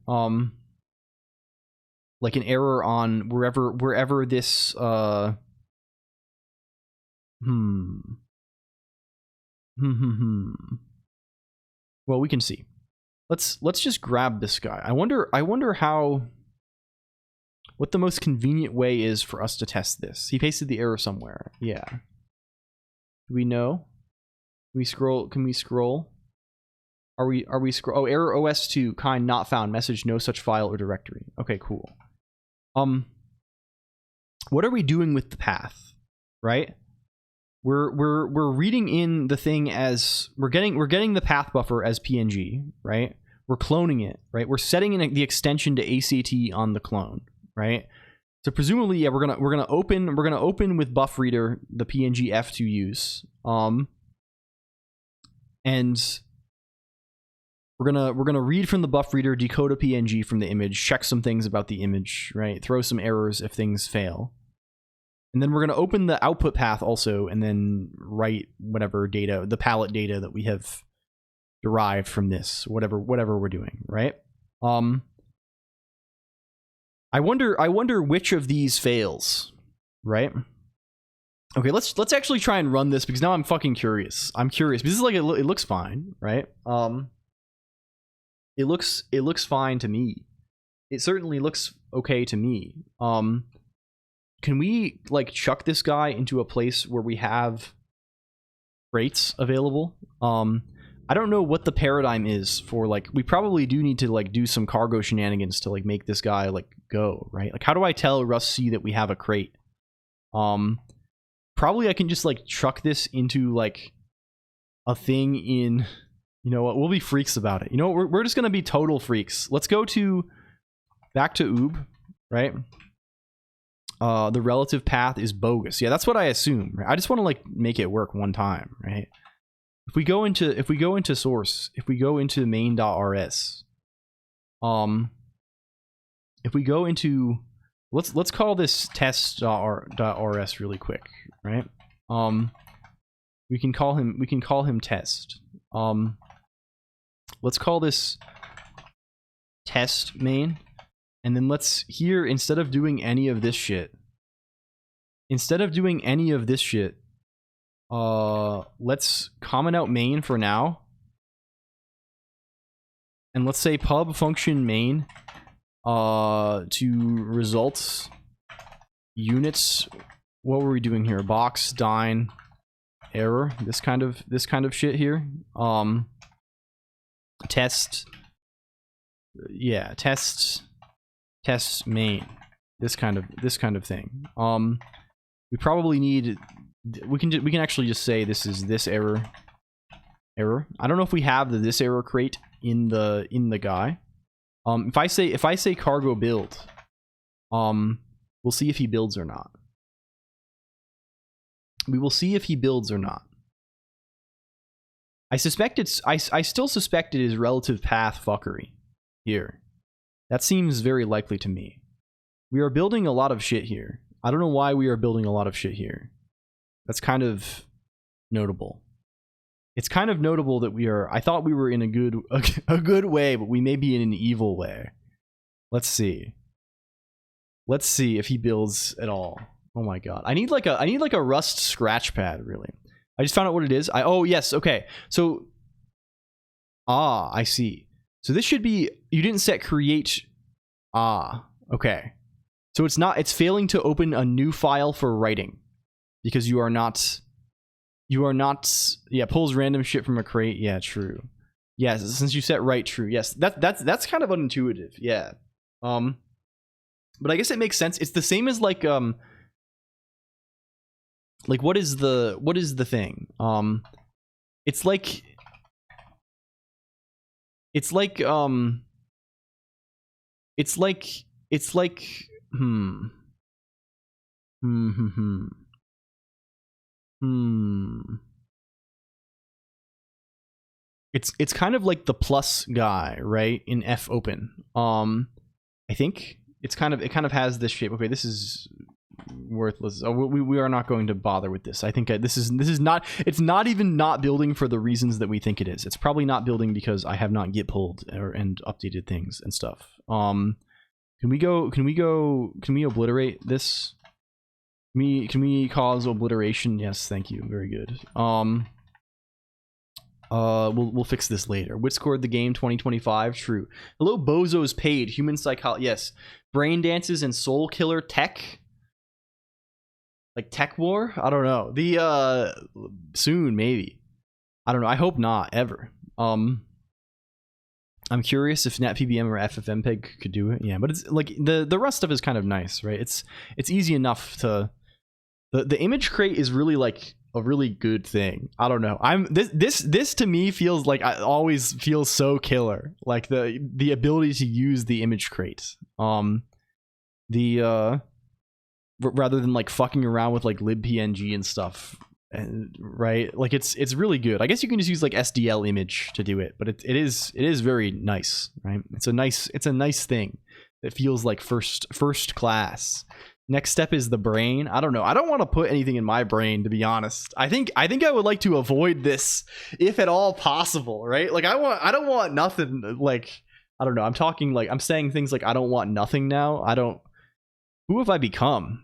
Like an error on wherever this well, we can see. Let's just grab this guy. I wonder what the most convenient way is for us to test this. He pasted the error somewhere. Yeah. Do we know? Can we scroll? Are we scroll? Oh, error OS2 kind not found. Message no such file or directory. Okay, cool. What are we doing with the path? Right? We're reading in the thing as we're getting the path buffer as PNG, right? We're cloning it, right? We're setting in the extension to ACT on the clone, right? So presumably, yeah, we're gonna open with buff reader the PNG f to use, and we're gonna read from the buff reader, decode a PNG from the image, check some things about the image, right? Throw some errors if things fail. And then we're going to open the output path also, and then write whatever data, the palette data that we have derived from this, whatever we're doing, right? I wonder which of these fails, right? Okay, let's actually try and run this, because now I'm fucking curious. I'm curious because this is like, it looks fine, right? It looks fine to me. It certainly looks okay to me. Can we like chuck this guy into a place where we have crates available? I don't know what the paradigm is for, like, we probably do need to, like, do some cargo shenanigans to, like, make this guy, like, go, right? Like, how do I tell Rust C that we have a crate? Probably I can just, like, chuck this into, like, a thing in, you know what, we'll be freaks about it. You know what, we're just gonna be total freaks. Let's go to, back to oob, right? The relative path is bogus. Yeah, that's what I assume, right? I just want to, like, make it work one time, right? If we go into source, if we go into main.rs, if we go into, let's call this test.rs really quick, right? We can call him test. Let's call this test main, and then let's here, instead of doing any of this shit, let's comment out main for now, and let's say pub function main to results units. What were we doing here? Box dine error, this kind of shit here. Test, yeah, test main, this kind of thing. We probably need, we can actually just say this is this error. I don't know if we have the this error crate in the guy. If I say cargo build, we'll see if he builds or not. We will see if he builds or not. I still suspect it is relative path fuckery here. That seems very likely to me. We are building a lot of shit here. I don't know why we are building a lot of shit here. That's kind of notable. It's kind of notable that we are, I thought we were in a good way, but we may be in an evil way. Let's see. Let's see if he builds at all. Oh my god. I need like a Rust scratch pad, really. I just found out what it is. Oh yes, okay. So I see. So this should be, you didn't set create. Okay. So it's failing to open a new file for writing because you are not, yeah, pulls random shit from a crate. Yeah, true. Yeah, since you set write true. Yes, that's kind of unintuitive. Yeah. But I guess it makes sense. It's the same as like what is the thing? It's like it's kind of like the plus guy, right? In F open. I think it kind of has this shape. Okay, this is worthless. We are not going to bother with this. I think this is not, it's not even not building for the reasons that we think it is. It's probably not building because I have not git pulled and updated things and stuff. Can we obliterate this? Can we cause obliteration? Yes, thank you. Very good. We'll fix this later. Which scored the game 2025? True. Hello, bozos paid. Human psychology. Yes. Brain dances and soul killer tech. Like tech war? I don't know. The soon maybe. I don't know. I hope not ever. I'm curious if NetPBM or FFmpeg could do it. Yeah, but it's like the Rust stuff is kind of nice, right? It's easy enough to. The image crate is really like a really good thing. I don't know. This to me feels like I always feel so killer. Like the ability to use the image crate. Rather than like fucking around with like libpng and stuff, and right, like it's really good. I guess you can just use like SDL image to do it, but it is very nice, right? It's a nice thing that feels like first class. Next step is the brain. I don't know. I don't want to put anything in my brain, to be honest. I think I would like to avoid this if at all possible, right? Like I don't want nothing. Like I don't know. I'm saying things like I don't want nothing now. Who have I become?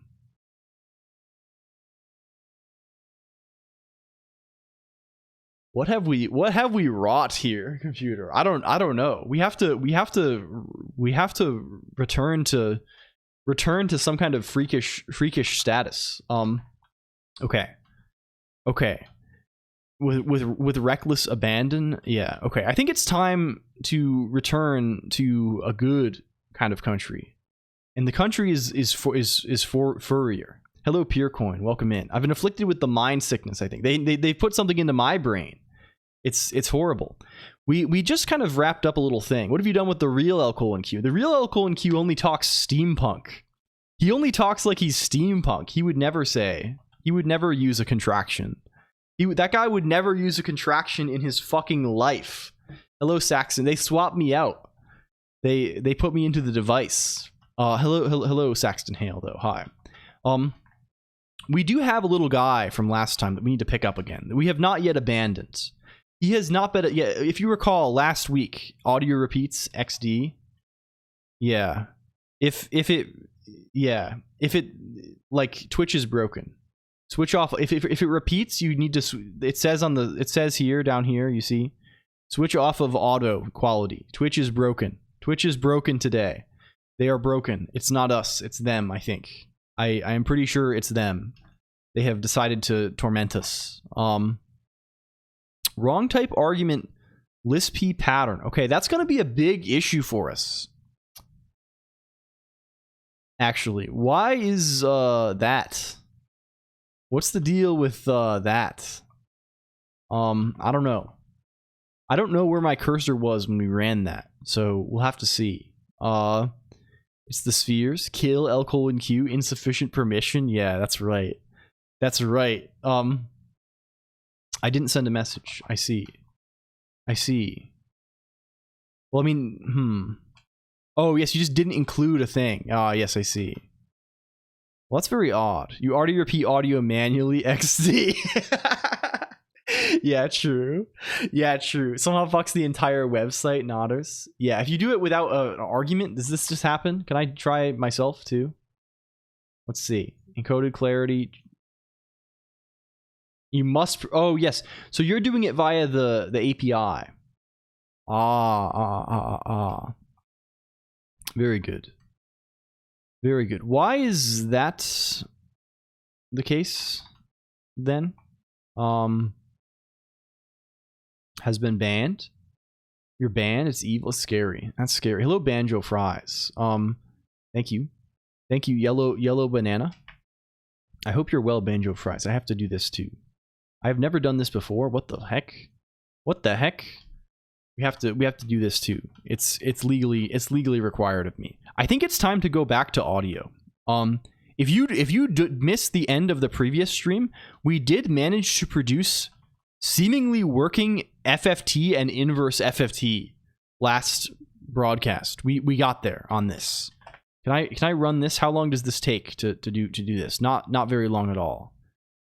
What have we wrought here, computer? I don't know. We have to return to some kind of freakish status. Okay. with reckless abandon. Yeah, okay. I think it's time to return to a good kind of country, and the country is furrier. Hello, Purecoin. Welcome in. I've been afflicted with the mind sickness. I think they put something into my brain. It's horrible. We just kind of wrapped up a little thing. What have you done with the real LLLL Colonq? The real LLLL Colonq only talks steampunk. He only talks like he's steampunk. He would never say. He would never use a contraction. That guy would never use a contraction in his fucking life. Hello, Saxon. They swapped me out. They put me into the device. Hello, Saxton Hale, though. Hi. We do have a little guy from last time that we need to pick up again. We have not yet abandoned. He has not been. Yeah, if you recall, last week, audio repeats XD. Yeah. If it like Twitch is broken. Switch off. If it repeats, you need to. It says here, down here, you see. Switch off of auto quality. Twitch is broken. Twitch is broken today. They are broken. It's not us. It's them, I think. I am pretty sure it's them. They have decided to torment us. Wrong type argument. Lisp pattern. Okay, that's going to be a big issue for us. Actually, why is that? What's the deal with that? I don't know. I don't know where my cursor was when we ran that, so we'll have to see. It's the spheres. Kill LLLL Colonq. Insufficient permission. Yeah, that's right. That's right. I didn't send a message. I see. Well, I mean, Oh, yes, you just didn't include a thing. Ah, yes, I see. Well, that's very odd. You already repeat audio manually, XD. Yeah, true. Yeah, true. Somehow fucks the entire website, Nodders. Yeah, if you do it without an argument, does this just happen? Can I try myself, too? Let's see. Encoded clarity. You must... Oh, yes. So you're doing it via the API. Very good. Very good. Why is that the case, then? Has been banned? You're banned? It's evil. It's scary. That's scary. Hello, Banjo Fries. Thank you. Thank you, Yellow Banana. I hope you're well, Banjo Fries. I have to do this, too. I've never done this before. What the heck? What the heck? We have to do this too. It's legally required of me. I think it's time to go back to audio. If you missed the end of the previous stream, we did manage to produce seemingly working FFT and inverse FFT last broadcast. We got there on this. Can I run this? How long does this take to do this? Not very long at all.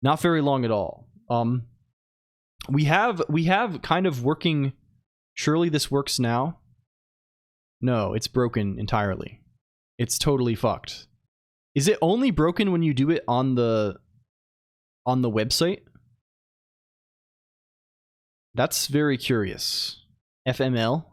Not very long at all. We have kind of working. Surely this works now? No, it's broken entirely. It's totally fucked. Is it only broken when you do it on the website? That's very curious. FML?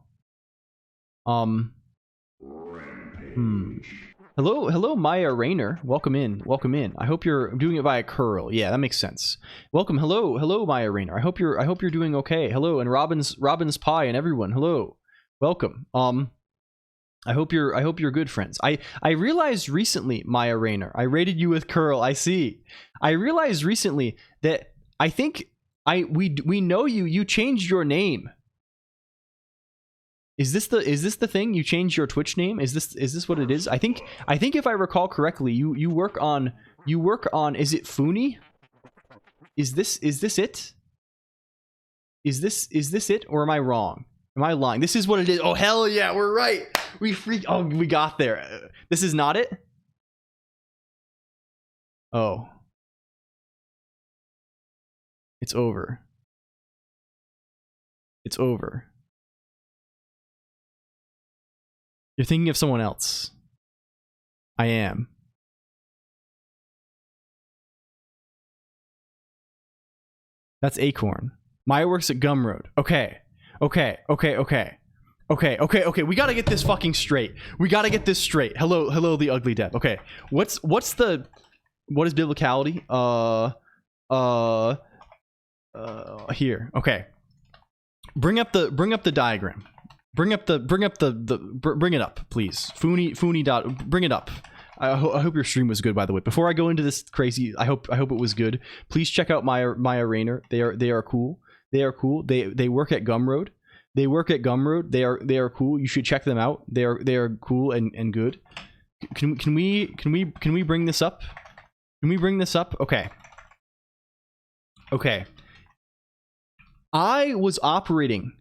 Hello, Maya Rayner. Welcome in. Welcome in. I hope you're doing it via curl. Yeah, that makes sense. Welcome. Hello, Maya Rayner. I hope you're doing okay. Hello, and Robin's Pie and everyone. Hello. Welcome. I hope you're good, friends. I realized recently, Maya Rayner, I rated you with curl. I see. I realized recently that I think we know you changed your name. Is this the thing? You changed your Twitch name? Is this what it is? I think if I recall correctly, you work on is it Funi? Is this it? Is this it, or am I wrong? Am I lying? This is what it is. Oh hell yeah, we're right. We got there. This is not it? Oh. It's over. It's over. You're thinking of someone else. I am. That's Acorn. Maya works at Gumroad. Okay. We gotta get this fucking straight. We gotta get this straight. Hello, the ugly dev. Okay. What is biblicality? here. Okay. Bring up the diagram. Bring it up, please. Funi dot. Bring it up. I hope your stream was good, by the way. Before I go into this crazy, I hope it was good. Please check out Maya Rayner. They are cool. They are cool. They work at Gumroad. They are cool. You should check them out. They are cool and good. Can we bring this up? Can we bring this up? Okay. Okay. I was operating.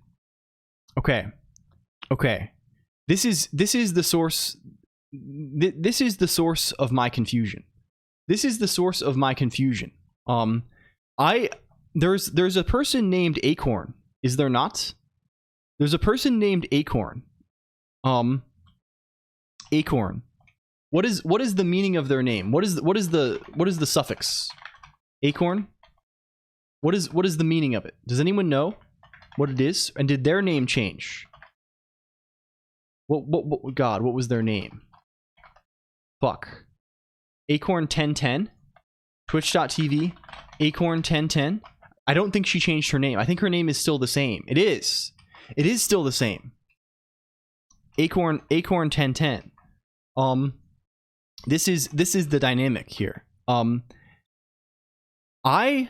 Okay. Okay. This is the source. This is the source of my confusion. This is the source of my confusion. There's a person named Acorn. Is there not? There's a person named Acorn. Acorn. What is the meaning of their name? What is the suffix? Acorn? What is the meaning of it? Does anyone know what it is? And did their name change? What God, what was their name? Fuck. Acorn 1010? Twitch.tv? Acorn 1010? I don't think she changed her name. I think her name is still the same. It is. It is still the same. Acorn 1010. This is the dynamic here. I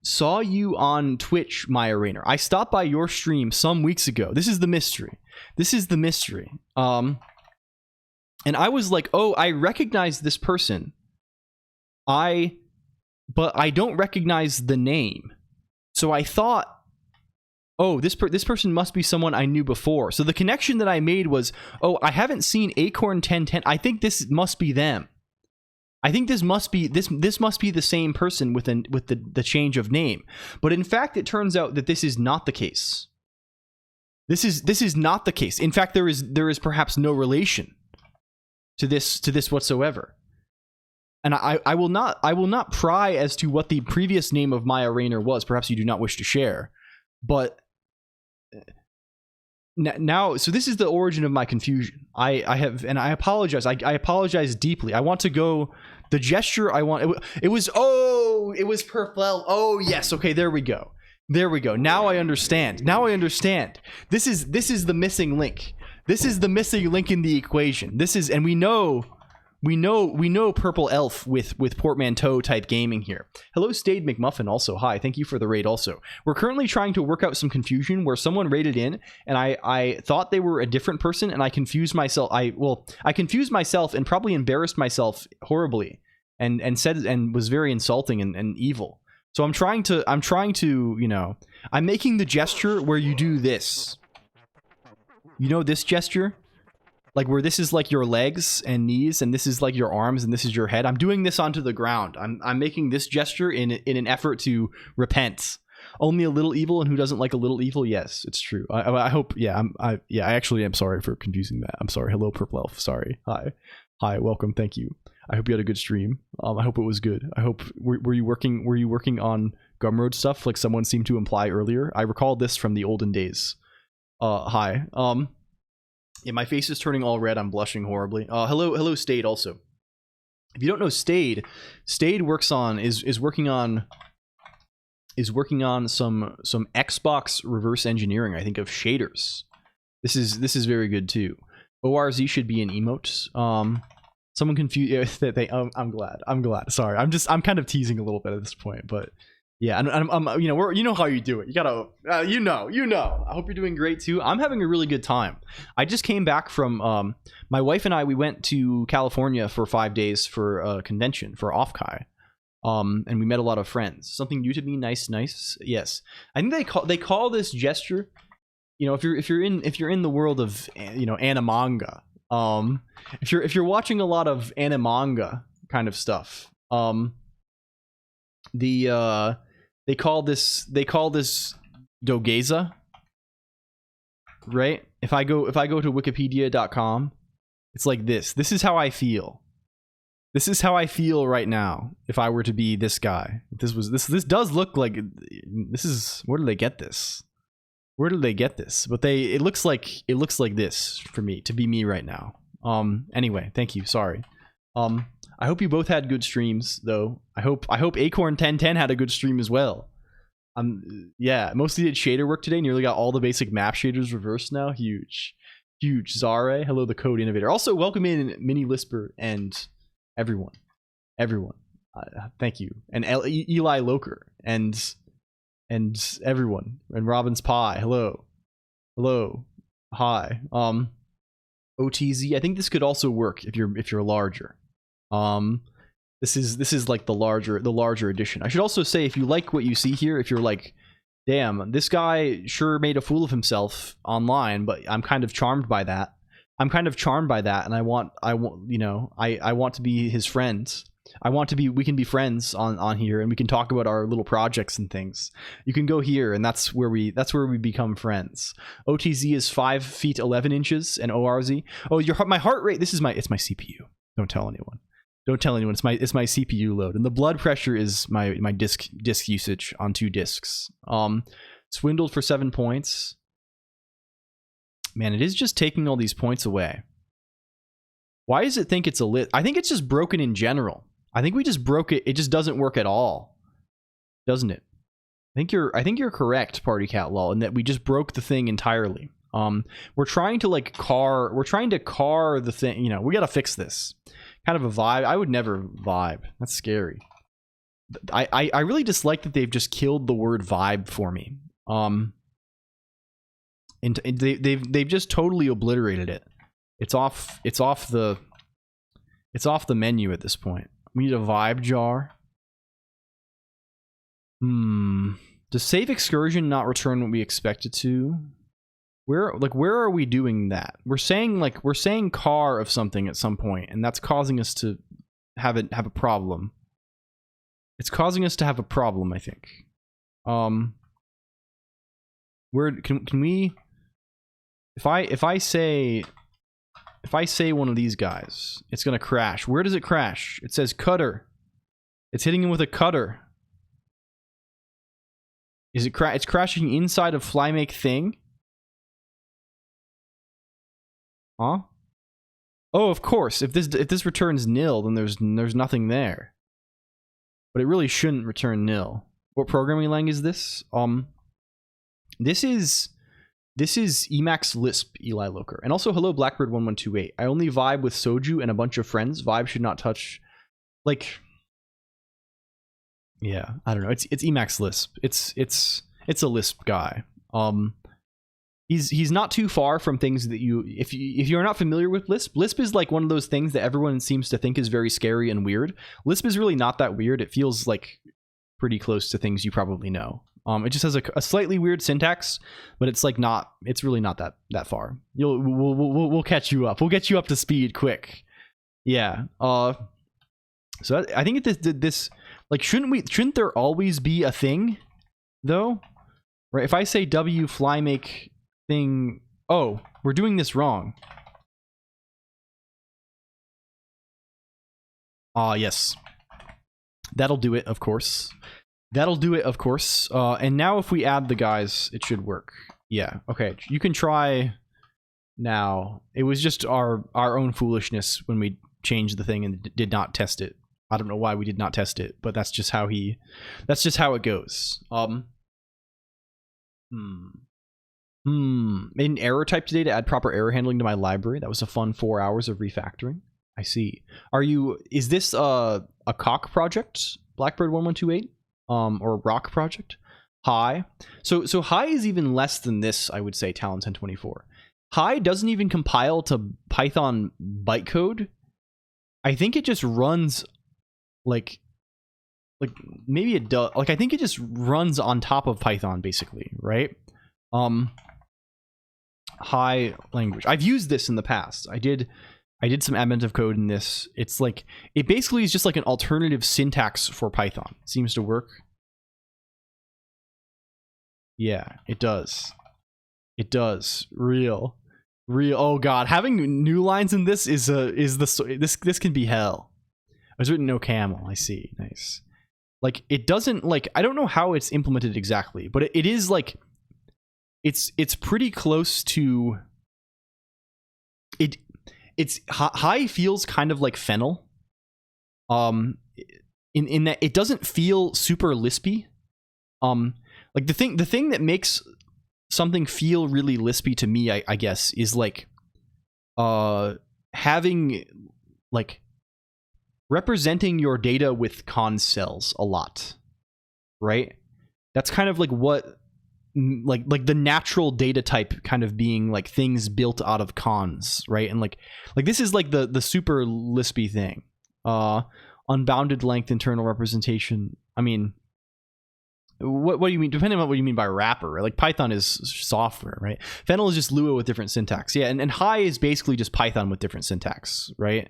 saw you on Twitch, Maya Rayner. I stopped by your stream some weeks ago. This is the mystery. This is the mystery. And I was like, oh, I recognize this person. But I don't recognize the name. So I thought, oh, this person must be someone I knew before. So the connection that I made was, oh, I haven't seen Acorn 1010. I think this must be them. I think this must be the same person with the change of name. But in fact, it turns out that this is not the case. This is not the case. In fact, there is perhaps no relation to this whatsoever. And I will not pry as to what the previous name of Maya Rayner was. Perhaps you do not wish to share. But now, so this is the origin of my confusion. I apologize. I apologize deeply. I want to go. The gesture I want. It was purple. Oh yes. Okay. There we go. There we go. Now I understand. Now I understand. This is the missing link. This is the missing link in the equation. This is, and we know Purple Elf with portmanteau type gaming here. Hello, Stade McMuffin. Also, hi. Thank you for the raid. Also, we're currently trying to work out some confusion where someone raided in, and I thought they were a different person, and I confused myself. I confused myself and probably embarrassed myself horribly, and said and was very insulting and evil. So I'm trying to I'm making the gesture where you do this. You know this gesture? Like where this is like your legs and knees, and this is like your arms, and this is your head. I'm doing this onto the ground. I'm making this gesture in an effort to repent. Only a little evil, and who doesn't like a little evil? Yes, it's true. I hope. Yeah, I actually am sorry for confusing that. I'm sorry. Hello, Purple Elf. Sorry. Hi. Welcome. Thank you. I hope you had a good stream. I hope it was good. I hope were you working on Gumroad stuff like someone seemed to imply earlier? I recall this from the olden days. Hi. Yeah, my face is turning all red. I'm blushing horribly. Hello, Stade. Also, if you don't know Stade works on is working on some Xbox reverse engineering. I think of shaders. This is very good too. ORZ should be an emote. Someone confused that they. I'm glad. Sorry, I'm kind of teasing a little bit at this point, but. Yeah, and I'm you know how you do it. You gotta, you know. I hope you're doing great too. I'm having a really good time. I just came back from, my wife and I, we went to California for 5 days for a convention for Offkai, and we met a lot of friends. Something new to me, nice. Yes, I think they call this gesture. You know, if you're in the world of animanga, if you're watching a lot of animanga kind of stuff, They call this Dogeza, right? If I go to wikipedia.com, it's like this. This is how I feel. This is how I feel right now if I were to be this guy. This does look like this is, where did they get this? Where did they get this? But it looks like this for me, to be me right now. Anyway, thank you. Sorry. I hope you both had good streams, though. I hope Acorn 1010 had a good stream as well. Yeah, mostly did shader work today. Nearly got all the basic map shaders reversed now. Huge. Zare, hello, the code innovator. Also, welcome in Mini Lisper and everyone. Thank you, and Eli Loker and everyone, and Robin's Pie. Hello, hi. OTZ. I think this could also work if you're larger. This is like the larger edition. I should also say, if you like what you see here, if you're like, damn, this guy sure made a fool of himself online, but I'm kind of charmed by that. And I want to be his friend. We can be friends on here, and we can talk about our little projects and things. You can go here, and that's where we become friends. OTZ is 5 feet 11 inches, and ORZ. Oh, my heart rate. It's my CPU. Don't tell anyone. It's my CPU load, and the blood pressure is my disk usage on 2 disks. Swindled for 7 points. Man, it is just taking all these points away. Why does it think it's a lit? I think it's just broken in general. I think we just broke it. It just doesn't work at all, doesn't it? I think you're correct, Party Cat Lol, in that we just broke the thing entirely. We're trying to car the thing. We gotta fix this. Kind of a vibe. I would never vibe. That's scary. I really dislike that they've just killed the word vibe for me. And they've just totally obliterated it. It's off the menu at this point. We need a vibe jar. Does save excursion not return what we expect it to? Where are we doing that? We're saying car of something at some point, and that's causing us to have a problem. It's causing us to have a problem, I think. Where can we? If I say one of these guys, it's gonna crash. Where does it crash? It says cutter. It's hitting him with a cutter. Is it it's crashing inside of FlyMake thing? Huh? Oh, of course. If this returns nil, then there's nothing there. But it really shouldn't return nil. What programming language is this? This is Emacs Lisp, Eli Loker. And also, hello, Blackbird1128. I only vibe with Soju and a bunch of friends. Vibe should not touch. Yeah, I don't know. It's Emacs Lisp. It's a Lisp guy. He's not too far from things that if you're not familiar with Lisp is like one of those things that everyone seems to think is very scary and weird. Lisp is really not that weird. It feels like pretty close to things you probably know. It just has a slightly weird syntax, but it's really not that far. We'll catch you up. We'll get you up to speed quick. Yeah. So I think this shouldn't there always be a thing though? Right? If I say W FlyMake thing, oh, we're doing this wrong. Yes. That'll do it, of course. And now if we add the guys, it should work. Yeah, okay. You can try now. It was just our own foolishness when we changed the thing and did not test it. I don't know why we did not test it, but that's just how it goes. Made an error type today to add proper error handling to my library. That was a fun 4 hours of refactoring. I see. Is this a cock project, Blackbird1128? Or a rock project? Hi. So hi is even less than this, I would say, Talon1024. Hi doesn't even compile to Python bytecode. I think it just runs maybe it does. I think it just runs on top of Python, basically, right? Hi language. I've used this in the past. I did some advent of code in this. It's it basically is just like an alternative syntax for Python. It seems to work. Yeah, it does. Real. Oh god, having new lines in this this can be hell. It was written no camel. I see. Nice. It doesn't I don't know how it's implemented exactly, but it is it's pretty close to it. It's high feels kind of like fennel. In that it doesn't feel super lispy. like the thing that makes something feel really lispy to me, I guess, is like having like representing your data with cons cells a lot, right? That's kind of like what like the natural data type kind of being like things built out of cons, right? And like this is like the super lispy thing. Unbounded length internal representation. I mean, what do you mean? Depending on what you mean by wrapper, right? Like Python is software, right? Fennel is just Lua with different syntax. Yeah, and high is basically just Python with different syntax, right?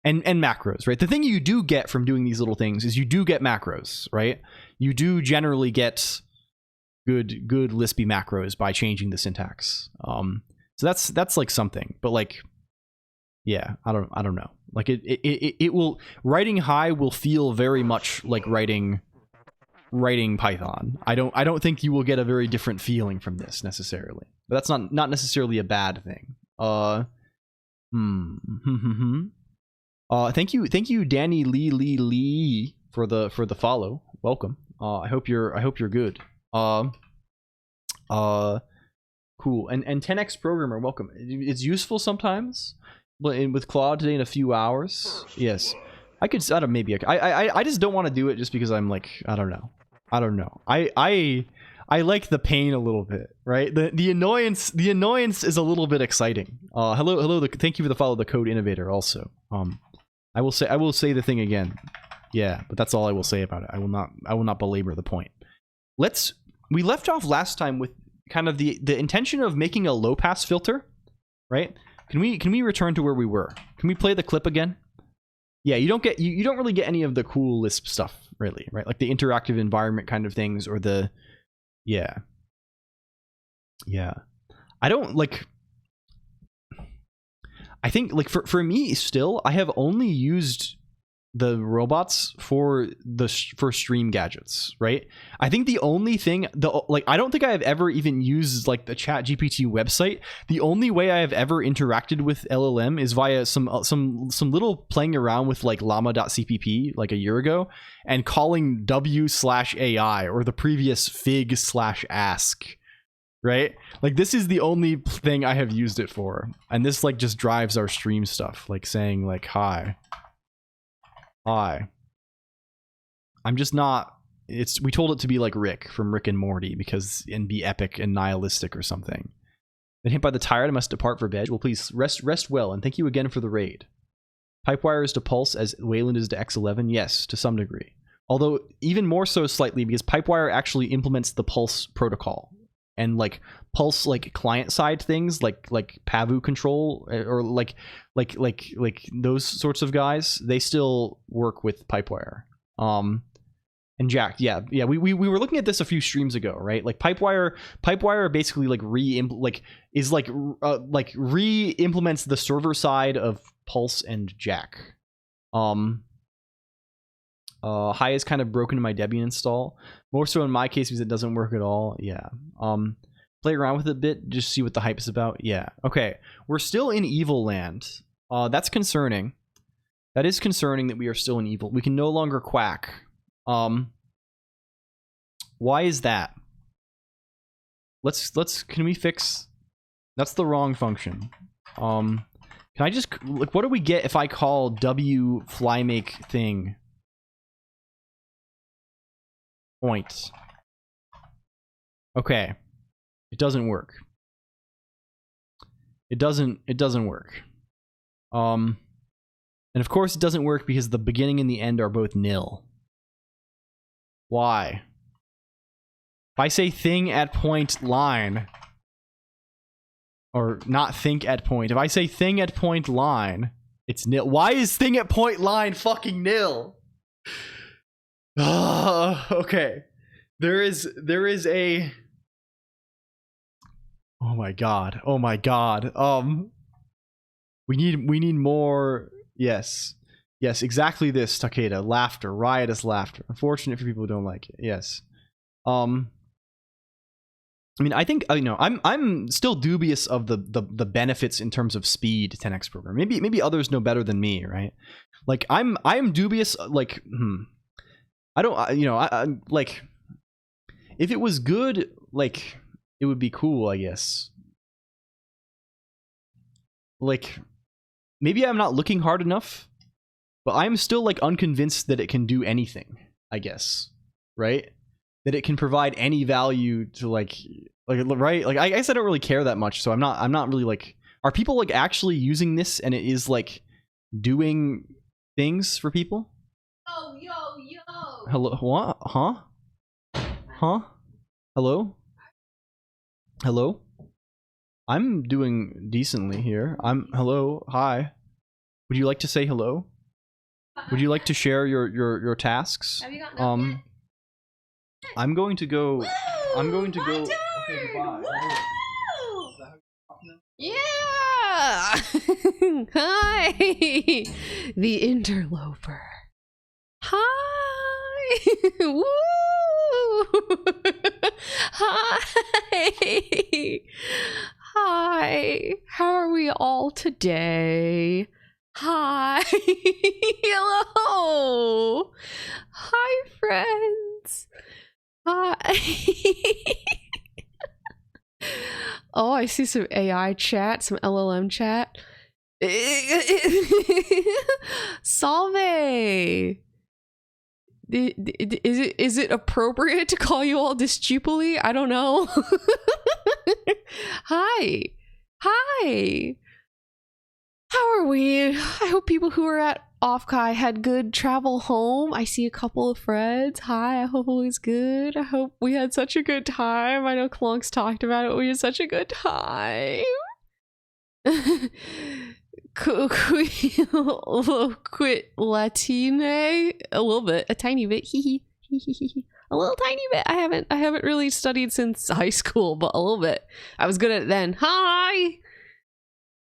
And macros, right? The thing you do get from doing these little things is you do get macros, right? You do generally get good lispy macros by changing the syntax. So that's like something, but like, yeah, I don't know. Like it will, writing high will feel very much like writing Python. I don't think you will get a very different feeling from this necessarily. But that's not necessarily a bad thing. Thank you, Danny Lee for the follow. Welcome. I hope you're good. Cool. And 10x programmer, welcome. It's useful sometimes, but with Claude today in a few hours, yes. I just don't want to do it just because I'm like, I don't know. I like the pain a little bit, right? The annoyance is a little bit exciting. Hello, thank you for the follow, the Code Innovator also. I will say the thing again. Yeah, but that's all I will say about it. I will not belabor the point. We left off last time with kind of the intention of making a low pass filter, right? Can we return to where we were? Can we play the clip again? Yeah, you don't really get any of the cool Lisp stuff, really, right? Like the interactive environment kind of things, or the yeah. I don't like. I think like for me still, I have only used the robots for stream gadgets, right? I think the only thing I don't think I have ever even used like the ChatGPT website. The only way I have ever interacted with LLM is via some little playing around with like llama.cpp like a year ago and calling w/AI or the previous fig/ask, right? Like this is the only thing I have used it for, and this like just drives our stream stuff, like saying like hi. I'm just not. We told it to be like Rick from Rick and Morty and be epic and nihilistic or something. Been hit by the tyrant, I must depart for bed. Well, please rest well, and thank you again for the raid. Pipewire is to Pulse as Wayland is to X11. Yes, to some degree. Although even more so slightly because Pipewire actually implements the Pulse protocol. And like Pulse like client side things like Pavu control or like those sorts of guys, they still work with Pipewire. And Jack, yeah, we were looking at this a few streams ago, right? Like Pipewire basically like re-implements the server side of Pulse and Jack. High is kind of broken in my Debian install. More so in my case because it doesn't work at all. Yeah. Play around with it a bit, just see what the hype is about. Yeah. Okay. We're still in evil land. That's concerning. That is concerning that we are still in evil. We can no longer quack. Why is that? Can we fix? That's the wrong function. Can I just like what do we get if I call w flymake thing? Point. Okay. It doesn't work. It doesn't work. And of course it doesn't work because the beginning and the end are both nil. Why? If I say thing at point line, or not think at point, if I say thing at point line, it's nil. Why is thing at point line fucking nil? Okay. There is a Oh my god. We need more. Yes, exactly this, Takeda. Laughter, riotous laughter. Unfortunate for people who don't like it. Yes. I mean, I think I'm still dubious of the benefits in terms of speed 10x program. Maybe others know better than me, right? Like I'm dubious. Like I don't. I like. If it was good, like, it would be cool, I guess. Like, maybe I'm not looking hard enough, but I'm still, like, unconvinced that it can do anything, I guess. Right? That it can provide any value to, like, right? Like, I guess I don't really care that much, so I'm not really, like... Are people, like, actually using this and it is, like, doing things for people? Yo, yo, yo. Hello? What? Huh? Huh? Hello? Hello? I'm doing decently here. Hello? Hi. Would you like to say hello? Would you like to share your tasks? Have you gotten up yet? I'm going to go... Woo! I'm going to My go... turn! Okay, goodbye. Woo! Yeah! Hi! The interloper. Hi! Woo! Hi! Hi! How are we all today? Hi! Hello! Hi, friends! Hi! Oh, I see some AI chat, some LLM chat. Salve! Is it appropriate to call you all disstupidly? I don't know. Hi. Hi. How are we? I hope people who are at Offkai had good travel home. I see a couple of friends. Hi, I hope it was good. I hope we had such a good time. I know Colonq's talked about it. We had such a good time. Quit Latine a little bit, a tiny bit. Hee hee. A little tiny bit. I haven't really studied since high school, but a little bit. I was good at it then. Hi.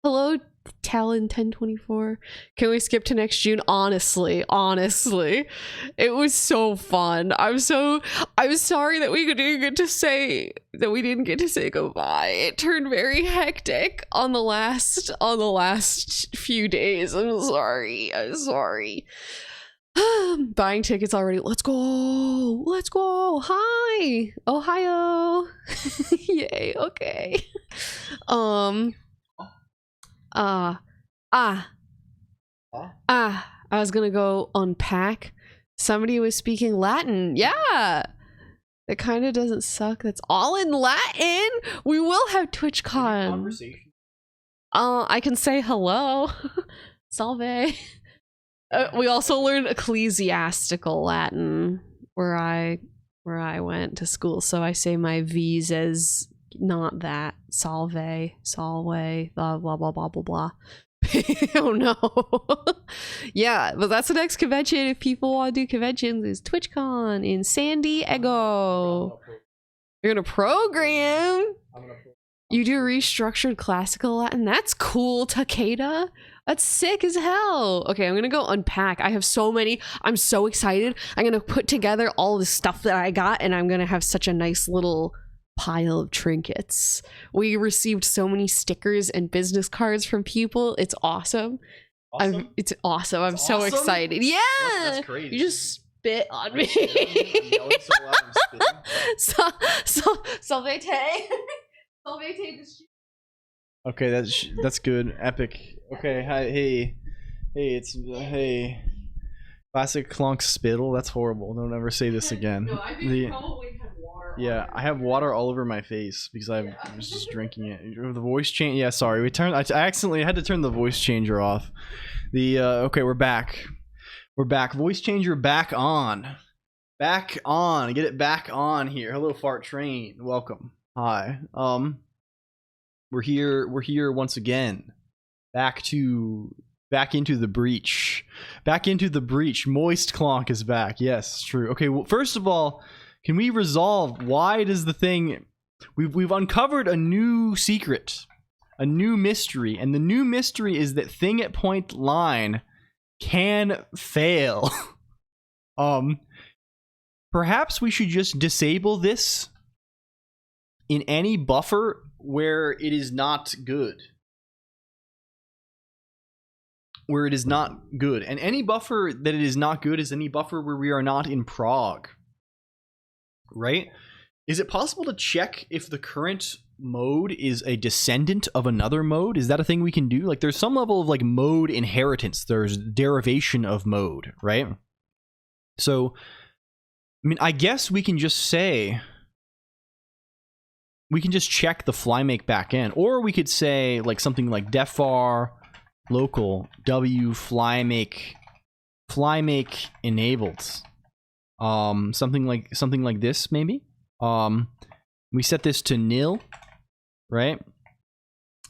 Hello, Talon 1024. Can we skip to next June? Honestly, it was so fun. I'm sorry that we didn't get to say goodbye. It turned very hectic on the last few days. I'm sorry. Buying tickets already. Let's go. Hi. Ohio. Yay. Okay. I was gonna go unpack. Somebody was speaking Latin. Yeah. It kind of doesn't suck. That's all in Latin. We will have TwitchCon. I can say hello. Salve. We also learned ecclesiastical Latin where I went to school. So I say my V's as not that. Salve, blah blah blah blah blah blah. Oh no. Yeah, but that's the next convention if people want to do conventions is TwitchCon in San Diego. You're gonna program. You do restructured classical Latin. That's cool, Takeda. That's sick as hell. Okay, I'm gonna go unpack. I have so many. I'm so excited. I'm gonna put together all the stuff that I got and I'm gonna have such a nice little pile of trinkets. We received so many stickers and business cards from people. It's awesome. It's awesome. I'm so excited. Yeah. That's crazy. You just spit on me. So Okay, that's good. Epic. Okay, hi, hey, it's hey. Classic Colonq spittle. That's horrible. Don't ever say this again. No, I think probably had water. Yeah, I have water all over my face because I was just drinking it. The voice change. Yeah, sorry. I accidentally had to turn the voice changer off. Okay, we're back. We're back. Voice changer back on. Back on. Get it back on here. Hello, fart train. Welcome. Hi. We're here once again. Back into the breach. Back into the breach. Moist Colonq is back. Yes, true. Okay, well, first of all, can we resolve why does the thing... We've uncovered a new secret. A new mystery. And the new mystery is that thing at point line can fail. Perhaps we should just disable this in any buffer where it is not good. Where it is not good. And any buffer that it is not good is any buffer where we are not in Prague. Right? Is it possible to check if the current mode is a descendant of another mode? Is that a thing we can do? Like, there's some level of like mode inheritance. There's derivation of mode, right? So, I mean, I guess we can just say, we can just check the FlyMake backend, or we could say like something like defvar local w FlyMake enabled, something like this maybe. We set this to nil, right?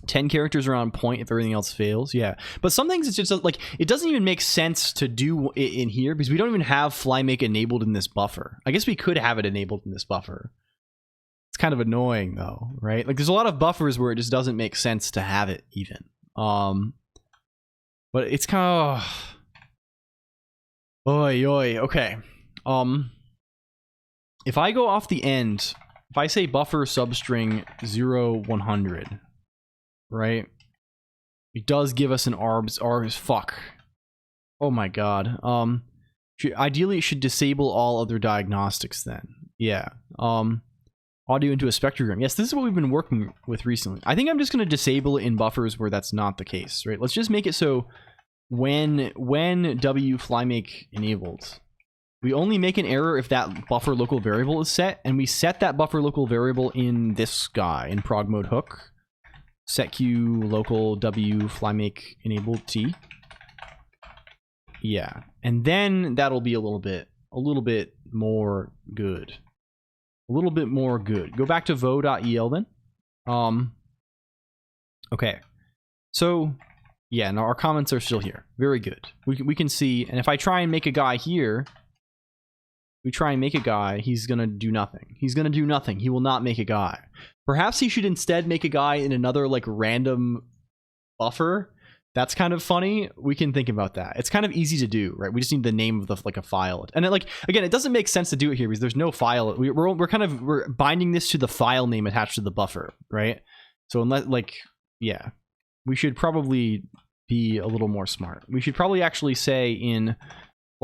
10 characters are on point if everything else fails. Yeah, but some things it's just like it doesn't even make sense to do it in here because we don't even have FlyMake enabled in this buffer. I guess we could have it enabled in this buffer. It's kind of annoying though, right? Like there's a lot of buffers where it just doesn't make sense to have it even. But it's kind of oi. Okay. If I go off the end, if I say buffer substring 0-100, right? It does give us an arbs fuck. Oh my god. Ideally it should disable all other diagnostics then. Yeah. Audio into a spectrogram. Yes, this is what we've been working with recently. I think I'm just going to disable it in buffers where that's not the case, right? Let's just make it so when w FlyMake enabled, we only make an error if that buffer local variable is set, and we set that buffer local variable in this guy, in prog mode hook. setq local w FlyMake enabled t. Yeah, and then that'll be a little bit more good. A little bit more good. Go back to vo.el then. Okay. So, yeah, now our comments are still here. Very good. We can see, and if I try and make a guy here, he's gonna do nothing. He will not make a guy. Perhaps he should instead make a guy in another, like, random buffer. That's kind of funny. We can think about that. It's kind of easy to do, right? We just need the name of the like a file, and it, again, it doesn't make sense to do it here because there's no file. We're binding this to the file name attached to the buffer, right? So unless yeah, we should probably be a little more smart. We should probably actually say in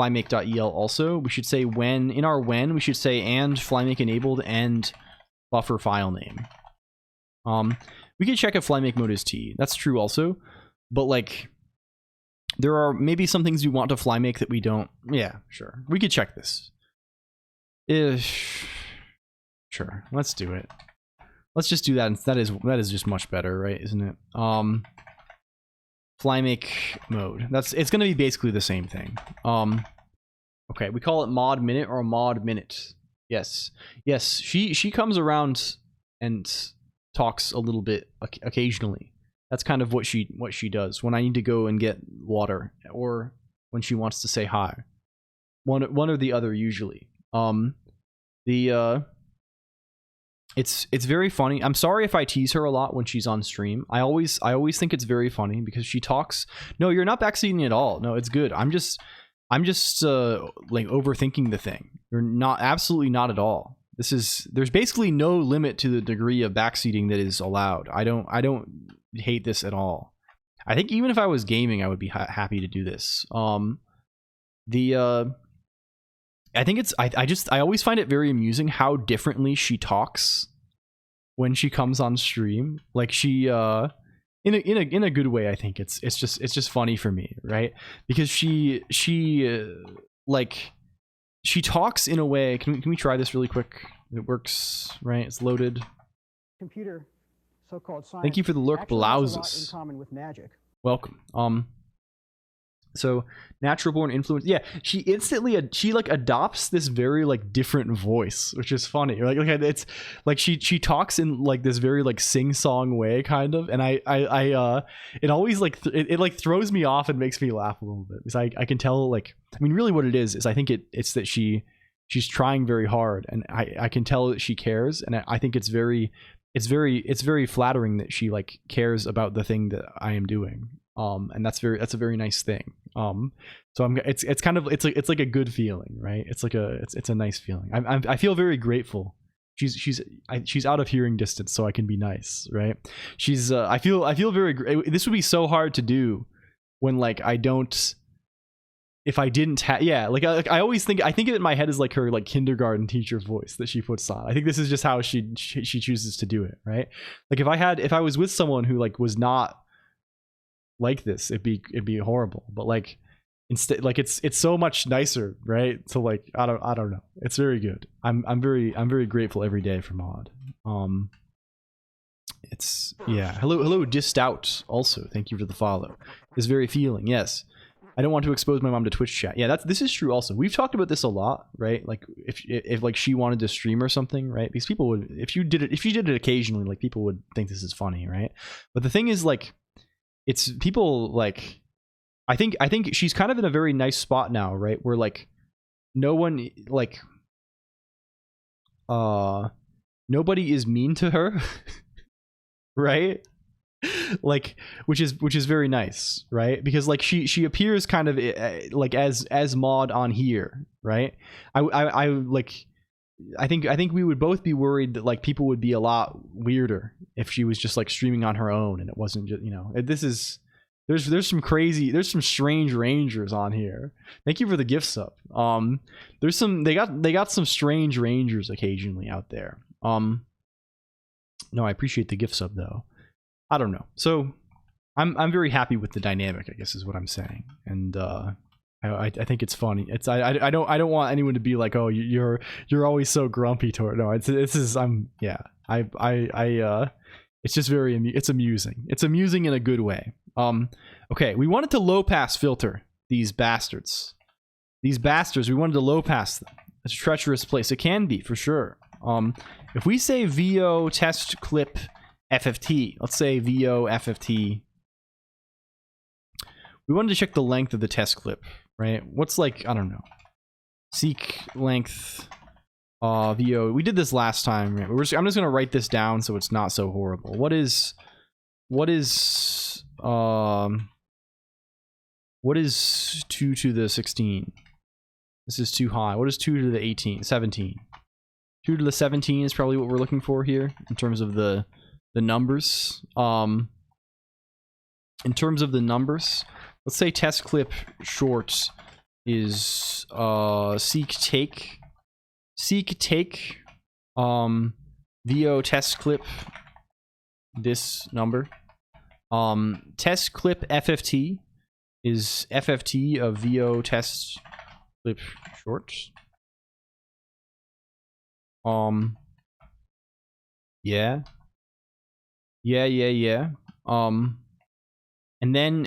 flymake.el also. We should say we should say and FlyMake enabled and buffer file name. We can check if FlyMake mode is T. That's true also. But like, there are maybe some things we want to FlyMake that we don't. Yeah, sure. We could check this. Sure. Let's do it. Let's just do that. That is just much better, right? Isn't it? FlyMake mode. It's going to be basically the same thing. Okay, we call it mod minute or mod minute. Yes. She comes around and talks a little bit occasionally. That's kind of what she does when I need to go and get water, or when she wants to say hi. One or the other usually. It's very funny. I'm sorry if I tease her a lot when she's on stream. I always think it's very funny because she talks. No, you're not backseating at all. No, it's good. I'm just like overthinking the thing. You're not, absolutely not at all. There's basically no limit to the degree of backseating that is allowed. I don't hate this at all. I think even if I was gaming, I would be happy to do this. I think it's I always find it very amusing how differently she talks when she comes on stream. Like she in a good way. I think it's just funny for me, right? Because she talks in a way. Can we try this really quick? It works, right? It's loaded. Computer, so-called science. Thank you for the lurk, blouses. In common with magic. Welcome. So natural born influence. Yeah, she instantly adopts this very like different voice, which is funny. Like it's like she talks in like this very like sing-song way kind of, and I it always like it like throws me off and makes me laugh a little bit because I can tell, like, I mean really what it is I think it's that she's trying very hard, and I can tell that she cares, and I think it's very flattering that she like cares about the thing that I am doing. And that's a very nice thing. So it's kind of it's like a good feeling, right? It's a nice feeling. I feel very grateful. She's out of hearing distance, so I can be nice, right? I feel very. This would be so hard to do when like I don't. if I didn't have, yeah, like I always think, I think of it in my head as like her like kindergarten teacher voice that she puts on. I think this is just how she chooses to do it, right? Like if I was with someone who like was not like this, it'd be horrible. But like instead, like it's so much nicer, right? So like I don't know. It's very good. I'm very grateful every day for Mod. It's yeah. Hello Distout also. Thank you for the follow. It's very feeling. Yes. I don't want to expose my mom to Twitch chat. Yeah, this is true also. We've talked about this a lot, right? Like if like she wanted to stream or something, right? Because people would, if you did it occasionally, like people would think this is funny, right? But the thing is, like, it's people like, I think she's kind of in a very nice spot now, right? Where like no one like nobody is mean to her, right? Like which is very nice, right? Because like she appears kind of like as Mod on here, right? I like I think we would both be worried that like people would be a lot weirder if she was just like streaming on her own and it wasn't just, you know, this is there's some strange rangers on here. Thank you for the gift sub. There's some they got some strange rangers occasionally out there. No, I appreciate the gift sub though. I don't know. So I'm very happy with the dynamic, I guess is what I'm saying. And I think it's funny. It's I don't want anyone to be like, oh, you're always so grumpy toward. No, it's just it's amusing. It's amusing in a good way. Okay, we wanted to low pass filter these bastards. These bastards, we wanted to low pass them. It's a treacherous place. It can be for sure. If we say VO test clip FFT, let's say VO FFT. We wanted to check the length of the test clip, right? What's like, I don't know. Seek length VO. We did this last time, right? I'm just gonna write this down so it's not so horrible. What is 2 to the 16? This is too high. What is 2 to the 18? 17. 2 to the 17 is probably what we're looking for here in terms of the numbers. In terms of the numbers, let's say test clip short is seek take VO test clip this number. Test clip FFT is FFT of VO test clip short. Yeah. And then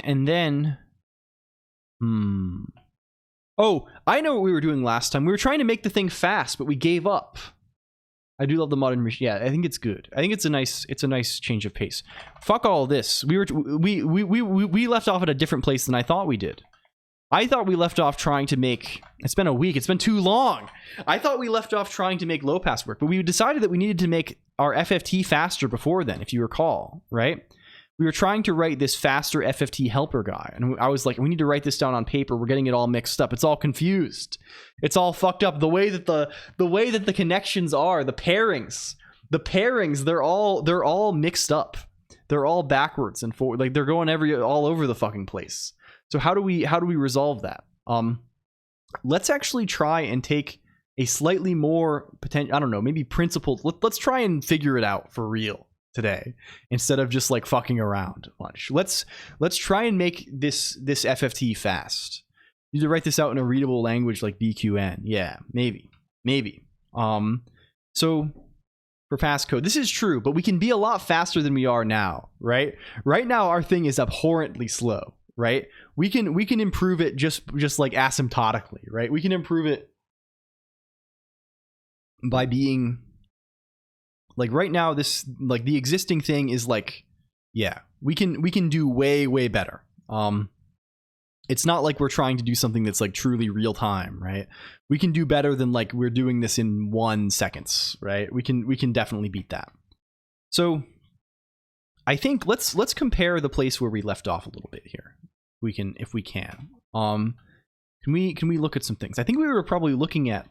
oh, I know what we were doing last time. We were trying to make the thing fast, but we gave up. I do love the modern machine. Yeah, I think it's good. I think it's a nice change of pace. Fuck all this. We left off at a different place than I thought we did. I thought we left off trying to make... It's been a week. It's been too long. I thought we left off trying to make low pass work, but we decided that we needed to make our FFT faster before then, if you recall, right? We were trying to write this faster FFT helper guy, and I was like, we need to write this down on paper. We're getting it all mixed up. It's all confused. It's all fucked up. The way that the connections are, the pairings, they're all mixed up. They're all backwards and forward. Like they're going all over the fucking place. So how do we resolve that? Let's actually try and take a slightly more potential, I don't know, maybe principled. Let's try and figure it out for real today instead of just like fucking around much. Let's try and make this FFT fast. You need to write this out in a readable language like BQN. Yeah, maybe. So for fast code, this is true, but we can be a lot faster than we are now, right? Right now our thing is abhorrently slow. Right, we can improve it just like asymptotically, right? We can improve it by being like right now. This like the existing thing is like, yeah, we can do way better. It's not like we're trying to do something that's like truly real time, right? We can do better than like we're doing this in 1 second, right? We can definitely beat that. So I think let's compare the place where we left off a little bit here. If we can. Can we look at some things? I think we were probably looking at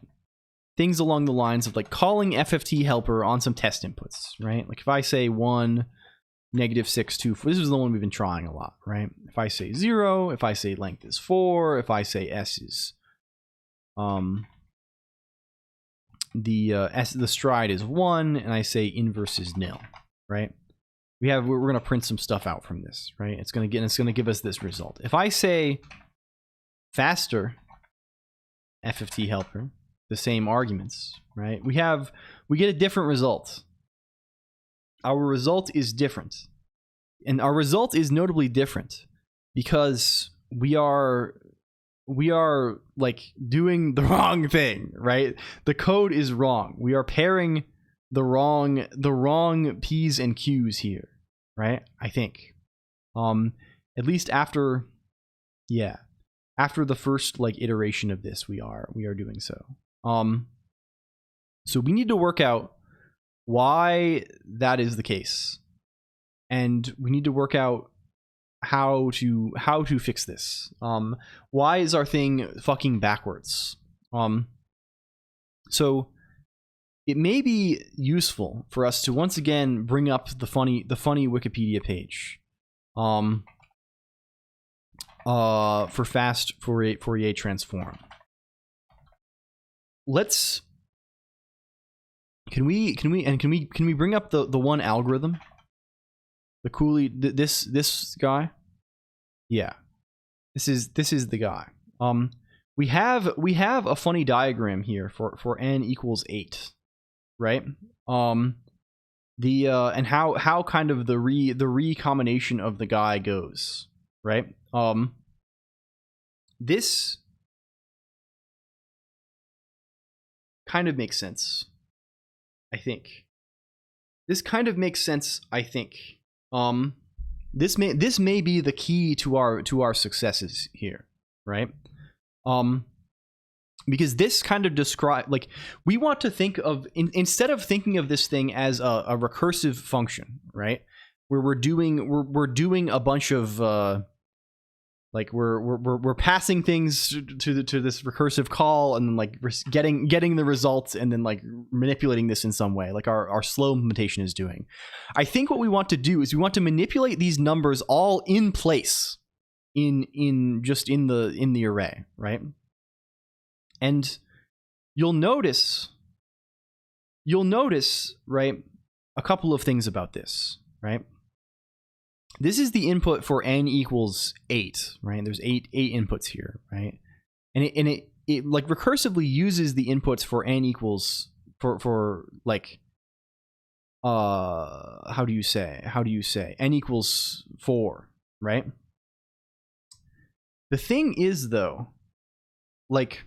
things along the lines of like calling FFT helper on some test inputs, right? Like if I say 1 -624. This is the one we've been trying a lot, right? If I say 0, if I say length is 4, if I say s is the stride is 1, and I say inverse is nil, right? We're going to print some stuff out from this, right? It's going to give us this result. If I say faster f of t helper, the same arguments, right? We get a different result. Our result is different. And our result is notably different because we are like doing the wrong thing, right? The code is wrong. We are pairing the wrong P's and Q's here, right? I think. At least after the first like iteration of this, we are doing so. So we need to work out why that is the case, and we need to work out how to fix this. Why is our thing fucking backwards? So it may be useful for us to once again bring up the funny Wikipedia page for fast Fourier transform. Can we bring up the one algorithm? The Cooley, this guy? Yeah. This is the guy. We have a funny diagram here for n equals 8, right? And how kind of the recombination of the guy goes, right? This kind of makes sense, I think. This kind of makes sense, I think. This may be the key to our successes here, right? Because this kind of like, we want to think of instead of thinking of this thing as a recursive function, right? Where we're doing a bunch of like we're passing things to this recursive call, and then like getting the results, and then like manipulating this in some way, like our slow implementation is doing. I think what we want to do is we want to manipulate these numbers all in place in the array, right? And you'll notice, right, a couple of things about this, right? This is the input for n equals 8, right? There's eight inputs here, right? And it like recursively uses the inputs for n equals for like how do you say n equals 4, right? The thing is, though, like,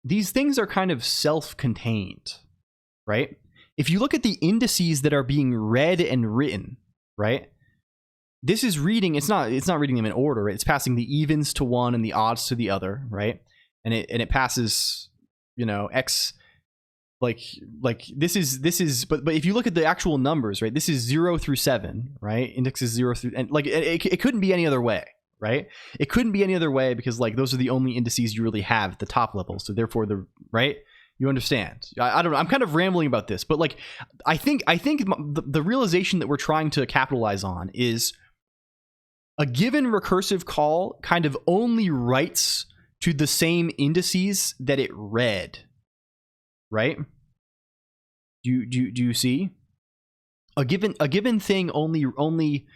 these things are kind of self-contained, right? If you look at the indices that are being read and written, right? This is reading, it's not reading them in order, right? It's passing the evens to one and the odds to the other, right? And it passes, you know, x, like this is but if you look at the actual numbers, right? This is 0 through 7, right? Index is 0 through, and like it couldn't be any other way, right? It couldn't be any other way because like those are the only indices you really have at the top level. So therefore right? You understand? I don't know. I'm kind of rambling about this, but like, I think the realization that we're trying to capitalize on is a given recursive call kind of only writes to the same indices that it read, right? Do you see? A given thing only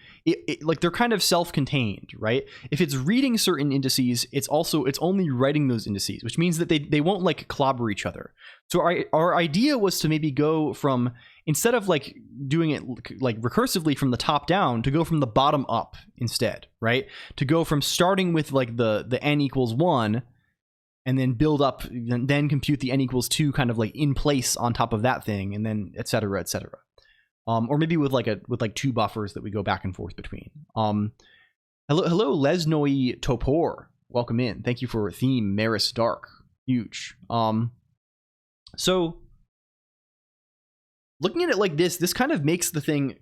like they're kind of self-contained, right? If it's reading certain indices, it's only writing those indices, which means that they won't like clobber each other. So our idea was to maybe go from, instead of like doing it like recursively from the top down, to go from the bottom up instead, right? To go from starting with like the n equals 1 and then build up, then compute the n equals 2 kind of like in place on top of that thing, and then et cetera, et cetera. Or maybe with two buffers that we go back and forth between. Hello, Lesnoi Topor. Welcome in. Thank you for theme Maris Dark. Huge. So looking at it like this kind of makes the thing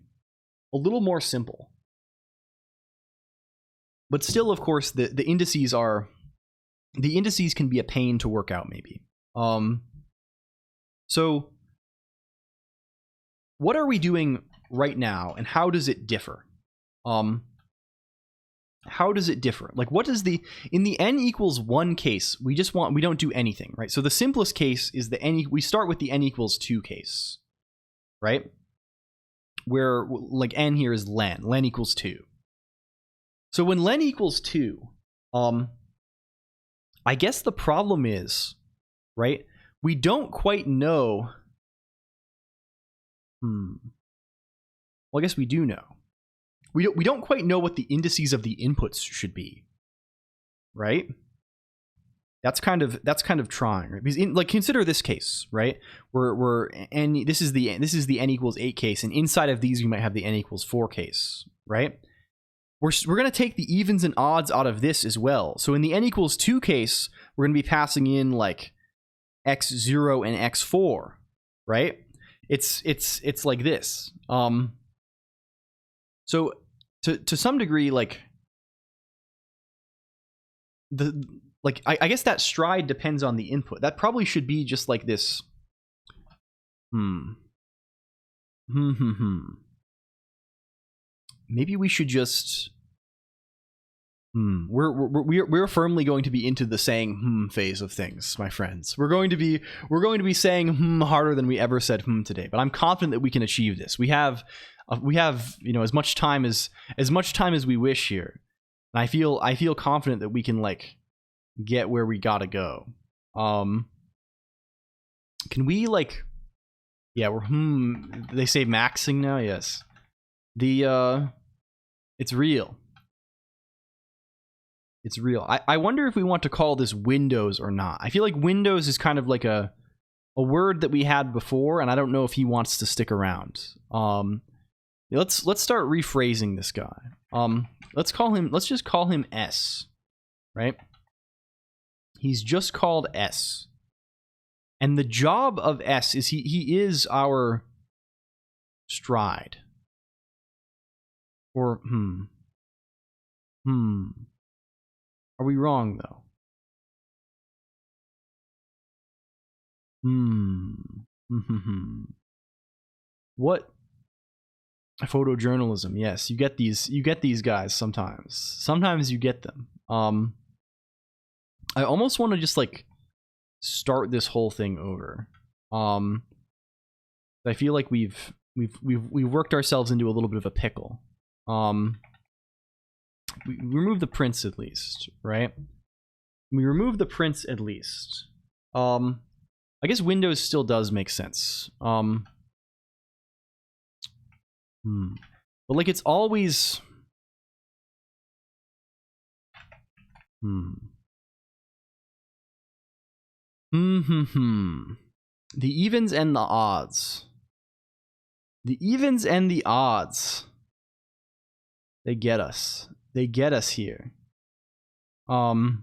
a little more simple. But still, of course, the indices can be a pain to work out, maybe. So what are we doing right now, and how does it differ? How does it differ? Like, what is in the n equals 1 case, we don't do anything, right? So the simplest case is we start with the n equals 2 case, right? Where, like, n here is len equals 2. So when len equals 2, I guess the problem is, right, we don't quite know. Well, I guess we do know. We don't quite know what the indices of the inputs should be, right? That's kind of trying, right? Because like, consider this case, right? We're n. This is the n equals 8 case, and inside of these we might have the n equals 4 case, right? We're gonna take the evens and odds out of this as well. So in the n equals 2 case, we're gonna be passing in like x0 and x4, right? It's like this. So to some degree, like I guess that stride depends on the input. That probably should be just like this. Maybe we should just. We're firmly going to be into the saying phase of things, my friends. We're going to be saying harder than we ever said today. But I'm confident that we can achieve this. We have as much time as we wish here, and I feel confident that we can like get where we gotta go. Can we like, yeah, we're they say maxing now. Yes, it's real. It's real. I wonder if we want to call this Windows or not. I feel like Windows is kind of like a word that we had before, and I don't know if he wants to stick around. Let's start rephrasing this guy. Let's just call him S, right? He's just called S. And the job of S is he is our stride. Or Are we wrong though? What? Photojournalism, yes. You get these guys sometimes. Sometimes you get them. I almost want to just like start this whole thing over. I feel like we've worked ourselves into a little bit of a pickle. We remove the prints at least, right? We remove the prints at least. I guess Windows still does make sense. But like, it's always the evens and the odds. The evens and the odds. They get us. They get us here. And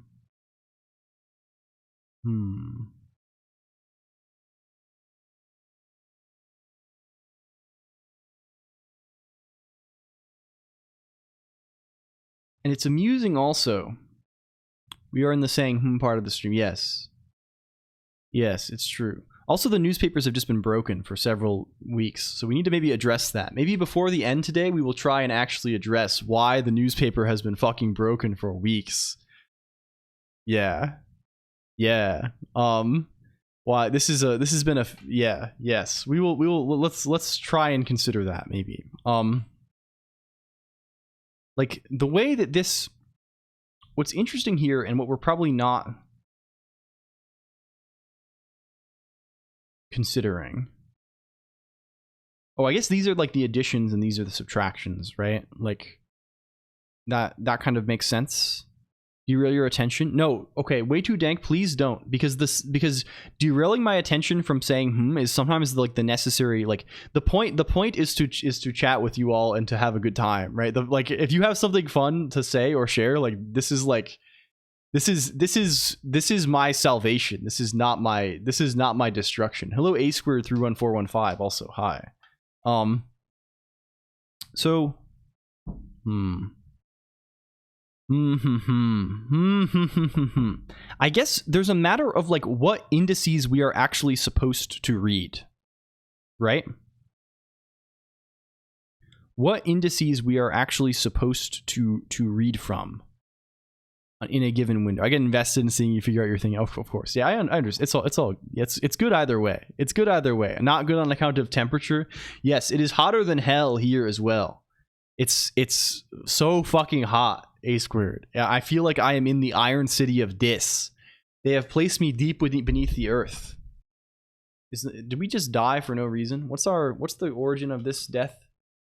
it's amusing also. We are in the saying part of the stream. Yes. Yes, it's true. Also, the newspapers have just been broken for several weeks, so we need to maybe address that. Maybe before the end today, we will try and actually address why the newspaper has been fucking broken for weeks. Yeah. Yeah. Why this has been yes. We will let's try and consider that maybe. Like the way that this, what's interesting here and what we're probably not considering. Oh, I guess these are like the additions and these are the subtractions, right? Like that kind of makes sense. Derail your attention? No. Okay, way too dank. Please don't, because derailing my attention from saying is sometimes like the necessary, like the point is to chat with you all and to have a good time, right? Like if you have something fun to say or share, like this is my salvation. This is not my destruction. Hello A squared through 1415 also. Hi. So I guess there's a matter of like what indices we are actually supposed to read, right? what indices we are actually supposed to read from in a given window. I get invested in seeing you figure out your thing. Of course. Yeah, I understand. It's good either way. It's good either way. Not good on account of temperature. Yes, it is hotter than hell here as well. It's so fucking hot, A squared. Yeah, I feel like I am in the Iron City of Dis. They have placed me deep beneath the earth. Did we just die for no reason? What's the origin of this death?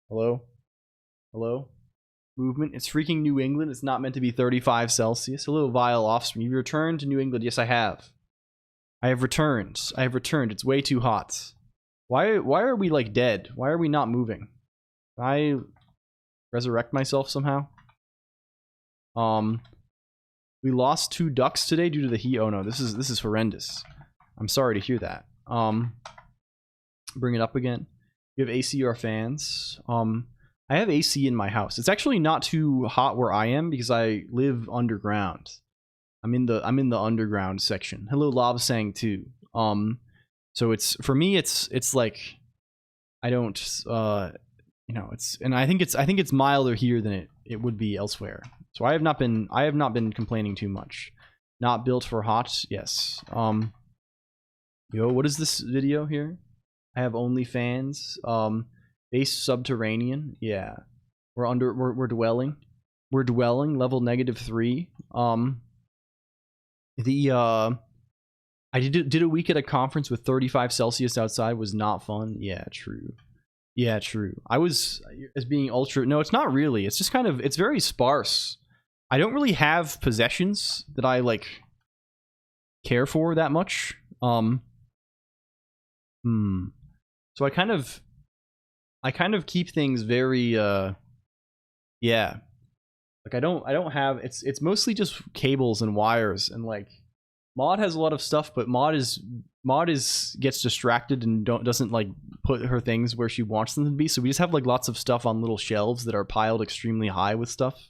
Hello? Movement. It's freaking New England. It's not meant to be 35 Celsius. Hello, vile offspring. You've returned to New England. Yes, I have. I have returned. It's way too hot. Why are we like dead? Why are we not moving? Can I resurrect myself somehow? We lost 2 ducks today due to the heat. Oh no, this is horrendous. I'm sorry to hear that. Bring it up again. You have AC or fans? I have AC in my house. It's actually not too hot where I am because I live underground. I'm in the underground section. Hello, Lobsang too. So it's for me. It's like I don't it's, and I think it's milder here than it would be elsewhere. So I have not been complaining too much. Not built for hot. Yes. Yo, what is this video here? I have OnlyFans. Base subterranean. Yeah. We're dwelling. We're dwelling. Level -3. I did a week at a conference with 35 Celsius outside. Was not fun. Yeah, true. Yeah, true. I was as being ultra. No, it's not really. It's just kind of. It's very sparse. I don't really have possessions that I like care for that much. So I kind of keep things very yeah. Like I don't have it's mostly just cables and wires, and like Maud has a lot of stuff, but Maud gets distracted and doesn't like put her things where she wants them to be. So we just have like lots of stuff on little shelves that are piled extremely high with stuff.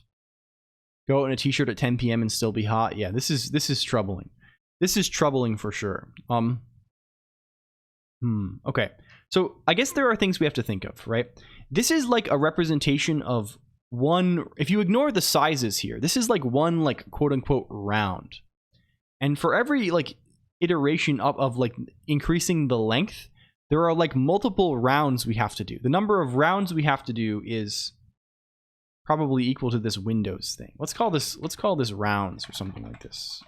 Go out in a t-shirt at 10 p.m. and still be hot. Yeah, this is troubling. This is troubling for sure. Okay. So I guess there are things we have to think of, right? This is like a representation of one, if you ignore the sizes here, this is like one like quote unquote round. And for every like iteration of like increasing the length, there are like multiple rounds we have to do. The number of rounds we have to do is probably equal to this Windows thing. Let's call this rounds or something like this.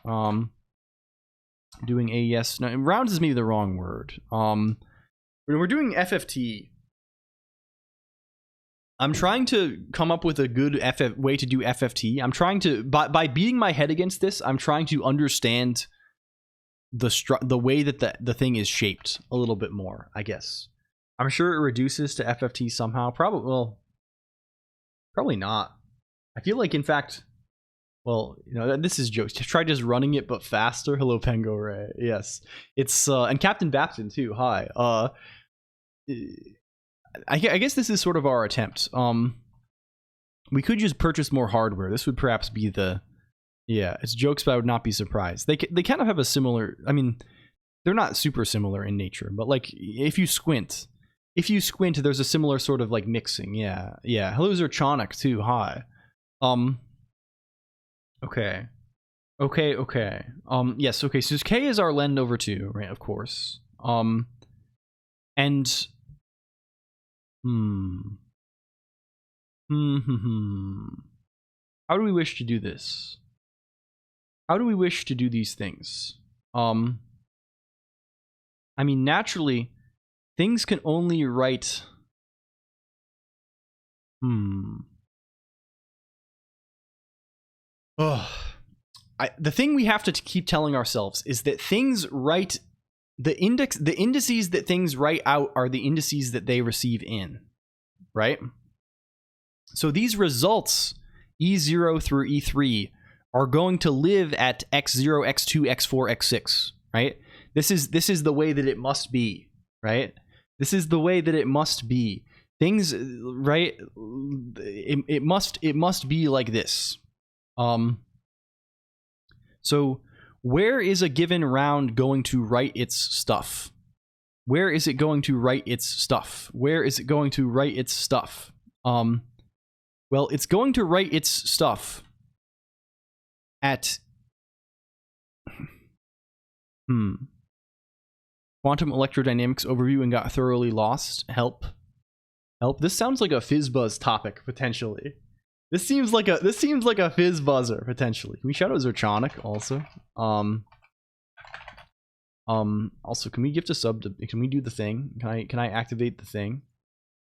Doing AES. No, rounds is maybe the wrong word. When we're doing FFT, I'm trying to come up with a good way to do FFT. I'm trying to, by beating my head against this, I'm trying to understand the way that the thing is shaped a little bit more, I guess. I'm sure it reduces to FFT somehow. Probably not. I feel like, in fact, well, you know, this is jokes. Try just running it, but faster. Hello, Pengo Ray. Yes, it's and Captain Bapton too. Hi. I guess this is sort of our attempt. We could just purchase more hardware. This would perhaps be the. Yeah, it's jokes, but I would not be surprised. They kind of have a similar. I mean, they're not super similar in nature, but like if you squint, there's a similar sort of like mixing. Yeah. Hello, Zerchonic too. Hi. Okay. Yes. Okay. So K is our lend over 2, right? Of course. And. How do we wish to do this? How do we wish to do these things? I mean, naturally, things can only write. The thing we have to keep telling ourselves is that things write. The indices that things write out are the indices that they receive in, right? So these results, E0 through E3, are going to live at X0, X2, X4, X6, right? This is the way that it must be, right? This is the way that it must be. Things, right? It must be like this. So where is a given round going to write its stuff? Where is it going to write its stuff? Where is it going to write its stuff? Well, it's going to write its stuff at quantum electrodynamics overview and got thoroughly lost. Help. This sounds like a fizzbuzz topic potentially. This seems like a fizz buzzer potentially. Can we shout out Zertronic also? Also, can we gift a sub to, can we do the thing? Can I activate the thing?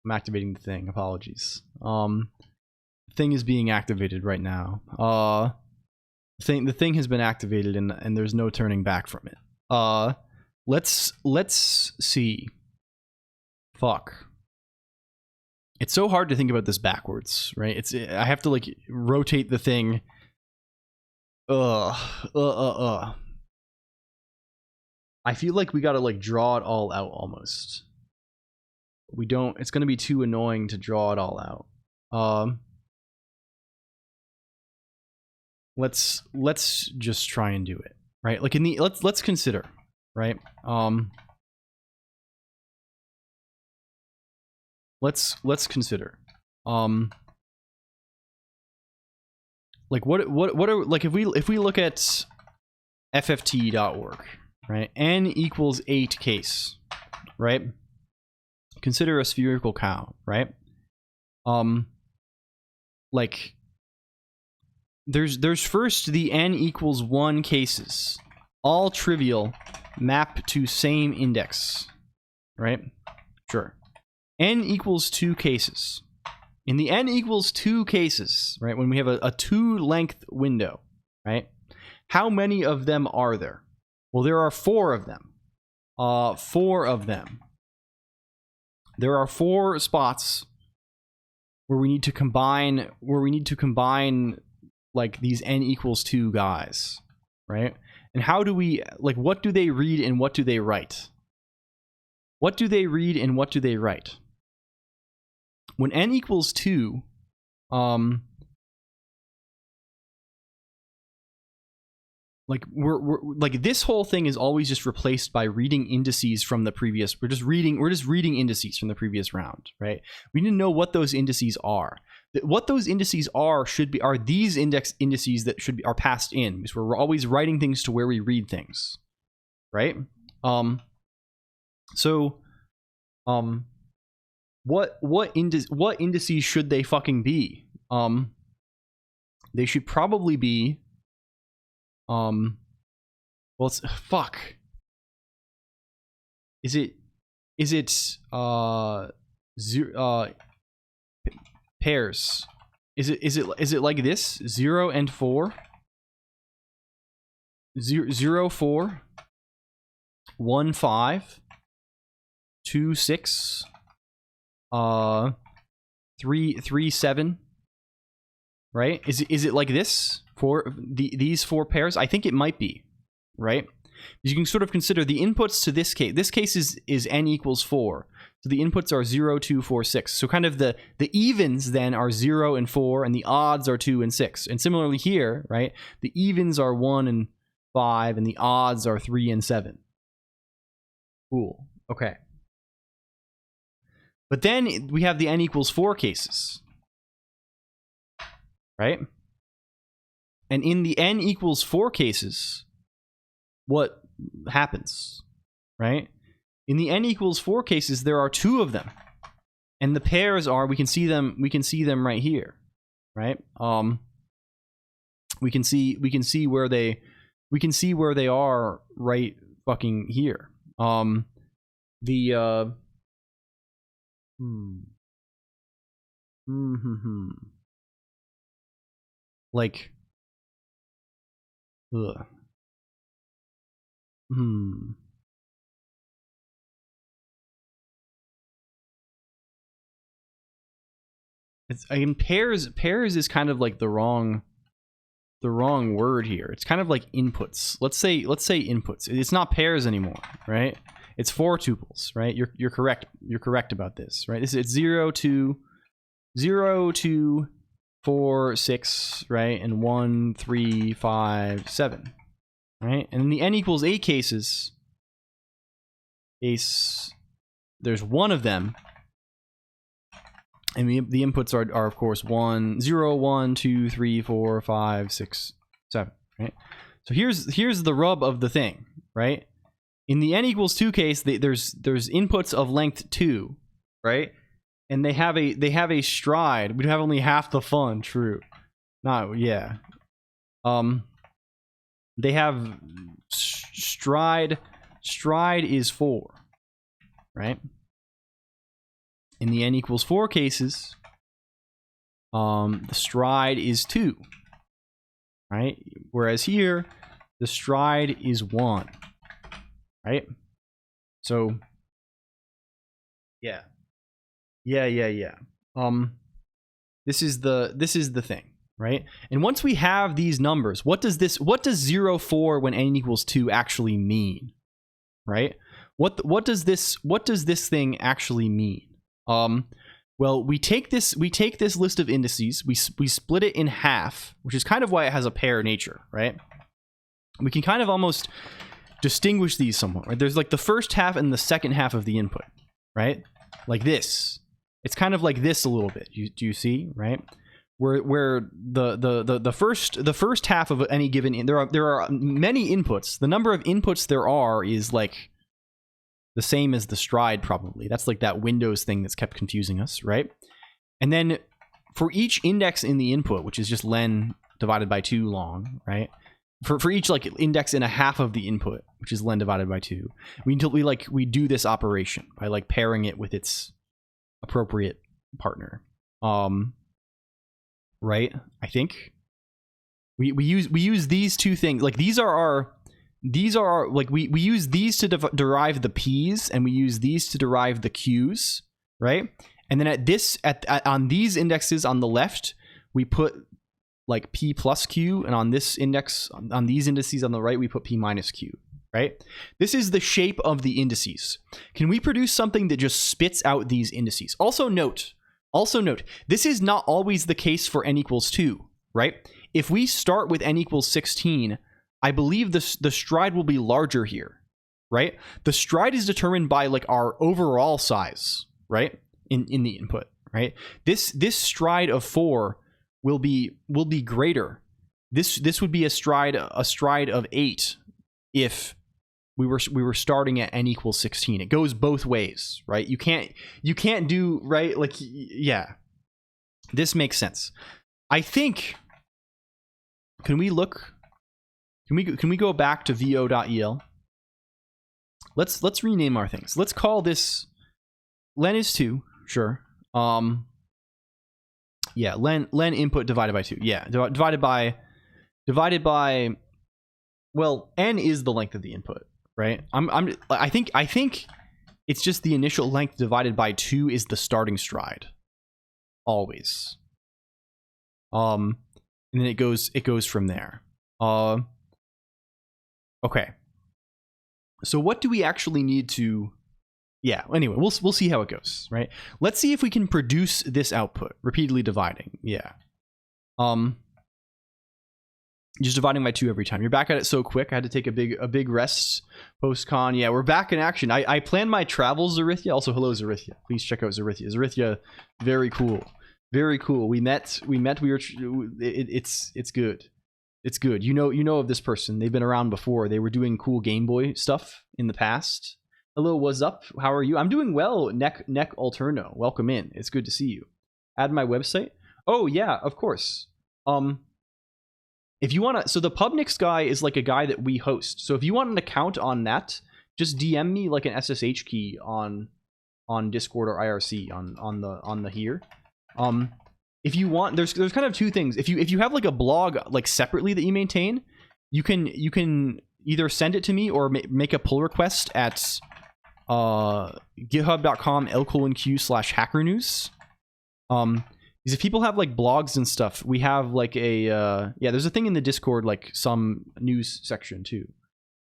I'm activating the thing. Apologies. The thing is being activated right now. The thing has been activated and there's no turning back from it. Let's see. Fuck. It's so hard to think about this backwards, right? I have to like rotate the thing. I feel like we gotta like draw it all out almost. We don't. It's gonna be too annoying to draw it all out. Let's just try and do it, right? Like in the let's consider, right? Let's consider. Like what are like if we look at fft.org, right? N equals 8 case, right? Consider a spherical cow, right? Like there's first the n equals 1 cases, all trivial, map to same index, right? Sure. N equals 2 cases. In the n equals 2 cases, right, when we have a 2 length window, right, how many of them are there? Well, there are 4 of them. 4 of them. There are 4 spots where we need to combine, like these n equals 2 guys, right? And how do we, like, what do they read and what do they write? What do they read and what do they write? When n equals 2, like we're like this whole thing is always just replaced by reading indices from the previous. We're just reading indices from the previous round, right? We need to know what those indices are. What those indices are are these indices that are passed in, because we're always writing things to where we read things, right? What indices should they fucking be? They should probably be well, it's fuck. Is it pairs? Is it like this? 0 and 4? 0 4 1 5 2 6 3 7, right? Is it like this for these 4 pairs? I think it might be, right? You can sort of consider the inputs to this case. This case is n equals 4, so the inputs are 0 2 4 6. So kind of the evens then are 0 and 4, and the odds are 2 and 6. And similarly here, right, the evens are 1 and 5, and the odds are 3 and 7. Cool. Okay. But then we have the n equals 4 cases, right? And in the n equals 4 cases, what happens, right? In the n equals 4 cases, there are 2 of them, and the pairs are, we can see them right here, right? We can see where they are right fucking here. Like, ugh. Pairs is kind of like the wrong word here. It's kind of like inputs. Let's say inputs. It's not pairs anymore, right? It's 4 tuples, right? You're correct. You're correct about this, right? It's 0 2 4 6, right? And 1 3 5 7, right? And in the n equals 8 cases, there's 1 of them, And the inputs are of course 1, 0, 1, 2, 3, 4, 5, 6, 7, right? So here's the rub of the thing, right? In the n equals 2 case, there's inputs of length 2, right? And they have a stride. We have only half the fun, true. Not, yeah. They have stride. Stride is 4, right? In the n equals 4 cases, the stride is 2, right? Whereas here, the stride is 1, right? So, yeah. This is the thing, right? And once we have these numbers, what does 0, 4 when n equals 2 actually mean, right? What does this thing actually mean? Well, we take this list of indices, we split it in half, which is kind of why it has a pair nature, right? We can kind of almost distinguish these somewhat, right? There's like the first half and the second half of the input, right? Like this. It's kind of like this a little bit. Do you see, right? Where the first half of any given there are many inputs. The number of inputs there are is like the same as the stride, probably. That's like that Windows thing that's kept confusing us, right? And then for each index in the input, which is just len divided by 2 long, right? For each like index and a half of the input, which is len divided by 2, we do this operation by like pairing it with its appropriate partner. Right? I think we use these two things. Like these are our like we use these to derive the p's, and we use these to derive the q's, right? And then on these indexes on the left, we put like p plus q, and on this index, on these indices on the right, we put p minus q, right? This is the shape of the indices. Can we produce something that just spits out these indices? Also note, this is not always the case for n equals 2, right? If we start with n equals 16, I believe the stride will be larger here, right? The stride is determined by like our overall size, right? In the input, right? This stride of 4 will be greater. This would be a stride of 8 if we were starting at n equals 16. It goes both ways, right? You can't do, right? Like, yeah, this makes sense. I think, can we go back to vo.el? Let's rename our things. Let's call this len is 2, sure. Yeah, len input divided by 2. Yeah, divided by well, n is the length of the input, right? I think it's just the initial length divided by 2 is the starting stride. Always. And then it goes from there. Okay. So what do we actually need to... Yeah, anyway, we'll see how it goes, right? Let's see if we can produce this output, repeatedly dividing. Yeah. Just dividing by 2 every time. You're back at it so quick. I had to take a big rest post-con. Yeah, we're back in action. I planned my travels, Zarithia. Also, hello, Zarithia. Please check out Zarithia. Zarithia, very cool. Very cool. We met. It's good. It's good. You know of this person. They've been around before. They were doing cool Game Boy stuff in the past. Hello, what's up? How are you? I'm doing well, Neck Alterno. Welcome in. It's good to see you. Add my website? Oh, yeah, of course. If you want to... So the Pubnix guy is like a guy that we host. So if you want an account on that, just DM me like an SSH key on Discord or IRC on the here. If you want... There's kind of two things. If you have like a blog like separately that you maintain, you can either send it to me or make a pull request at github.com LLLL/hackernews. Because if people have like blogs and stuff, we have like a there's a thing in the Discord, like some news section too.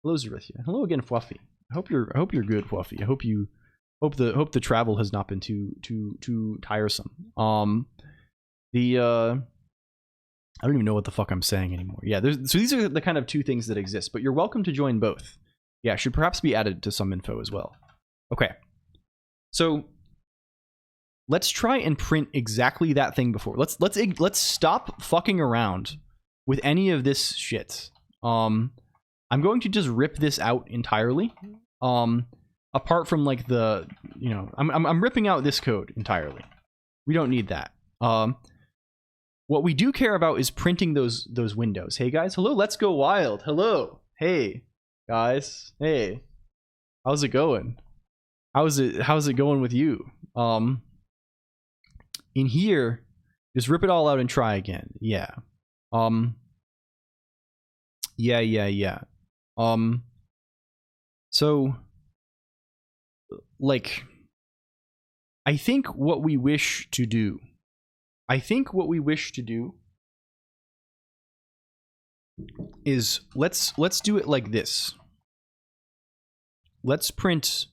Hello, Zarithia. Hello again, Fluffy. I hope you're good, Fluffy. I hope the travel has not been too tiresome. I don't even know what the fuck I'm saying anymore. Yeah, so these are the kind of two things that exist, but you're welcome to join both. Yeah, should perhaps be added to some info as well. Okay. So let's try and print exactly that thing before. Let's stop fucking around with any of this shit. I'm going to just rip this out entirely. Apart from like the, you know, I'm ripping out this code entirely. We don't need that. What we do care about is printing those windows. Hey guys, hello, let's go wild. Hello. Hey guys. Hey. How's it going? How's it going with you? In here, just rip it all out and try again. Yeah. Yeah. So like I think what we wish to do is let's do it like this. Let's print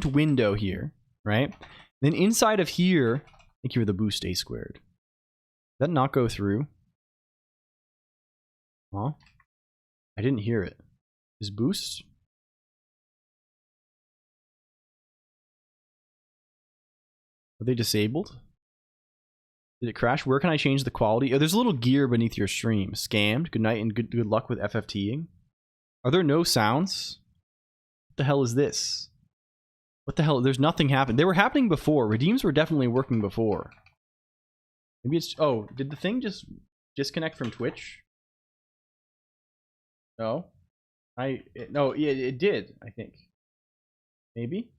window here, right? Then inside of here, thank you for the boost A squared. Did that not go through? Huh? I didn't hear it. Is boost? Are they disabled? Did it crash? Where can I change the quality? Oh, there's a little gear beneath your stream. Scammed. Good night and good luck with FFTing. Are there no sounds? What the hell is this? What the hell? There's nothing happened. They were happening before. Redeems were definitely working before. Maybe it's... Oh, did the thing just disconnect from Twitch? No. No, yeah, it did, I think. Maybe?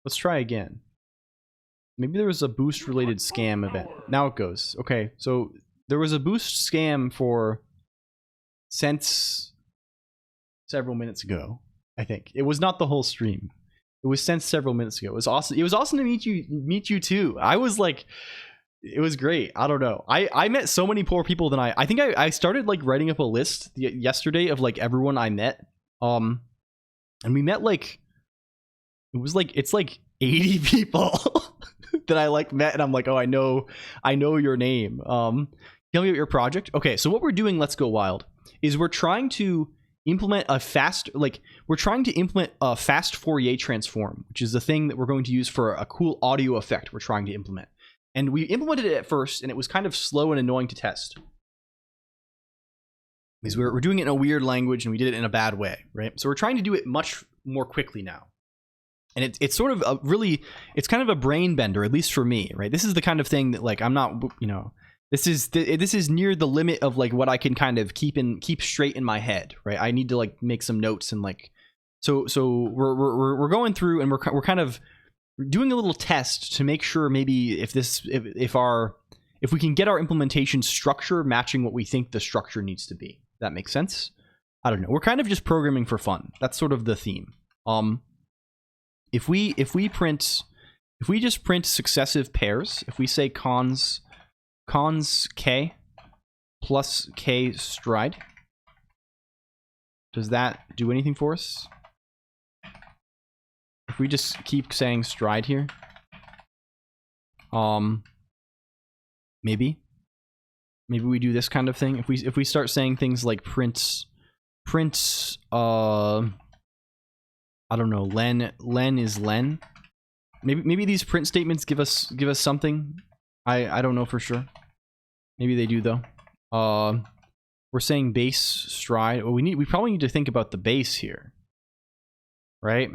Let's try again. Maybe there was a boost related scam event. Now it goes. Okay, so there was a boost scam for since several minutes ago, I think. It was not the whole stream. It was sent several minutes ago. It was awesome. It was awesome to meet you too. I was like, it was great. I don't know. I met so many poor people than I think I started like writing up a list yesterday of like everyone I met. And we met like, it's like 80 people that I like met, and I'm like, oh, I know your name. Tell me about your project. Okay, so what we're doing, Let's Go Wild, is we're trying to implement a fast Fourier transform, which is the thing that we're going to use for a cool audio effect we're trying to implement. And we implemented it at first, and it was kind of slow and annoying to test. Because we're doing it in a weird language, and we did it in a bad way, right? So we're trying to do it much more quickly now. And it's sort of it's kind of a brain bender, at least for me, right? This is the kind of thing that like I'm not, you know, this is near the limit of like what I can kind of keep straight in my head, right? I need to like make some notes and like, so we're going through and we're kind of doing a little test to make sure maybe if we can get our implementation structure matching what we think the structure needs to be. That makes sense? I don't know. We're kind of just programming for fun. That's sort of the theme. If we just print successive pairs, if we say cons k plus k stride, does that do anything for us? If we just keep saying stride here, maybe we do this kind of thing. If we start saying things like print I don't know, len is len. Maybe these print statements give us something. I don't know for sure. Maybe they do though. We're saying base stride. Well, we probably need to think about the base here, right?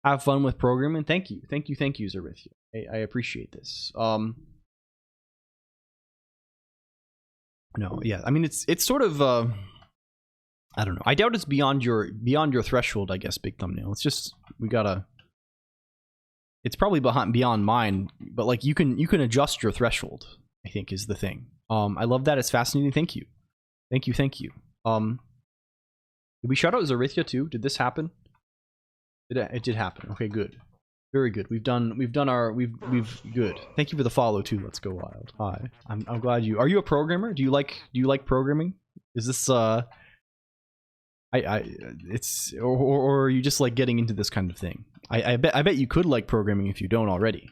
Have fun with programming. Thank you, Zarithia. I appreciate this. No, yeah. I mean, it's sort of. I don't know. I doubt it's beyond your threshold, I guess, Big Thumbnail. It's just it's probably beyond mine, but like you can adjust your threshold, I think is the thing. I love that. It's fascinating. Thank you. Did we shout out Zarithia too? Did this happen? It did happen. Okay, good. Very good. We've good. Thank you for the follow too. Let's Go Wild. Hi. I'm glad you are you a programmer? Do you like programming? Is this it's or are you just like getting into this kind of thing? I bet you could like programming if you don't already.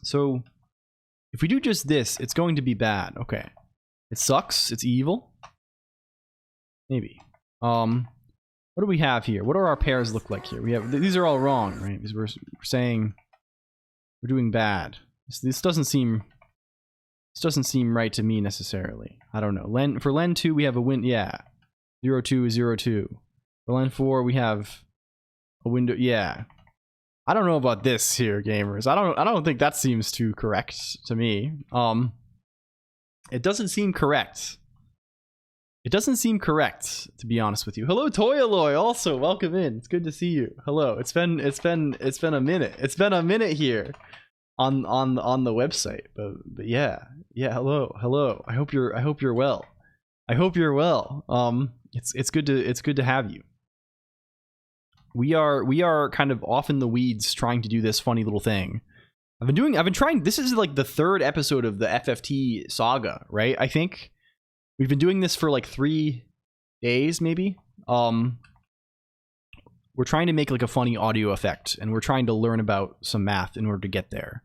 So if we do just this, it's going to be bad. Okay, it sucks. It's evil. Maybe. What do we have here? What do our pairs look like here? We have these are all wrong, right? Because we're saying we're doing bad. This doesn't seem right to me necessarily. I don't know. For Len 2 we have a win. Yeah, 0 2 is 0 2. For Len 4 we have a window. Yeah. I don't know about this here, gamers. I don't think that seems too correct to me. It doesn't seem correct. It doesn't seem correct, to be honest with you. Hello, Toyaloy. Also, welcome in. It's good to see you. Hello. It's been a minute. It's been a minute here on the website. But yeah. Hello. I hope you're well. I hope you're well. It's good to have you. We are kind of off in the weeds trying to do this funny little thing. I've been trying. This is like the 3rd episode of the FFT saga, right? I think we've been doing this for like 3 days, maybe. We're trying to make like a funny audio effect, and we're trying to learn about some math in order to get there.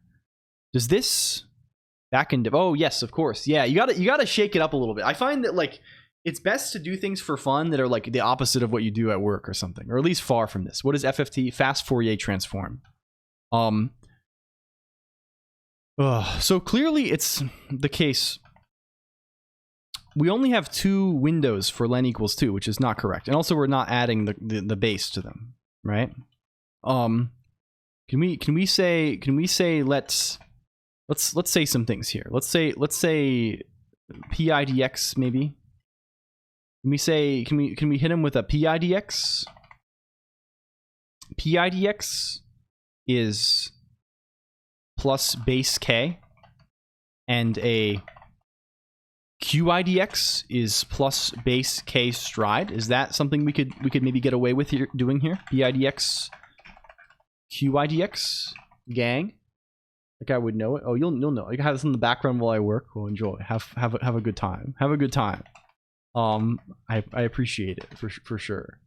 Does this back in? Oh yes, of course. Yeah, you gotta shake it up a little bit. I find that like it's best to do things for fun that are like the opposite of what you do at work or something, or at least far from this. What is FFT? Fast Fourier transform. So clearly it's the case. We only have 2 windows for len equals 2, which is not correct. And also we're not adding the base to them, right? Can we say let's say some things here. Let's say PIDX maybe. Can we hit him with a PIDX? PIDX is plus base k, and a QIDX is plus base k stride. Is that something we could maybe get away with doing here? PIDX, QIDX, gang. Like I would know it. Oh, you'll know. You can have this in the background while I work. We'll enjoy. Have a good time. Have a good time. I appreciate it for sure.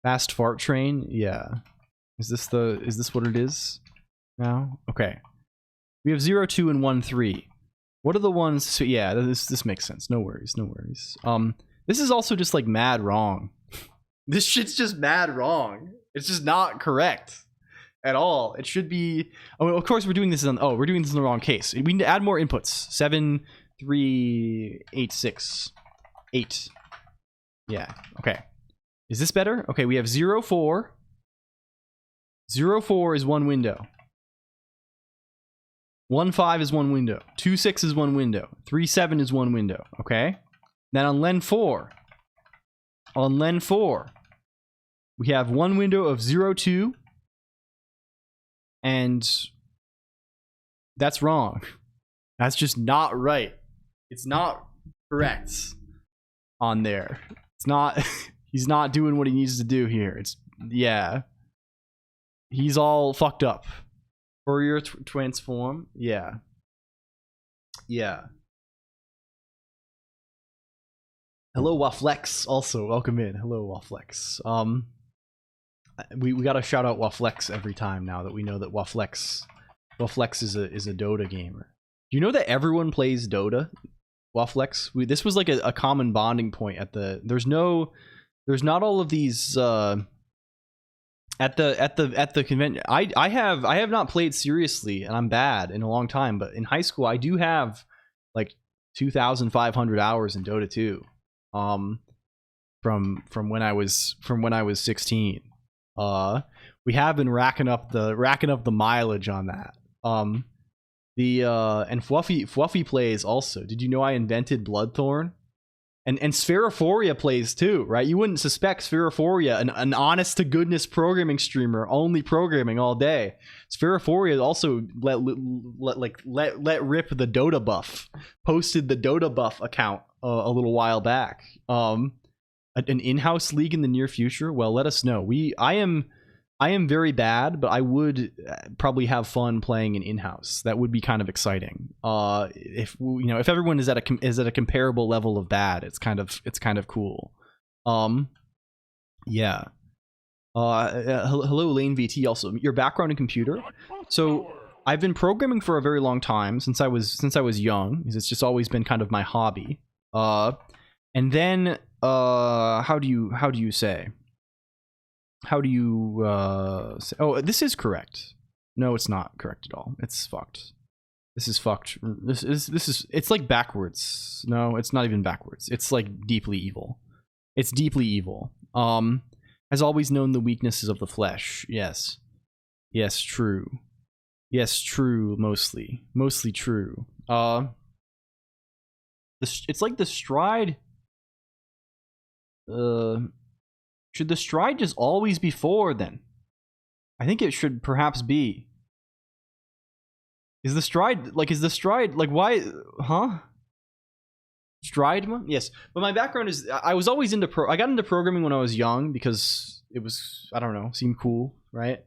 Fast fart train. Yeah. Is this what it is now? Okay. We have 0 2 and 1 3. What are the ones? So yeah, this makes sense. No worries. This is also just like mad wrong. This shit's just mad wrong. It's just not correct at all. It should be. Oh, of course we're doing this in. Oh, we're doing this in the wrong case. We need to add more inputs. 7 3 8 6 8. Yeah. Okay. Is this better? Okay. We have 0 4. 0 4 is one window. 1 5 is one window. 2 6 is one window. 3 7 is one window. Okay. Then on len 4. On len 4. We have one window of 0 2. And that's wrong. That's just not right. It's not correct on there. It's not. He's not doing what he needs to do here. It's, yeah. He's all fucked up. Fourier transform. Yeah. Yeah. Hello, Waflex. Also, welcome in. Hello, Waflex. We gotta shout out Waflex every time now that we know that Waflex is a Dota gamer. Do you know that everyone plays Dota? Waflex. This was like a common bonding point at the. There's not all of these at the convention. I have not played seriously, and I'm bad in a long time. But in high school, I do have like 2,500 hours in Dota 2. From when I was 16. We have been racking up the mileage on that. And Fluffy plays also. Did you know I invented Bloodthorn? And Spheriphoria plays too, right? You wouldn't suspect Spheriphoria, an honest to goodness programming streamer, only programming all day. Spheriphoria also let rip the Dota buff. Posted the Dota buff account a little while back. An in-house league in the near future? Well, let us know. I am very bad, but I would probably have fun playing an in-house. That would be kind of exciting. If everyone is at a comparable level of bad, it's kind of cool. Yeah. Hello, Lane VT. Also, your background in computer. So I've been programming for a very long time since I was young. It's just always been kind of my hobby. And then how do you say? How do you say? Oh, this is correct. No, it's not correct at all. It's fucked. This is fucked. This is it's like backwards. No, it's not even backwards. It's like deeply evil. It's deeply evil. Has always known the weaknesses of the flesh. Yes. Yes, true. Yes, true, mostly true. It's like the stride. Should the stride just always be 4 then? I think it should perhaps be. Is the stride like why? Huh? Stride? Yes, but my background is I was always into I got into programming when I was young because it was, I don't know, seemed cool, right?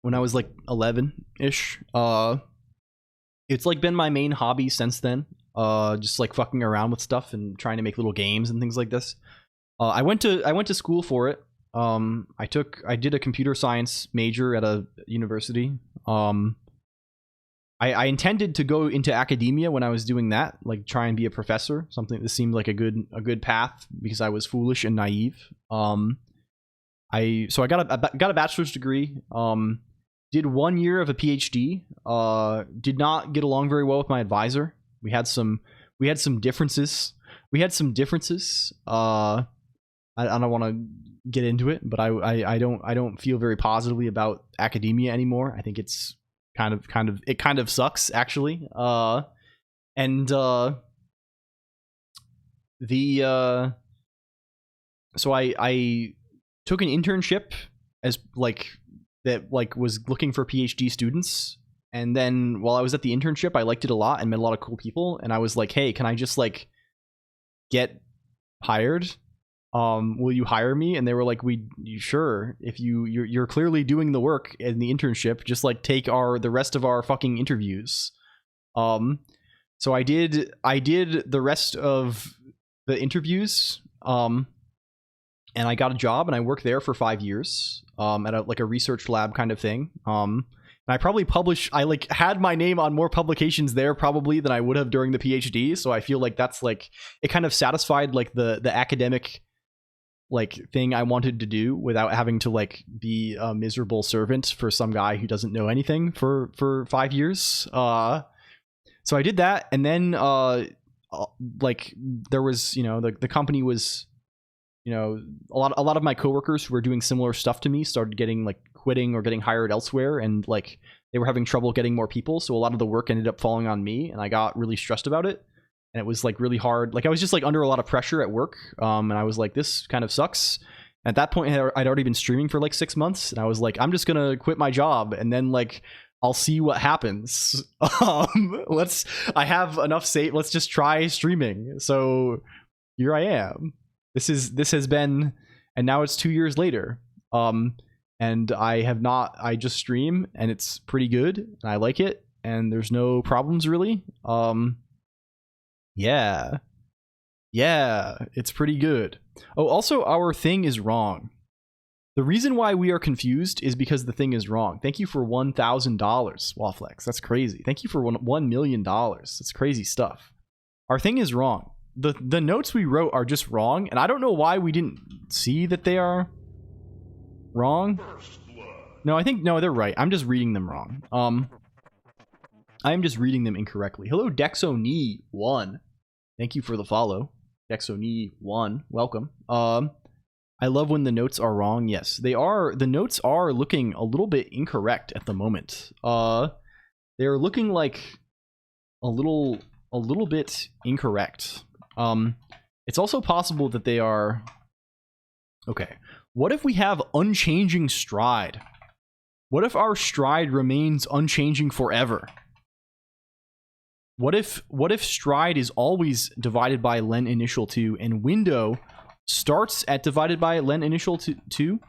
When I was like 11-ish. It's like been my main hobby since then. Just like fucking around with stuff and trying to make little games and things like this. I went to school for it. I did a computer science major at a university. I intended to go into academia when I was doing that, like try and be a professor. Something that seemed like a good path because I was foolish and naive. I got a bachelor's degree. Did 1 year of a PhD. Did not get along very well with my advisor. We had some differences. I don't want to get into it, but I don't feel very positively about academia anymore. I think it's kind of sucks actually. So I took an internship as was looking for PhD students, and then while I was at the internship I liked it a lot and met a lot of cool people, and I was like, hey, can I just like get hired? Will you hire me? And they were like, sure, if you're clearly doing the work in the internship, just like take the rest of our fucking interviews. So I did the rest of the interviews, and I got a job and I worked there for 5 years, at a research lab kind of thing. And I probably had my name on more publications there probably than I would have during the PhD. So I feel like that's like, it kind of satisfied like the academic like thing I wanted to do without having to like be a miserable servant for some guy who doesn't know anything for 5 years. So I did that, and then like there was, the company was, a lot of my coworkers who were doing similar stuff to me started getting like quitting or getting hired elsewhere, and like they were having trouble getting more people, so a lot of the work ended up falling on me, and I got really stressed about it. And it was like really hard. Like I was just like under a lot of pressure at work. And I was like, this kind of sucks. At that point, I'd already been streaming for like 6 months. And I was like, I'm just going to quit my job. And then like, I'll see what happens. I have enough let's just try streaming. So here I am. This has been, and now it's 2 years later. And I just stream and it's pretty good. And I like it. And there's no problems really. Yeah, it's pretty good. Oh, also, our thing is wrong. The reason why we are confused is because the thing is wrong. Thank you for $1,000, Waflex. That's crazy. Thank you for $1 million. That's crazy stuff. Our thing is wrong. The notes we wrote are just wrong, and I don't know why we didn't see that they are wrong. No, they're right. I'm just reading them wrong. I'm just reading them incorrectly. Hello, Dexoni1. Thank you for the follow. Dexoni1, welcome. I love when the notes are wrong. Yes, they are. The notes are looking a little bit incorrect at the moment. They're looking like a little bit incorrect. It's also possible that they are... Okay, what if we have unchanging stride? What if our stride remains unchanging forever? What if stride is always divided by len initial 2 and window starts at divided by len initial 2?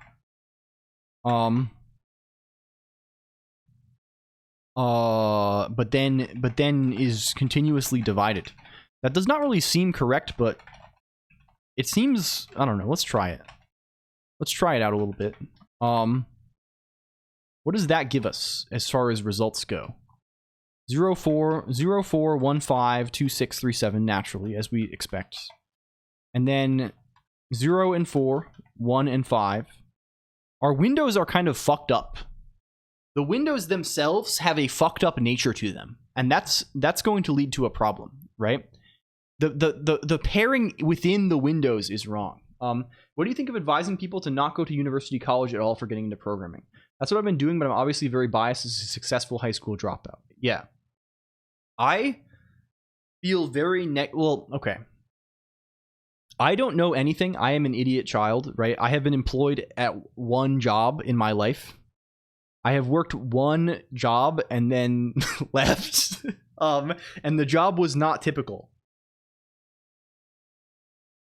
But then is continuously divided. That does not really seem correct, but it seems, I don't know, let's try it. Let's try it out a little bit. What does that give us as far as results go? 0, 4, 0, 4, 1, 5, 2, 6, 3, 7, naturally, as we expect. And then 0 and 4, 1 and 5. Our windows are kind of fucked up. The windows themselves have a fucked up nature to them. And that's going to lead to a problem, right? The pairing within the windows is wrong. What do you think of advising people to not go to university college at all for getting into programming? That's what I've been doing, but I'm obviously very biased as a successful high school dropout. Yeah. I feel very well, okay. I don't know anything. I am an idiot child, right? I have been employed at one job in my life. I have worked one job and then left. And the job was not typical.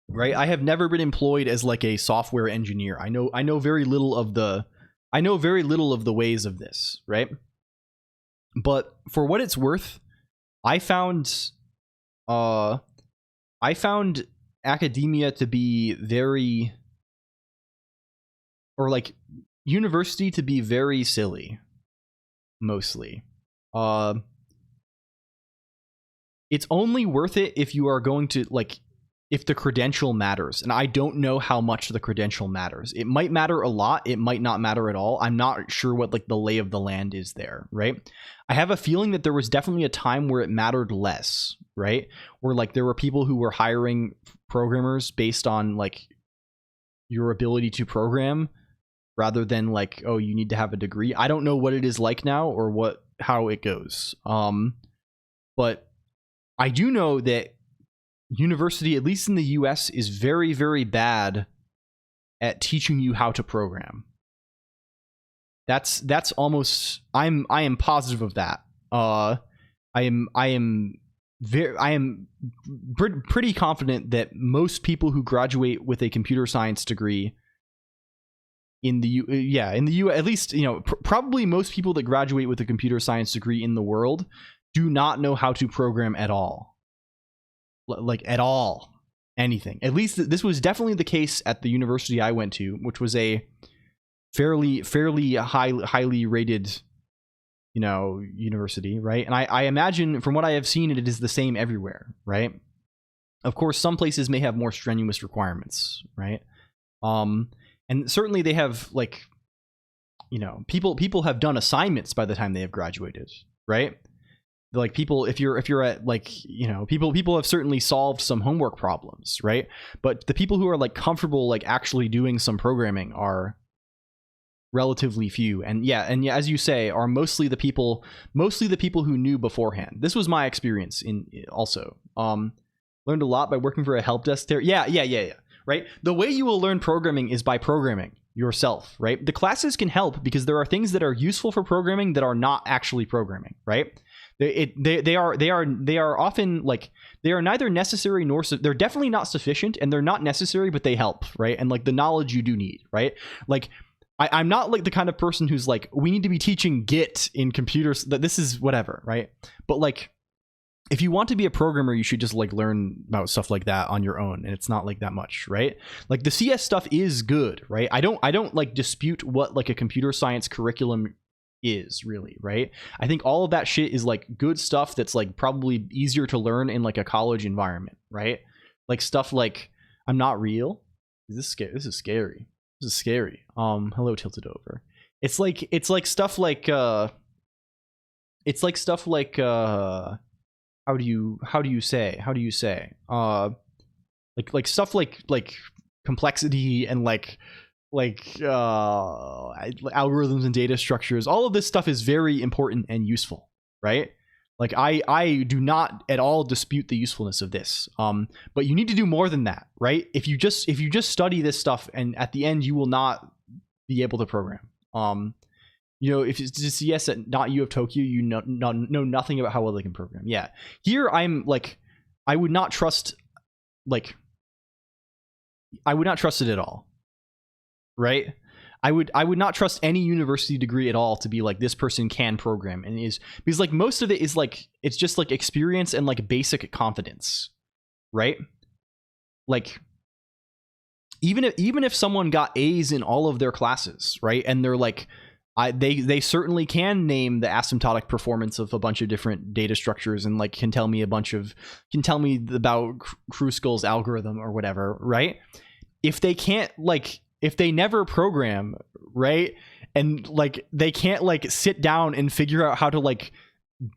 Right? I have never been employed as like a software engineer. I know very little of the ways of this, right? But for what it's worth, I found academia to be very, or like university to be very silly, mostly. It's only worth it if you are going to, like, if the credential matters, and I don't know how much the credential matters. It might matter a lot, it might not matter at all. I'm not sure what like the lay of the land is there, right? I have a feeling that there was definitely a time where it mattered less, right? Where like there were people who were hiring programmers based on like your ability to program rather than like, oh, you need to have a degree. I don't know what it is like now or how it goes. But I do know that university, at least in the US, is very, very bad at teaching you how to program. That's almost, I am positive of that. I am pretty confident that most people who graduate with a computer science degree in the US, at least, you know, probably most people that graduate with a computer science degree in the world do not know how to program at all. Like at all, anything. At least this was definitely the case at the university I went to, which was a fairly highly rated, you know, university, right? And I imagine from what I have seen, it is the same everywhere, right? Of course, some places may have more strenuous requirements, right? And certainly they have, like, you know, people have done assignments by the time they have graduated, right? Like people, if you're at, like, you know, people have certainly solved some homework problems, right? But the people who are like comfortable like actually doing some programming are relatively few. And yeah, as you say, are mostly the people who knew beforehand. This was my experience in also. Learned a lot by working for a help desk there. Yeah. Right? The way you will learn programming is by programming yourself, right? The classes can help because there are things that are useful for programming that are not actually programming, right? They are often like, they are neither necessary nor they're definitely not sufficient, and they're not necessary, but they help, right? And like the knowledge you do need, right? Like I'm not like the kind of person who's like, we need to be teaching Git in computers, that this is whatever, right? But like, if you want to be a programmer, you should just like learn about stuff like that on your own, and it's not like that much, right? Like the CS stuff is good, right? I don't like dispute what like a computer science curriculum is really, right? I think all of that shit is like good stuff that's like probably easier to learn in like a college environment, right? Like stuff like I'm not real. This is scary. This is scary. Hello, Tilted Over. It's like stuff like how do you say like stuff like complexity and like algorithms and data structures. All of this stuff is very important and useful, right? Like I do not at all dispute the usefulness of this, but you need to do more than that, right? If you just study this stuff, and at the end you will not be able to program. You know, if it's just CS at not U of Tokyo, you know nothing about how well they can program. Yeah, here I'm like, I would not trust it at all, right? I would not trust any university degree at all to be like, this person can program, and is because like most of it is like, it's just like experience and like basic confidence, right? Like even if someone got A's in all of their classes, right, and they're like They certainly can name the asymptotic performance of a bunch of different data structures and like can tell me about Kruskal's algorithm or whatever, right? If they can't, like, if they never program, right, and like they can't like sit down and figure out how to like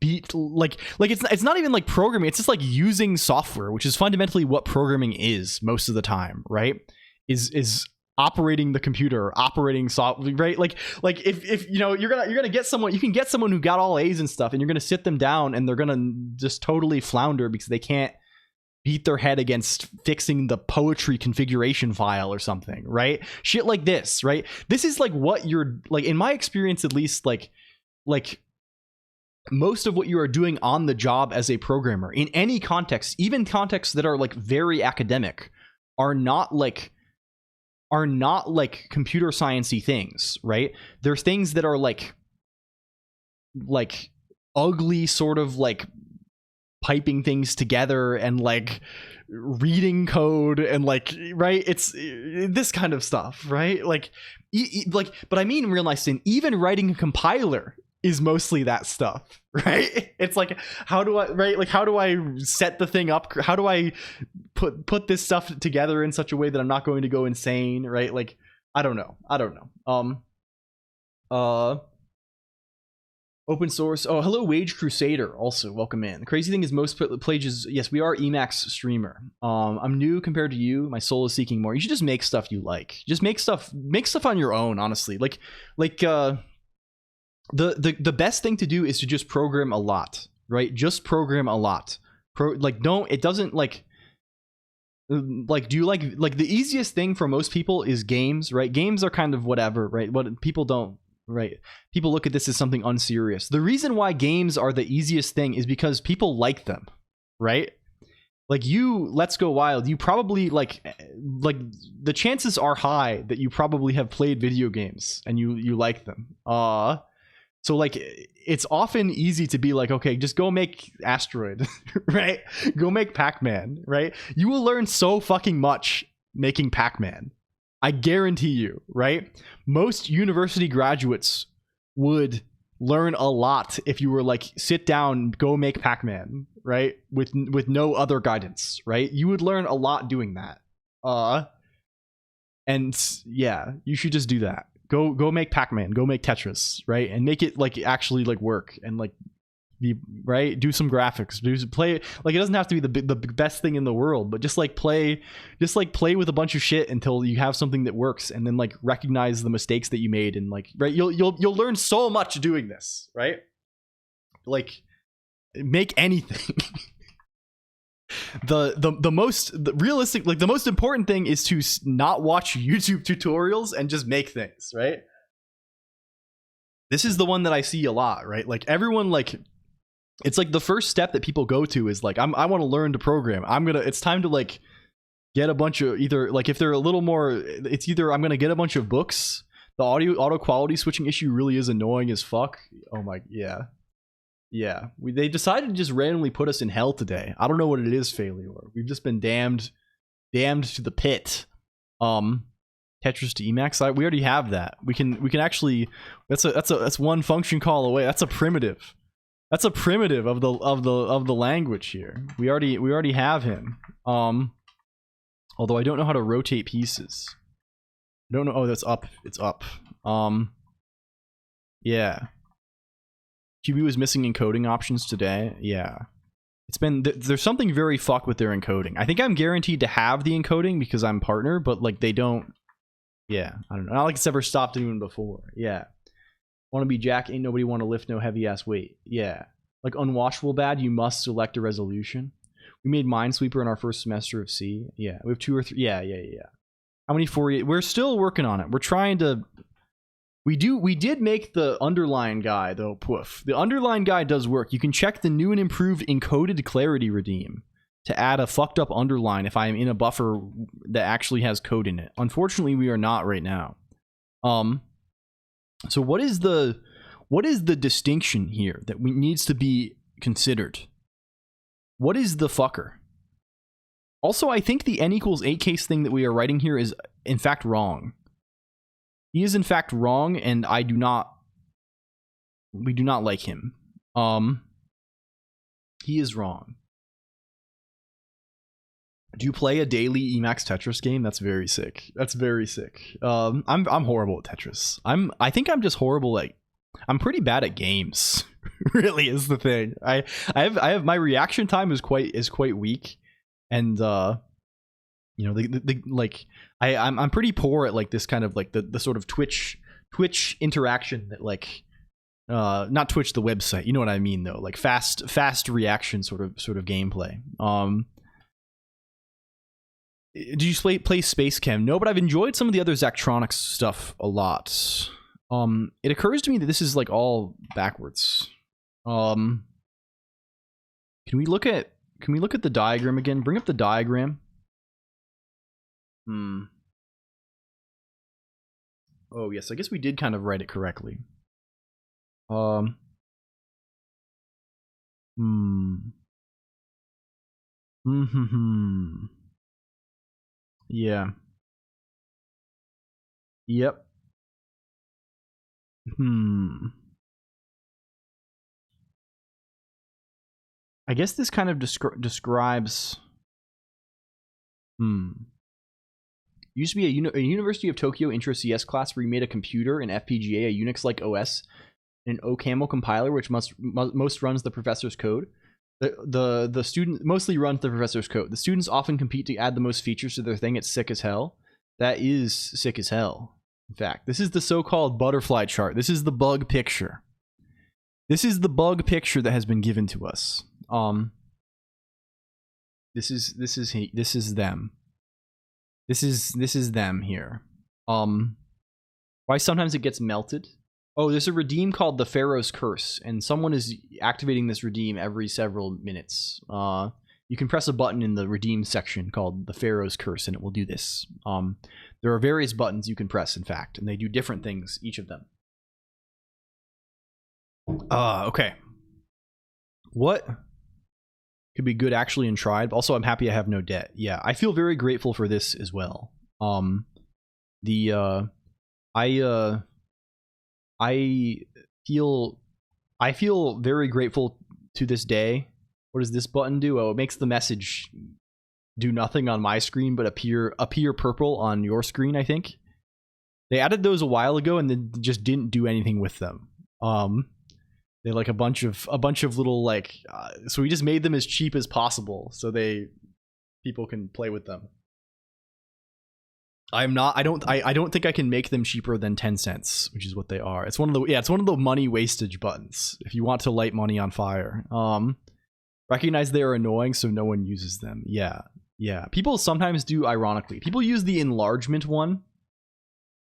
beat like it's not even like programming, it's just like using software, which is fundamentally what programming is most of the time, right? Is operating the computer, operating software, right? Like if you know you're gonna get someone, you can get someone who got all A's and stuff, and you're gonna sit them down and they're gonna just totally flounder because they can't beat their head against fixing the poetry configuration file or something, right? Shit like this, right? This is like what you're like, in my experience at least, like most of what you are doing on the job as a programmer in any context, even contexts that are like very academic, are not like computer sciencey things, right? There's things that are like ugly sort of like piping things together and like reading code and like, right? It's this kind of stuff, right? Like but I mean in real life, even writing a compiler is mostly that stuff, right? It's like, how do I set the thing up? How do I put this stuff together in such a way that I'm not going to go insane, right? Like, I don't know. Open source. Oh, hello, Wage Crusader. Also, welcome in. The crazy thing is most pages. Yes, we are Emacs streamer. I'm new compared to you. My soul is seeking more. You should just make stuff you like. Just make stuff on your own. Honestly, the best thing to do is to just program a lot, right? Just program a lot. Do you like the easiest thing for most people is games, right? Games are kind of whatever, right? What people don't, right? People look at this as something unserious. The reason why games are the easiest thing is because people like them, right? Like Let's Go Wild, you probably like the chances are high that you probably have played video games and you like them. So like it's often easy to be like, okay, just go make Asteroid, right? Go make Pac-Man, right? You will learn so fucking much making Pac-Man. I guarantee you, right? Most university graduates would learn a lot if you were like, sit down, go make Pac-Man, right? With no other guidance, right? You would learn a lot doing that. And yeah, you should just do that. Go make Pac-Man, go make Tetris, right? And make it like actually like work and like be right. Do some graphics. Play like it doesn't have to be the best thing in the world, but just play with a bunch of shit until you have something that works, and then like recognize the mistakes that you made, and like right, you'll learn so much doing this, right? Like make anything. The most realistic, like the most important thing is to not watch YouTube tutorials and just make things, right? This is the one that I see a lot, right? Like everyone, like it's like the first step that people go to is like, I want to learn to program. It's time to like get a bunch of either like, if they're a little more, it's either I'm gonna get a bunch of books. The auto quality switching issue really is annoying as fuck. Oh my, yeah. They decided to just randomly put us in hell today. I don't know what it is, Failure. We've just been damned to the pit. Tetris to Emacs. We already have that. We can actually. That's one function call away. That's a primitive. That's a primitive of the language here. We already have him. Although I don't know how to rotate pieces. I don't know. Oh, that's up. It's up. Yeah. QB was missing encoding options today. Yeah. It's been there's something very fuck with their encoding. I think I'm guaranteed to have the encoding because I'm partner, but like they don't. Yeah, I don't know. Not like it's ever stopped anyone before. Yeah. Want to be Jack? Ain't nobody want to lift no heavy ass weight. Yeah. Like unwashable bad, you must select a resolution. We made Minesweeper in our first semester of C. Yeah. We have 2 or 3. Yeah. How many 4? We're still working on it. We're trying to. We did make the underline guy though. Poof. The underline guy does work. You can check the new and improved encoded clarity redeem to add a fucked up underline if I am in a buffer that actually has code in it. Unfortunately, we are not right now. So what is the distinction here that needs to be considered? What is the fucker? Also, I think the n equals 8 case thing that we are writing here is in fact wrong. He is in fact wrong, and I do not We do not like him. He is wrong. Do you play a daily Emacs Tetris game? That's very sick. That's very sick. I'm horrible at Tetris. I think I'm just horrible at. I'm pretty bad at games. Really is the thing. I have my reaction time is quite weak, and you know I'm pretty poor at like this kind of like the sort of Twitch interaction that like not Twitch the website, you know what I mean though, like fast reaction sort of gameplay. Did you play Space Chem? No, but I've enjoyed some of the other Zachtronics stuff a lot. It occurs to me that this is like all backwards. Can we look at the diagram again? Bring up the diagram. Oh yes, I guess we did kind of write it correctly. Yeah. Yep. I guess this kind of describes. Used to be a University of Tokyo Intro CS class where you made a computer, an FPGA, a Unix-like OS, and an OCaml compiler, which most runs the professor's code. The student mostly runs the professor's code. The students often compete to add the most features to their thing. It's sick as hell. That is sick as hell. In fact, this is the so-called butterfly chart. This is the bug picture. This is the bug picture that has been given to us. This is them. This is them here. Why sometimes it gets melted? Oh, there's a redeem called the Pharaoh's Curse, and someone is activating this redeem every several minutes. You can press a button in the redeem section called the Pharaoh's Curse, and it will do this. There are various buttons you can press, in fact, and they do different things, each of them. Okay. What could be good actually in tried? Also, I'm happy I have no debt. Yeah, I feel very grateful for this as well. I feel very grateful to this day. What does this button do? Oh, it makes the message do nothing on my screen but appear purple on your screen, I think. They added those a while ago and then just didn't do anything with them. They like a bunch of little like so we just made them as cheap as possible so people can play with them. I don't think I can make them cheaper than 10 cents, which is what they are. It's one of the money wastage buttons if you want to light money on fire. Recognize they are annoying so no one uses them. Yeah. People sometimes do ironically. People use the enlargement one.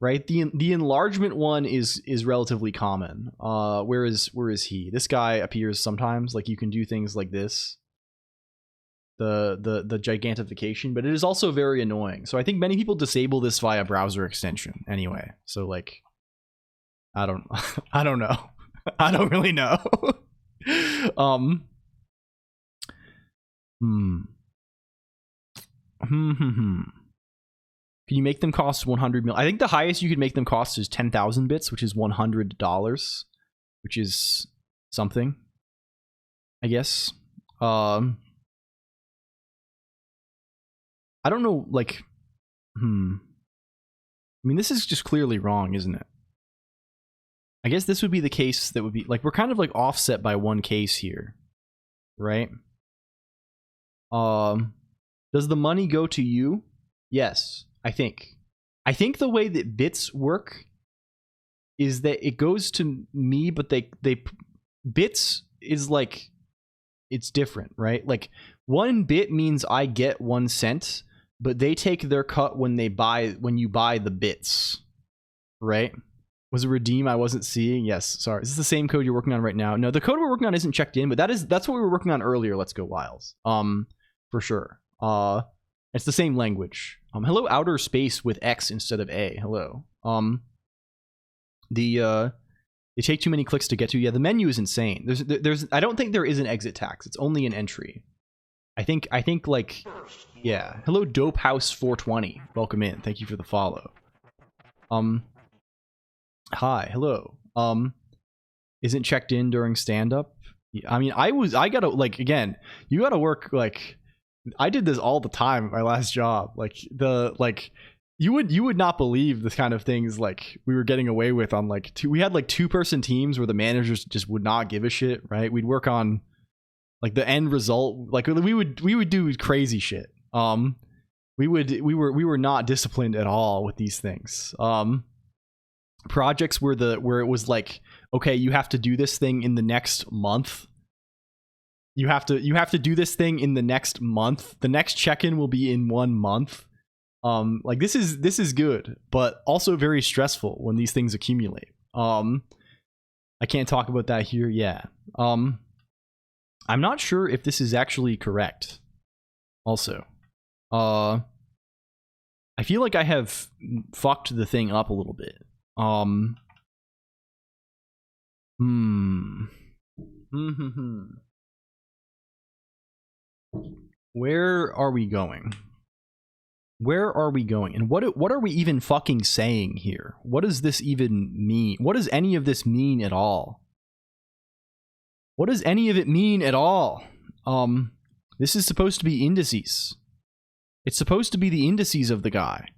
Right? The enlargement one is relatively common. Where is he? This guy appears sometimes, like you can do things like this. The gigantification, but it is also very annoying. So I think many people disable this via browser extension anyway. So like I don't know. I don't really know. Can you make them cost 100 mil? I think the highest you could make them cost is 10,000 bits, which is $100, which is something, I guess. I don't know, like, I mean, this is just clearly wrong, isn't it? I guess this would be the case that would be, like, we're kind of, like, offset by one case here, right? Does the money go to you? Yes, I think. I think the way that bits work is that it goes to me, but they bits is like, it's different, right? Like, 1 bit means I get 1 cent, but they take their cut when you buy the bits, right? Was it redeem I wasn't seeing? Yes, sorry. Is this the same code you're working on right now? No, the code we're working on isn't checked in, but that's what we were working on earlier. Let's go Wiles. For sure. It's the same language. Hello outer space with X instead of A. Hello. They take too many clicks to get to. Yeah, the menu is insane. There's I don't think there is an exit tax. It's only an entry. I think like, yeah. Hello Dope House 420. Welcome in. Thank you for the follow. Hi, hello. isn't checked in during stand-up. I mean, I gotta, like, again, you gotta work, like, I did this all the time at my last job. Like, you would not believe the kind of things, like, we were getting away with on, like, we had, like, 2-person teams where the managers just would not give a shit, right? We'd work on, like, the end result. Like, we would do crazy shit. We were not disciplined at all with these things. Projects where it was like, okay, you have to do this thing in the next month. You have to do this thing in the next month. The next check-in will be in 1 month. Like, this is good, but also very stressful when these things accumulate. I can't talk about that here. Yeah. I'm not sure if this is actually correct. Also, I feel like I have fucked the thing up a little bit. Where are we going? Where are we going? And what are we even fucking saying here? What does this even mean? What does any of this mean at all? What does any of it mean at all? This is supposed to be indices. It's supposed to be the indices of the guy.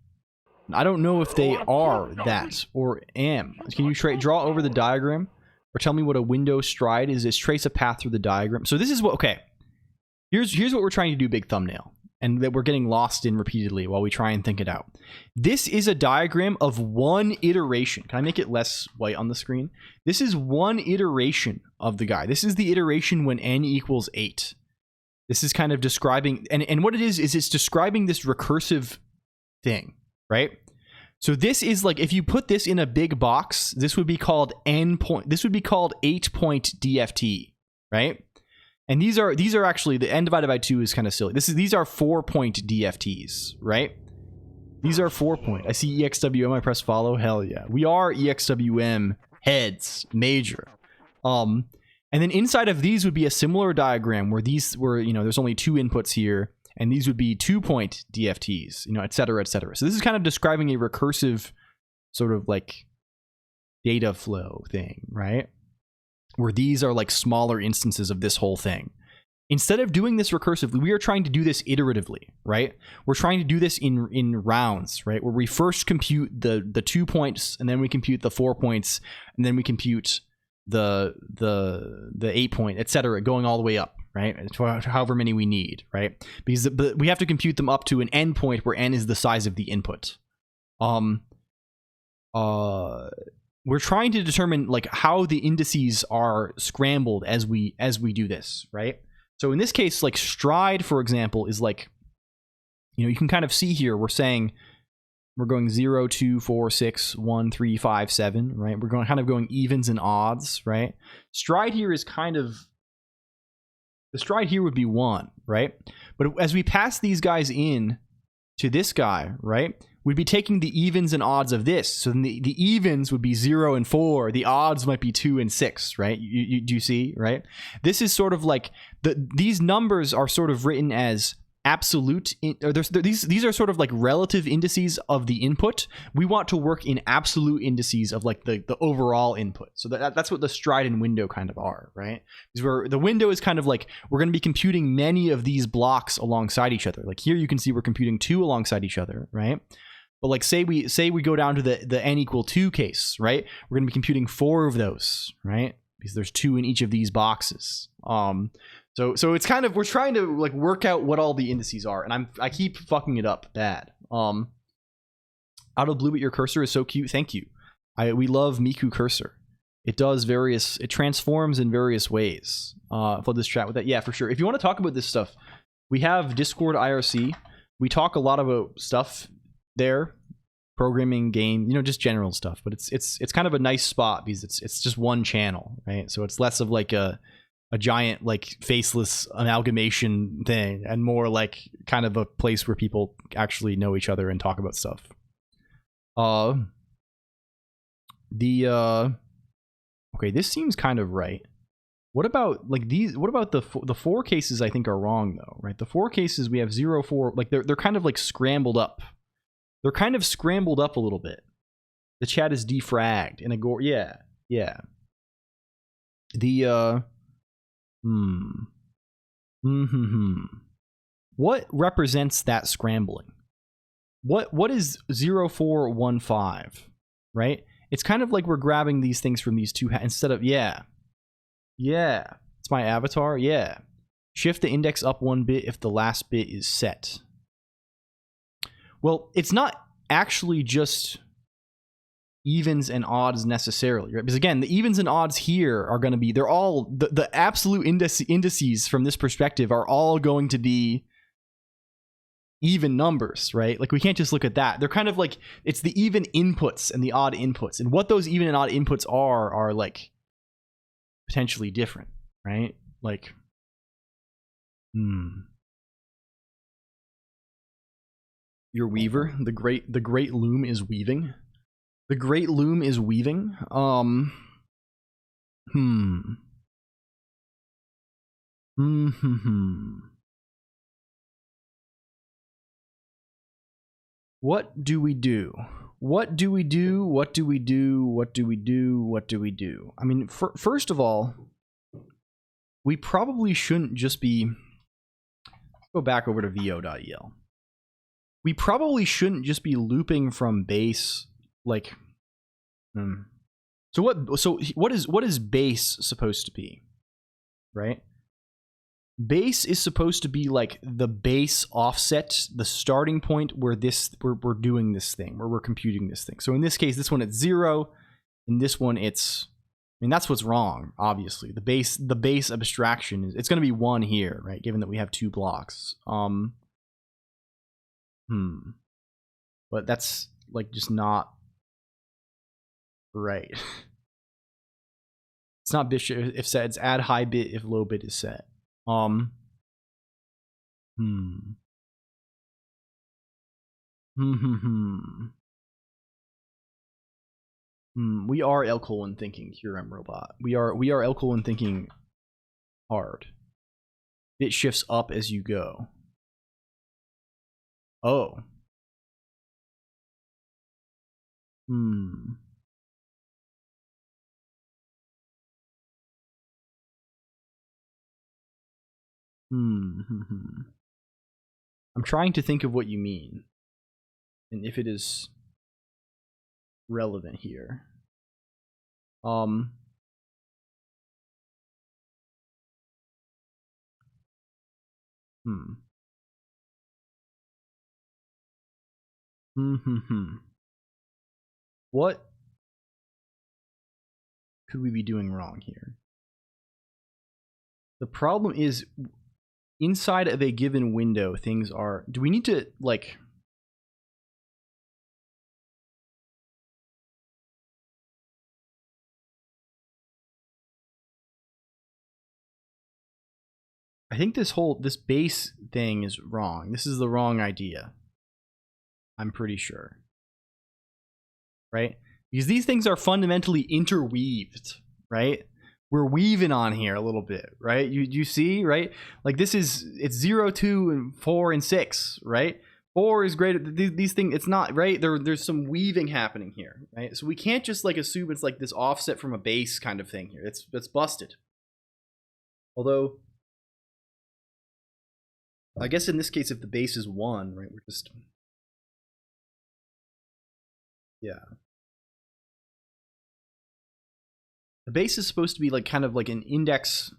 I don't know if they are that or am. Can you draw over the diagram or tell me what a window stride is? Is trace a path through the diagram. So this is what, okay. Here's what we're trying to do, big thumbnail, and that we're getting lost in repeatedly while we try and think it out. This is a diagram of one iteration. Can I make it less white on the screen? This is one iteration of the guy. This is the iteration when n equals 8. This is kind of describing, and what it is it's describing this recursive thing, right? So this is like, if you put this in a big box, this would be called this would be called 8-point DFT, right? And these are actually, the n divided by 2 is kind of silly. These are 4-point DFTs, right? These are 4-point. I see EXWM, I press follow. Hell yeah. We are EXWM heads, major. And then inside of these would be a similar diagram where these were, you know, there's only 2 inputs here, and these would be 2-point DFTs, you know, et cetera, et cetera. So this is kind of describing a recursive sort of like data flow thing, right? Where these are like smaller instances of this whole thing. Instead of doing this recursively, we are trying to do this iteratively, right? We're trying to do this in rounds, right? Where we first compute the 2 points, and then we compute the 4 points, and then we compute the 8 point, etc., going all the way up, right? However many we need, right? Because we have to compute them up to an n point where n is the size of the input. We're trying to determine like how the indices are scrambled as we do this, right? So in this case, like stride, for example, is like, you know, you can kind of see here, we're saying we're going 0, 2, 4, 6, 1, 3, 5, 7, right? We're kind of going evens and odds, right? Stride here is kind of, the stride here would be 1, right? But as we pass these guys in to this guy, right, we'd be taking the evens and odds of this. So then the evens would be 0 and 4. The odds might be 2 and 6, right? Do you see, right? This is sort of like, these numbers are sort of written as absolute, these are sort of like relative indices of the input. We want to work in absolute indices of like the overall input. So that's what the stride and window kind of are, right? Because where the window is kind of like, we're going to be computing many of these blocks alongside each other. Like here you can see we're computing 2 alongside each other, right? But like say we go down to the n equal 2 case, right? We're going to be computing 4 of those, right? Because there's 2 in each of these boxes. So it's kind of, we're trying to like work out what all the indices are, and I keep fucking it up bad. Out of blue, but your cursor is so cute. Thank you. We love Miku cursor. It transforms in various ways. Flood this chat with that. Yeah, for sure. If you want to talk about this stuff, we have Discord IRC. We talk a lot about stuff there, programming, game, you know, just general stuff. But it's kind of a nice spot because it's just one channel, right? So it's less of like a giant like faceless amalgamation thing and more like kind of a place where people actually know each other and talk about stuff. Okay, this seems kind of right. What about like these? What about the 4 cases? I think are wrong though, right? The 4 cases we have 0, 4, like they're kind of like scrambled up. They're kind of scrambled up a little bit. The chat is defragged in a gore. Yeah. The what represents that scrambling? What is 0415, right? It's kind of like we're grabbing these things from these two instead of yeah. It's my avatar. Yeah. Shift the index up 1 bit if the last bit is set. Well, it's not actually just evens and odds necessarily, right? Because again, the evens and odds here are going to be, they're all, the absolute indices from this perspective are all going to be even numbers, right? Like we can't just look at that. They're kind of like, it's the even inputs and the odd inputs. And what those even and odd inputs are like potentially different, right? Like, your weaver, the great loom is weaving. The great loom is weaving. What do we do? What do we do? What do we do? What do we do? What do we do? I mean, first of all, we probably shouldn't just be, go back over to vo.el. We probably shouldn't just be looping from base, like, so what is base supposed to be, right? Base is supposed to be like the base offset, the starting point where we're doing this thing, where we're computing this thing. So in this case, this one it's 0, in this one it's, I mean, that's what's wrong, obviously. The base abstraction is, it's going to be 1 here, right? Given that we have 2 blocks. But that's like just not right. It's not bit if set, it's add high bit if low bit is set. We are L thinking, QRM robot. We are L thinking hard. Bit shifts up as you go. Oh. I'm trying to think of what you mean, and if it is relevant here. What could we be doing wrong here? The problem is, inside of a given window, things are... Do we need to, like... I think this base thing is wrong. This is the wrong idea. I'm pretty sure. Right? Because these things are fundamentally interweaved, right? We're weaving on here a little bit, right? You see, right? Like this is, it's 0, 2, and 4, and 6, right? 4 is greater, these things, it's not, right? There's some weaving happening here, right? So we can't just like assume it's like this offset from a base kind of thing here. That's busted. Although, I guess in this case, if the base is 1, right, we're just... Yeah. The base is supposed to be like kind of like an index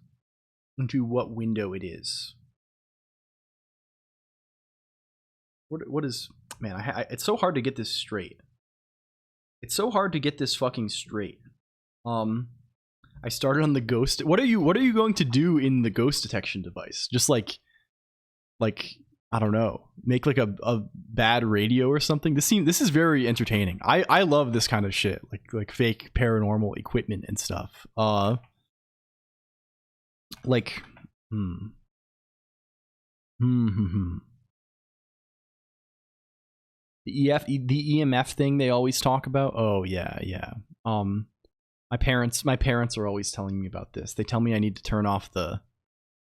into what window it is. What is... Man, it's so hard to get this straight. It's so hard to get this fucking straight. I started on the ghost... What are you going to do in the ghost detection device? Just like I don't know, make like a bad radio or something. This is very entertaining. I love this kind of shit, like fake paranormal equipment and stuff. Like the EMF thing they always talk about. Oh yeah. My parents are always telling me about this. They tell me I need to turn off the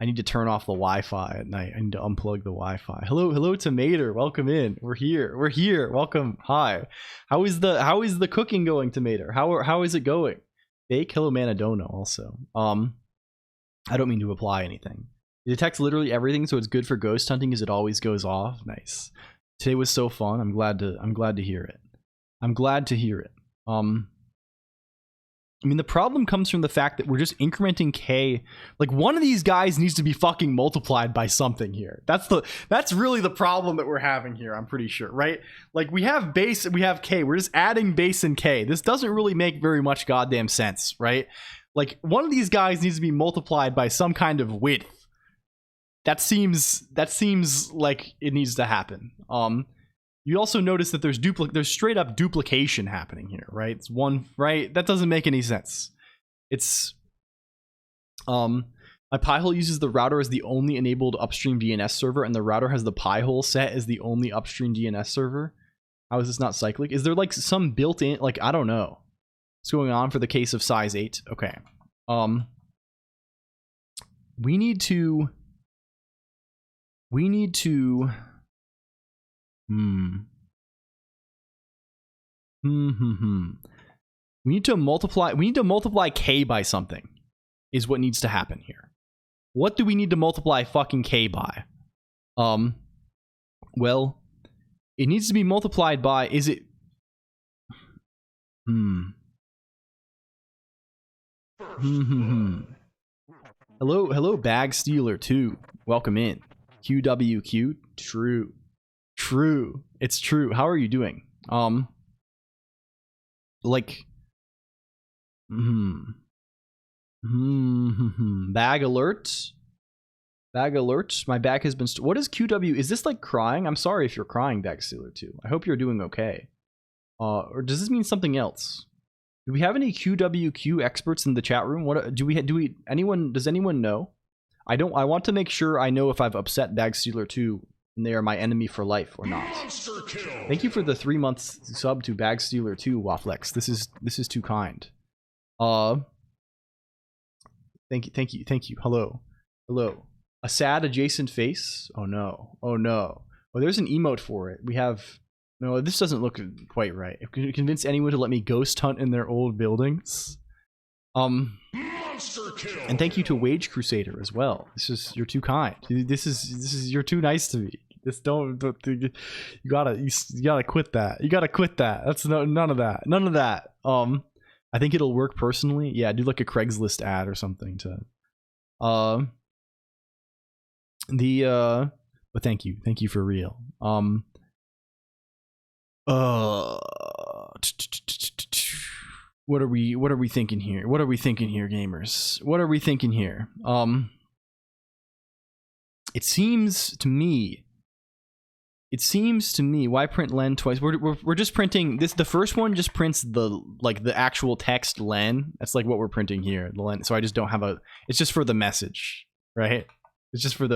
Wi-Fi at night. I need to unplug the Wi-Fi. Hello to Mater. Welcome in. We're here. Welcome. Hi. How is the cooking going, to Mater? How is it going? Fake hello man, I don't know also. I don't mean to apply anything. It detects literally everything, so it's good for ghost hunting as it always goes off. Nice. Today was so fun. I'm glad to hear it. I'm glad to hear it. I mean, the problem comes from the fact that we're just incrementing k. Like, one of these guys needs to be fucking multiplied by something here. That's really the problem that we're having here, I'm pretty sure, right? Like, we have base and we have k. We're just adding base and k. This doesn't really make very much goddamn sense, right? Like, one of these guys needs to be multiplied by some kind of width. That seems like it needs to happen. You also notice that there's straight up duplication happening here, right? It's one, right? That doesn't make any sense. It's my Pi-hole uses the router as the only enabled upstream DNS server, and the router has the Pi-hole set as the only upstream DNS server. How is this not cyclic? Is there like some built-in, like, I don't know what's going on for the case of size 8? Okay. We need to we need to multiply k by something is what needs to happen here. What do we need to multiply fucking k by? Well, it needs to be multiplied by, is it Hello Bag Stealer 2. Welcome in. QWQ. True. It's true. How are you doing? Like Bag alert. My bag has been what is QW? Is this like crying? I'm sorry if you're crying, Bag Stealer 2. I hope you're doing okay. Or does this mean something else? Do we have any QWQ experts in the chat room? What does anyone know? I want to make sure I know if I've upset Bag Stealer 2 and they are my enemy for life or not. Thank you for the 3 months sub to Bag Stealer 2, Waflex. This is too kind. Thank you. Hello. A sad adjacent face. Oh no. Oh, there's an emote for it. We have no. This doesn't look quite right. Can you convince anyone to let me ghost hunt in their old buildings? Monster kill. And thank you to Wage Crusader as well. You're too kind. You're too nice to me. You gotta quit that. You gotta quit that. That's none of that. I think it'll work personally. Yeah, do like a Craigslist ad or something to but thank you for real. What are we thinking here? Gamers? What are we thinking here? It seems to me why print len twice? We're just printing this. The first one just prints the actual text len. That's like what we're printing here, the len. So I just don't have it's just for the message, right? It's just for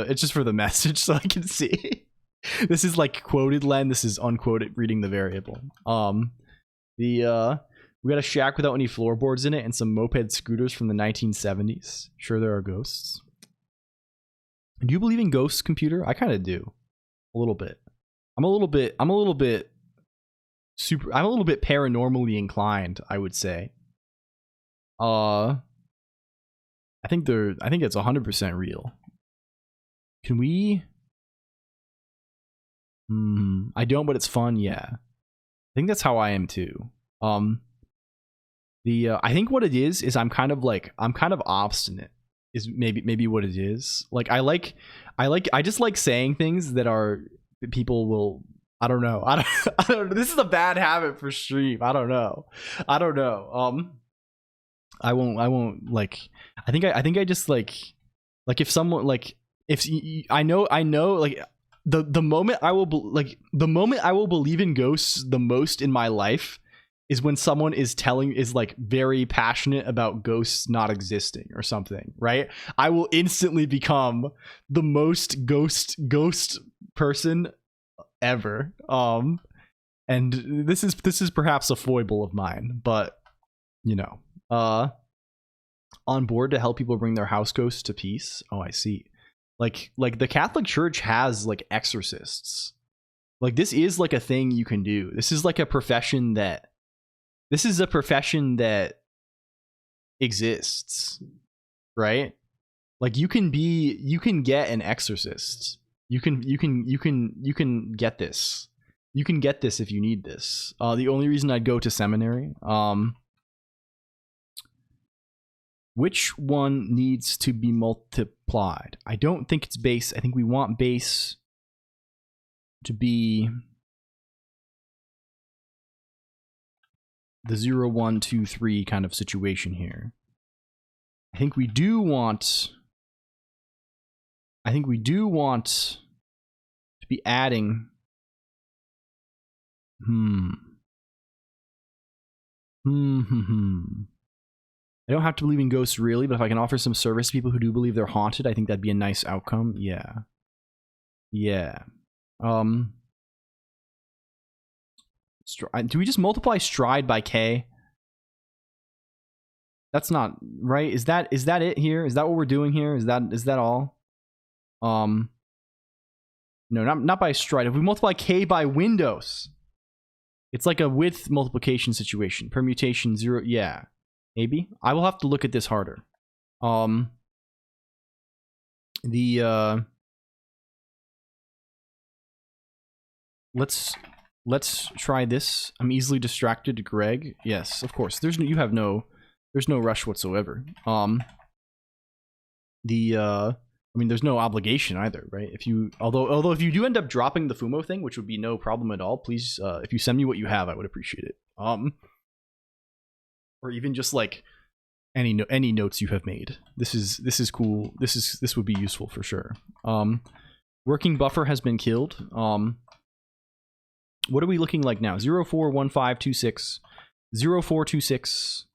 the message so I can see. This is like quoted len, this is unquoted reading the variable. We got a shack without any floorboards in it and some moped scooters from the 1970s. Sure, there are ghosts. Do you believe in ghosts, computer? I kind of do. A little bit. I'm a little bit paranormally inclined, I would say. I think it's 100% real. Can we? I don't, but it's fun. Yeah, I think that's how I am too. I think what it is I'm kind of obstinate. Is maybe what it is. Like I just like saying things that people will. I don't know. I don't. This is a bad habit for stream. I don't know. I won't like. I think I just like if someone like if I know like the moment I will believe in ghosts the most in my life is when someone is like very passionate about ghosts not existing or something, right? I will instantly become the most ghost person ever. And this is perhaps a foible of mine, but you know, on board to help people bring their house ghosts to peace. Oh, I see. Like the Catholic Church has like exorcists. Like this is like a thing you can do. This is a profession that exists, right? Like you can get an exorcist. You can get this. You can get this if you need this. The only reason I'd go to seminary, which one needs to be multiplied? I don't think it's base. I think we want base to be the 0, 1, 2, 3 kind of situation here. I think we do want to be adding I don't have to believe in ghosts really, but if I can offer some service to people who do believe they're haunted, I think that'd be a nice outcome. Yeah. Do we just multiply stride by K? That's not right. Is that it here? Is that what we're doing here? Is that all? No, not by stride. If we multiply K by Windows, it's like a width multiplication situation. Permutation 0. Yeah. Maybe. I will have to look at this harder. Let's try this. I'm easily distracted, Greg. Yes, of course. There's no rush whatsoever. I mean, there's no obligation either, right? Although if you do end up dropping the Fumo thing, which would be no problem at all, please, if you send me what you have, I would appreciate it. Or even just like any notes you have made. This is cool. This would be useful for sure. Working buffer has been killed. What are we looking like now? 041526, 0426,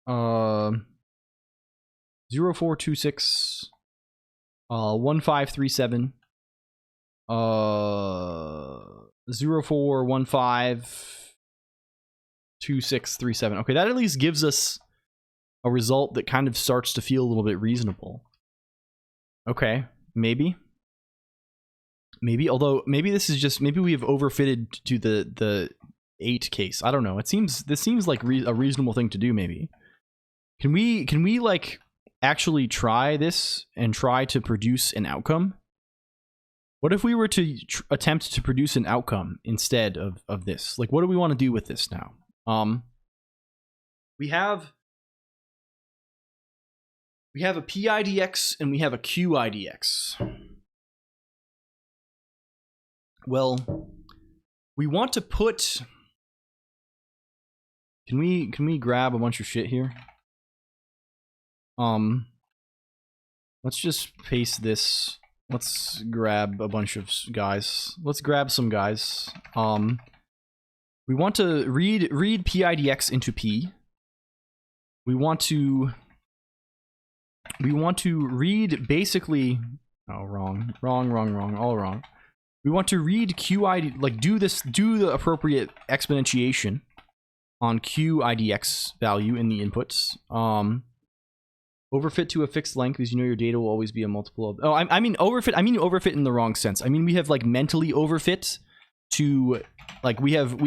0426, 1537, 04152637. Okay, that at least gives us a result that kind of starts to feel a little bit reasonable. Okay, maybe, although maybe this is just, maybe we have overfitted to the 8 case. I don't know. This seems like a reasonable thing to do. Maybe can we like actually try this and try to produce an outcome? What if we were to attempt to produce an outcome instead of this? Like, what do we want to do with this now? We have a PIDX and we have a QIDX. Well, we want to put... Can we grab a bunch of shit here? Let's just paste this. Let's grab a bunch of guys. Let's grab some guys. We want to read PIDX into P. We want to read basically... Oh, wrong, all wrong. We want to read QID, like do the appropriate exponentiation on QIDX value in the inputs. Overfit to a fixed length because you know your data will always be a multiple of... Oh, I mean overfit. I mean overfit in the wrong sense. I mean we have like mentally overfit to, like we have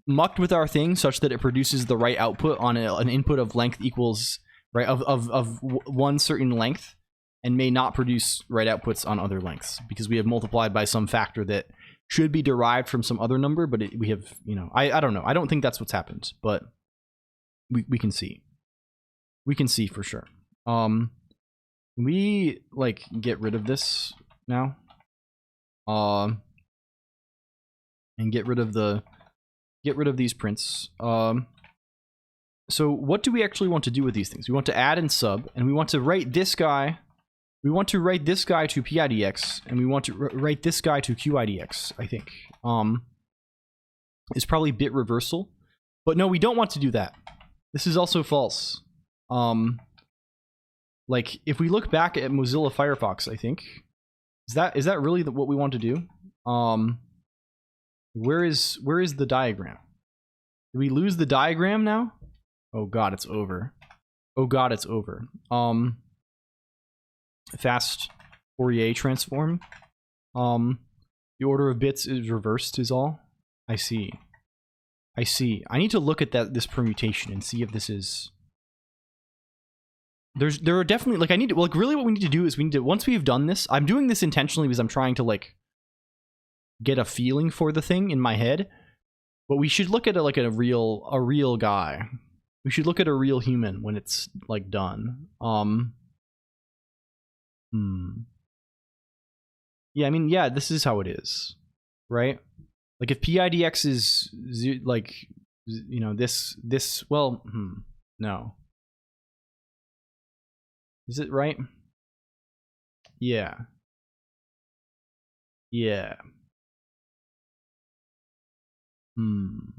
mucked with our thing such that it produces the right output on an input of length equals, right, of one certain length, and may not produce right outputs on other lengths because we have multiplied by some factor that should be derived from some other number, but we have, you know, I don't know. I don't think that's what's happened, but we can see. We can see for sure. We like get rid of this now. And get rid of these prints. So what do we actually want to do with these things? We want to add and sub, and we want to write this guy. We want to write this guy to PIDX, and we want to write this guy to QIDX, I think. It's probably bit reversal. But no, we don't want to do that. This is also false. Like, if we look back at Mozilla Firefox, I think, is that really what we want to do? Where is the diagram? Did we lose the diagram now? Oh god, it's over. Oh god, it's over. Fast Fourier transform. The order of bits is reversed is all. I see. I see. I need to look at this permutation and see if this is... There are definitely, like, I need to, like, really what we need to do is we need to, once we've done this, I'm doing this intentionally because I'm trying to, like, get a feeling for the thing in my head, but we should look at it like a real guy. We should look at a real human when it's, like, done. Yeah, I mean, yeah, this is how it is, right? Like, if PIDX is, like, you know, this, well, no. Is it right? Yeah. Yeah. I'm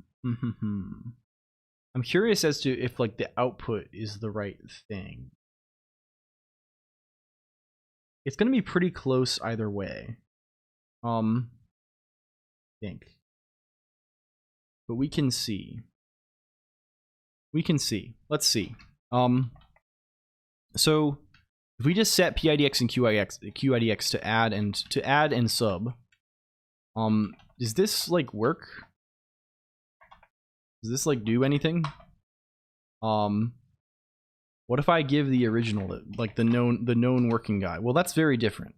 curious as to if, like, the output is the right thing. It's gonna be pretty close either way. I think. But we can see. Let's see. So if we just set PIDX and QIDX to add and sub, does this, like, work? Does this, like, do anything? What if I give the original, like, the known working guy? Well, that's very different.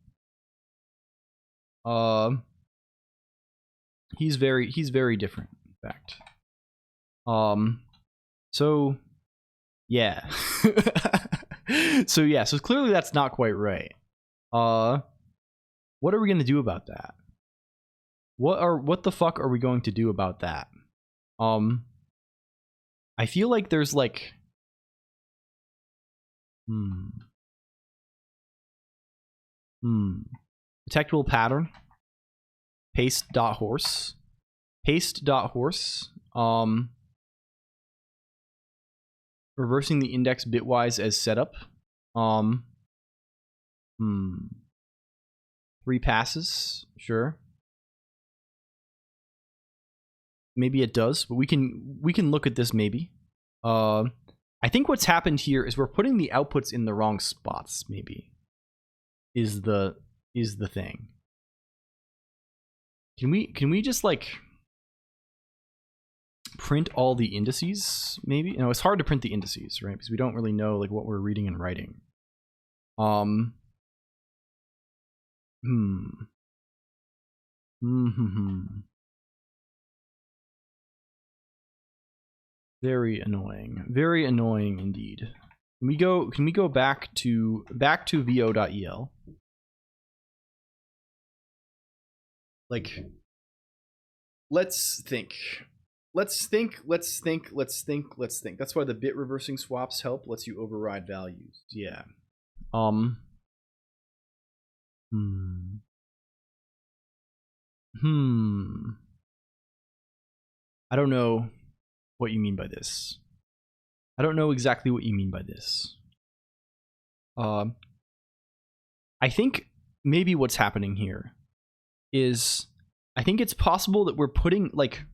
He's very different, in fact. So yeah. So clearly that's not quite right. What are we gonna do about that? What the fuck are we going to do about that? I feel like there's, like, detectable pattern. Paste.horse. Reversing the index bitwise as setup. 3 passes, sure. Maybe it does, but we can look at this maybe. I think what's happened here is we're putting the outputs in the wrong spots, maybe. Is the thing. Can we just, like, print all the indices, maybe? No, it's hard to print the indices, right? Because we don't really know, like, what we're reading and writing. Very annoying indeed. Can we go back to vo.el? Like, let's think. That's why the bit reversing swaps help. Lets you override values. Yeah. I don't know what you mean by this. I don't know exactly what you mean by this. I think maybe what's happening here is, I think it's possible that we're putting, like,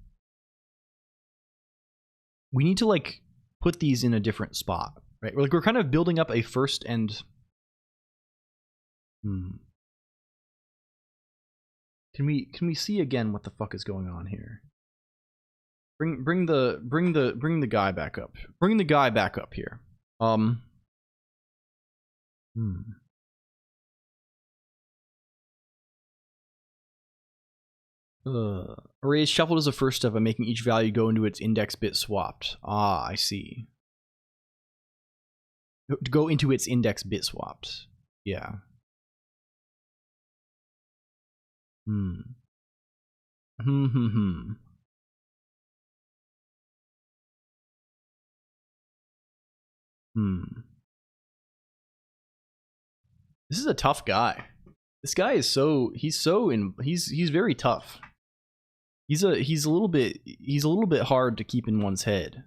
we need to, like, put these in a different spot, right? We're kind of building up a first and Can we see again what the fuck is going on here? Bring the guy back up. Bring the guy back up here. Array is shuffled as a first step by making each value go into its index bit swapped. Ah, I see. Go into its index bit swapped. Yeah. This is a tough guy. This guy is he's very tough. He's a little bit hard to keep in one's head.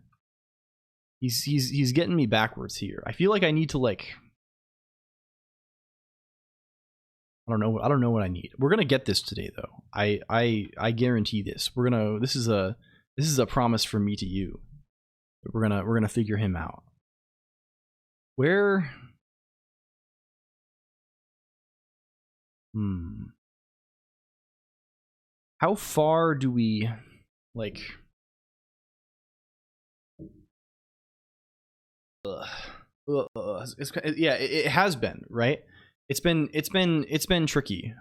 He's getting me backwards here. I feel like I need to, like, I don't know what I need. We're gonna get this today though. I guarantee this. This is a promise from me to you. We're gonna figure him out. Where how far do we, like, yeah, it has been, right? It's been tricky.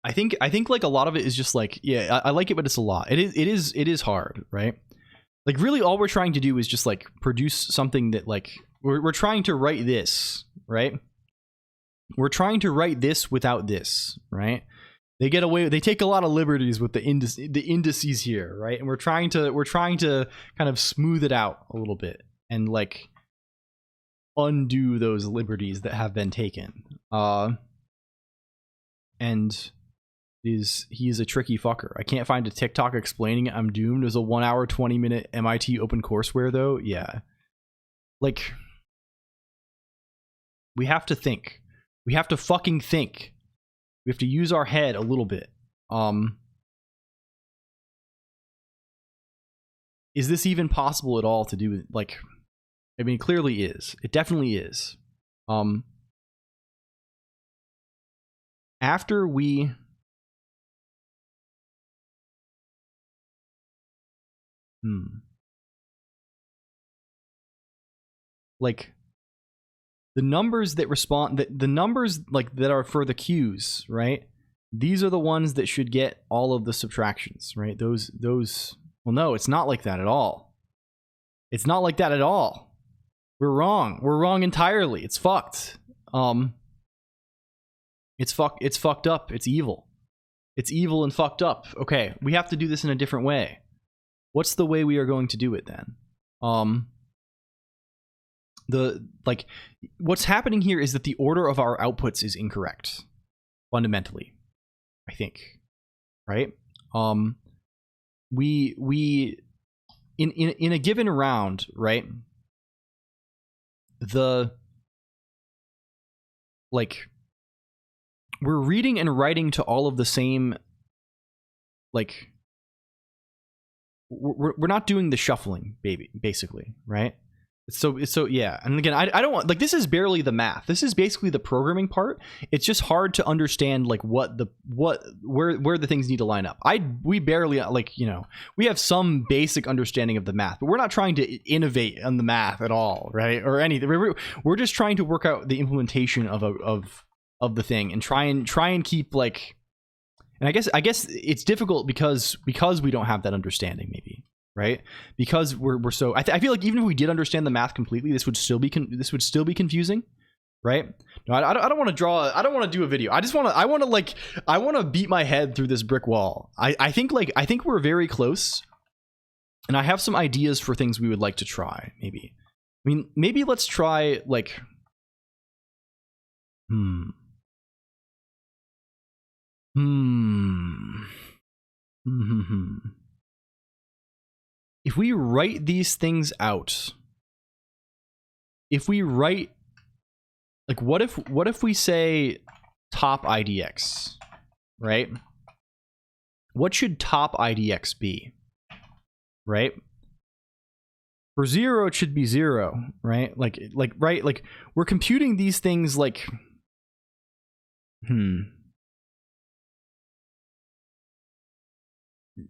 I think like a lot of it is just like, yeah, I like it, but it's a lot. It is hard, right? Like really all we're trying to do is just like produce something that like we're trying to write this, right? We're trying to write this without this, right? They take a lot of liberties with the indices here, right? And we're trying to kind of smooth it out a little bit and like undo those liberties that have been taken. And he is a tricky fucker. I can't find a TikTok explaining it. I'm doomed. There's a 1 hour 20-minute MIT OpenCourseware though. Yeah, like we have to think. We have to fucking think. We have to use our head a little bit. Is this even possible at all to do? Like, I mean, it clearly is. It definitely is. After we like the numbers that respond, the numbers like that are for the queues, right? These are the ones that should get all of the subtractions, right? Those well, no, it's not like that at all. It's not like that at all. We're wrong. We're wrong entirely. It's fucked. It's fucked up. It's evil. It's evil and fucked up. Okay, we have to do this in a different way. What's the way we are going to do it then? What's happening here is that the order of our outputs is incorrect, fundamentally, I think, right? We in a given round, right? We're reading and writing to all of the same, like, we're not doing the shuffling, basically, right? So yeah. And again, I don't want, like, this is barely the math. This is basically the programming part. It's just hard to understand like where the things need to line up. We barely, like, you know, we have some basic understanding of the math, but we're not trying to innovate on the math at all, right? Or anything. We're just trying to work out the implementation of the thing and try and keep like, and I guess it's difficult because we don't have that understanding, maybe, right? Because we're so I feel like even if we did understand the math completely, this would still be confusing, right? No, I don't want to draw. I don't want to do a video. I want to beat my head through this brick wall. I think we're very close, and I have some ideas for things we would like to try. Maybe, I mean, maybe let's try like, If we write these things out, if we write, like, what if we say top IDX, right? What should top IDX be, right? For 0, it should be 0, right? Like we're computing these things like,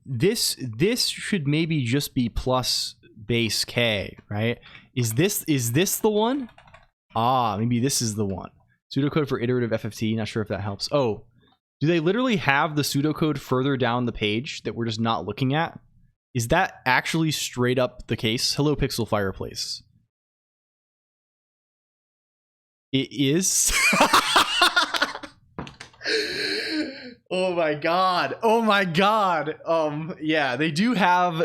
This should maybe just be plus base K, right? Is this the one? Ah, maybe this is the one. Pseudocode for iterative FFT. Not sure if that helps. Oh, do they literally have the pseudocode further down the page that we're just not looking at? Is that actually straight up the case? Hello, Pixel Fireplace. It is. Oh my god. Oh my god. Yeah, they do have,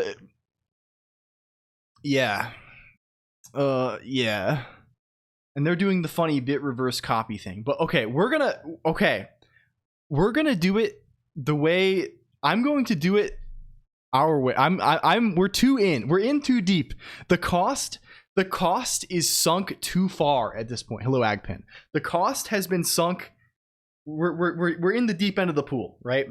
yeah. Yeah. And they're doing the funny bit reverse copy thing. But okay, we're gonna do it the way I'm going to do it our way. We're in too deep. The cost is sunk too far at this point. Hello, Agpen. The cost has been sunk. We're in the deep end of the pool, right?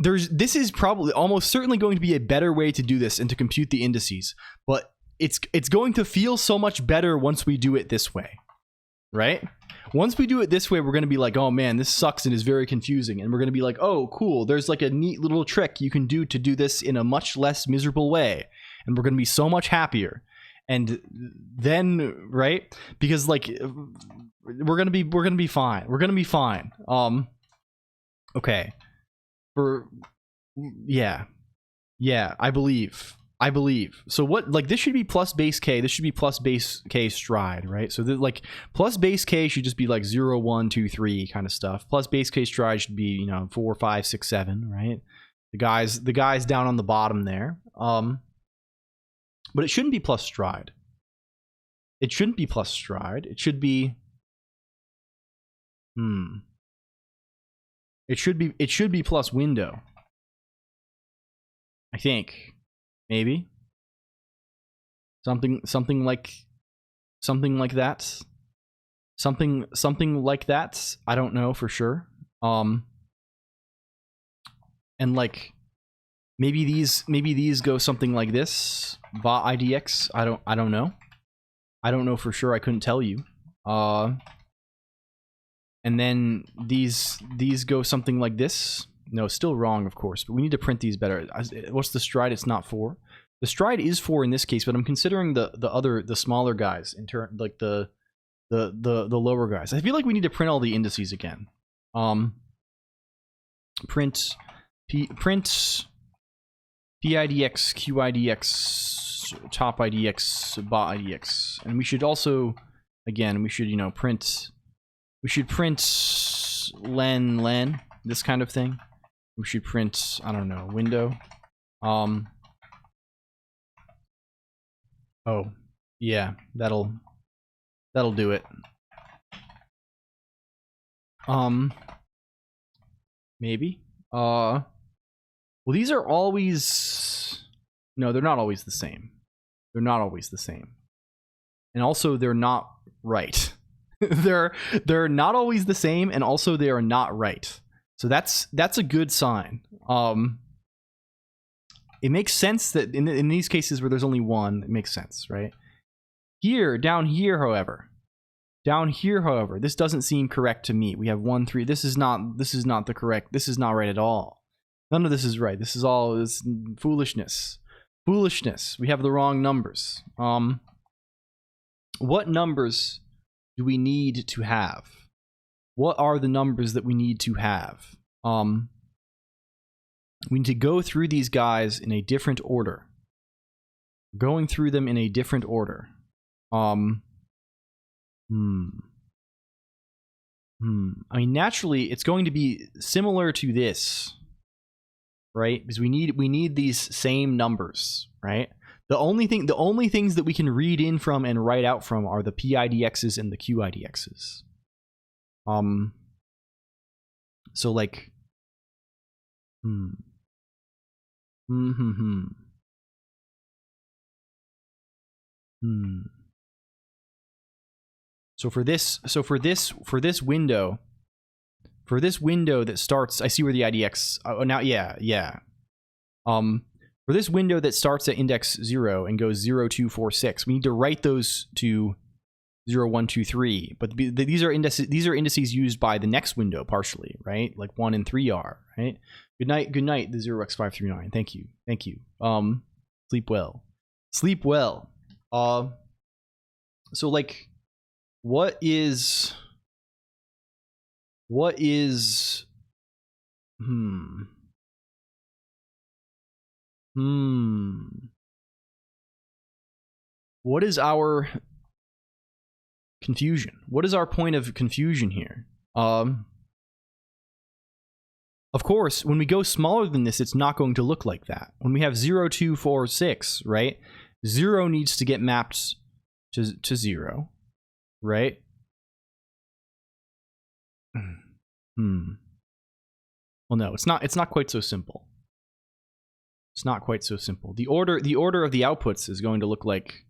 This is probably almost certainly going to be a better way to do this and to compute the indices, but it's going to feel so much better once we do it this way. right? Once we do it this way, we're going to be like, oh man, this sucks and is very confusing. And we're going to be like, oh, cool. There's like a neat little trick you can do to do this in a much less miserable way. And we're going to be so much happier. And then, right? Because like, we're going to be fine. We're going to be fine. Okay. Yeah, I believe. So what, like, this should be plus base K. This should be plus base K stride, right? So like plus base K should just be like 0, 1, 2, 3 kind of stuff. Plus base K stride should be, you know, 4, 5, 6, 7, right? The guys down on the bottom there. But it shouldn't be plus stride. It shouldn't be plus stride. It should be It should be plus window. I think. Maybe something like that. Something like that. I don't know for sure. And like maybe these go something like this. Va IDX. I don't know. I don't know for sure. I couldn't tell you. And then these go something like this. No, still wrong, of course, but we need to print these better. What's the stride? It's not 4. The stride is 4 in this case, but I'm considering the smaller guys in turn, like the lower guys. I feel like we need to print all the indices again. Print PIDX, QIDX, top IDX, bot IDX, and we should also, again, we should, you know, print. We should print len, this kind of thing. We should print, I don't know, window. Oh, yeah, that'll do it. Maybe. Well, these are always, no, they're not always the same. They're not always the same. And also they're not right. they're not always the same, and also they are not right. So that's a good sign. It makes sense that in these cases where there's only one, it makes sense, right? Down here, however, this doesn't seem correct to me. We have 1, 3. This is not the correct. This is not right at all. None of this is right. This is all this foolishness. Foolishness. We have the wrong numbers. What numbers do we need to have? What are the numbers that we need to have? We need to go through these guys in a different order. Going through them in a different order. I mean, naturally, it's going to be similar to this, right? Because we need these same numbers, right? The only things that we can read in from and write out from are the PIDXs and the QIDXs. So like, So for this window that starts, I see where the IDX. Oh, now, yeah. For this window that starts at index 0 and goes 0, 2, 4, 6, we need to write those to 0, 1, 2, 3. But these are indices used by the next window partially, right? Like 1 and 3 are, right? Good night, the 0x539. Thank you. Sleep well. So like, what is what is our confusion? What is our point of confusion here? Of course, when we go smaller than this, it's not going to look like that. When we have 0, 2, 4, 6, right? 0 needs to get mapped to 0, right? Well, no, it's not quite so simple. It's not quite so simple. The order of the outputs is going to look like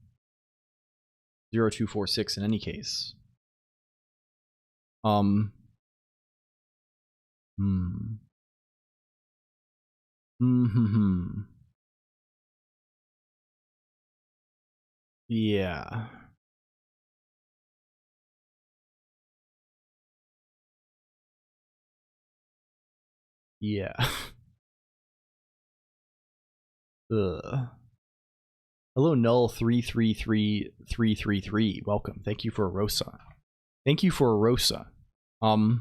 0, 2, 4, 6 in any case. Yeah. Yeah. Ugh. Hello, null 333333. Welcome. Thank you for a Rosa. Thank you for a Rosa. For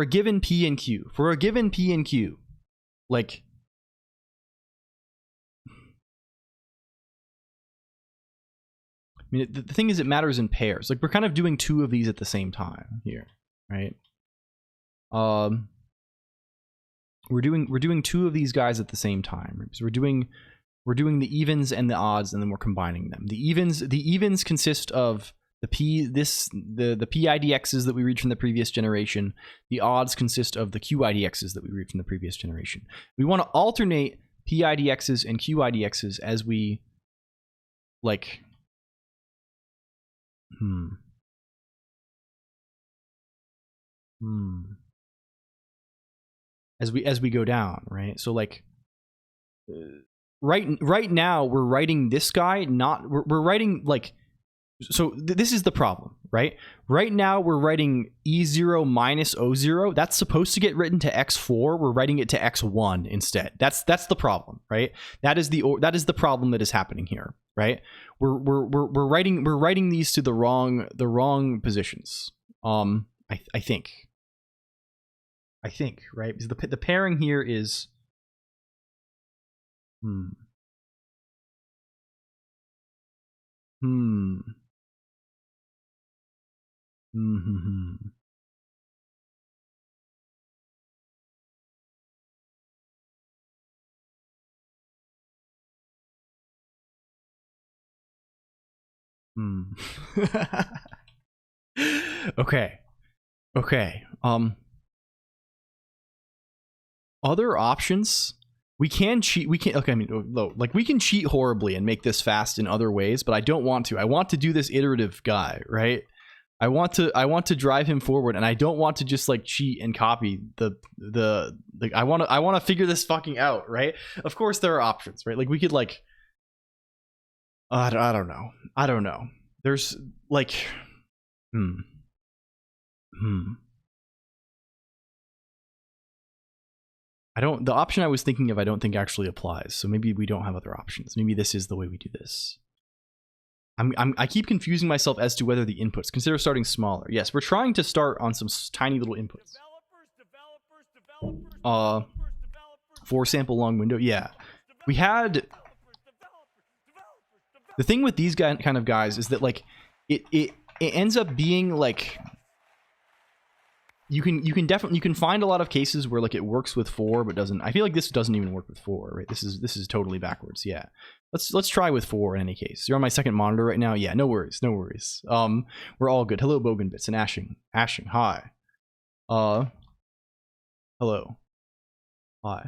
a given P and Q, like, I mean, the thing is, it matters in pairs. Like, we're kind of doing two of these at the same time here, right? We're doing two of these guys at the same time. Right? So we're doing the evens and the odds, and then we're combining them. The evens consist of the PIDXs that we read from the previous generation. The odds consist of the QIDXs that we read from the previous generation. We want to alternate PIDXs and QIDXs as we, like, as we go down, right? So, like, right now we're writing this guy, we're writing, like, so this is the problem, right? Right now we're writing E0 minus O0. That's supposed to get written to X4. We're writing it to X1 instead. That's the problem, right? That is the problem that is happening here, right? We're writing these to the wrong positions. I think, right? Because the pairing here is Okay. Other options. We can cheat. Okay, I mean, like, we can cheat horribly and make this fast in other ways, but I don't want to. I want to do this iterative guy, right? I want to drive him forward, and I don't want to just, like, cheat and copy like, I want to figure this fucking out, right? Of course there are options, right? Like, we could, like, I don't know. There's, like, the option I was thinking of, I don't think actually applies. So maybe we don't have other options. Maybe this is the way we do this. I keep confusing myself as to whether the inputs. Consider starting smaller. Yes, we're trying to start on some tiny little inputs. 4 sample long window. Yeah, we had. The thing with these kind of guys is that, like, it ends up being like, you can find a lot of cases where, like, it works with 4 but doesn't. I feel like this doesn't even work with 4, right? This is totally backwards. Yeah, let's try with 4 in any case. You're on my second monitor right now. Yeah, no worries. We're all good. Hello, Boganbits and Ashing. Hi. Hello. Hi.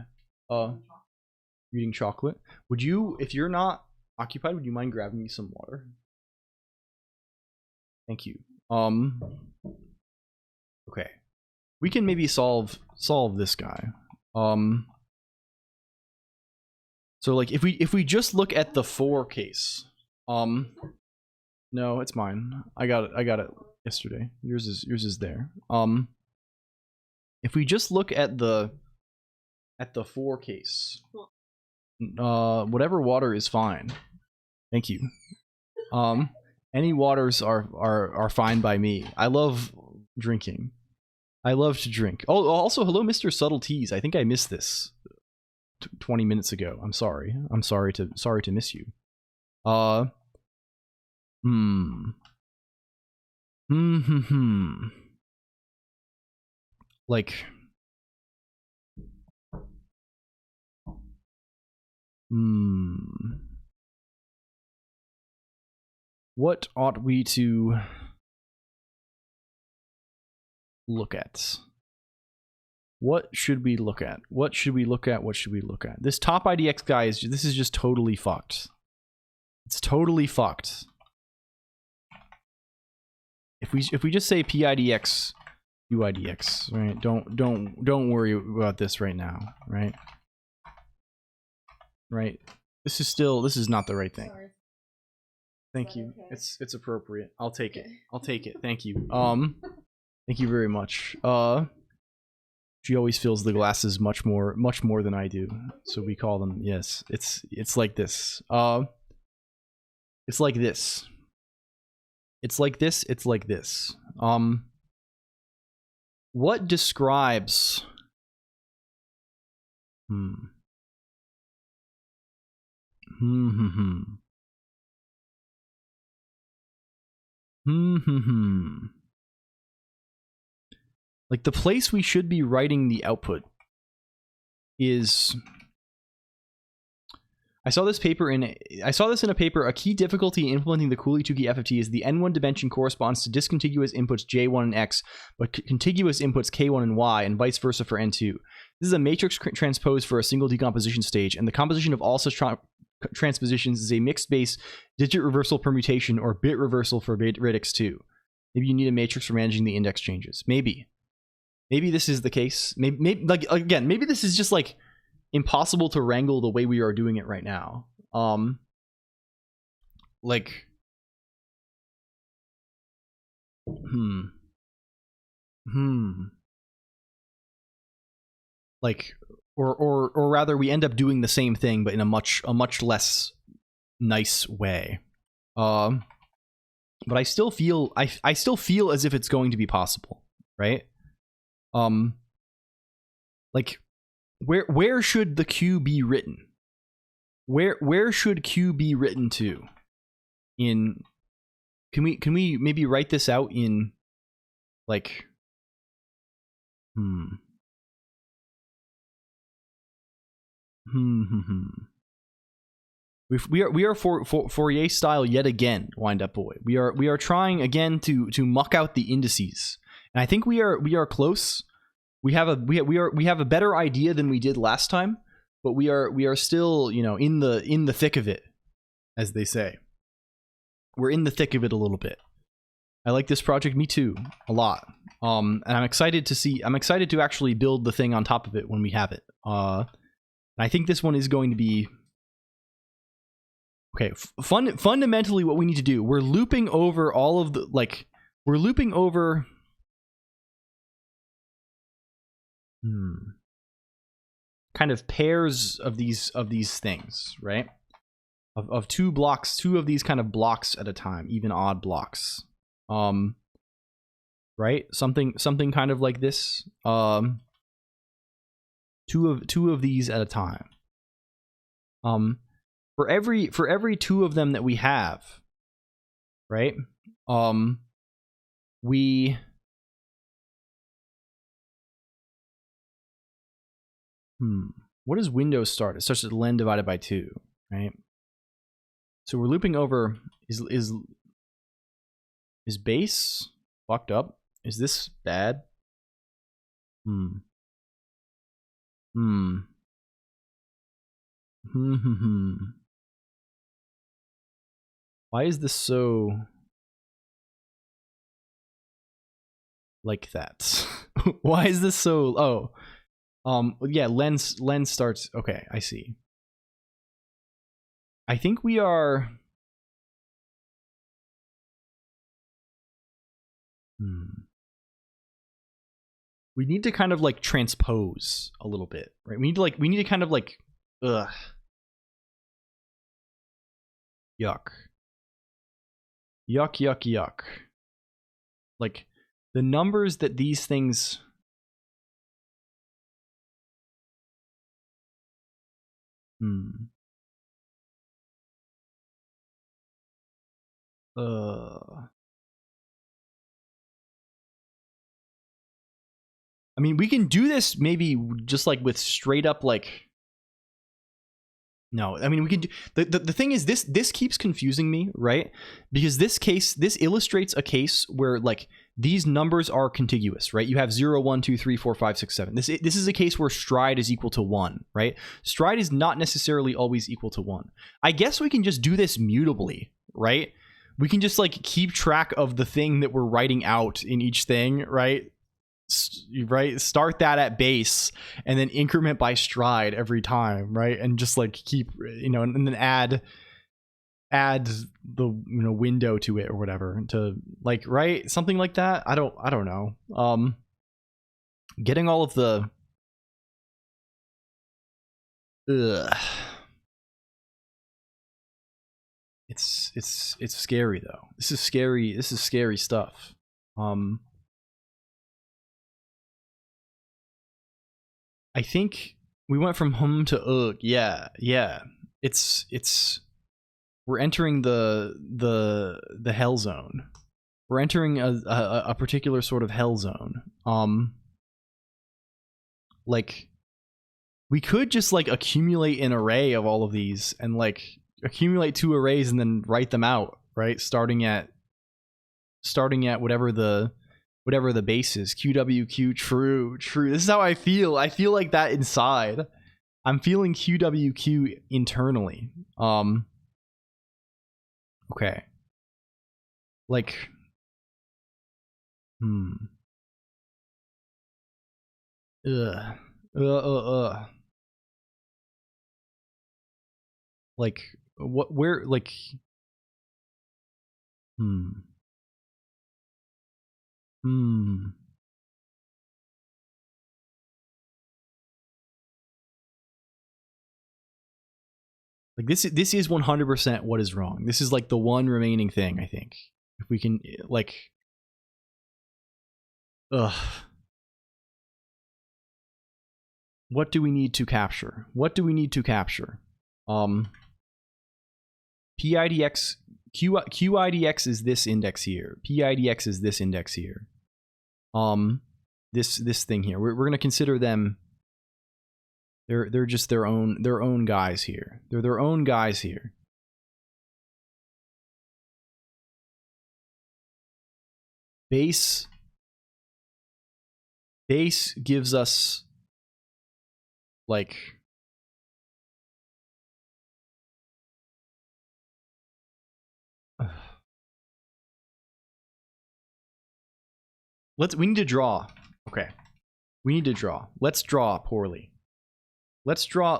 Eating chocolate. Would you, if you're not occupied, would you mind grabbing me some water? Thank you. Okay. We can maybe solve this guy. So, like, if we just look at the 4 case. No, it's mine. I got it yesterday. Yours is there. If we just look at the 4 case. Whatever water is fine. Thank you. Any waters are fine by me. I love drinking. I love to drink. Oh, also, hello, Mr. Subtleties. I think I missed this 20 minutes ago. I'm sorry. I'm sorry to miss you. Like, what ought we to look at? What should we look at? What should we look at? This top IDX guy is just totally fucked. It's totally fucked. If we just say PIDX, UIDX, right? Don't worry about this right now, right? Right. This is not the right thing. Sorry. Thank you. Okay. It's appropriate. I'll take it. Thank you. Thank you very much. She always fills the glasses much more than I do. So we call them, yes. It's like this. It's like this. It's like this. It's like this. What describes? Like the place we should be writing the output is. I saw this in a paper. A key difficulty in implementing the Cooley-Tukey FFT is the N1 dimension corresponds to discontiguous inputs J1 and X, but contiguous inputs K1 and Y, and vice versa for N2. This is a matrix transpose for a single decomposition stage, and the composition of all such transpositions is a mixed base digit reversal permutation or bit reversal for radix 2. Maybe you need a matrix for managing the index changes. Maybe this is the case. Maybe like again, maybe this is just like impossible to wrangle the way we are doing it right now. Like like or rather we end up doing the same thing but in a much less nice way. But I still feel I still feel as if it's going to be possible, right? Like where should the Q be written? Where should Q be written to? In can we maybe write this out in like we are Fourier style yet again, Wind Up Boy. We are trying again to muck out the indices, and I think we are close. We have a better idea than we did last time, but we are still, you know, in the thick of it, as they say. We're in the thick of it a little bit. I like this project, me too, a lot. And I'm excited to actually build the thing on top of it when we have it. And I think this one is going to be okay. Fundamentally, what we need to do, we're looping over all of the we're looping over. Kind of pairs of these things, right? Of two of these kind of blocks at a time, even odd blocks. Right? Something kind of like this. Two of these at a time. For every two of them that we have, right? What does Windows start? It starts at len divided by 2, right? So we're looping over. Is base fucked up? Is this bad? Why is this so like that? Why is this so? Yeah, lens starts. Okay, I see. I think we are. We need to kind of like transpose a little bit, right? We need to kind of like, yuck. Like the numbers that these things. I mean, we can do this maybe just like with straight up like. No, I mean we can do the thing is this keeps confusing me, right? Because this illustrates a case where like these numbers are contiguous, right? You have 0, 1, 2, 3, 4, 5, 6, 7. This is a case where stride is equal to 1, right? Stride is not necessarily always equal to 1. I guess we can just do this mutably, right? We can just like keep track of the thing that we're writing out in each thing, right? Right, start that at base and then increment by stride every time, right? And just like keep, you know, and then add add the window to it or whatever to like, right, something like that. I don't know. Getting all of the it's scary though. This is scary stuff. I think we went from hum to ugh. Yeah. It's we're entering the hell zone. We're entering a particular sort of hell zone. Like we could just like accumulate an array of all of these and like accumulate 2 arrays and then write them out, right? Starting at whatever the base is. QWQ true. This is how I feel. I feel like that inside. I'm feeling QWQ internally. Okay. Like like what, where, like like this is 100% what is wrong. This is like the one remaining thing, I think. If we can like what do we need to capture? PIDX QIDX is this index here. PIDX is this index here. This thing here. We're gonna consider them. They're just their own guys here. They're their own guys here. Base gives us like we need to draw. Okay. We need to draw. Let's draw poorly. Let's draw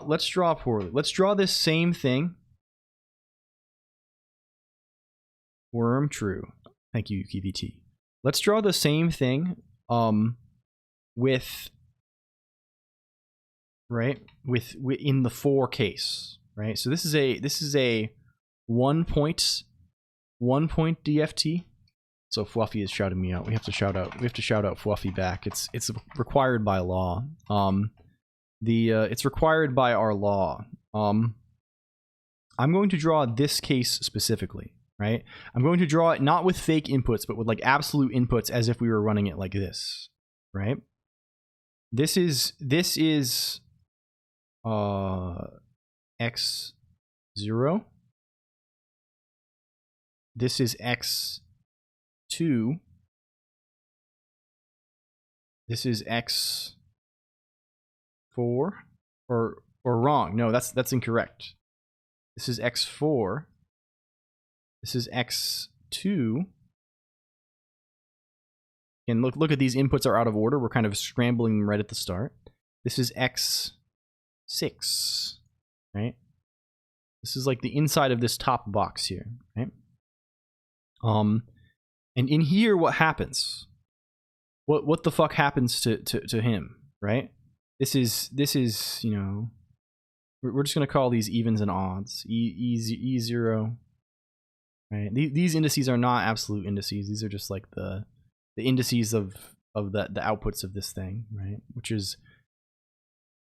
poorly. Let's draw this same thing. Worm true. Thank you, KVT. Let's draw the same thing with in the 4 case, right? So this is a 1 point DFT. So Fluffy is shouting me out. We have to shout out Fluffy back. It's required by law. It's required by our law. I'm going to draw this case specifically, right? I'm going to draw it not with fake inputs, but with like absolute inputs as if we were running it like this, right? This is x0. This is x2. This is x4. Or wrong. No, that's incorrect. This is x4. This is x2. And look at these inputs are out of order. We're kind of scrambling right at the start. This is x6, right? This is like the inside of this top box here, right? And in here, what happens? What the fuck happens to him, right? This is you know, we're just gonna call these evens and odds. E0, right? These indices are not absolute indices. These are just like the indices of the outputs of this thing, right? Which is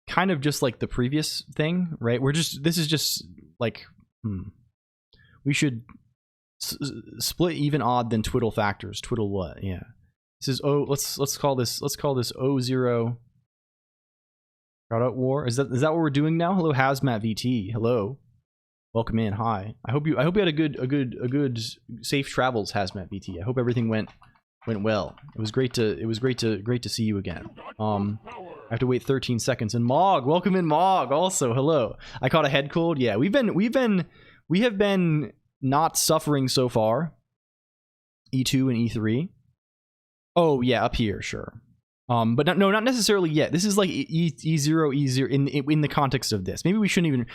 kind of just like the previous thing, right? This is just like we should split even odd then twiddle factors. Twiddle what? Yeah. This is let's call this O0. Shout out war. Is that what we're doing now? Hello Hazmat VT. Hello. Welcome in. Hi. I hope you had a good safe travels, Hazmat VT. I hope everything went well. It was great to see you again. I have to wait 13 seconds. And Mog, welcome in Mog also. Hello. I caught a head cold. Yeah, we have been not suffering so far. E2 and E3. Oh yeah, up here, sure. But not necessarily yet. This is like E0, E0 in the context of this. Maybe we don't even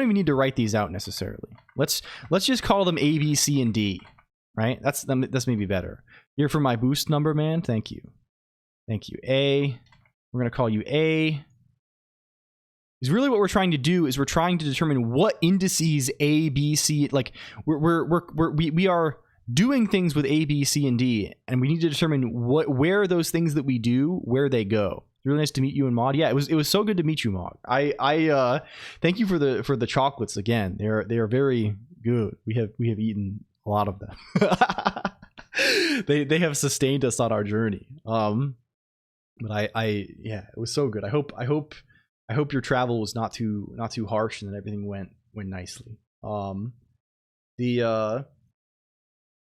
need to write these out necessarily. Let's just call them A, B, C, and D, right? That's maybe better. Here for my boost number, man. Thank you. Thank you. A, we're going to call you A. Because really what we're trying to do is we're trying to determine what indices A, B, C, like we are doing things with A, B, C, and D, and we need to determine where those things that we do, where they go. Really nice to meet you and Mod. Yeah, it was so good to meet you, Mod. I thank you for the chocolates again. They are very good. We have eaten a lot of them. They have sustained us on our journey. But yeah, it was so good. I hope your travel was not too harsh and that everything went nicely.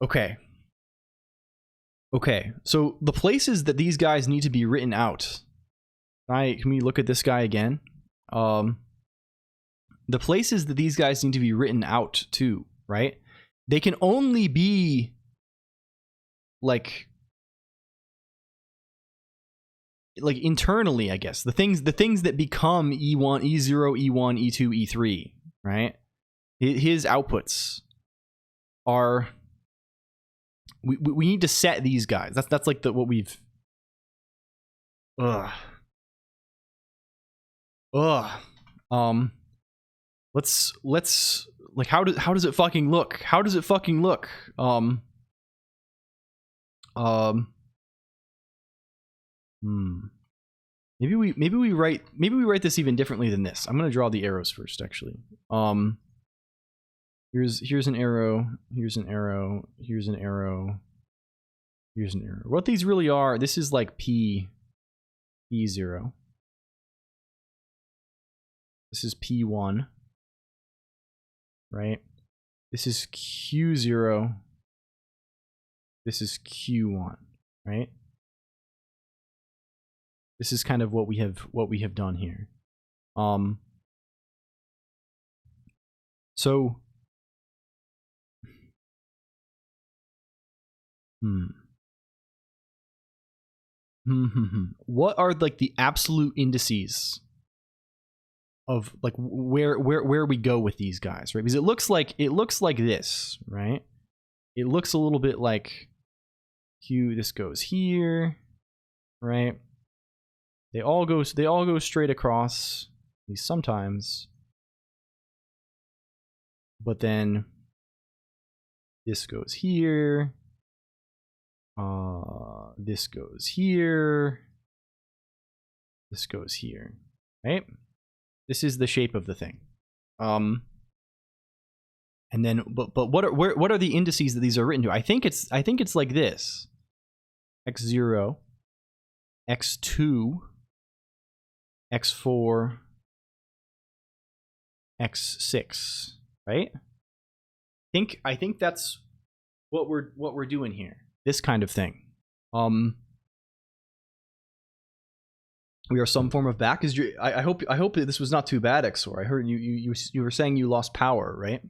Okay, so the places that these guys need to be written out. Can we look at this guy again? The places that these guys need to be written out to, right? They can only be like internally, I guess. The things that become E1, E0, E1, E2, E3, right? His outputs are we need to set these guys. That's like what we've let's like how does it fucking look? How does it fucking look? Maybe we write this even differently than this. I'm gonna draw the arrows first, actually. Here's an arrow, here's an arrow, here's an arrow, here's an arrow. What these really are, this is like P0. This is P1, right? This is Q0. This is Q1, right? This is kind of what we have done here. So what are like the absolute indices of like where we go with these guys, right? Because it looks like this, right? It looks a little bit like Q. This goes here, right? They all go straight across, at least sometimes. But then this goes here. This goes here. This goes here. Right? This is the shape of the thing. And then but what are the indices that these are written to? I think it's like this. X0, X2, X4, X6, right? I think that's what we're doing here. This kind of thing. We are some form of back. I hope that this was not too bad, Exor. I heard you were saying you lost power, right?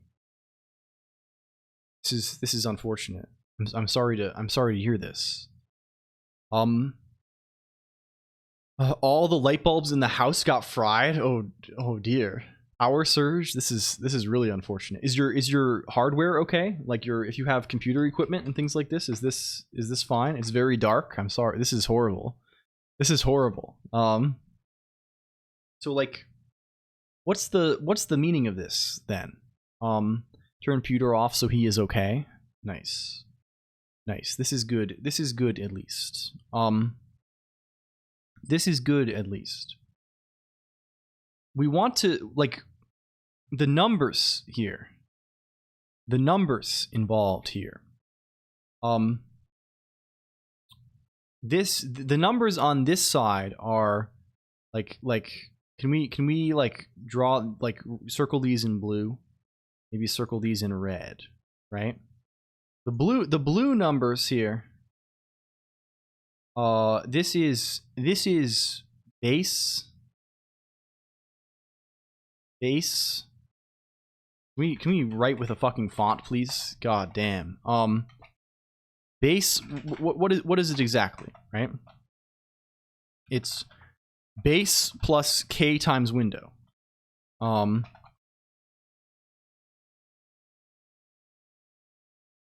This is unfortunate. I'm sorry to hear this. All the light bulbs in the house got fried. Oh dear. Power surge. This is really unfortunate. Is your hardware okay? Like if you have computer equipment and things like this, is this fine? It's very dark. I'm sorry. This is horrible. This is horrible. So like, what's the meaning of this then? Turn computer off so he is okay. Nice. This is good. This is good at least. This is good at least. We want to like the numbers here. The numbers involved here. The numbers on this side are like can we like draw like circle these in blue, maybe circle these in red, right? The blue numbers here. This is base. Can we write with a fucking font, please? God damn. Base. What is it exactly, right? It's base plus k times window.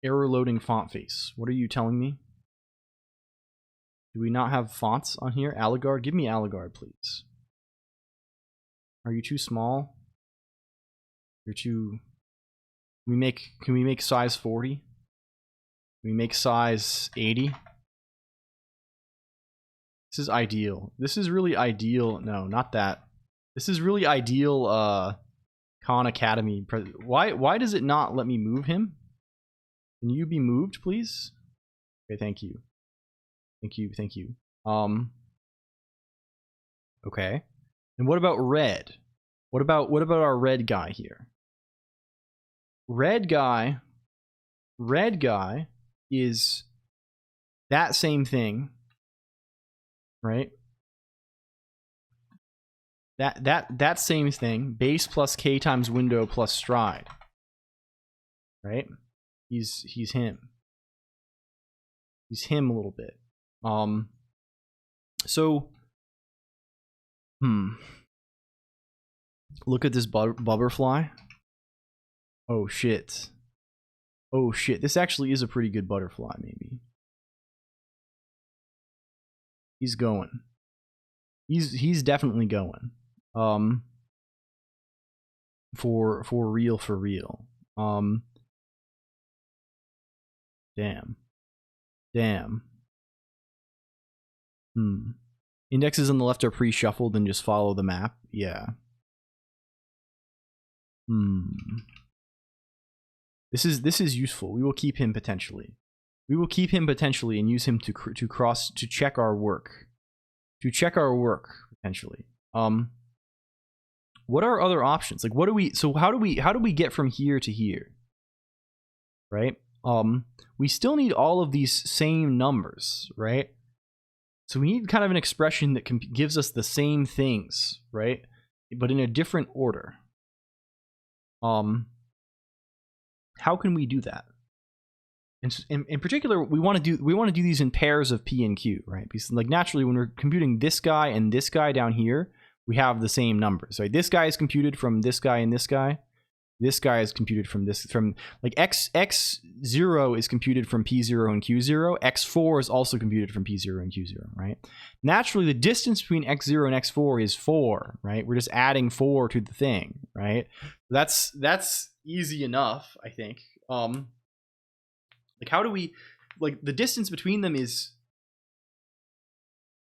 Error loading font face. What are you telling me? Do we not have fonts on here? Allegard? Give me Allegard, please. Are you too small? You're too... Can we make size 40? Can we make size 80? This is ideal. This is really ideal. No, not that. This is really ideal Khan Academy. Why does it not let me move him? Can you be moved, please? Okay, thank you. Thank you. Okay. And what about red? What about our red guy here? Red guy is that same thing, right? That same thing, base plus k times window plus stride, right? He's him. He's him a little bit. So, look at this butterfly. Oh shit. Oh shit. This actually is a pretty good butterfly, maybe. He's going. He's definitely going. For real. Damn. Indexes on the left are pre-shuffled and just follow the map. Yeah. This is useful. We will keep him potentially. We will keep him potentially and use him to check our work. To check our work potentially. What are other options? Like what do we how do we get from here to here? Right? We still need all of these same numbers, right? So we need kind of an expression that gives us the same things, right? But in a different order. How can we do that? And in particular, we want to do these in pairs of P and Q, right? Because like naturally, when we're computing this guy and this guy down here, we have the same numbers, right? This guy is computed from this guy and this guy. This guy is computed from like x0 is computed from p0 and q0. x4 is also computed from p0 and q0, right? Naturally, the distance between x0 and x4 is 4, right? We're just adding 4 to the thing, right? That's easy enough, I think. Like how do we, like the distance between them is,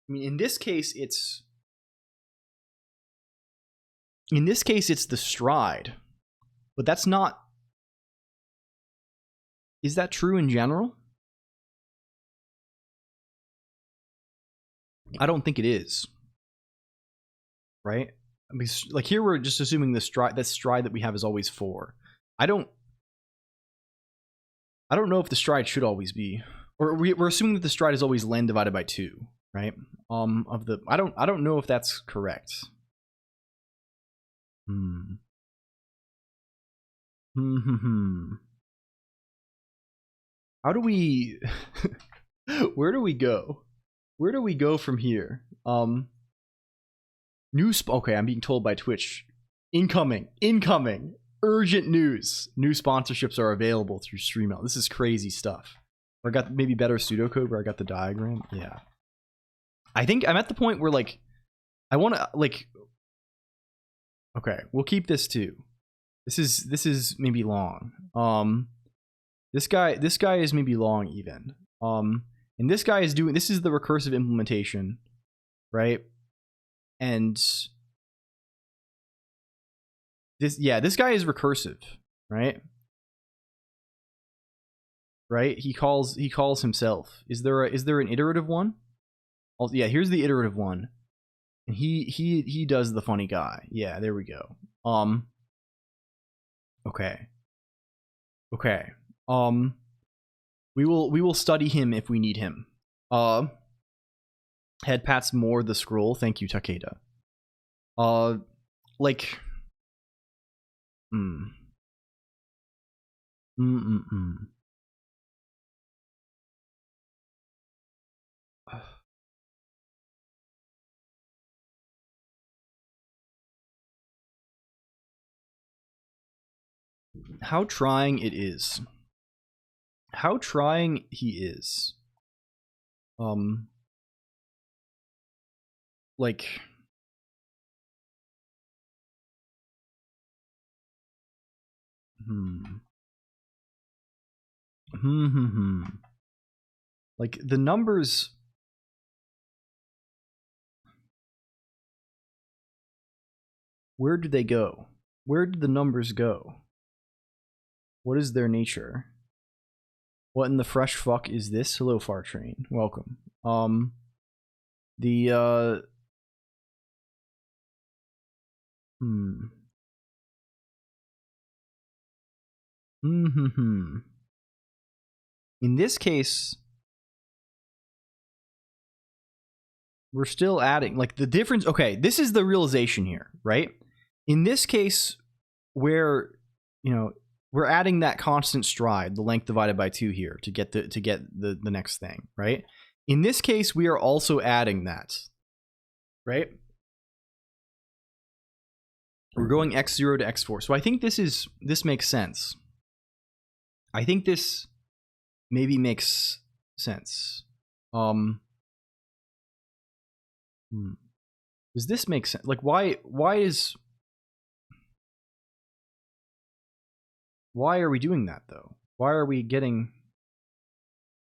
I mean, in this case it's the stride. But that's not... Is that true in general? I don't think it is. Right? I mean, like here we're just assuming the stride that we have is always 4. I don't know if the stride should always be, or we're assuming that the stride is always len divided by 2, right? I don't know if that's correct. How do we where do we go? Where do we go from here? Okay, I'm being told by Twitch. Incoming. Urgent news. New sponsorships are available through StreamYard. This is crazy stuff. I got maybe better pseudocode where I got the diagram. Yeah. I think I'm at the point where like I want to like okay, we'll keep this too. This is maybe long. This guy is maybe long even. And this guy is doing, this is the recursive implementation, right? And this guy is recursive, right? Right? He calls himself. Is there an iterative one? Yeah, here's the iterative one. And he does the funny guy. Yeah, there we go. Okay. We will study him if we need him. Head pats more the scroll. Thank you, Takeda. Like How trying it is. How trying he is. Like, like the numbers. Where do they go? Where did the numbers go? What is their nature? What in the fresh fuck is this? Hello, Far Train. Welcome. In this case, we're still adding, like, the difference. Okay, this is the realization here, right? In this case, where, you know, we're adding that constant stride, the length divided by 2 here to get the next thing, right? In this case, we are also adding that, right? We're going x0 to x4. So I think this makes sense. I think this maybe makes sense. Does this make sense? Like, why are we doing that though? Why are we getting?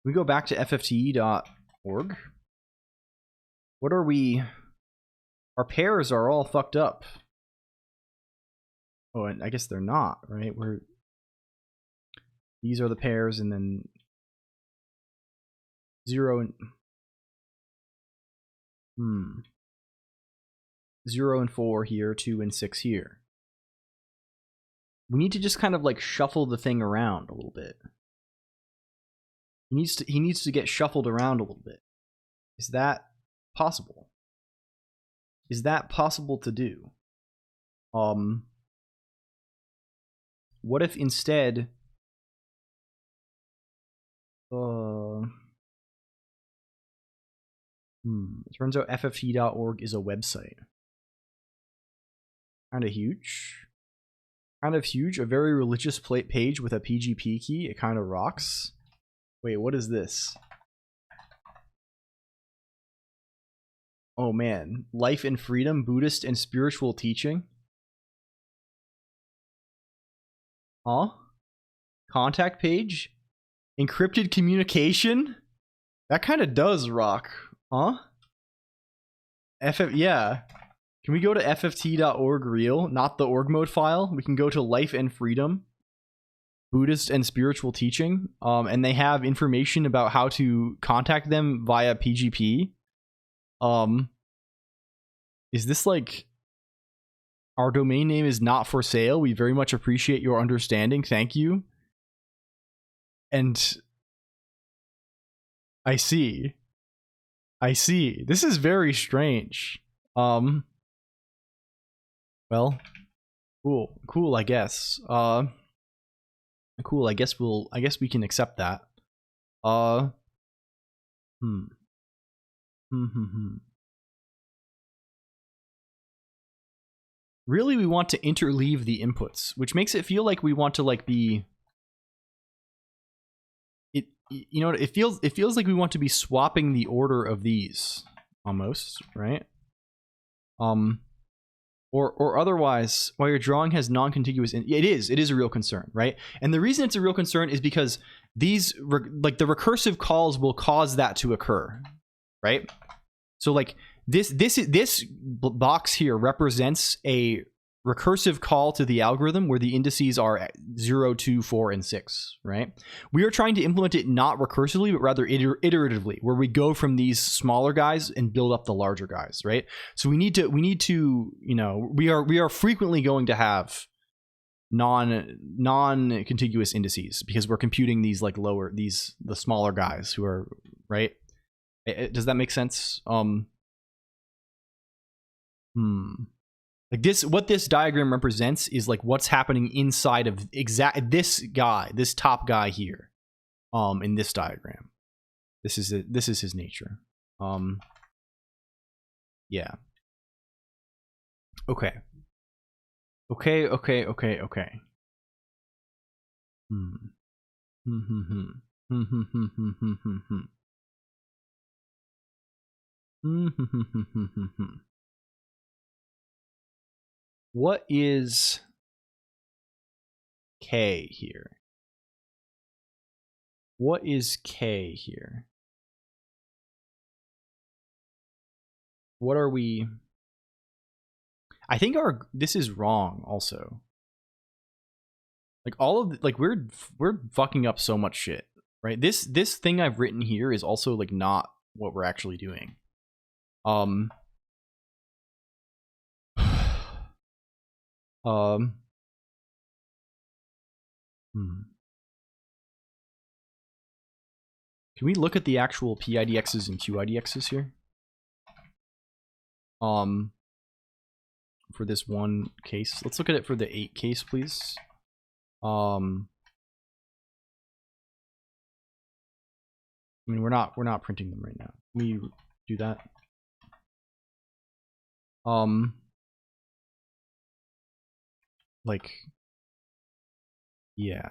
We go back to ffte.org. What are we? Our pairs are all fucked up. Oh, and I guess they're not, right? These are the pairs, and then 0 and 0 and 4 here, 2 and 6 here. We need to just kind of like shuffle the thing around a little bit. He needs to get shuffled around a little bit. Is that possible? Is that possible to do? What if instead it turns out fft.org is a website. Kind of huge. Kind of huge. A very religious page with a PGP key. It kind of rocks. Wait, what is this? Oh man. Life and freedom, Buddhist and spiritual teaching. Huh? Contact page? Encrypted communication? That kind of does rock. Huh? Yeah. Can we go to fft.org real? Not the org mode file. We can go to life and freedom, Buddhist and spiritual teaching. And they have information about how to contact them via PGP. Is this like, our domain name is not for sale. We very much appreciate your understanding. Thank you. And I see. This is very strange. Well, cool, I guess. Cool, I guess we can accept that. Really, we want to interleave the inputs, which makes it feel like we want to like be. You know, it feels like we want to be swapping the order of these almost, right? Or otherwise, while your drawing has non-contiguous, it is a real concern, right? And the reason it's a real concern is because these like the recursive calls will cause that to occur, right? So like this box here represents a recursive call to the algorithm where the indices are 0, 2, 4, and 6, right? We are trying to implement it not recursively, but rather iteratively, where we go from these smaller guys and build up the larger guys, right? So we need to, you know, we are frequently going to have non-contiguous indices because we're computing these like the smaller guys who are, right? Does that make sense? Like this, what this diagram represents is like what's happening inside of this top guy here, in this diagram. This is his nature. Yeah. Okay. What is K here? What is K here? What are we? I think this is wrong also. Like all of like we're fucking up so much shit, right? This thing I've written here is also like not what we're actually doing. Can we look at the actual PIDXs and QIDXs here? For this one case. Let's look at it for the 8 case, please. I mean, we're not printing them right now. Can we do that? Like, yeah.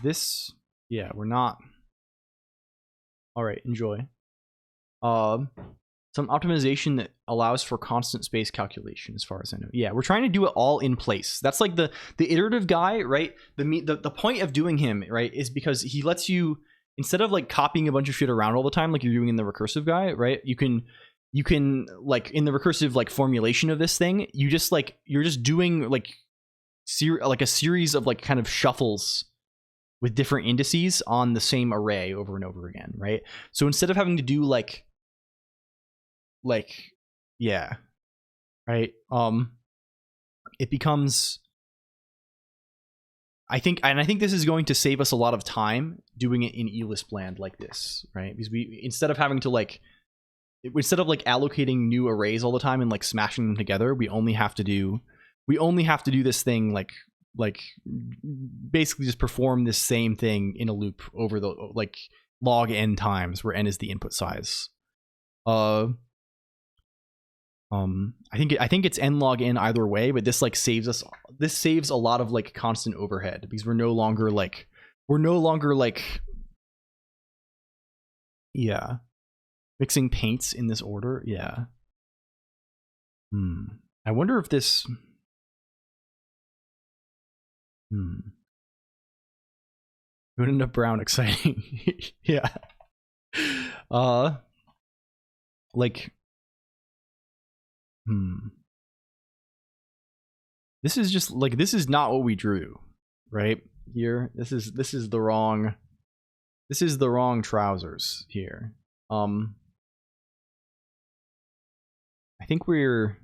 This, yeah, we're not. All right, enjoy. Some optimization that allows for constant space calculation, as far as I know. Yeah, we're trying to do it all in place. That's like the iterative guy, right? The point of doing him, right, is because he lets you, instead of like copying a bunch of shit around all the time like you're doing in the recursive guy, right? You can like in the recursive like formulation of this thing, you're just doing like a series of like kind of shuffles with different indices on the same array over and over again, right? So instead of having to do like yeah, right, it becomes, I think this is going to save us a lot of time doing it in ELISBland like this, right? Because instead of allocating new arrays all the time and like smashing them together, we only have to do this thing like basically just perform this same thing in a loop over the like log n times, where n is the input size. I think it's n log n either way, but this like saves a lot of like constant overhead, because we're no longer like yeah, mixing paints in this order. Yeah. I wonder if this would end up brown exciting. Yeah. Like this is just like, this is not what we drew right here. This is the wrong trousers here. I think we're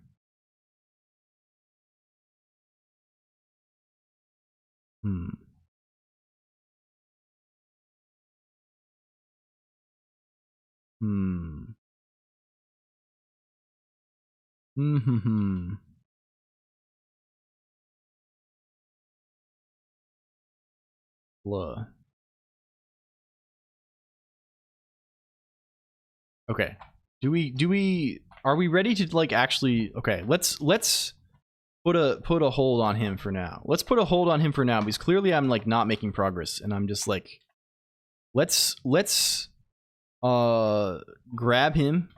Blah. Okay. Are we ready to like actually, okay, let's put a hold on him for now. Let's put a hold on him for now, because clearly I'm like not making progress, and I'm just like, let's grab him.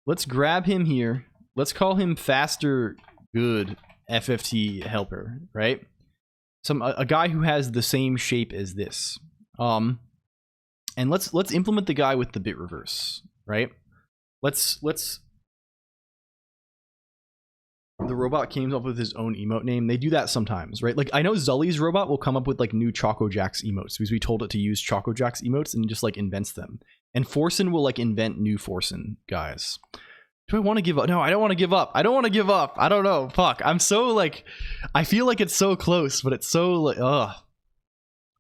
Let's grab him here. Let's call him faster good FFT helper, right? A guy who has the same shape as this. And let's implement the guy with the bit reverse, right? Let's the robot came up with his own emote name. They do that sometimes, right? Like I know Zully's robot will come up with like new Choco Jacks emotes, because we told it to use Choco Jacks emotes, and just like invents them. And Forsen will like invent new Forsen guys. Do I want to give up? No, I don't want to give up. I don't know. Fuck. I'm so like, I feel like it's so close, but it's so like,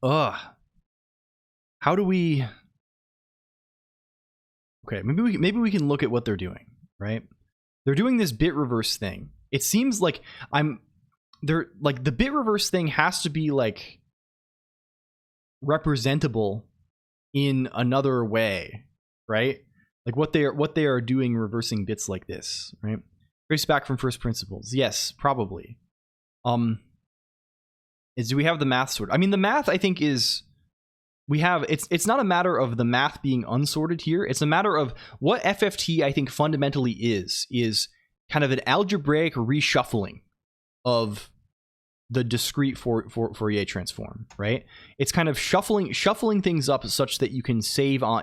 how do we? Okay, maybe we can look at what they're doing, right? They're doing this bit reverse thing. It seems like they're like, the bit reverse thing has to be like representable in another way, right? Like what they are doing reversing bits like this, right? Trace back from first principles. Yes, probably. Do we have the math sorted? I mean, the math I think is it's not a matter of the math being unsorted here. It's a matter of what FFT I think fundamentally is kind of an algebraic reshuffling of the discrete Fourier transform, right? It's kind of shuffling things up such that you can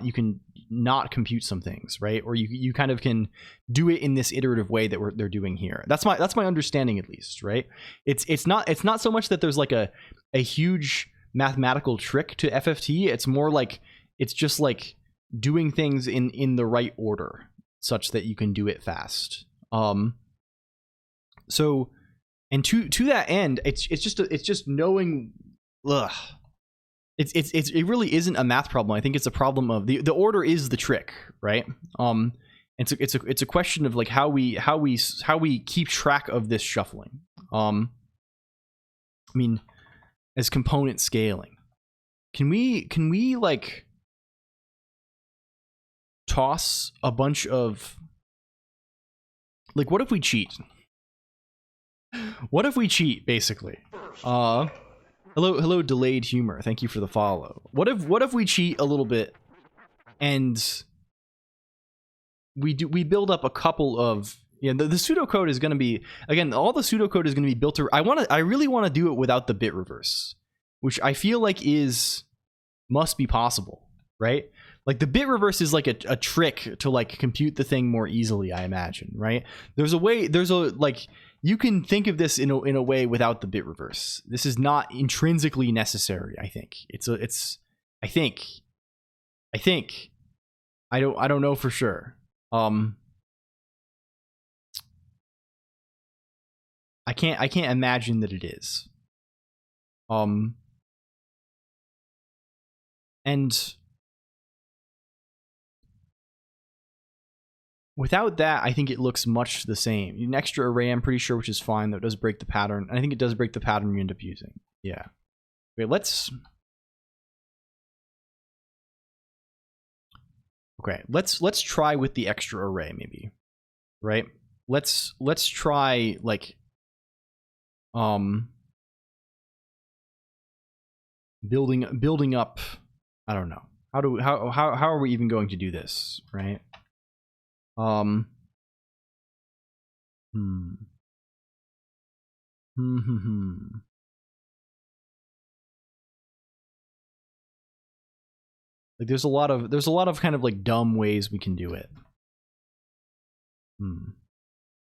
you can not compute some things, right? Or you kind of can do it in this iterative way that they're doing here. That's my understanding, at least, right? It's not so much that there's like a huge mathematical trick to FFT. It's more like it's just like doing things in the right order such that you can do it fast. So, and to that end, it's just knowing. It really isn't a math problem. I think it's a problem of the order is the trick, right? It's a question of like how we keep track of this shuffling. I mean, as component scaling, can we like toss a bunch of, like, what if we cheat? What if we cheat, basically? Hello, delayed humor. Thank you for the follow. What if we cheat a little bit, and we build up a couple of, the pseudocode is going to be, again, all the pseudocode is going to be built to. I really want to do it without the bit reverse, which I feel like must be possible, right? Like the bit reverse is like a trick to like compute the thing more easily, I imagine, right? You can think of this in a way without the bit reverse. This is not intrinsically necessary, I think. I don't know for sure. I can't imagine that it is. And without that, I think it looks much the same. An extra array, I'm pretty sure, which is fine, though it does break the pattern. I think it does break the pattern you end up using. Yeah. Okay, let's try with the extra array, maybe. Right? Let's try like building up. I don't know. How are we even going to do this, right? Like there's a lot of kind of like dumb ways we can do it.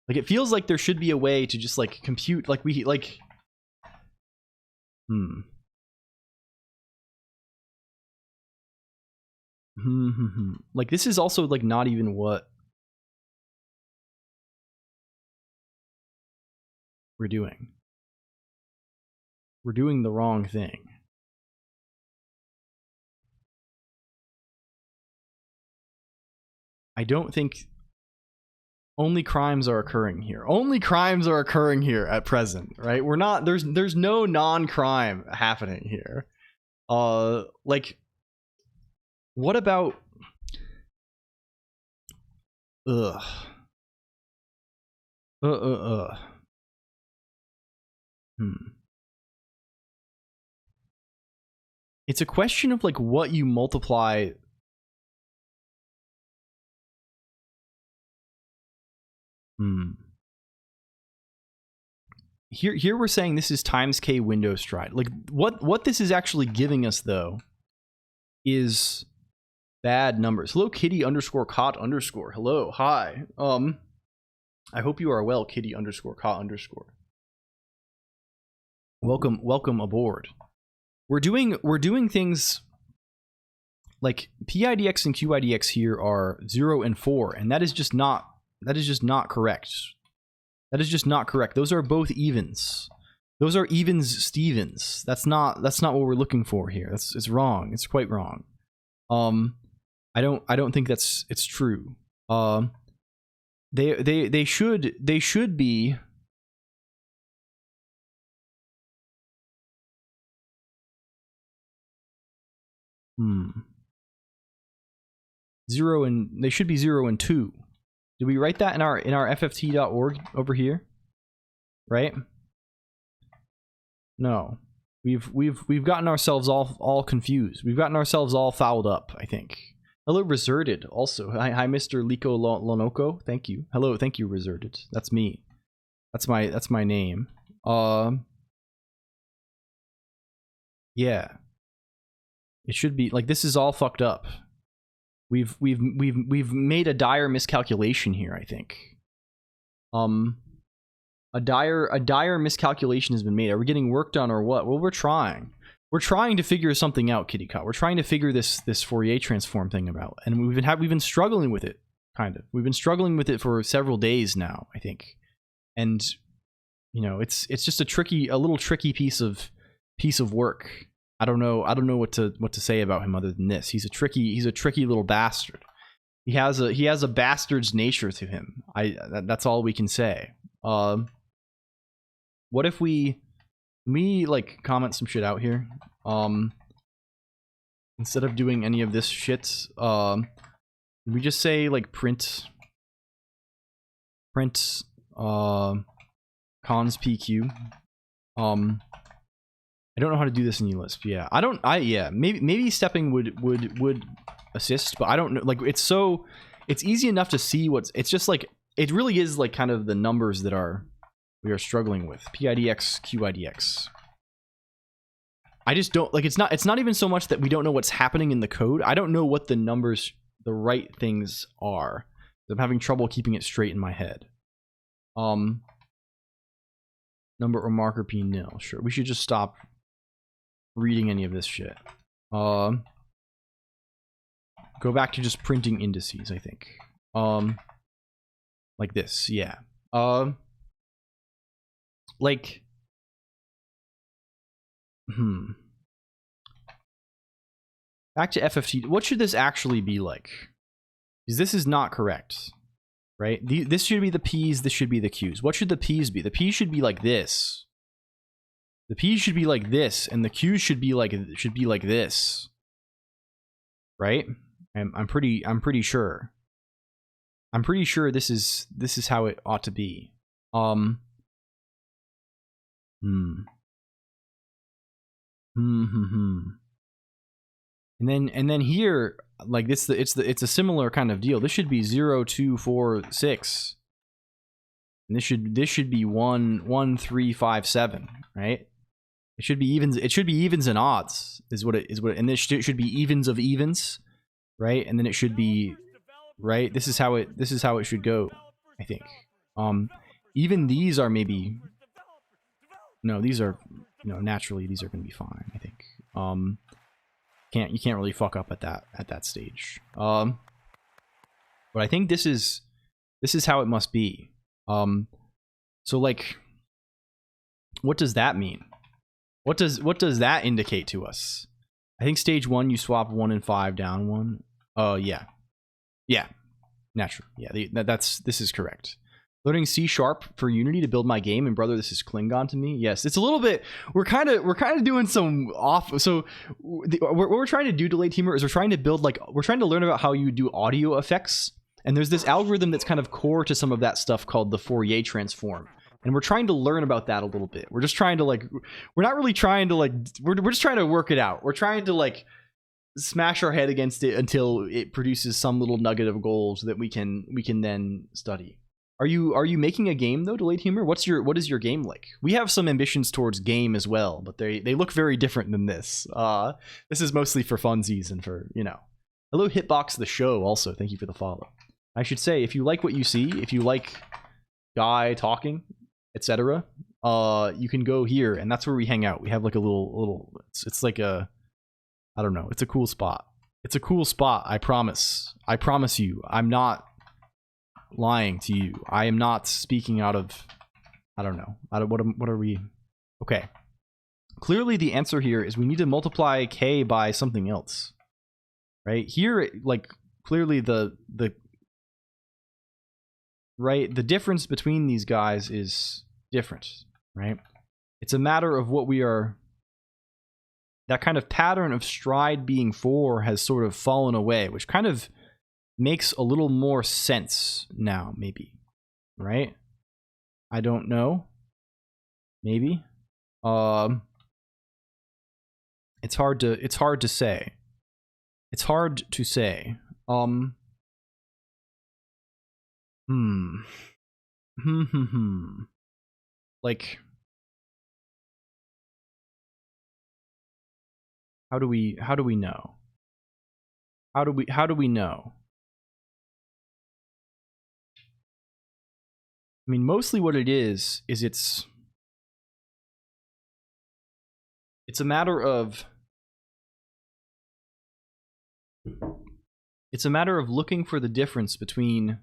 Like it feels like there should be a way to just like compute, like we like like this is also like not even what we're doing. We're doing the wrong thing. I don't think only crimes are occurring here. Only crimes are occurring here at present, right? We're not, there's no non-crime happening here. Like, what about, It's a question of like what you multiply. Here we're saying this is times k window stride. Like what this is actually giving us though is bad numbers. Hello, kitty underscore cot underscore. Hello, hi. I hope you are well, kitty underscore cot underscore. Welcome aboard. We're doing things like PIDX and QIDX here are 0 and 4, and that is just not correct. That is just not correct. Those are both evens. Those are evens Stevens. That's not what we're looking for here. It's wrong. It's quite wrong. I don't think it's true. They should be. 0 and they should be 0 and 2. Did we write that in our fft.org over here? Right? No. We've gotten ourselves all confused. We've gotten ourselves all fouled up, I think. Hello, Reserted, also. Hi, Mr. Liko Lonoko. Thank you. Hello, thank you, Reserted. That's me. That's my name. Yeah. It should be like this is all fucked up. We've made a dire miscalculation here, I think. A dire miscalculation has been made. Are we getting work done or what? Well, we're trying. We're trying to figure something out, Kitty Cat. We're trying to figure this Fourier transform thing out, and we've been struggling with it, kind of. We've been struggling with it for several days now, I think, and you know, it's just a little tricky piece of work. I don't know what to say about him other than this. He's a tricky little bastard. He has a bastard's nature to him. That's all we can say. What if we like comment some shit out here? Instead of doing any of this shit, we just say like print cons PQ. I don't know how to do this in Lisp. Yeah, maybe stepping would assist, but I don't know. Like it's easy enough to see it's just like it really is like kind of the numbers that we are struggling with. PIDX, QIDX. I just don't like it's not even so much that we don't know what's happening in the code. I don't know what the numbers, the right things are. I'm having trouble keeping it straight in my head. Number or marker P nil. Sure, we should just stop reading any of this shit. Go back to just printing indices, I think. Like this, yeah. Like back to FFT. What should this actually be like? Because this is not correct, right? This should be the P's, this should be the Q's. What should the P's be? The P's should be like this. The P's should be like this, and the Q's should be like this. Right? I'm pretty sure. I'm pretty sure this is how it ought to be. And then here, like it's a similar kind of deal. This should be 0, 2, 4, 6. And this should be 1, 1, 3, 5, 7, right? It should be evens. It should be evens and odds and this should be evens of evens, right? And then it should be right. This is how it should go, I think. Even these are maybe no. These are naturally these are going to be fine, I think. You can't really fuck up at that stage. But I think this is how it must be. So like, what does that mean? What does that indicate to us? I think stage 1 you swap 1 and 5 down 1. Yeah, naturally. Yeah, this is correct. Learning C# for Unity to build my game, and brother, this is Klingon to me. Yes, it's a little bit. We're kind of doing some off. So what we're trying to do, Delayed Teamer, is we're trying to learn about how you do audio effects. And there's this algorithm that's kind of core to some of that stuff called the Fourier transform. And we're trying to learn about that a little bit. We're just trying to we're not really trying to we're just trying to work it out. We're trying to smash our head against it until it produces some little nugget of gold that we can then study. Are you making a game though, Delayed Humor? What is your game like? We have some ambitions towards game as well, but they look very different than this. This is mostly for funsies and for, Hello Hitbox the show also. Thank you for the follow. I should say, if you like what you see, if you like guy talking, etc., you can go here, and that's where we hang out. We have a little it's like a, I don't know, it's a cool spot. It's a cool spot, I promise. I promise you. I'm not lying to you. I am not speaking out of, I don't know. What are we? Okay. Clearly the answer here is we need to multiply k by something else. Right? Here, clearly the difference between these guys is different, right? It's a matter of what we are. That kind of pattern of stride being 4 has sort of fallen away, which kind of makes a little more sense now, maybe, right? I don't know. Maybe. It's hard to say. It's hard to say. Like, how do we know? How do we know? I mean, mostly what it is it's a matter of looking for the difference between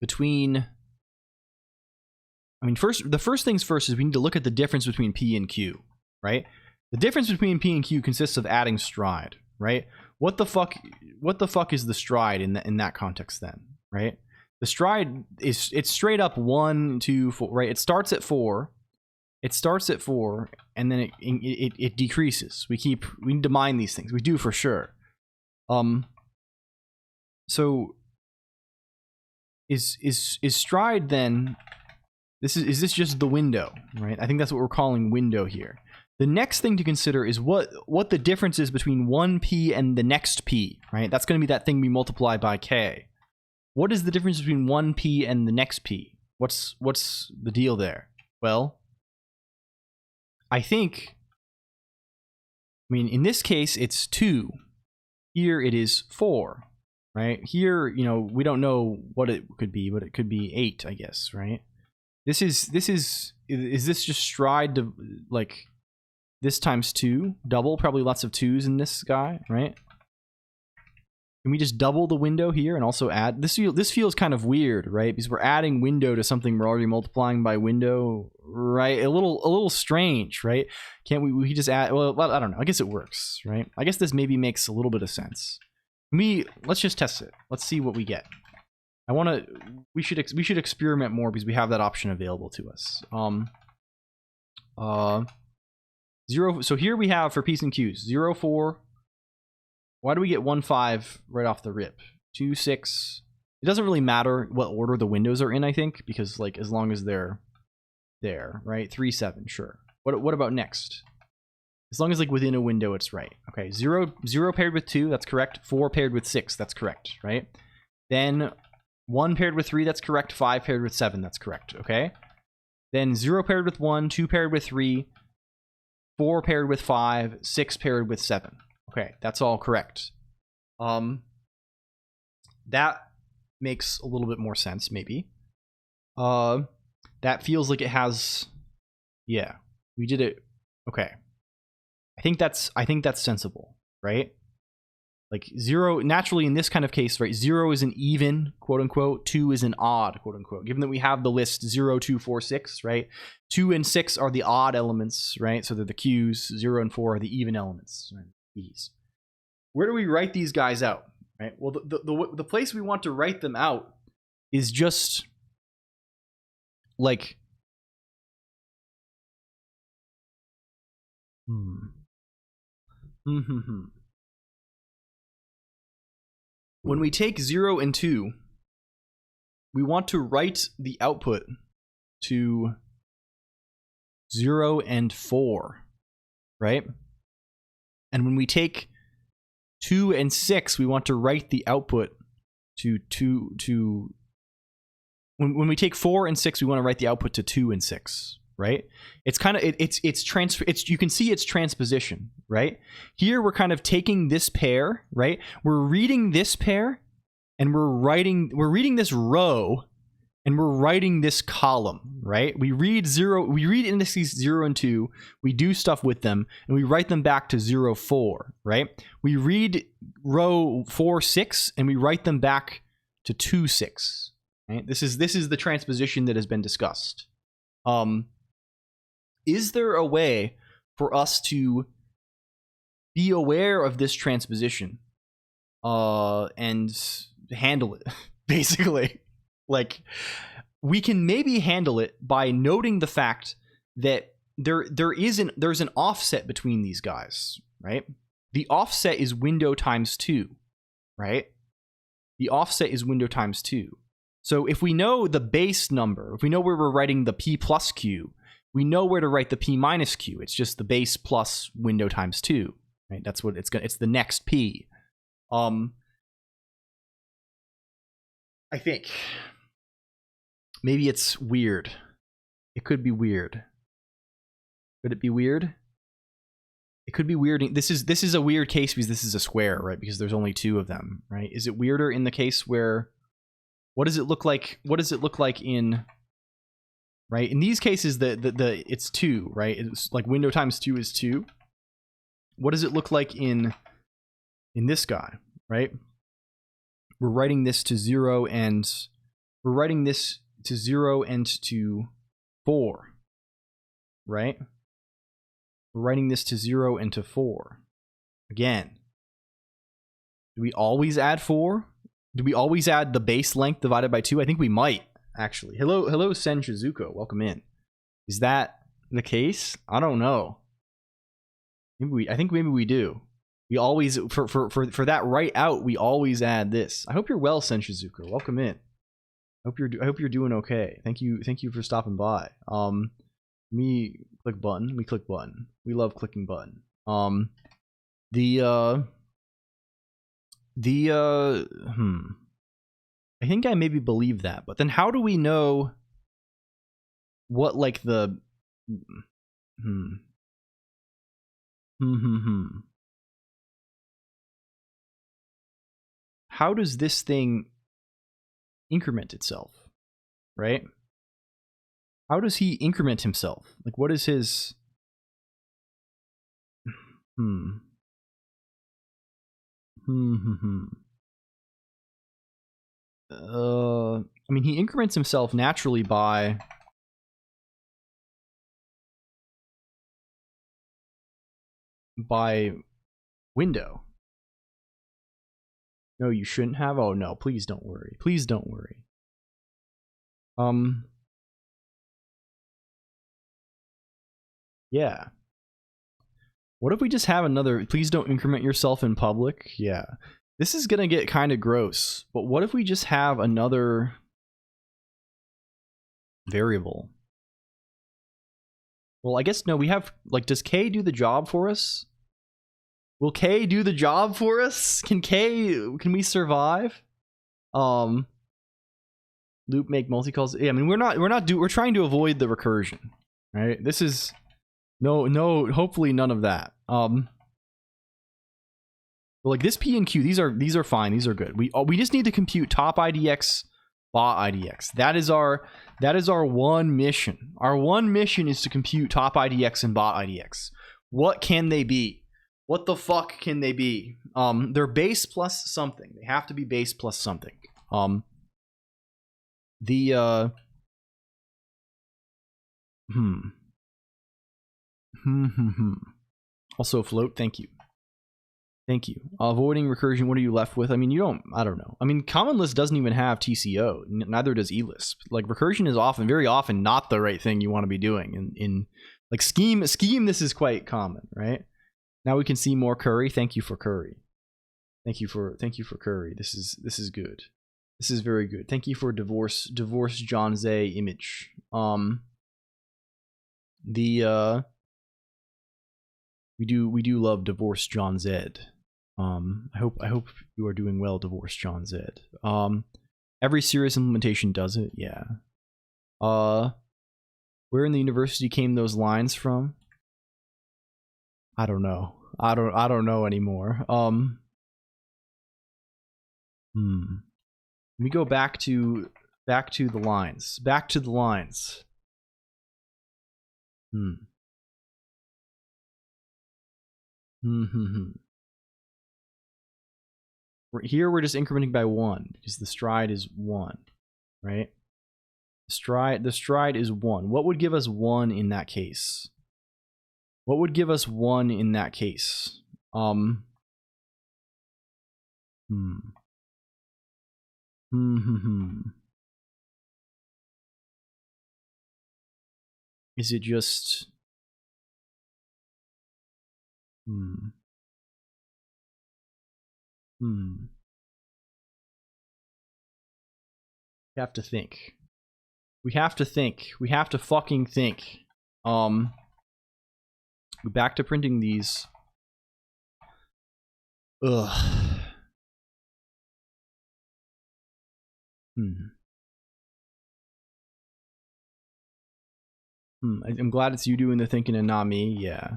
I mean, the first things first is we need to look at the difference between P and Q, right? The difference between P and Q consists of adding stride, right? What the fuck is the stride in that context then, right? The stride it's straight up 1, 2, 4, right? It starts at 4. It starts at 4, and then it decreases. We need to mine these things. We do for sure. So is stride then? Is this just the window, right? I think that's what we're calling window here. The next thing to consider is what the difference is between one P and the next P, right? That's going to be that thing we multiply by K. What is the difference between one P and the next P? What's the deal there? Well, I mean, in this case, it's 2. Here it is 4, right? Here, you know, we don't know what it could be, but it could be 8, I guess, right? Is this just stride to, like, this times 2? Double? Probably lots of 2s in this guy, right? Can we just double the window here and also add? This feels kind of weird, right? Because we're adding window to something we're already multiplying by window, right? A little strange, right? Can't we just add? Well, I don't know. I guess it works, right? I guess this maybe makes a little bit of sense. Let's just test it. Let's see what we get. We should experiment more because we have that option available to us. 0. So here we have for P's and Q's 0, 4. Why do we get 1, 5 right off the rip? 2, 6. It doesn't really matter what order the windows are in, I think, because, like, as long as they're there, right? 3, 7, sure. What about next? As long as, like, within a window, it's right. Okay, 0 paired with 2, that's correct. 4 paired with 6, that's correct, right? Then 1 paired with 3, that's correct. 5 paired with 7, that's correct, okay? Then 0 paired with 1, 2 paired with 3, 4 paired with 5, 6 paired with 7. Okay, that's all correct. That makes a little bit more sense, maybe. That feels like it has... Yeah, we did it. Okay. I think that's sensible, right? Like 0, naturally in this kind of case, right, 0 is an even, quote unquote, 2 is an odd, quote unquote. Given that we have the list 0, 2, 4, 6, right? 2 and 6 are the odd elements, right? So they're the Q's, 0 and 4 are the even elements, right? E's. Where do we write these guys out, right? Well, the place we want to write them out is just like when we take 0 and 2, we want to write the output to 0 and 4, right? And when we take 2 and 6, we want to write the output to when we take 4 and 6, we want to write the output to 2 and 6, right? It's kind of you can see it's transposition, right? Here we're kind of taking this pair, right? We're reading this pair and we're reading this row and we're writing this column, right? We read indices 0 and 2, we do stuff with them, and we write them back to 0, 4, right? We read row 4, 6, and we write them back to 2, 6. Right? This is the transposition that has been discussed. Is there a way for us to be aware of this transposition and handle it, basically? Like, we can maybe handle it by noting the fact that there's an offset between these guys, right? The offset is window times 2, right? The offset is window times 2. So if we know the base number, if we know where we're writing the p plus q, we know where to write the p minus q. It's just the base plus window times 2, right? That's what it's gonna. It's the next p. I think maybe it's weird. It could be weird. Could it be weird? It could be weird. This is a weird case because this is a square, right? Because there's only 2 of them, right? Is it weirder in the case where, what does it look like? What does it look like in, right? In these cases, the it's 2, right? It's like window times 2 is 2. What does it look like in this guy, right? We're writing this to 0 and we're writing this to 0 and to 4, right? We're writing this to 0 and to 4. Again, do we always add 4? Do we always add the base length divided by 2? I think we might, actually. Hello, Sen Shizuko. Welcome in. Is that the case? I don't know. I think maybe we do. We always, for that right out, we always add this. I hope you're well, Sen Shizuko. Welcome in. I hope you're doing okay. Thank you for stopping by. Me click button. We click button. We love clicking button. I think I maybe believe that, but then how do we know what like the how does this thing increment itself, right? How does he increment himself? Like, what is his... I mean, he increments himself naturally by... window. No, you shouldn't have. Oh, no, please don't worry. Please don't worry. Yeah. What if we just have another, please don't increment yourself in public? Yeah. This is gonna get kind of gross, but what if we just have another variable? Well, I guess no, we have, like, does K do the job for us? Will K do the job for us? Can we survive? Loop make multi-calls. Yeah, I mean, we're trying to avoid the recursion, right? This is no, hopefully none of that. Like this P and Q, these are fine, these are good. We just need to compute top IDX, bot IDX. That is our one mission. Our one mission is to compute top IDX and bot IDX. What can they be? What the fuck can they be? They're base plus something. They have to be base plus something. Also float, thank you. Thank you. Avoiding recursion, what are you left with? I mean, I don't know. I mean, common list doesn't even have TCO, neither does eLisp. Like, recursion is very often not the right thing you want to be doing. In like scheme, this is quite common, right? Now we can see more curry. Thank you for curry. Thank you for curry. This is good. This is very good. Thank you for divorce John Zay image. We do love divorce John Zed. I hope you are doing well, divorce John Zed. Every serious implementation does it. Yeah. Where in the university came those lines from? I don't know. I don't know anymore. Let me go back to the lines. Back to the lines. Here we're just incrementing by 1 because the stride is 1, right? The stride is 1. What would give us 1 in that case? What would give us 1 in that case? Is it just We have to think. We have to think. We have to fucking think. We're back to printing these. Ugh. I'm glad it's you doing the thinking and not me. Yeah.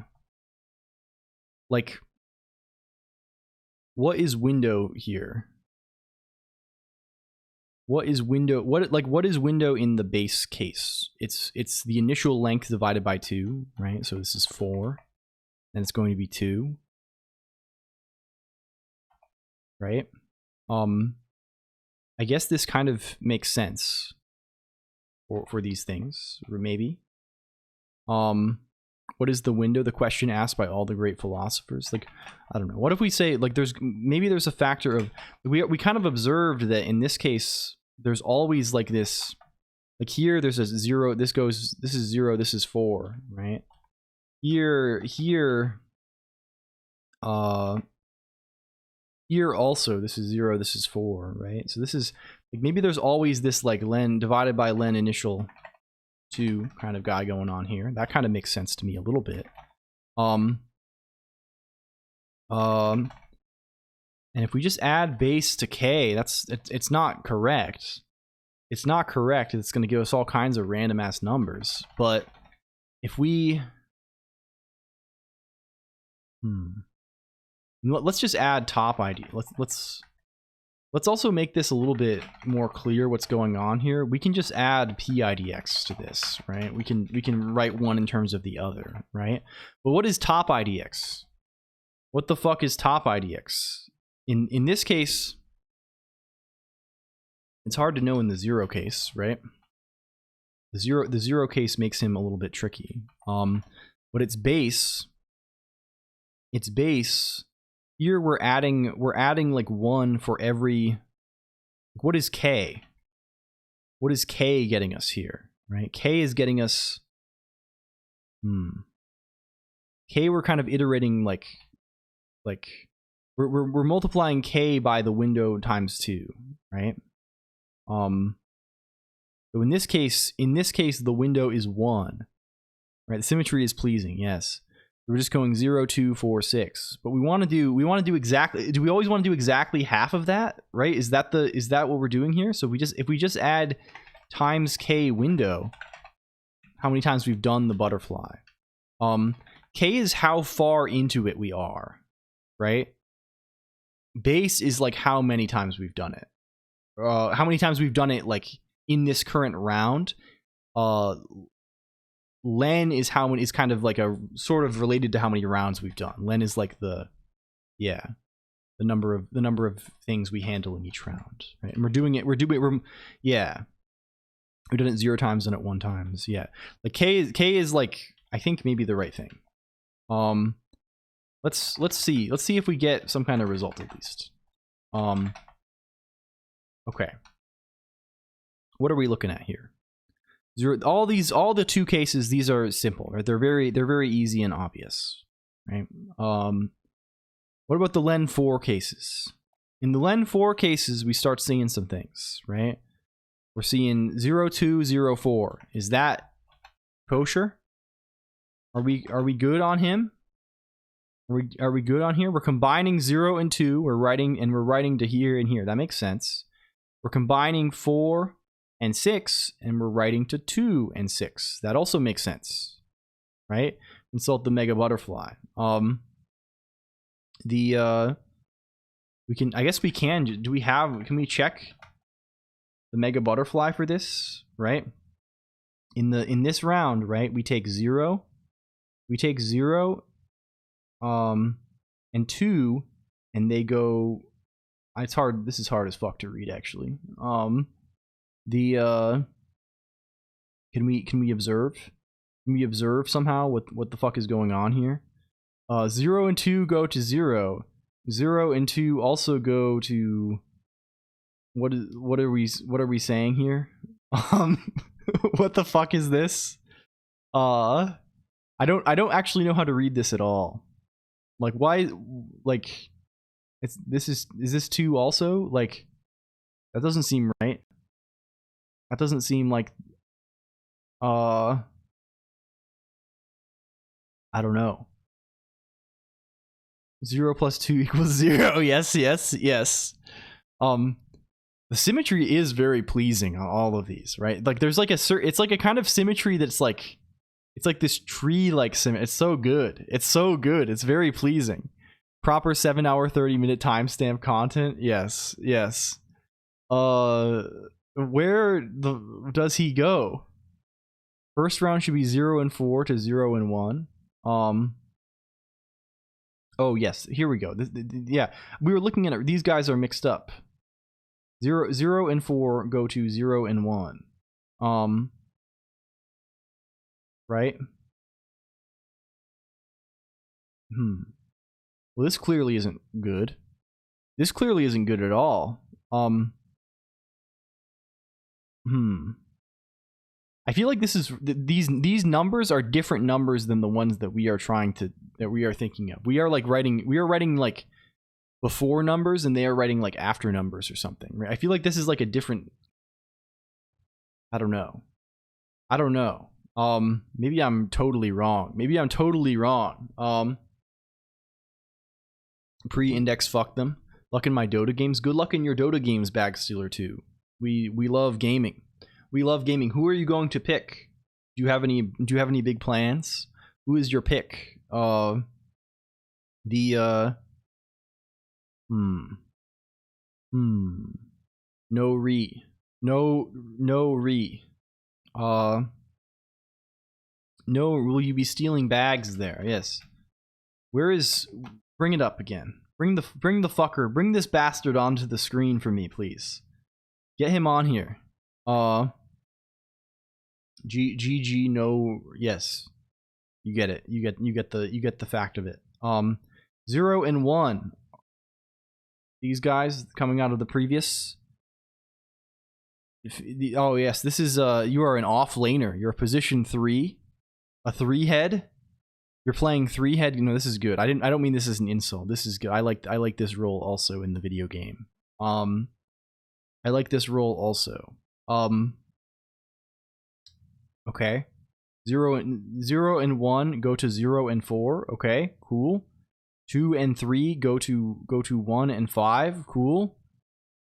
Like, what is window here? What is window? What is window in the base case? It's the initial length divided by 2, right? So this is 4, and it's going to be 2, right? I guess this kind of makes sense for these things, or maybe. What is the window? The question asked by all the great philosophers. Like, I don't know. What if we say, like, maybe there's a factor of, we kind of observed that in this case, there's always like this, like here, there's a 0, this is 0, this is 4, right? Here also, this is 0, this is 4, right? So this is, like, maybe there's always this, like, len divided by len initial 2 kind of guy going on here. That kind of makes sense to me a little bit. And if we just add base to k, it's not correct. It's not correct. It's going to give us all kinds of random ass numbers. But if we let's just add top ID. Let's also make this a little bit more clear what's going on here. We can just add PIDX to this, right? We can write one in terms of the other, right? But what is top IDX? What the fuck is top IDX? In this case, it's hard to know in the 0 case, right? The zero case makes him a little bit tricky. But it's base. It's base. Here we're adding like 1 for every. What is k? What is k getting us here? Right? K is getting us. K, we're kind of iterating like we're multiplying k by the window times 2, right? So in this case, the window is 1, right? The symmetry is pleasing, yes. We're just going 0, 2, 4, 6. But we want to do exactly, do we always want to do exactly half of that, right? Is that what we're doing here? So if we just add times k window, how many times we've done the butterfly. K is how far into it we are, right? Base is like how many times we've done it. How many times we've done it like in this current round. Len is how many, is kind of like a sort of related to how many rounds we've done. Len is like the number of things we handle in each round, right? And we've done it 0 times and at 1 times. Yeah. Like K is like, I think maybe the right thing. Let's see if we get some kind of result at least. Okay. What are we looking at here? All the 2 cases, these are simple, right? They're very easy and obvious, right? What about the len 4 cases? In the len 4 cases, we start seeing some things, right? We're seeing 0, 2, 0, 4. Is that kosher? Are we good on him? Are we good on here? We're combining 0 and 2. We're writing to here and here. That makes sense. We're combining 4 and 6, and we're writing to 2 and 6. That also makes sense, right? Consult the mega butterfly. I guess we can. Can we check the mega butterfly for this, right? In this round, right? We take 0, and 2, and they go. It's hard. This is hard as fuck to read, actually. Can we observe? Can we observe somehow what the fuck is going on here? 0 and 2 go to 0. 0 and 2 also go to. What are we saying here? What the fuck is this? I don't actually know how to read this at all. Like, why? Like, is this 2 also? Like, that doesn't seem right. That doesn't seem like I don't know. 0 plus 2 equals 0. Yes, yes, yes. The symmetry is very pleasing on all of these, right? Like there's like it's like a kind of symmetry that's like, it's like this tree like symmetry. It's so good. It's so good. It's very pleasing. Proper 7-hour 30-minute timestamp content. Yes, yes. Where does he go? First round should be 0 and 4 to 0 and 1. Oh yes, here we go. Yeah, we were looking at it. These guys are mixed up. 0 and 4 go to 0 and 1. Right? Well, this clearly isn't good. This clearly isn't good at all. I feel like this is these numbers are different numbers than the ones that we are thinking of. We are writing like before numbers, and they are writing like after numbers or something. Right? I feel like this is like a different. I don't know. Maybe I'm totally wrong. Pre-index, fuck them. Luck in my Dota games. Good luck in your Dota games, Bag Stealer 2. We love gaming. Who are you going to pick? Do you have any big plans? Who is your pick? No re. No, will you be stealing bags there? Yes. Bring it up again. Bring this bastard onto the screen for me, please. Get him on here. GG, no, yes. You get it. You get the fact of it. 0 and 1. These guys coming out of the previous. Oh yes, this is you are an off laner. You're a position 3, a 3-head. You're playing 3-head. You know, this is good. I don't mean this as an insult. This is good. I like this role also in the video game. I like this role also. Okay. 0 and 1 go to 0 and 4. Okay, cool. 2 and 3 go to 1 and 5. Cool.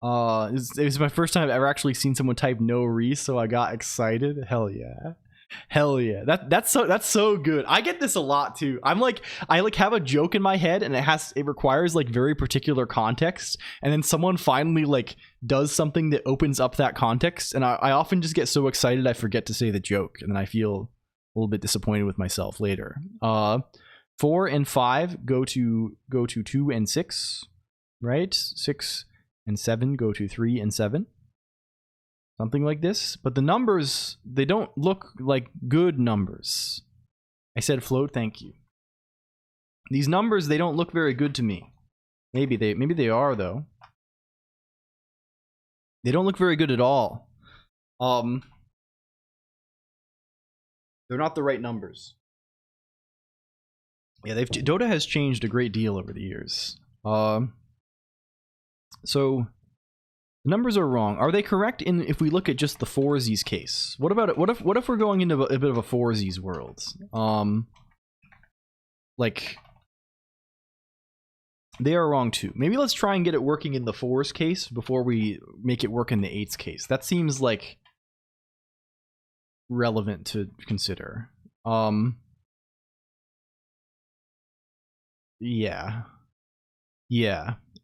It was my first time I've ever actually seen someone type no re, so I got excited. Hell yeah. That's so good. I get this a lot too. I have a joke in my head, and it requires like very particular context, and then someone finally like does something that opens up that context, and I often just get so excited I forget to say the joke, and then I feel a little bit disappointed with myself later. 4 and 5 go to 2 and 6, right? 6 and 7 go to 3 and 7. Something like this. But the numbers, they don't look like good numbers. I said float, thank you. These numbers, they don't look very good to me. Maybe they are though. They don't look very good at all. They're not the right numbers. Yeah, Dota has changed a great deal over the years. So the numbers are wrong. Are they correct if we look at just the foursies case? What about it? What if we're going into a bit of a foursies world? Like they are wrong too. Maybe let's try and get it working in the 4s case before we make it work in the 8s case. That seems like relevant to consider. Yeah.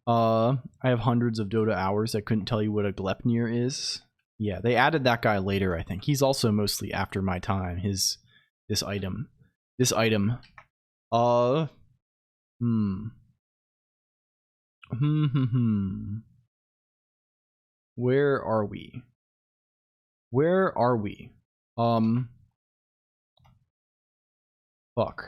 I have hundreds of Dota hours. I couldn't tell you what a Glepnir is. Yeah, they added that guy later, I think. He's also mostly after my time. This item. Where are we? Fuck.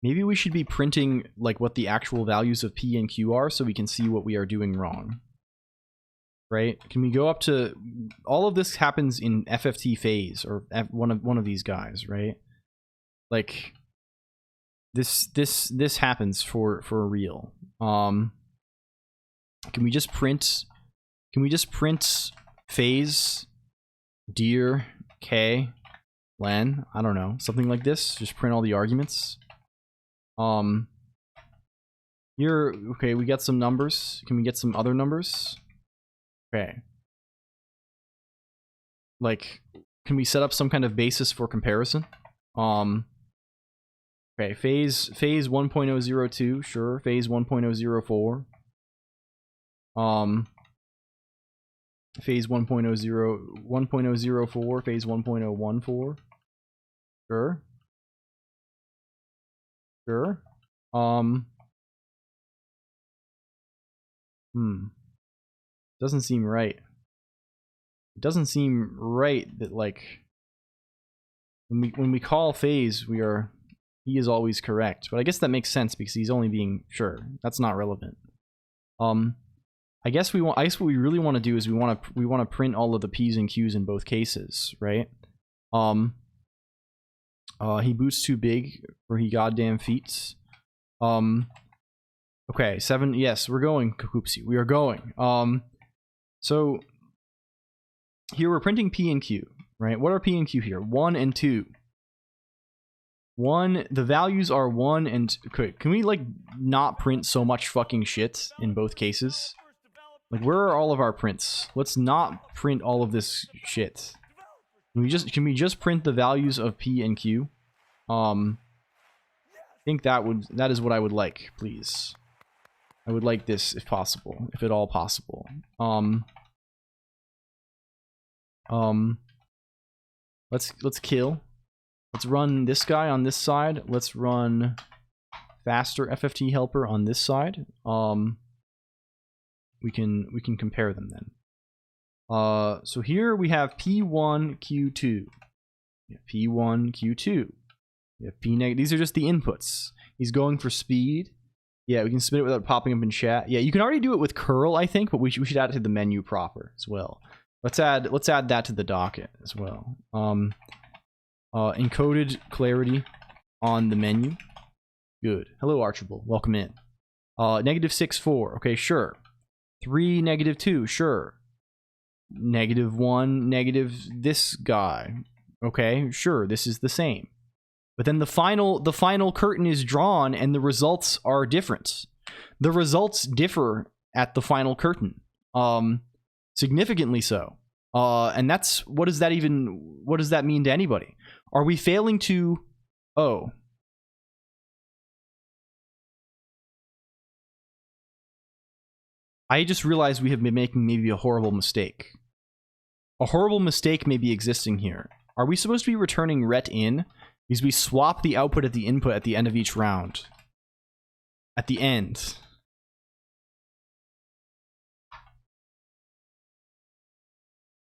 Maybe we should be printing like what the actual values of P and Q are so we can see what we are doing wrong. Right? Can we go up to all of this happens in FFT phase or one of these guys, right? Like This happens for real. Can we just print phase dir k len? I don't know, something like this. Just print all the arguments. Here, okay, we got some numbers. Can we get some other numbers? Okay. Like, can we set up some kind of basis for comparison? Okay, phase 1.002, sure. Phase 1.004. Phase 1.004, phase 1.014. Sure. Sure. Doesn't seem right. It doesn't seem right that, like, when we call phase, he is always correct. But I guess that makes sense because he's only being sure. That's not relevant. I guess what we really want to do is we want to print all of the P's and Q's in both cases, right? He boots too big for he goddamn feats. Okay, 7. Yes, we're going, Kahoopsie. We are going. So here we're printing P and Q, right? What are P and Q here? 1 and 2. 1. The values are 1 and. Okay, can we like not print so much fucking shit in both cases? Like, where are all of our prints? Let's not print all of this shit. Can we just print the values of P and Q? I think that is what I would like, please. I would like this if possible, if at all possible. Let's kill. Let's run this guy on this side. Let's run faster FFT helper on this side. We can compare them then. So here we have P1, Q2. P1, Q2. We have P negative. These are just the inputs. He's going for speed. Yeah, we can submit it without popping up in chat. Yeah, you can already do it with curl, I think, but we should add it to the menu proper as well. Let's add that to the docket as well. Encoded clarity on the menu. Good. Hello, Archibald. Welcome in. -6, 4. Okay, sure. 3, -2. Sure. -1, negative this guy. Okay, sure. This is the same. But then the final curtain is drawn and the results are different. The results differ at the final curtain. Significantly so. And that's, what does that mean to anybody? Are we failing to, oh. I just realized we have been making maybe a horrible mistake. A horrible mistake may be existing here. Are we supposed to be returning ret in? Because we swap the output at the input at the end of each round. At the end.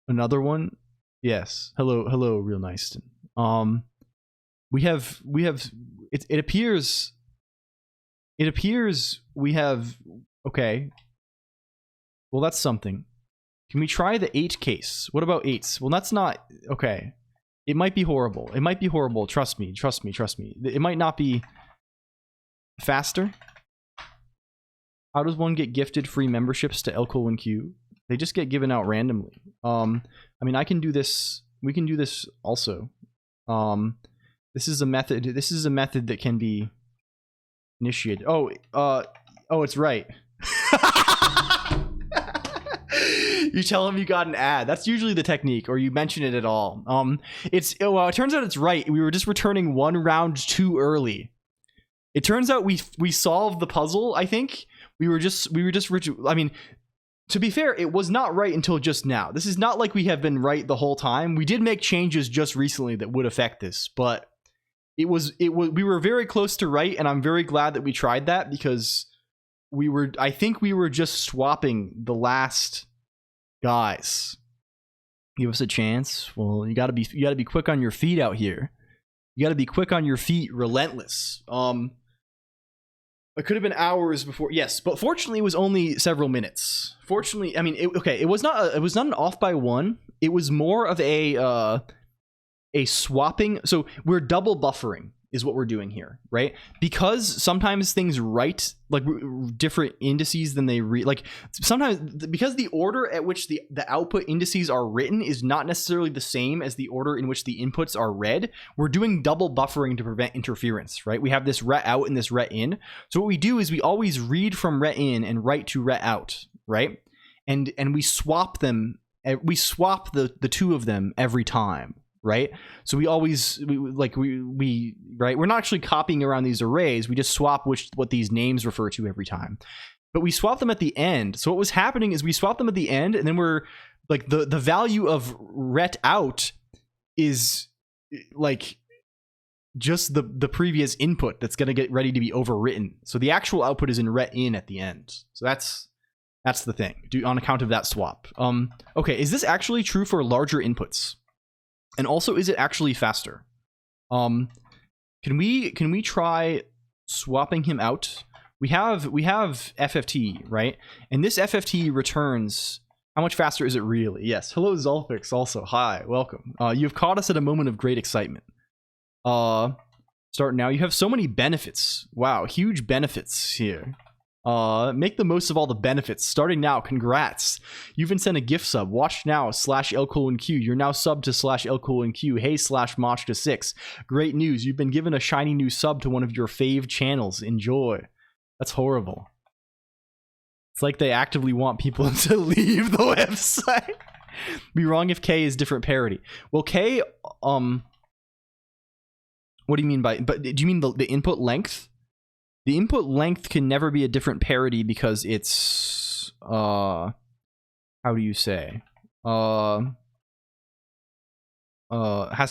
Another one? Yes. Hello, real nice. We have it appears we have, okay. Well, that's something. Can we try the 8 case? What about 8s? Well, that's not okay. It might be horrible. It might be horrible. Trust me. It might not be faster. How does one get gifted free memberships to LLLL? They just get given out randomly. I mean, I can do this. We can do this also. This is a method. This is a method that can be initiated. Oh, it's right. You tell him you got an ad. That's usually the technique, or you mention it at all. It turns out it's right. We were just returning 1 round too early. It turns out we solved the puzzle. I think we were just. I mean, to be fair, it was not right until just now. This is not like we have been right the whole time. We did make changes just recently that would affect this, but we were very close to right, and I'm very glad that we tried that because I think we were just swapping the last guys. Give us a chance. Well, you gotta be quick on your feet out here. You gotta be quick on your feet, relentless. It could have been hours before, yes, but fortunately it was only several minutes. Fortunately, I mean, it was not an off by 1. It was more of a swapping. So we're double buffering. is what we're doing here, right? Because sometimes things write like different indices than they read. Like sometimes because the order at which the output indices are written is not necessarily the same as the order in which the inputs are read, we're doing double buffering to prevent interference, right? We have this ret out and this ret in. So what we do is we always read from ret in and write to ret out, right? And we swap them. We swap the two of them every time. Right, so we always right. We're not actually copying around these arrays. We just swap what these names refer to every time, but we swap them at the end. So what was happening is we swap them at the end, and then we're like the value of ret out is like just the previous input that's going to get ready to be overwritten. So the actual output is in ret in at the end. So that's the thing. On account of that swap. Okay, is this actually true for larger inputs? And also, is it actually faster? Can we try swapping him out? We have FFT, right? And this FFT returns. How much faster is it really? Yes. Hello, Zolfix. Also, hi, welcome. You've caught us at a moment of great excitement. Start now. You have so many benefits. Wow, huge benefits here. Make the most of all the benefits. Starting now, congrats. You've been sent a gift sub. Watch now, /LLLQ. You're now subbed to /LLLQ. Hey, /Machka6. Great news. You've been given a shiny new sub to one of your fave channels. Enjoy. That's horrible. It's like they actively want people to leave the website. Be wrong if K is different parity. Well, K, what do you mean by, but do you mean the input length? The input length can never be a different parity because it's, how do you say? Has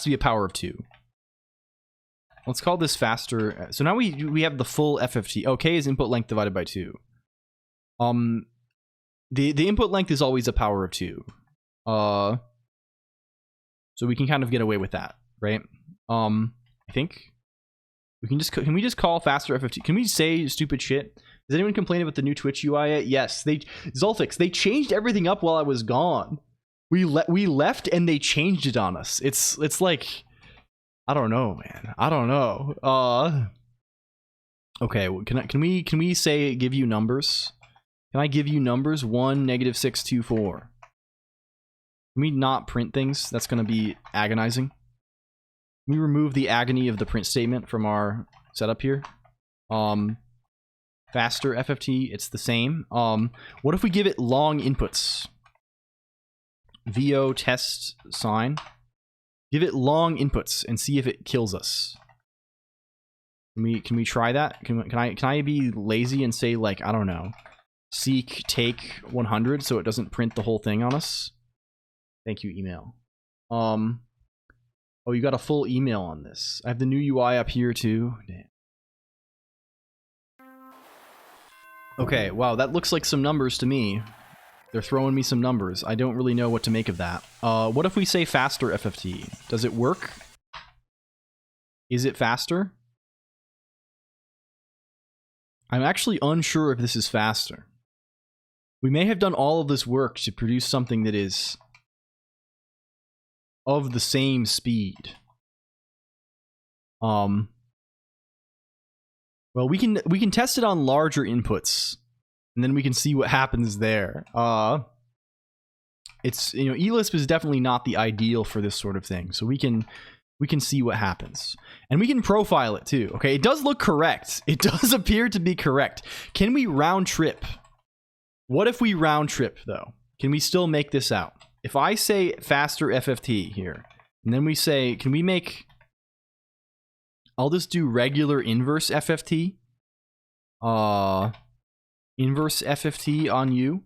to be a power of 2. Let's call this faster. So now we have the full FFT. Okay, is input length divided by 2. The input length is always a power of 2. So we can kind of get away with that, right? I think. Can we just call faster FFT? Can we say stupid shit? Does anyone complain about the new Twitch UI yet? Yes, Zolfix, they changed everything up while I was gone. We left and they changed it on us. It's like, I don't know, man. I don't know. Okay, well, can we say give you numbers? Can I give you numbers? 1, -624. Can we not print things? That's gonna be agonizing. We remove the agony of the print statement from our setup here. Faster FFT, it's the same. What if we give it long inputs? VO test sign. Give it long inputs and see if it kills us. Can we try that? Can I be lazy and say, like, I don't know, seek take 100 so it doesn't print the whole thing on us? Thank you, email. Oh, you got a full email on this. I have the new UI up here too. Damn. Okay, wow, that looks like some numbers to me. They're throwing me some numbers. I don't really know what to make of that. What if we say faster FFT? Does it work? Is it faster? I'm actually unsure if this is faster. We may have done all of this work to produce something that is of the same speed. Well, we can test it on larger inputs, and then we can see what happens there. It's, you know, eLisp is definitely not the ideal for this sort of thing, so we can see what happens, and we can profile it too. Okay, it does look correct. It does appear to be correct. Can we round trip? What if we round trip though? Can we still make this out? If I say faster FFT here, and then we say, can we make, I'll just do regular inverse FFT. Inverse FFT on you.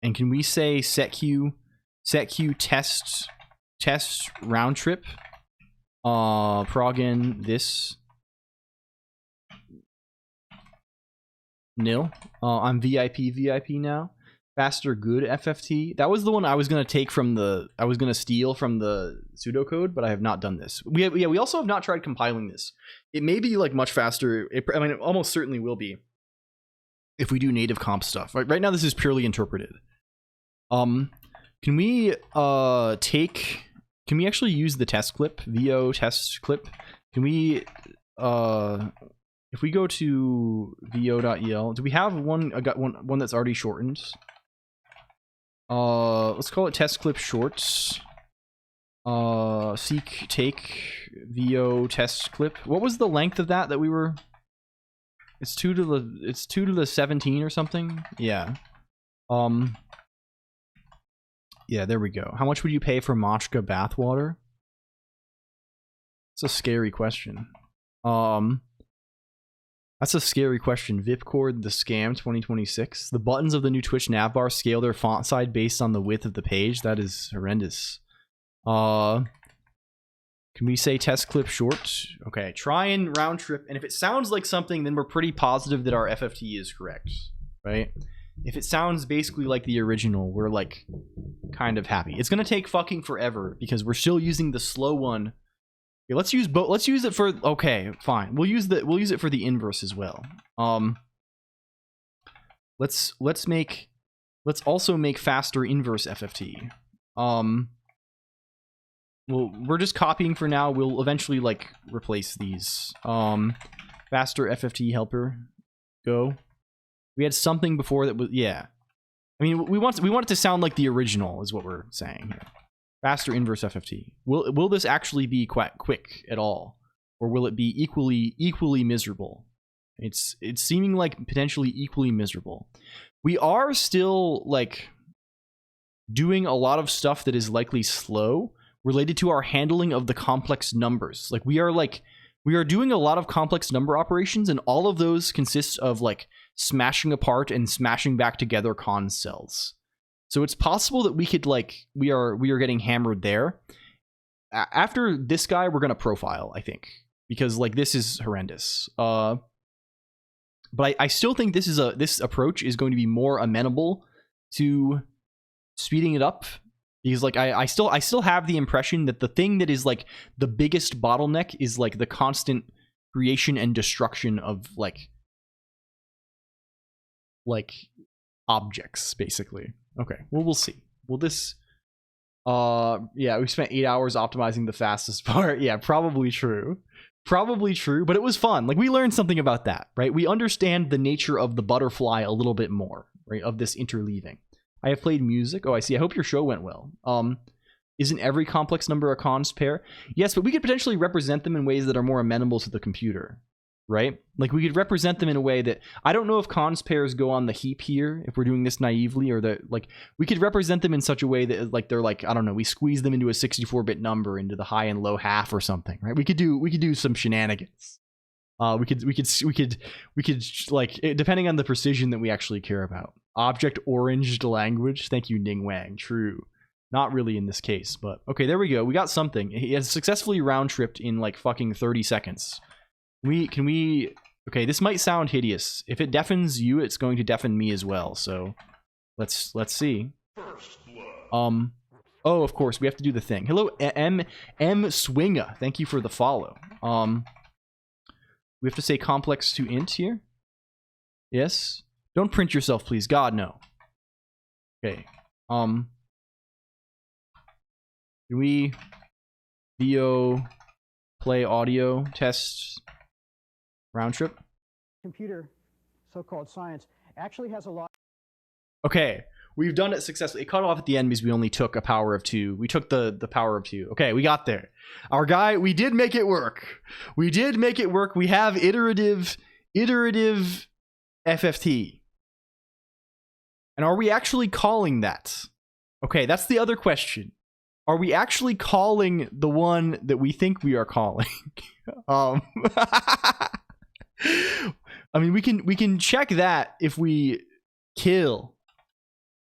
And can we say setq test round trip? Progin this nil. I'm VIP now. Faster good FFT. That was the one I was gonna take from the. I was gonna steal from the pseudocode, but I have not done this. We also have not tried compiling this. It may be like much faster. I mean, it almost certainly will be if we do native comp stuff. Right now, this is purely interpreted. Can we take? Can we actually use the test clip? VO test clip. Can we if we go to vo.el, do we have one? I got one that's already shortened. Let's call it test clip shorts. Seek take vo test clip. What was the length of that we were? It's 2 to the 17 or something. Yeah. Yeah, there we go. How much would you pay for Machka bathwater? It's a scary question. That's a scary question. Vipcord the Scam 2026. The buttons of the new Twitch navbar scale their font size based on the width of the page. That is horrendous. Can we say test clip short? Okay, try and round trip. And if it sounds like something, then we're pretty positive that our FFT is correct, right? If it sounds basically like the original, we're like kind of happy. It's gonna take fucking forever because we're still using the slow one. Okay, let's use both. Let's use it for. Okay, fine. We'll use it for the inverse as well. Let's also make faster inverse FFT. We're just copying for now. We'll eventually like replace these. Faster FFT helper. Go. We had something before that was, yeah. I mean, we want it to sound like the original is what we're saying here. Faster inverse FFT. Will this actually be quite quick at all, or will it be equally miserable? It's seeming like potentially equally miserable. We are still like doing a lot of stuff that is likely slow related to our handling of the complex numbers. Like we are doing a lot of complex number operations, and all of those consist of like smashing apart and smashing back together cons cells. So it's possible that we could like we are getting hammered there. After this guy, we're gonna profile, I think, because like this is horrendous. But I still think this approach is going to be more amenable to speeding it up, because like I still have the impression that the thing that is like the biggest bottleneck is like the constant creation and destruction of like objects, basically. Okay, well, we'll see. Will this yeah, we spent 8 hours optimizing the fastest part. Yeah, probably true, but it was fun. Like we learned something about that, right? We understand the nature of the butterfly a little bit more, right? Of this interleaving. I have played music. Oh, I see. I hope your show went well. Isn't every complex number a cons pair? Yes, but we could potentially represent them in ways that are more amenable to the computer, right? Like we could represent them in a way that, I don't know if cons pairs go on the heap here if we're doing this naively, or that like we could represent them in such a way that like they're like, I don't know, we squeeze them into a 64-bit number into the high and low half or something, right? We could do some shenanigans. We could like, depending on the precision that we actually care about. Object oranged language. Thank you, Ning Wang. True. Not really in this case, but okay, there we go. We got something. He has successfully round tripped in like fucking 30 seconds. Can we okay, this might sound hideous. If it deafens you, it's going to deafen me as well. So let's see. Oh, of course, we have to do the thing. Hello, M Swinga. Thank you for the follow. We have to say complex to int here. Yes. Don't print yourself, please. God, no. Okay. Can we VO play audio test round trip? Computer, so-called science, actually has a lot. Okay, we've done it successfully. It cut off at the end because we only took a power of 2. We took the power of 2. Okay, we got there. Our guy, we did make it work. We have iterative FFT. And are we actually calling that? Okay, that's the other question. Are we actually calling the one that we think we are calling? I mean, we can check that if we kill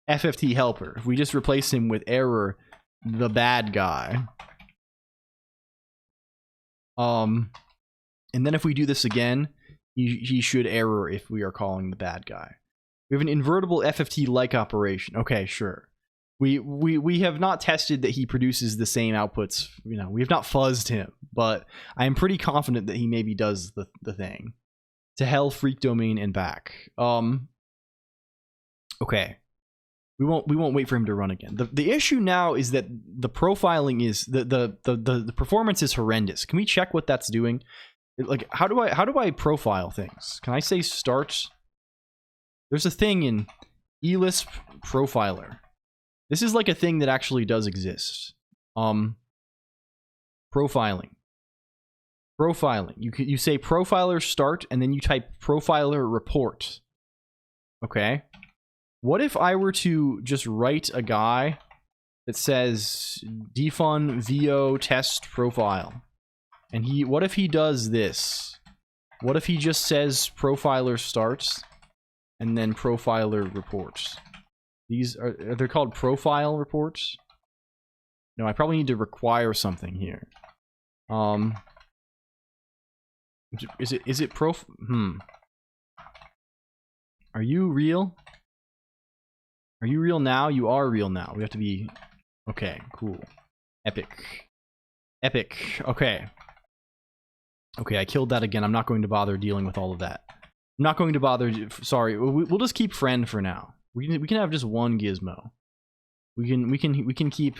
FFT helper. If we just replace him with error, the bad guy. And then if we do this again, he should error if we are calling the bad guy. We have an invertible FFT-like operation. Okay, sure. We have not tested that he produces the same outputs. You know, we have not fuzzed him, but I am pretty confident that he maybe does the thing. To hell, freak domain, and back. Okay. We won't wait for him to run again. The issue now is that the profiling is the performance is horrendous. Can we check what that's doing? Like, how do I profile things? Can I say start? There's a thing in eLisp profiler. This is like a thing that actually does exist. Profiling. You say profiler start and then you type profiler report. Okay. What if I were to just write a guy that says defun VO test profile? And what if he does this? What if he just says profiler starts and then profiler reports? These are they called profile reports? No, I probably need to require something here. Is it Are you real? Are you real now? You are real now. We have to be okay, cool. Epic. Okay. Okay, I killed that again. I'm not going to bother dealing with all of that. I'm not going to bother. Sorry, we'll just keep friend for now. We can have just one gizmo. We can keep.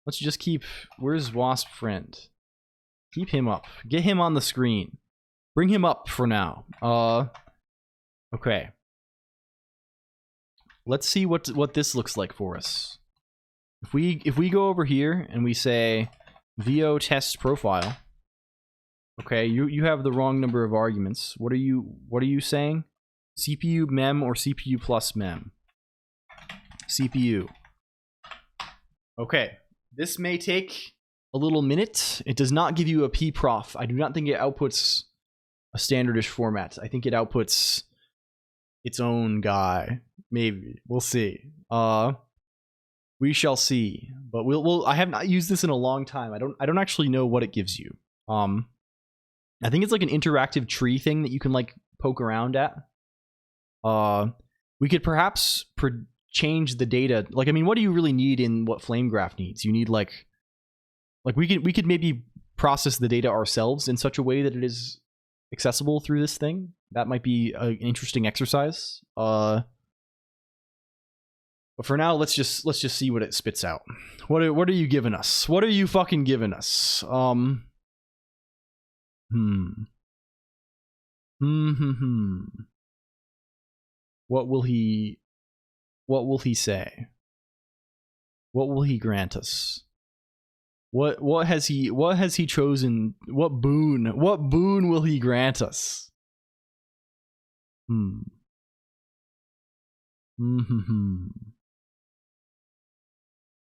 Let's just keep. Where's Wasp friend? Keep him up. Get him on the screen. Bring him up for now. Okay. Let's see what this looks like for us. If we go over here and we say VO test profile. Okay, you have the wrong number of arguments. What are you saying? CPU mem or CPU plus mem? CPU. Okay, this may take a little minute. It does not give you a pprof. I do not think it outputs a standardish format. I think it outputs its own guy. Maybe. We'll see. We shall see. But I have not used this in a long time. I don't actually know what it gives you. I think it's like an interactive tree thing that you can like poke around at. We could perhaps change the data. Like, I mean, what do you really need in what FlameGraph needs? You need like we could maybe process the data ourselves in such a way that it is accessible through this thing. That might be an interesting exercise. But for now, let's just see what it spits out. What are you giving us? What are you fucking giving us? What will he say? What will he grant us? What has he chosen? What boon will he grant us?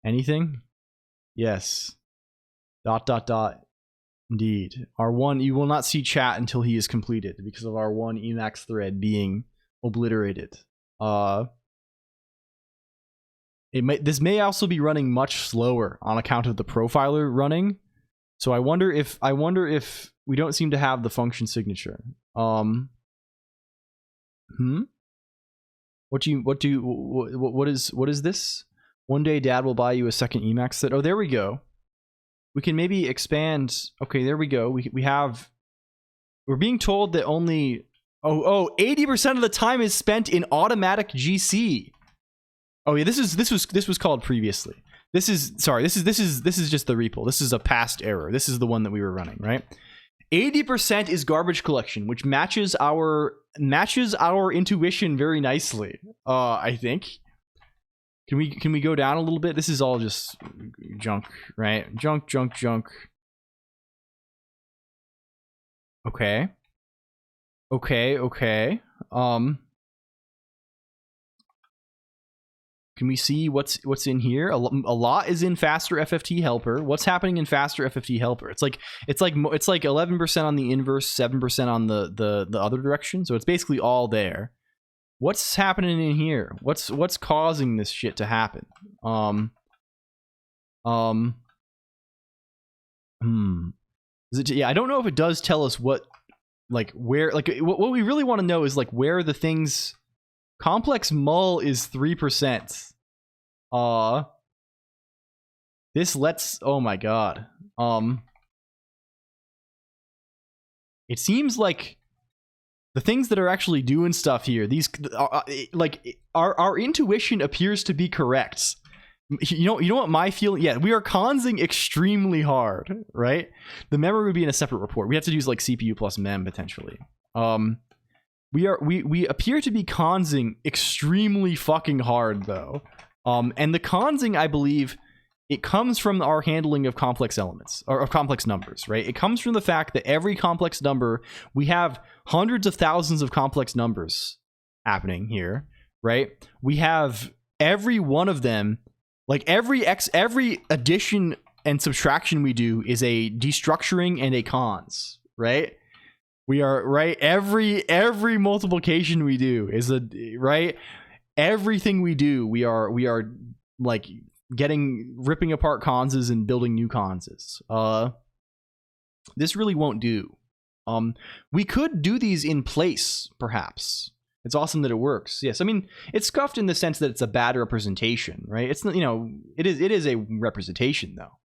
Anything? Yes. ... Indeed. R1, you will not see chat until he is completed because of our one Emacs thread being obliterated. This may also be running much slower on account of the profiler running. So I wonder if we don't seem to have the function signature. What is this? One day dad will buy you a second Emacs set. Oh, there we go. We can maybe expand. Okay, there we go. We're being told that only 80% of the time is spent in automatic GC. Oh yeah, this was called previously. This is just the repo. This is a past error. This is the one that we were running, right? 80% is garbage collection, which matches our intuition very nicely. I think. Can we go down a little bit? This is all just junk, right? Junk. Okay. Can we see what's in here? A lot is in faster FFT helper. What's happening in faster FFT helper? It's like 11% on the inverse, 7% on the other direction. So it's basically all there. What's happening in here? What's causing this shit to happen? Yeah, I don't know if it does tell us what, like, where, like, what we really want to know is like where the things. Complex mul is 3%. This lets. Oh my god. It seems like the things that are actually doing stuff here, these like our intuition appears to be correct. You know what my feeling? Yeah, we are consing extremely hard, right? The memory would be in a separate report. We have to use like CPU plus mem potentially. We appear to be consing extremely fucking hard though. And the consing, I believe, it comes from our handling of complex elements or of complex numbers, right? It comes from the fact that every complex number, we have hundreds of thousands of complex numbers happening here, right? We have every one of them. Like every addition and subtraction we do is a destructuring and a cons, right? We are right. Every multiplication we do is a right. Everything we do, we are like ripping apart conses and building new conses. This really won't do. We could do these in place, perhaps. It's awesome that it works. Yes, I mean, it's scuffed in the sense that it's a bad representation, right? It's not, it is a representation though.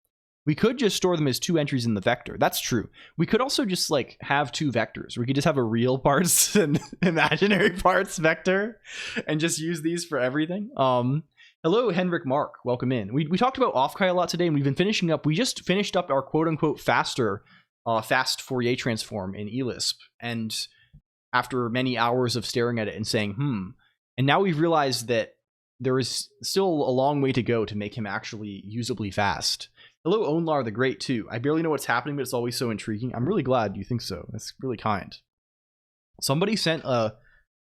We could just store them as 2 entries in the vector. That's true. We could also just like have 2 vectors. We could just have a real parts and imaginary parts vector and just use these for everything. Hello, Henrik Mark. Welcome in. We talked about Offkai a lot today, and we've been finishing up. We just finished up our quote-unquote fast Fourier transform in eLisp, and after many hours of staring at it and saying, and now we've realized that there is still a long way to go to make him actually usably fast. Hello, Onlar the Great, too. I barely know what's happening, but it's always so intriguing. I'm really glad you think so. That's really kind. Somebody sent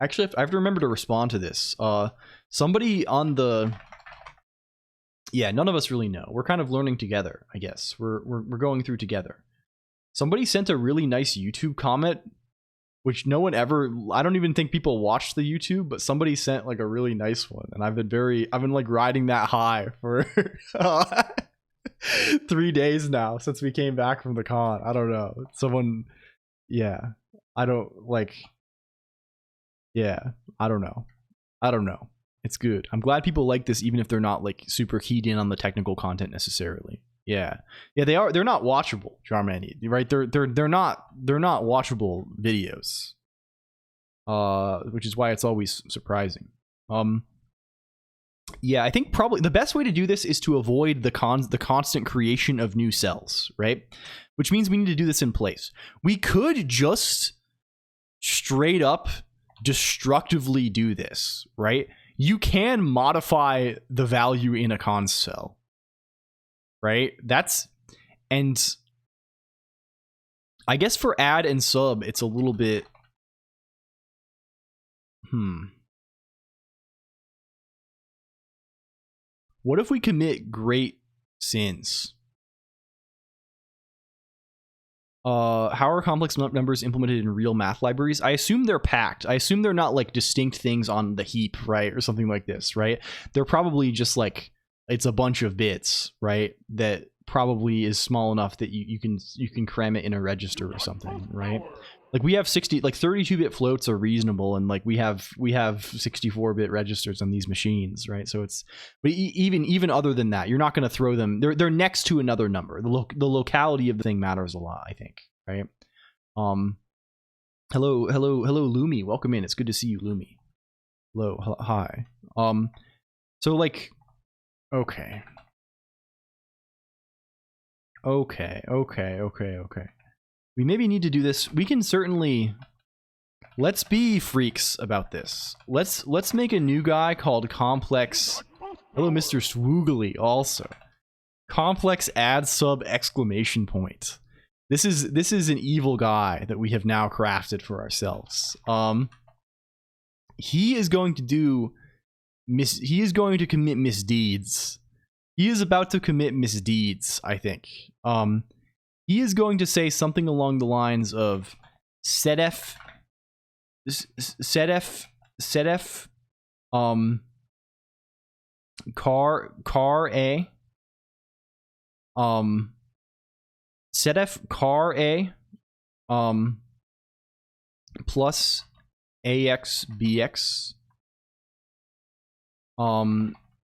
actually, I have to remember to respond to this. Somebody on the... Yeah, none of us really know. We're kind of learning together, I guess. We're going through together. Somebody sent a really nice YouTube comment, which no one ever... I don't even think people watch the YouTube, but somebody sent like a really nice one, and I've been like riding that high for 3 days now since we came back from the con. I don't know. Someone... Yeah. I don't like... Yeah. I don't know. It's good. I'm glad people like this, even if they're not like super keyed in on the technical content necessarily. Yeah, they are. They're not watchable, Jarmani, right? They're not watchable videos. Which is why it's always surprising. Yeah, I think probably the best way to do this is to avoid the constant creation of new cells, right? Which means we need to do this in place. We could just straight up destructively do this, right? You can modify the value in a cons cell, right? And I guess for add and sub, it's a little bit, What if we commit great sins? How are complex numbers implemented in real math libraries? I assume they're packed. I assume they're not like distinct things on the heap, right? Or something like this, right? They're probably just like, it's a bunch of bits, right? That probably is small enough that you can cram it in a register or something, right? Like we have 32-bit floats are reasonable, and like we have 64-bit registers on these machines, right? So it's, but even other than that, you're not going to throw them. They're next to another number. The locality of the thing matters a lot, I think, right? Hello, Lumi. Welcome in. It's good to see you, Lumi. Hello, hi. So like, okay. We maybe need to do this. We can certainly... Let's be freaks about this. Let's make a new guy called Complex... Hello, Mr. Swoogly, also. Complex add sub exclamation point. This is an evil guy that we have now crafted for ourselves. He is going to do... He is going to commit misdeeds. He is about to commit misdeeds, I think. He is going to say something along the lines of setf car a setf car a plus ax bx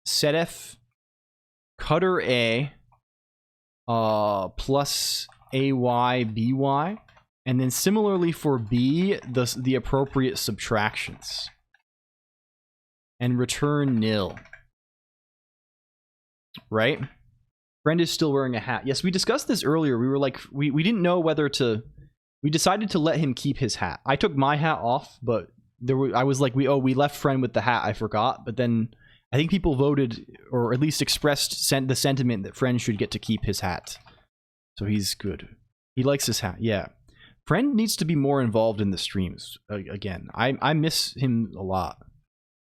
setf cutter a plus ay by, and then similarly for b, the appropriate subtractions, and return nil. right? Friend is still wearing a hat. Yes, we discussed this earlier. We were like, we didn't know whether to. We decided to let him keep his hat. I took my hat off, but I was like, we left friend with the hat. I forgot, but then I think people voted, or at least expressed the sentiment that friend should get to keep his hat. So he's good. He likes his hat. Yeah, friend needs to be more involved in the streams again. I miss him a lot.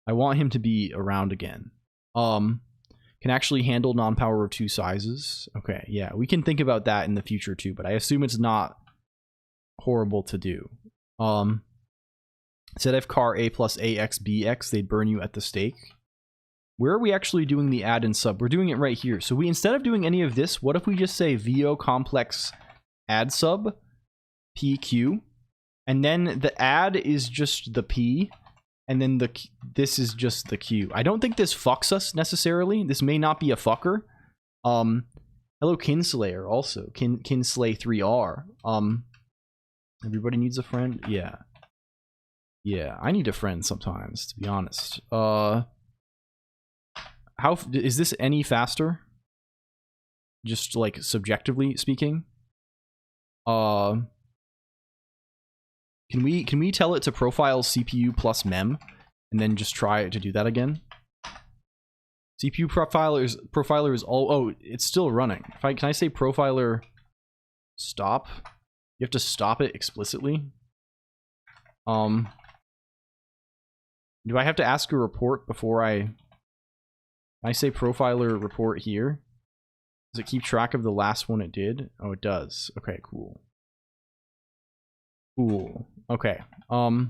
I want him to be around again. Can actually handle non-power of 2 sizes. Okay, yeah, we can think about that in the future too, but I assume it's not horrible to do. Instead of car A plus AX BX, they'd burn you at the stake. Where are we actually doing the add and sub? We're doing it right here. So we, instead of doing any of this, what if we just say VO complex add sub PQ, and then the add is just the P, and then this is just the Q. I don't think this fucks us necessarily. This may not be a fucker. Hello Kinslayer also. Kinslay 3R. Everybody needs a friend? Yeah. Yeah, I need a friend sometimes, to be honest. How is this any faster? Just like subjectively speaking? Can we tell it to profile CPU plus mem and then just try to do that again? CPU profiler is all. Oh, it's still running. Can I say profiler stop? You have to stop it explicitly. Do I have to ask a report before I say profiler report here? Does it keep track of the last one it did? Oh, it does. Okay, cool. Cool. Okay. What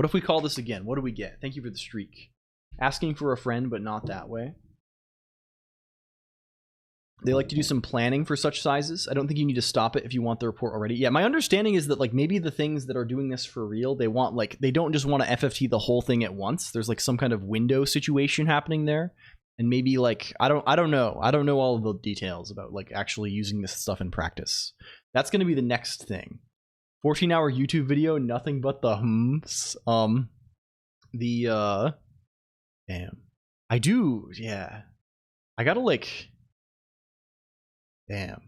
if we call this again? What do we get? Thank you for the streak. Asking for a friend, but not that way. They like to do some planning for such sizes. I don't think you need to stop it if you want the report already. Yeah, my understanding is that like maybe the things that are doing this for real, they want like they don't just want to FFT the whole thing at once. There's like some kind of window situation happening there. And maybe like I don't know. I don't know all of the details about like actually using this stuff in practice. That's going to be the next thing. 14-hour YouTube video, nothing but the hums. Damn. I do, yeah. I gotta like Damn.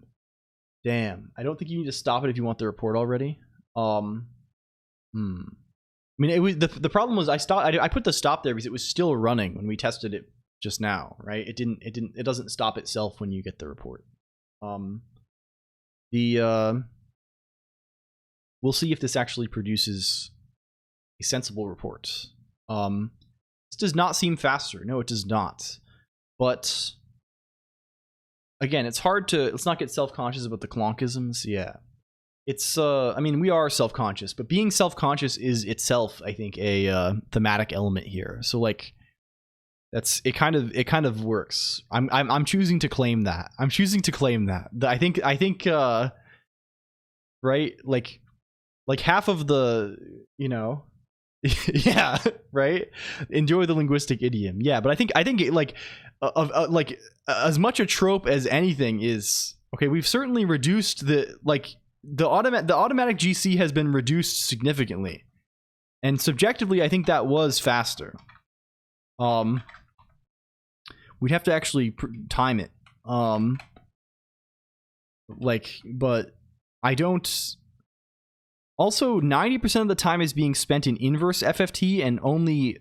I don't think you need to stop it if you want the report already. I mean, it was the problem was I put the stop there because it was still running when we tested it just now, right? It doesn't stop itself when you get the report. We'll see if this actually produces a sensible report. This does not seem faster. No, it does not. But again, it's hard to, let's not get self-conscious about the Colonqisms. Yeah. It's, I mean, we are self-conscious, but being self-conscious is itself, I think, a thematic element here. So like, it kind of works. I'm choosing to claim that. I think, right? Like half of the, you know, yeah, right? Enjoy the linguistic idiom. Yeah, but I think it, like as much a trope as anything is, okay, we've certainly reduced the automatic GC has been reduced significantly. And subjectively, I think that was faster. We'd have to actually time it. But I don't. Also, 90% of the time is being spent in inverse FFT, and only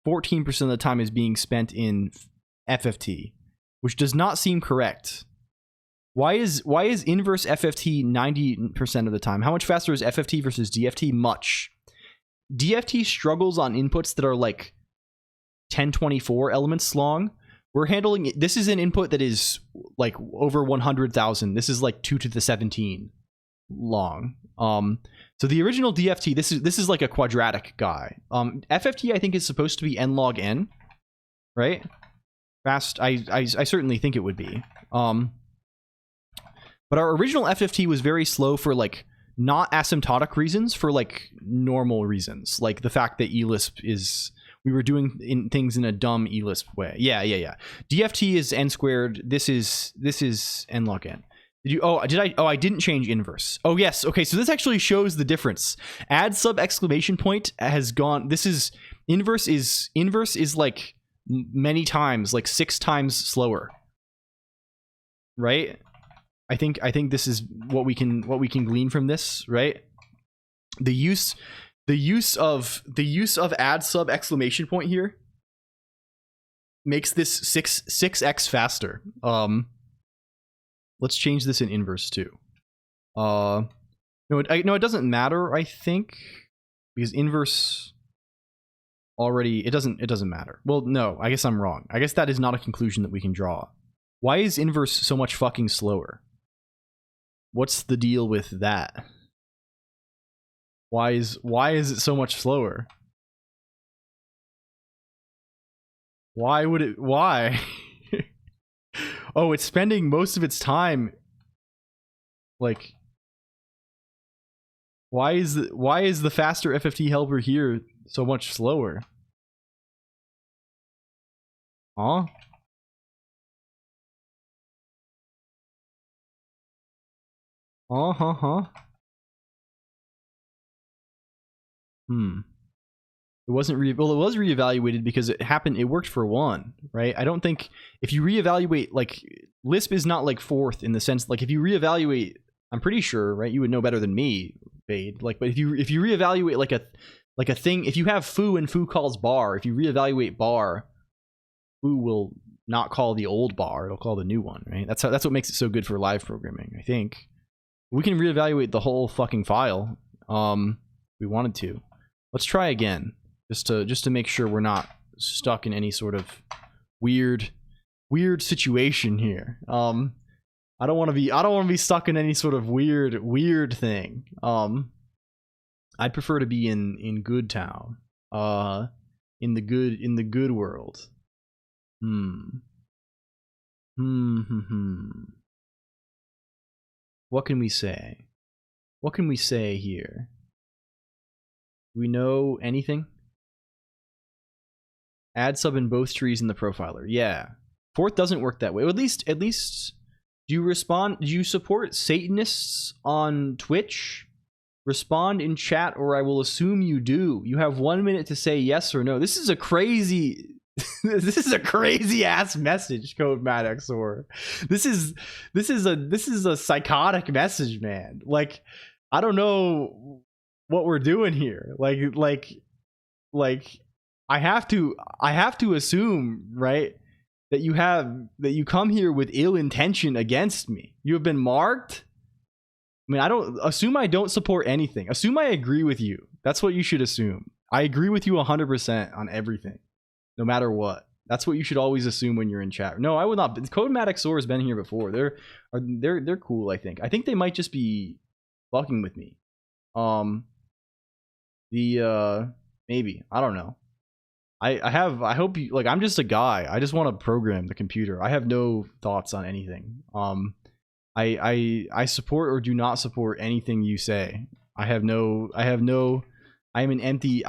14% of the time is being spent in FFT, which does not seem correct. Why is inverse FFT 90% of the time? How much faster is FFT versus DFT? Much. DFT struggles on inputs that are like 1024 elements long. We're handling it. This is an input that is like over 100,000. This is like 2 to the 17 long. So the original DFT, this is like a quadratic guy. FFT I think is supposed to be n log n, right? Fast. I certainly think it would be. But our original FFT was very slow for like not asymptotic reasons, for like normal reasons, like the fact that eLisp is. We were doing things in a dumb eLisp way. Yeah. DFT is n squared. This is n log n. I didn't change inverse. Oh yes. Okay, so this actually shows the difference. Add sub exclamation point has gone. This is inverse is like many times, like 6 times slower. Right? I think this is what we can glean from this, right? The use of add sub exclamation point here makes this 6x faster. Let's change this in inverse too. No, it doesn't matter, I think, because inverse already it doesn't matter. Well, no, I guess I'm wrong. I guess that is not a conclusion that we can draw. Why is inverse so much fucking slower? What's the deal with that? Why is it so much slower? Why? Oh, it's spending most of its time like why is the faster FFT helper here so much slower? Huh? It wasn't it was reevaluated because it worked for 1, right? I don't think if you reevaluate, like, Lisp is not like 4th in the sense, like, if you reevaluate, I'm pretty sure, right, you would know better than me, Fade, like, but if you reevaluate like a thing, if you have foo and foo calls bar, if you reevaluate bar, foo will not call the old bar, it'll call the new one, right? That's what makes it so good for live programming, I think. We can reevaluate the whole fucking file if we wanted to. Let's try again, just to make sure we're not stuck in any sort of weird situation here. I don't want to be stuck in any sort of weird thing. I'd prefer to be in Good Town. In the good world. What can we say? What can we say here? Do we know anything? Add sub in both trees in the profiler. Yeah. 4th doesn't work that way. At least do you support Satanists on Twitch? Respond in chat or I will assume you do. You have 1 minute to say yes or no. This is a crazy ass message, CodeMadXor. This is a psychotic message, man. Like, I don't know what we're doing here. Like I have to assume, right, that you come here with ill intention against me. You have been marked. I mean, I don't support anything. Assume I agree with you. That's what you should assume. I agree with you 100% on everything, no matter what. That's what you should always assume when you're in chat. No, I would not. CodeMadXor has been here before. They're cool, I think. I think they might just be fucking with me. Maybe. I don't know. I hope you, like, I'm just a guy. I just want to program the computer. I have no thoughts on anything. I support or do not support anything you say. I am an empty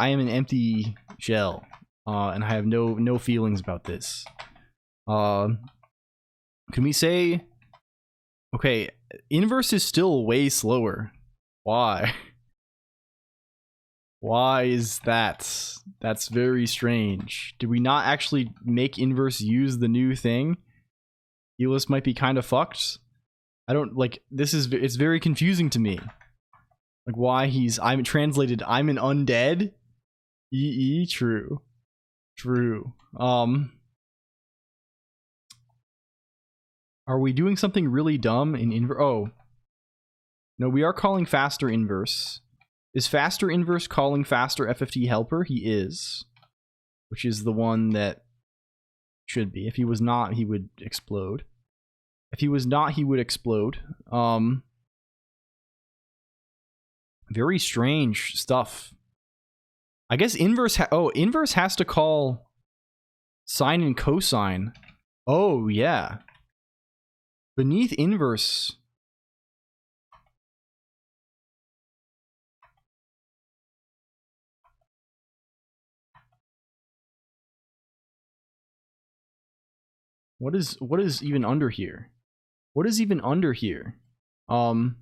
shell. And I have no feelings about this. Can we say, okay, inverse is still way slower. Why? Why is that? That's very strange. Did we not actually make inverse use the new thing? Elis might be kind of fucked. I don't, like, it's very confusing to me. Like, why I'm translated, I'm an undead? True. True. Are we doing something really dumb in inverse? Oh. No, we are calling faster inverse. Is faster inverse calling faster FFT helper? He is. Which is the one that should be. If he was not, he would explode. If he was not, he would explode. Very strange stuff. I guess inverse inverse has to call sine and cosine. Oh, yeah. Beneath inverse. What is even under here? What is even under here? That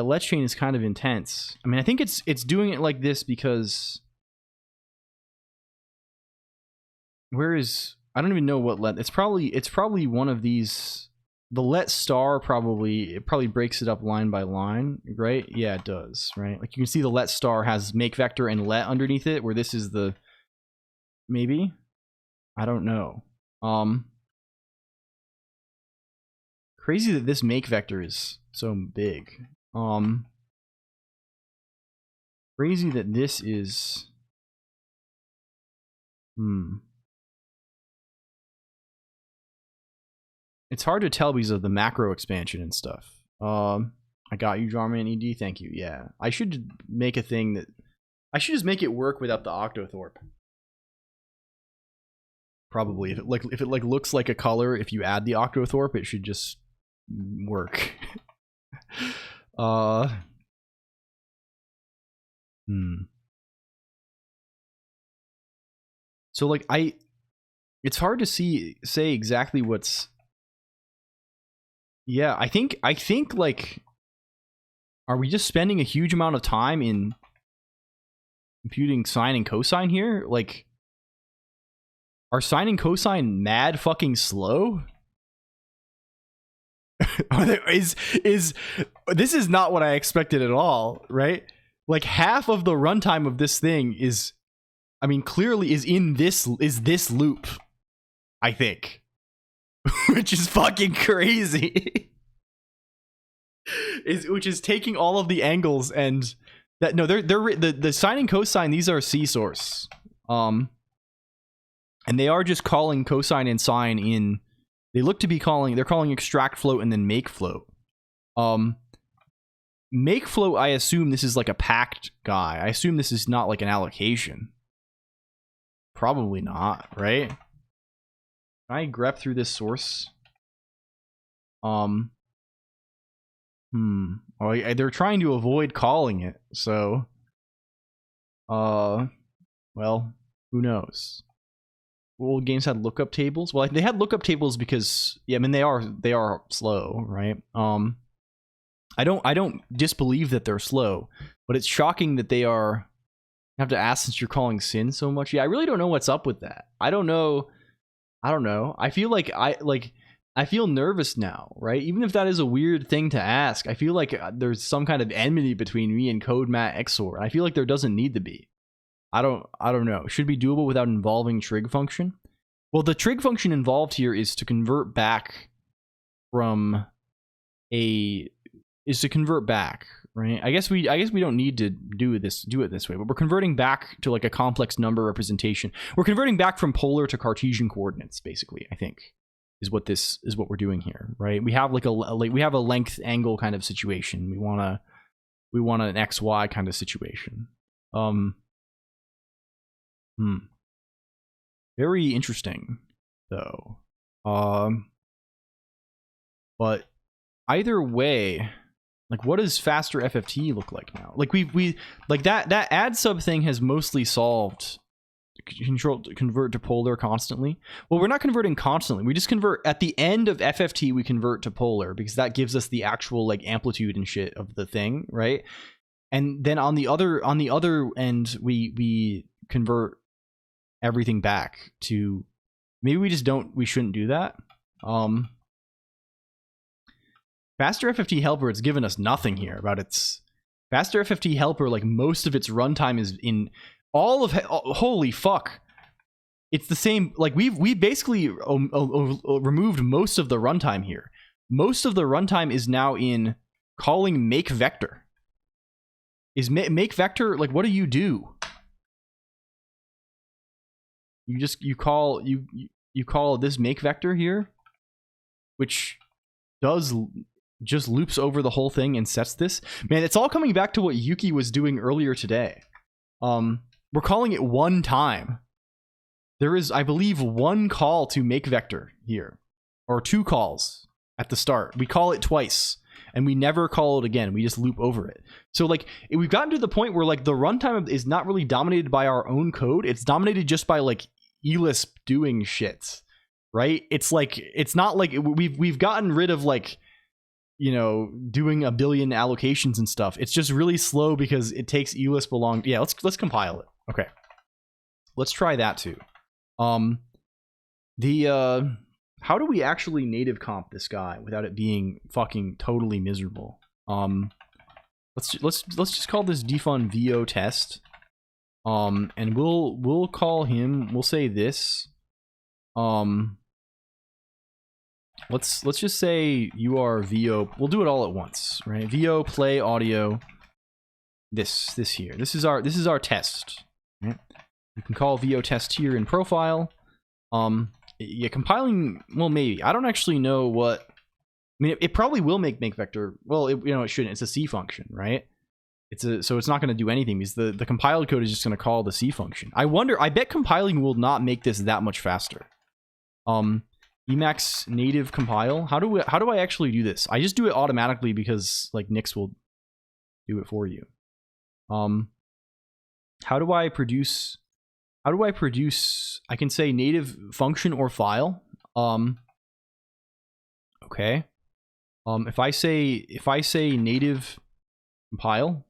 let chain is kind of intense. I mean, I think it's doing it like this because where is, I don't even know what let, it's probably one of these. The let star probably breaks it up line by line, right? Yeah, it does, right? Like you can see the let star has make vector and let underneath it, where this is the, maybe, I don't know. Crazy that this make vector is so big. Crazy that this is, it's hard to tell because of the macro expansion and stuff. I got you, Jarman ED. Thank you. Yeah, I should make a thing that I should just make it work without the Octothorpe. Probably, if it looks like a color, if you add the Octothorpe, it should just work. So like it's hard to say exactly what's. Yeah, I think like, are we just spending a huge amount of time in computing sine and cosine here? Like, are sine and cosine mad fucking slow? This is not what I expected at all, right? Like half of the runtime of this thing is, I mean, clearly is this loop, I think. Which is fucking crazy. Which is taking all of the angles and that, no, they're the sine and cosine, these are C source. And they are just calling cosine and sine in, they look to be calling, they're calling extract float and then make float. Make float, I assume this is like a packed guy. I assume this is not like an allocation. Probably not, right? Can I grep through this source? They're trying to avoid calling it, so well, who knows? Old games had lookup tables. Well, they had lookup tables because, yeah, I mean they are slow, right? I don't disbelieve that they're slow, but it's shocking that they are. I have to ask, since you're calling sin so much. Yeah, I really don't know what's up with that. I don't know. I feel like I feel nervous now, right? Even if that is a weird thing to ask, I feel like there's some kind of enmity between me and CodeMat XOR. I feel like there doesn't need to be. I don't know. It should be doable without involving trig function. Well, the trig function involved here is to convert back from right? I guess we don't need to do it this way, but we're converting back to like a complex number representation. We're converting back from polar to Cartesian coordinates, basically, I think, is what we're doing here, right? We have we have a length angle kind of situation. We want an XY kind of situation. Very interesting though. But either way, like, what does faster FFT look like now? Like we like that add sub thing has mostly solved convert to polar constantly. Well, we're not converting constantly. We just convert at the end of FFT. We convert to polar because that gives us the actual like amplitude and shit of the thing, right? And then on the other end, we convert everything back to, maybe we shouldn't do that. Faster FFT helper, it's given us nothing here about its faster FFT helper. Like, most of its runtime is in all of holy fuck. It's the same. Like, we basically removed most of the runtime here. Most of the runtime is now in calling make vector. Is make vector, like, what do? You call this make vector here, which does just loops over the whole thing and sets this. Man, it's all coming back to what Yuki was doing earlier today. We're calling it one time. There is, I believe, one call to make vector here, or two calls at the start. We call it twice, and we never call it again. We just loop over it. So, like, we've gotten to the point where, like, the runtime is not really dominated by our own code. It's dominated just by, like, elisp doing shit, right? It's like, it's not like we've gotten rid of, like, you know, doing a billion allocations and stuff. It's just really slow because it takes elisp along. Yeah, let's compile it. Okay, let's try that too. How do we actually native comp this guy without it being fucking totally miserable? Let's just call this defun VO test. And we'll call him, we'll say this. Let's just say you are VO. We'll do it all at once, right? VO play audio. This here. This is our test. Right? You can call VO test here in profile. Yeah, compiling. Well, maybe I don't actually know what. I mean, it probably will make vector. Well, it shouldn't. It's a C function, right? So it's not going to do anything because the compiled code is just going to call the C function. I bet compiling will not make this that much faster. Emacs native compile. How do I actually do this? I just do it automatically because like Nix will do it for you. How do I produce? I can say native function or file. Okay. If I say native compile.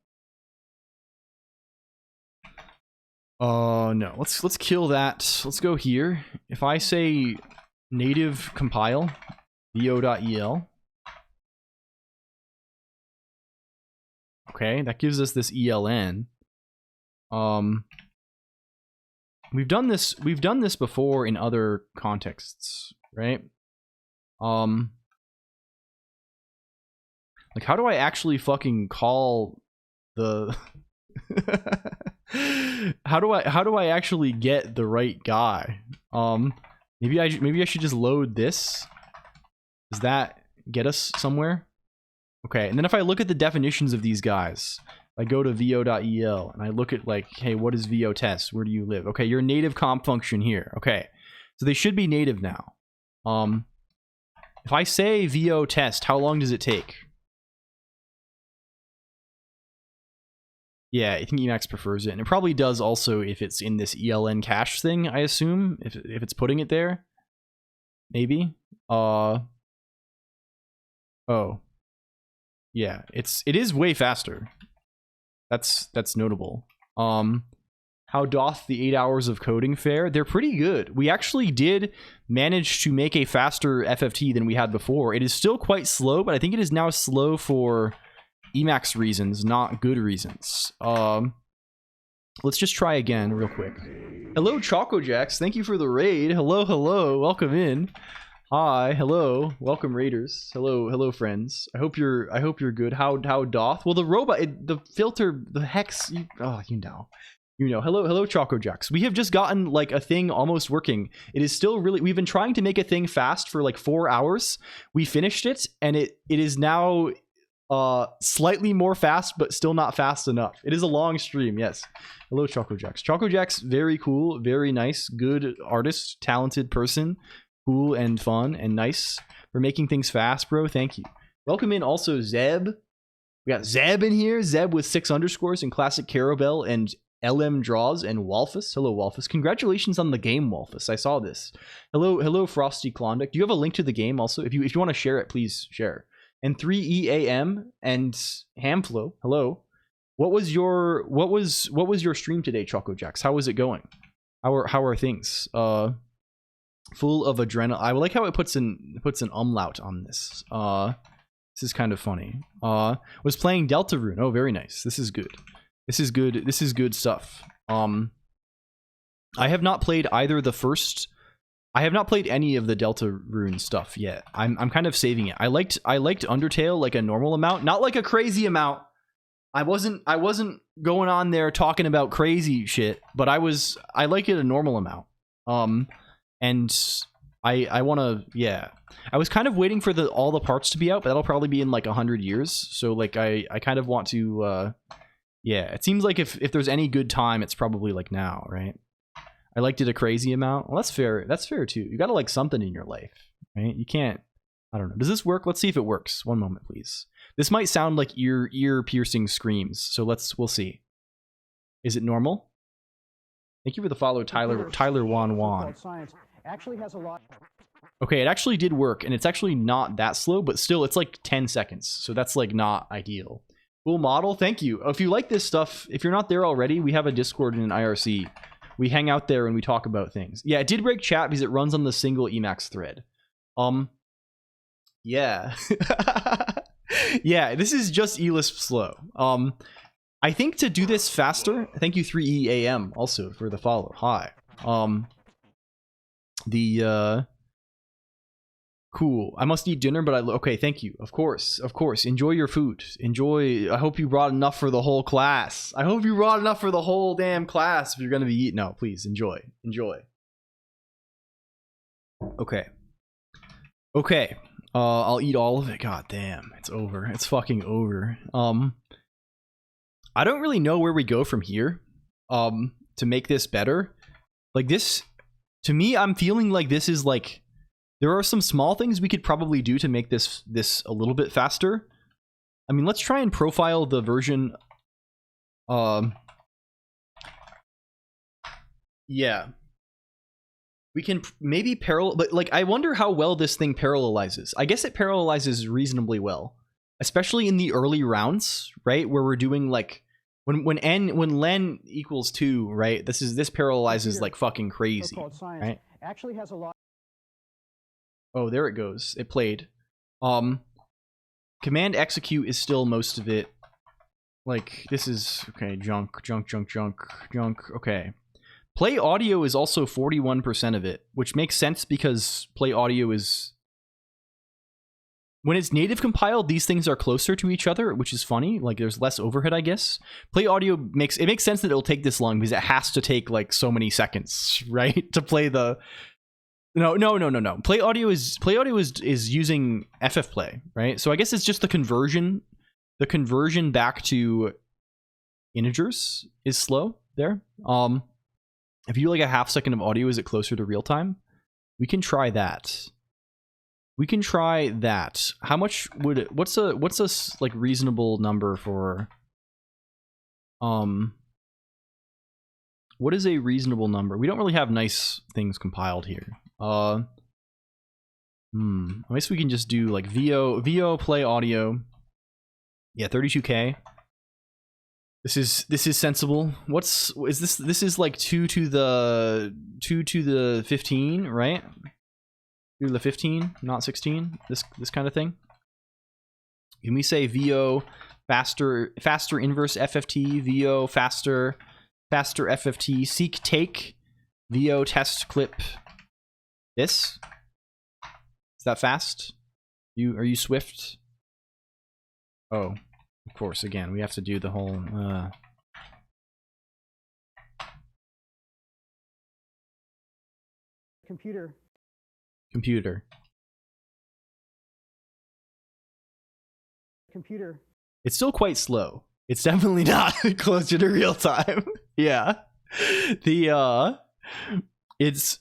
No. Let's kill that. Let's go here. If I say native compile vo.el. Okay, that gives us this ELN. We've done this before in other contexts, right? Like how do I actually fucking call the how do I actually get the right guy? Maybe I should just load this. Does that get us somewhere? Okay, and then if I look at the definitions of these guys, I go to vo.el and I look at like, hey, what is vo test? Where do you live? Okay, your native comp function here. Okay, so they should be native now. If I say vo test, how long does it take? Yeah, I think Emacs prefers it, and it probably does also if it's in this ELN cache thing. I assume if it's putting it there, maybe. Oh, yeah, it is way faster. That's notable. How doth the 8 hours of coding fare? They're pretty good. We actually did manage to make a faster FFT than we had before. It is still quite slow, but I think it is now slow for Emacs reasons, not good reasons. Let's just try again real quick. Hello, ChocoJax. Thank you for the raid. Hello. Welcome in. Hi, hello. Welcome, raiders. Hello, friends. I hope you're good. How doth? Well, the robot, the filter, the hex. You know. Hello, ChocoJax. We have just gotten like a thing almost working. It is still really. We've been trying to make a thing fast for like 4 hours. We finished it, and it is now slightly more fast, but still not fast enough. It is a long stream. Yes. Hello, ChocoJax. ChocoJax, very cool, very nice, good artist, talented person. Cool and fun and nice for making things fast, bro. Thank you. Welcome in also Zeb. We got Zeb in here. Zeb with 6 underscores and classic Carabel and LM draws and Walfus. Hello, Walfus. Congratulations on the game, Walfus. I saw this. Hello, Frosty Klondike. Do you have a link to the game also? If you want to share it, please share. And 3EAM and Hamflow. Hello. What was your stream today, ChocoJax? How was it going? How are things? Full of adrenaline. I like how it puts an umlaut on this. This is kind of funny. Was playing Deltarune. Oh, very nice. This is good. This is good stuff. I have not played either the first. I have not played any of the Deltarune stuff yet. I'm kind of saving it. I liked Undertale like a normal amount, not like a crazy amount. I wasn't going on there talking about crazy shit, but I like it a normal amount. And I want to, yeah. I was kind of waiting for all the parts to be out, but that'll probably be in like 100 years. So like I kind of want to, yeah. It seems like if there's any good time, it's probably like now, right? I liked it a crazy amount. Well, that's fair. That's fair too. You got to like something in your life, right? You can't. I don't know. Does this work? Let's see if it works. One moment, please. This might sound like ear piercing screams. So we'll see. Is it normal? Thank you for the follow, Tyler Wan. Actually has a lot. Okay, it actually did work, and it's actually not that slow, but still, it's like 10 seconds, so that's like not ideal. Cool model, thank you. If you like this stuff, if you're not there already, we have a Discord and an IRC we hang out there and we talk about things. Yeah, it did break chat because it runs on the single Emacs thread. Yeah. Yeah, this is just eLisp slow. I think to do this faster, thank you 3EAM also for the follow. Hi. Cool. I must eat dinner, but okay, thank you. Of course. Enjoy your food. Enjoy. I hope you brought enough for the whole class. I hope you brought enough for the whole damn class if you're gonna be eating. No, please enjoy. Okay. I'll eat all of it. God damn, it's over. It's fucking over. I don't really know where we go from here. To make this better. Like this, to me, I'm feeling like this is like, there are some small things we could probably do to make this a little bit faster. I mean, let's try and profile the version. Yeah. We can maybe parallel, but like, I wonder how well this thing parallelizes. I guess it parallelizes reasonably well, especially in the early rounds, right? Where we're doing like, when len equals 2, right? This parallelizes like fucking crazy, right? Actually has a lot. Oh, there it goes. It played. Command execute is still most of it. Like, this is okay. Junk. Okay. Play audio is also 41% of it, which makes sense because play audio is, when it's native compiled, these things are closer to each other, which is funny. Like, there's less overhead, I guess. Play audio makes sense that it'll take this long because it has to take like so many seconds, right, to play the. No. Play audio is using ffplay, right? So I guess it's just the conversion back to integers is slow there. If you do like a half second of audio, is it closer to real time? We can try that. How much would it, what's a like reasonable number for what is a reasonable number? We don't really have nice things compiled here. I guess we can just do like VO play audio. Yeah, 32K. This is sensible. Is this? This is like 2 to the 15, right? 2 to the 15, not 16. This kind of thing. Can we say VO faster inverse FFT, VO faster FFT, seek take, VO test clip. This? Is that fast? Are you swift? Oh, of course, again, we have to do the whole Computer. It's still quite slow. It's definitely not closer to real time. Yeah. It's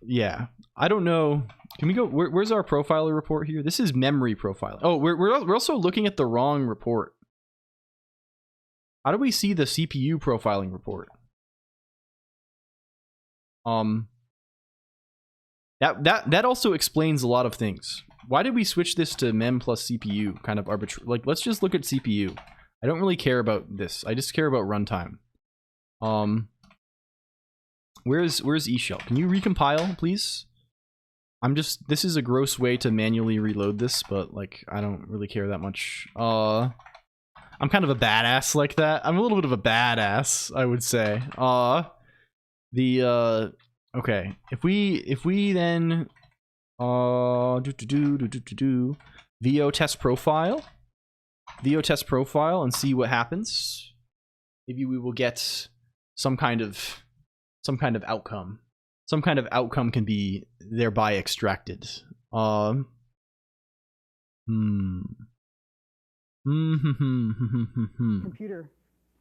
yeah. I don't know. Can we go? Where's our profiler report here? This is memory profiling. Oh, we're also looking at the wrong report. How do we see the CPU profiling report? That also explains a lot of things. Why did we switch this to mem plus CPU? Kind of arbitrary. Like, let's just look at CPU. I don't really care about this. I just care about runtime. Where's eShell? Can you recompile, please? This is a gross way to manually reload this, but like, I don't really care that much. I'm kind of a badass like that. I'm a little bit of a badass, I would say. Okay. If we then VO test profile and see what happens. Maybe we will get some kind of outcome. Some kind of outcome can be thereby extracted. Computer.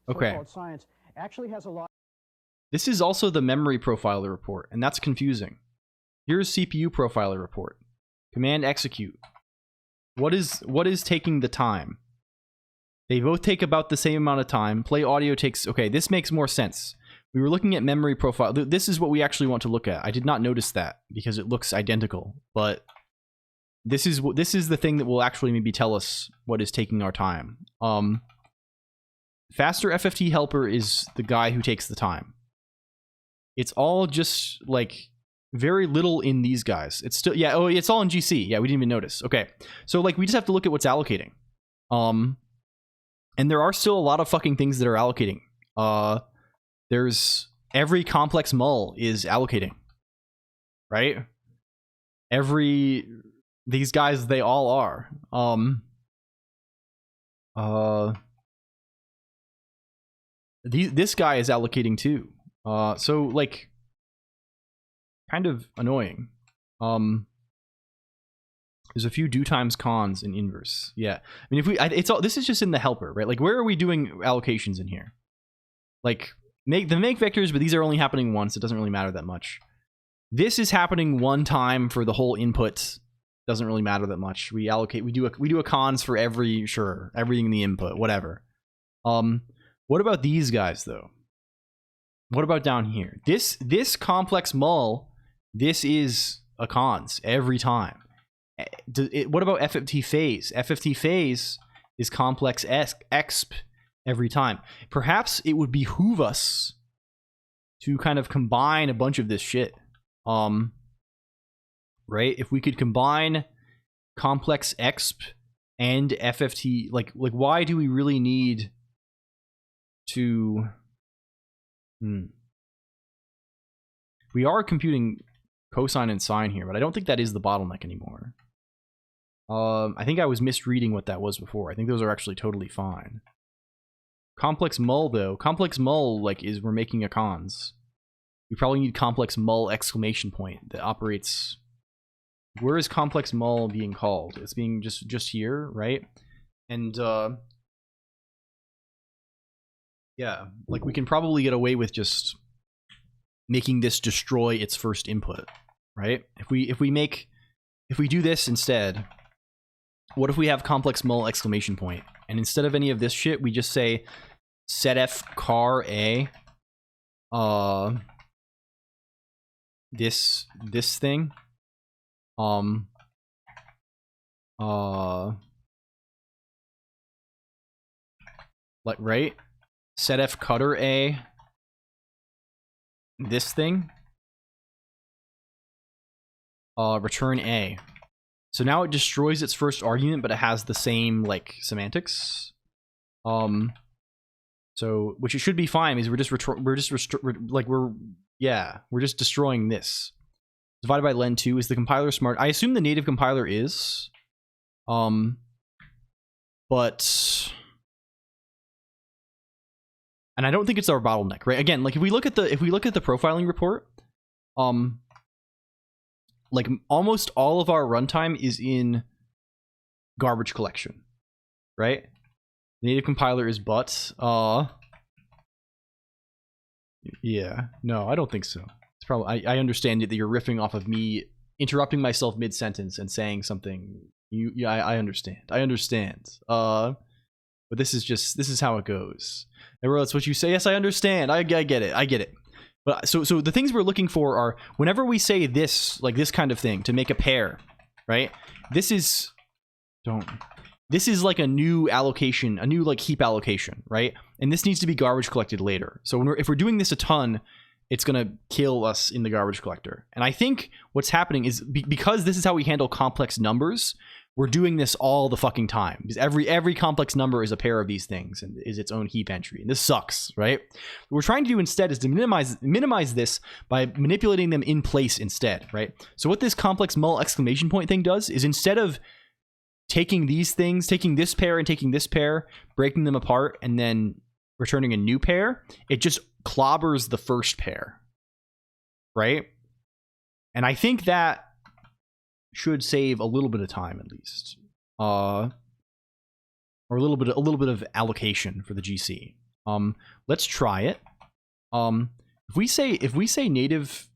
Okay. So-called science actually has a lot. This is also the memory profiler report, and that's confusing. Here's CPU profiler report. Command execute. What is taking the time? They both take about the same amount of time. Play audio takes... Okay, this makes more sense. We were looking at memory profile. This is what we actually want to look at. I did not notice that because it looks identical, but this is the thing that will actually maybe tell us what is taking our time. Faster FFT helper is the guy who takes the time. It's all just like very little in these guys. It's still, yeah, oh, it's all in GC. Yeah, we didn't even notice. Okay. So like we just have to look at what's allocating. And there are still a lot of fucking things that are allocating. There's every complex mul is allocating. Right? These guys, they all are. This guy is allocating too. So like kind of annoying. There's a few do times cons in inverse. Yeah. I mean, if we, it's all, this is just in the helper, right? Like, where are we doing allocations in here? Like, make vectors, but these are only happening once. It doesn't really matter that much. This is happening one time for the whole input. Doesn't really matter that much. We allocate, we do a cons for everything in the input, whatever. What about these guys though? What about down here? This complex mul, this is a cons every time. What about FFT phase? FFT phase is complex exp every time. Perhaps it would behoove us to kind of combine a bunch of this shit. Right? If we could combine complex exp and FFT, like why do we really need to... We are computing cosine and sine here, but I don't think that is the bottleneck anymore. I think I was misreading what that was before. I think those are actually totally fine. Complex mul though. Complex mul, like, we're making a cons. We probably need complex mul exclamation point that operates... Where is complex mul being called? It's being just here, right? And yeah, like we can probably get away with just making this destroy its first input, right? If we do this instead, what if we have complex mul exclamation point, and instead of any of this shit, we just say setf car a this thing, like, right? Setf cutter a this thing, return a. So now it destroys its first argument, but it has the same, like, semantics. So, which it should be fine, because we're just destroying this. Divided by len 2. Is the compiler smart? I assume the native compiler is. But... And I don't think it's our bottleneck, right? Again, like, if we look at the profiling report, like, almost all of our runtime is in garbage collection, right? The native compiler is but, yeah, no, I don't think so. It's probably, I understand that you're riffing off of me interrupting myself mid-sentence and saying something. Yeah, I understand. But this is how it goes. That's what you say. Yes, I understand. I get it. But so the things we're looking for are, whenever we say this, like this kind of thing, to make a pair, right? This is like a new allocation, a new, like, heap allocation, right? And this needs to be garbage collected later. So if we're doing this a ton, it's gonna kill us in the garbage collector. And I think what's happening is, because this is how we handle complex numbers, we're doing this all the fucking time, because every complex number is a pair of these things and is its own heap entry. And this sucks, right? What we're trying to do instead is to minimize this by manipulating them in place instead, right? So what this complex mul exclamation point thing does is, instead of taking these things, taking this pair and taking this pair, breaking them apart, and then returning a new pair, it just clobbers the first pair, right? And I think that should save a little bit of time, at least, or a little bit of allocation for the GC. Let's try it. If we say native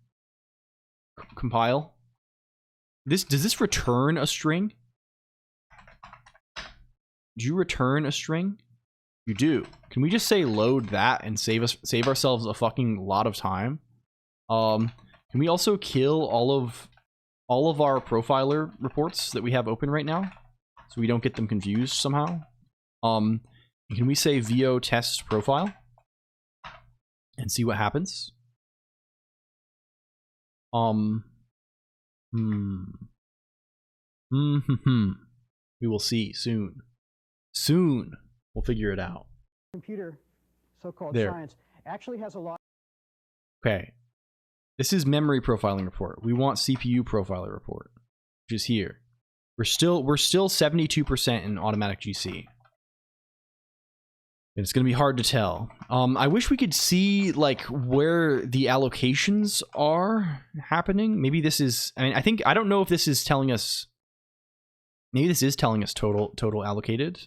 compile, does this return a string? Do you return a string? You do. Can we just say load that and save ourselves a fucking lot of time? Can we also kill all of our profiler reports that we have open right now, so we don't get them confused somehow? Can we say vo test profile and see what happens? We will see soon. Soon we'll figure it out. Computer, so-called There. science, actually has a lot. Okay. This is memory profiling report. We want CPU profiler report, which is here. We're still 72% in automatic GC. It's gonna be hard to tell. I wish we could see like where the allocations are happening. Maybe this is. I don't know if this is telling us. Maybe this is telling us total allocated.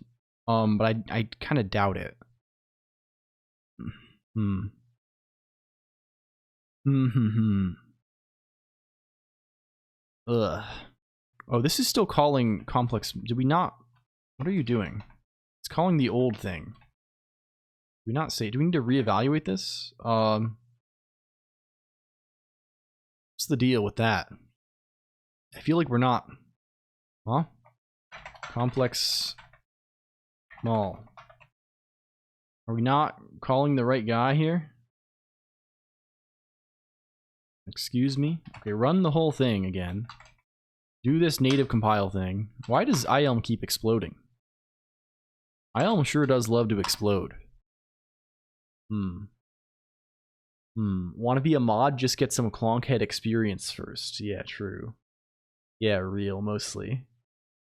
But I kind of doubt it. Ugh. Oh, this is still calling complex. Did we not? What are you doing? It's calling the old thing. Did we not say? Do we need to reevaluate this? What's the deal with that? I feel like we're not. Huh? Complex. Small. Are we not calling the right guy here? Excuse me? Okay, run the whole thing again. Do this native compile thing. Why does IELM keep exploding? IELM sure does love to explode. Want to be a mod? Just get some Colonq head experience first. Yeah, true. Yeah, real, mostly.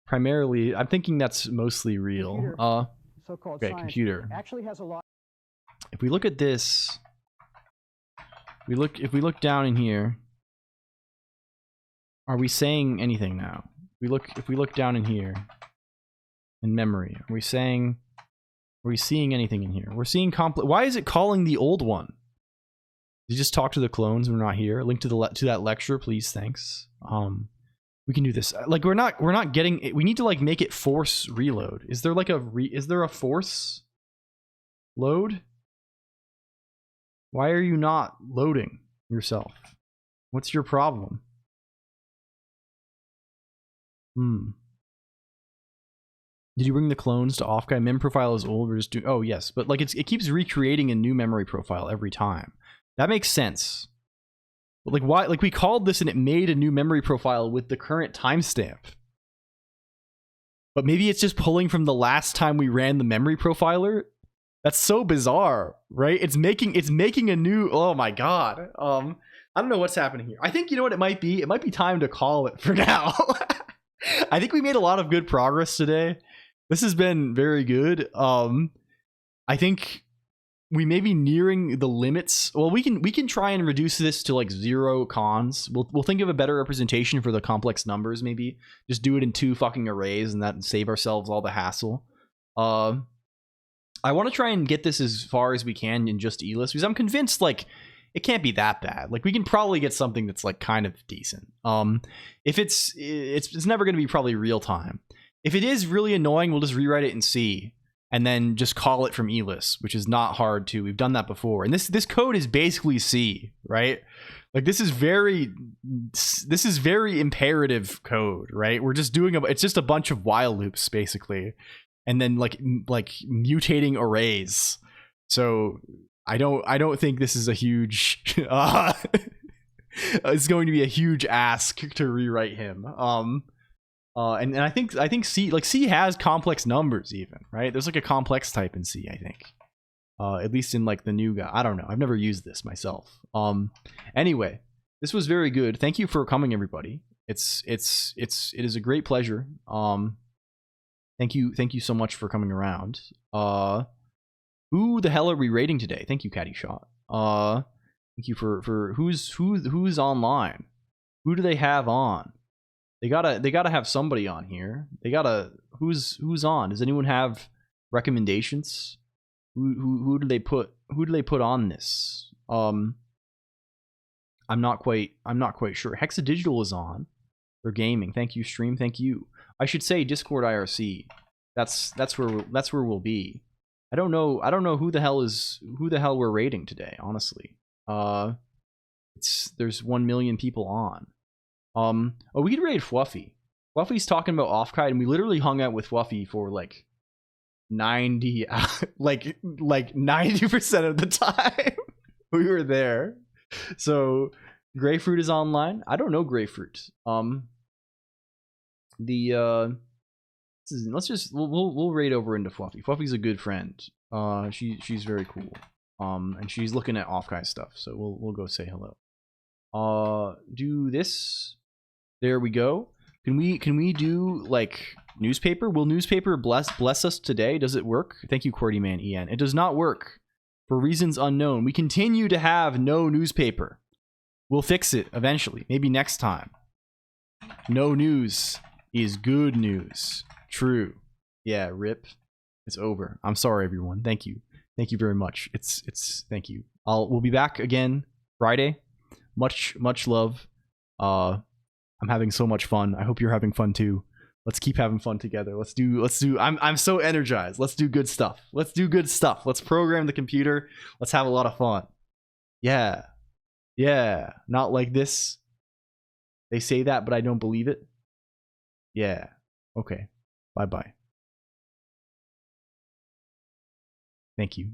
Primarily, I'm thinking that's mostly real. Computer, so-called Okay, science, computer. actually has a lot. If we look at this, if we look down in here, are we saying anything now? If we look down in here, in memory, are we seeing anything in here? We're seeing why is it calling the old one? Did you just talk to the clones when we're not here? Link to that lecture, please, thanks. We can do this. Like we're not getting it. We need to like make it force reload. Is there like is there a force load? Why are you not loading yourself? What's your problem? Did you bring the clones to off guy? Mem profile is old. We're just doing. Oh yes, but like it keeps recreating a new memory profile every time. That makes sense. But like why? Like we called this and it made a new memory profile with the current timestamp. But maybe it's just pulling from the last time we ran the memory profiler. That's so bizarre, right? It's making a new. Oh my god. I don't know what's happening here. I think you know what it might be. It might be time to call it for now. I think we made a lot of good progress today. This has been very good. I think we may be nearing the limits. Well, we can try and reduce this to like 0 cons. We'll think of a better representation for the complex numbers. Maybe just do it in 2 fucking arrays and that save ourselves all the hassle. I want to try and get this as far as we can in just ELIS because I'm convinced like it can't be that bad. Like we can probably get something that's like kind of decent. If it's never going to be probably real time. If it is really annoying, we'll just rewrite it in C and then just call it from ELIS, which is not hard to. We've done that before. And this code is basically C, right? Like this is very imperative code, right? We're just doing it's just a bunch of while loops basically. And then like mutating arrays. So I don't think this is a huge it's going to be a huge ask to rewrite him. And I think C has complex numbers even, right? There's like a complex type in C, I think. At least in like the new guy. I don't know. I've never used this myself. Anyway, this was very good. Thank you for coming, everybody. It is a great pleasure. Thank you so much for coming around. Who the hell are we rating today? Thank you, Caddy Shot. Thank you for who's online. Who do they have on? They gotta have somebody on here. Who's on? Does anyone have recommendations? Who do they put on this? I'm not quite sure. Hexadigital is on. They're gaming. Thank you, stream. Thank you. I should say Discord IRC. That's where we'll be. I don't know who the hell we're rating today, honestly. There's 1 million people on. We could raid Fluffy. Fluffy's talking about Offkite, and we literally hung out with Fluffy for like 90 like 90% of the time we were there. So Grapefruit is online. I don't know Grapefruit. We'll raid over into Fluffy. Fluffy's a good friend. She's very cool. And she's looking at off guy stuff, so we'll go say hello. Do this. There we go. Can we do like newspaper? Will newspaper bless us today? Does it work? Thank you, QWERTYman EN. It does not work for reasons unknown. We continue to have no newspaper. We'll fix it eventually. Maybe next time. No news is good news. True. Yeah, rip. It's over. I'm sorry, everyone. Thank you. Thank you very much. It's thank you. We'll be back again Friday. Much love. I'm having so much fun. I hope you're having fun too. Let's keep having fun together. Let's do I'm so energized. Let's do good stuff. Let's do good stuff. Let's program the computer. Let's have a lot of fun. Yeah. Yeah. Not like this. They say that, but I don't believe it. Yeah. Okay. Bye-bye. Thank you.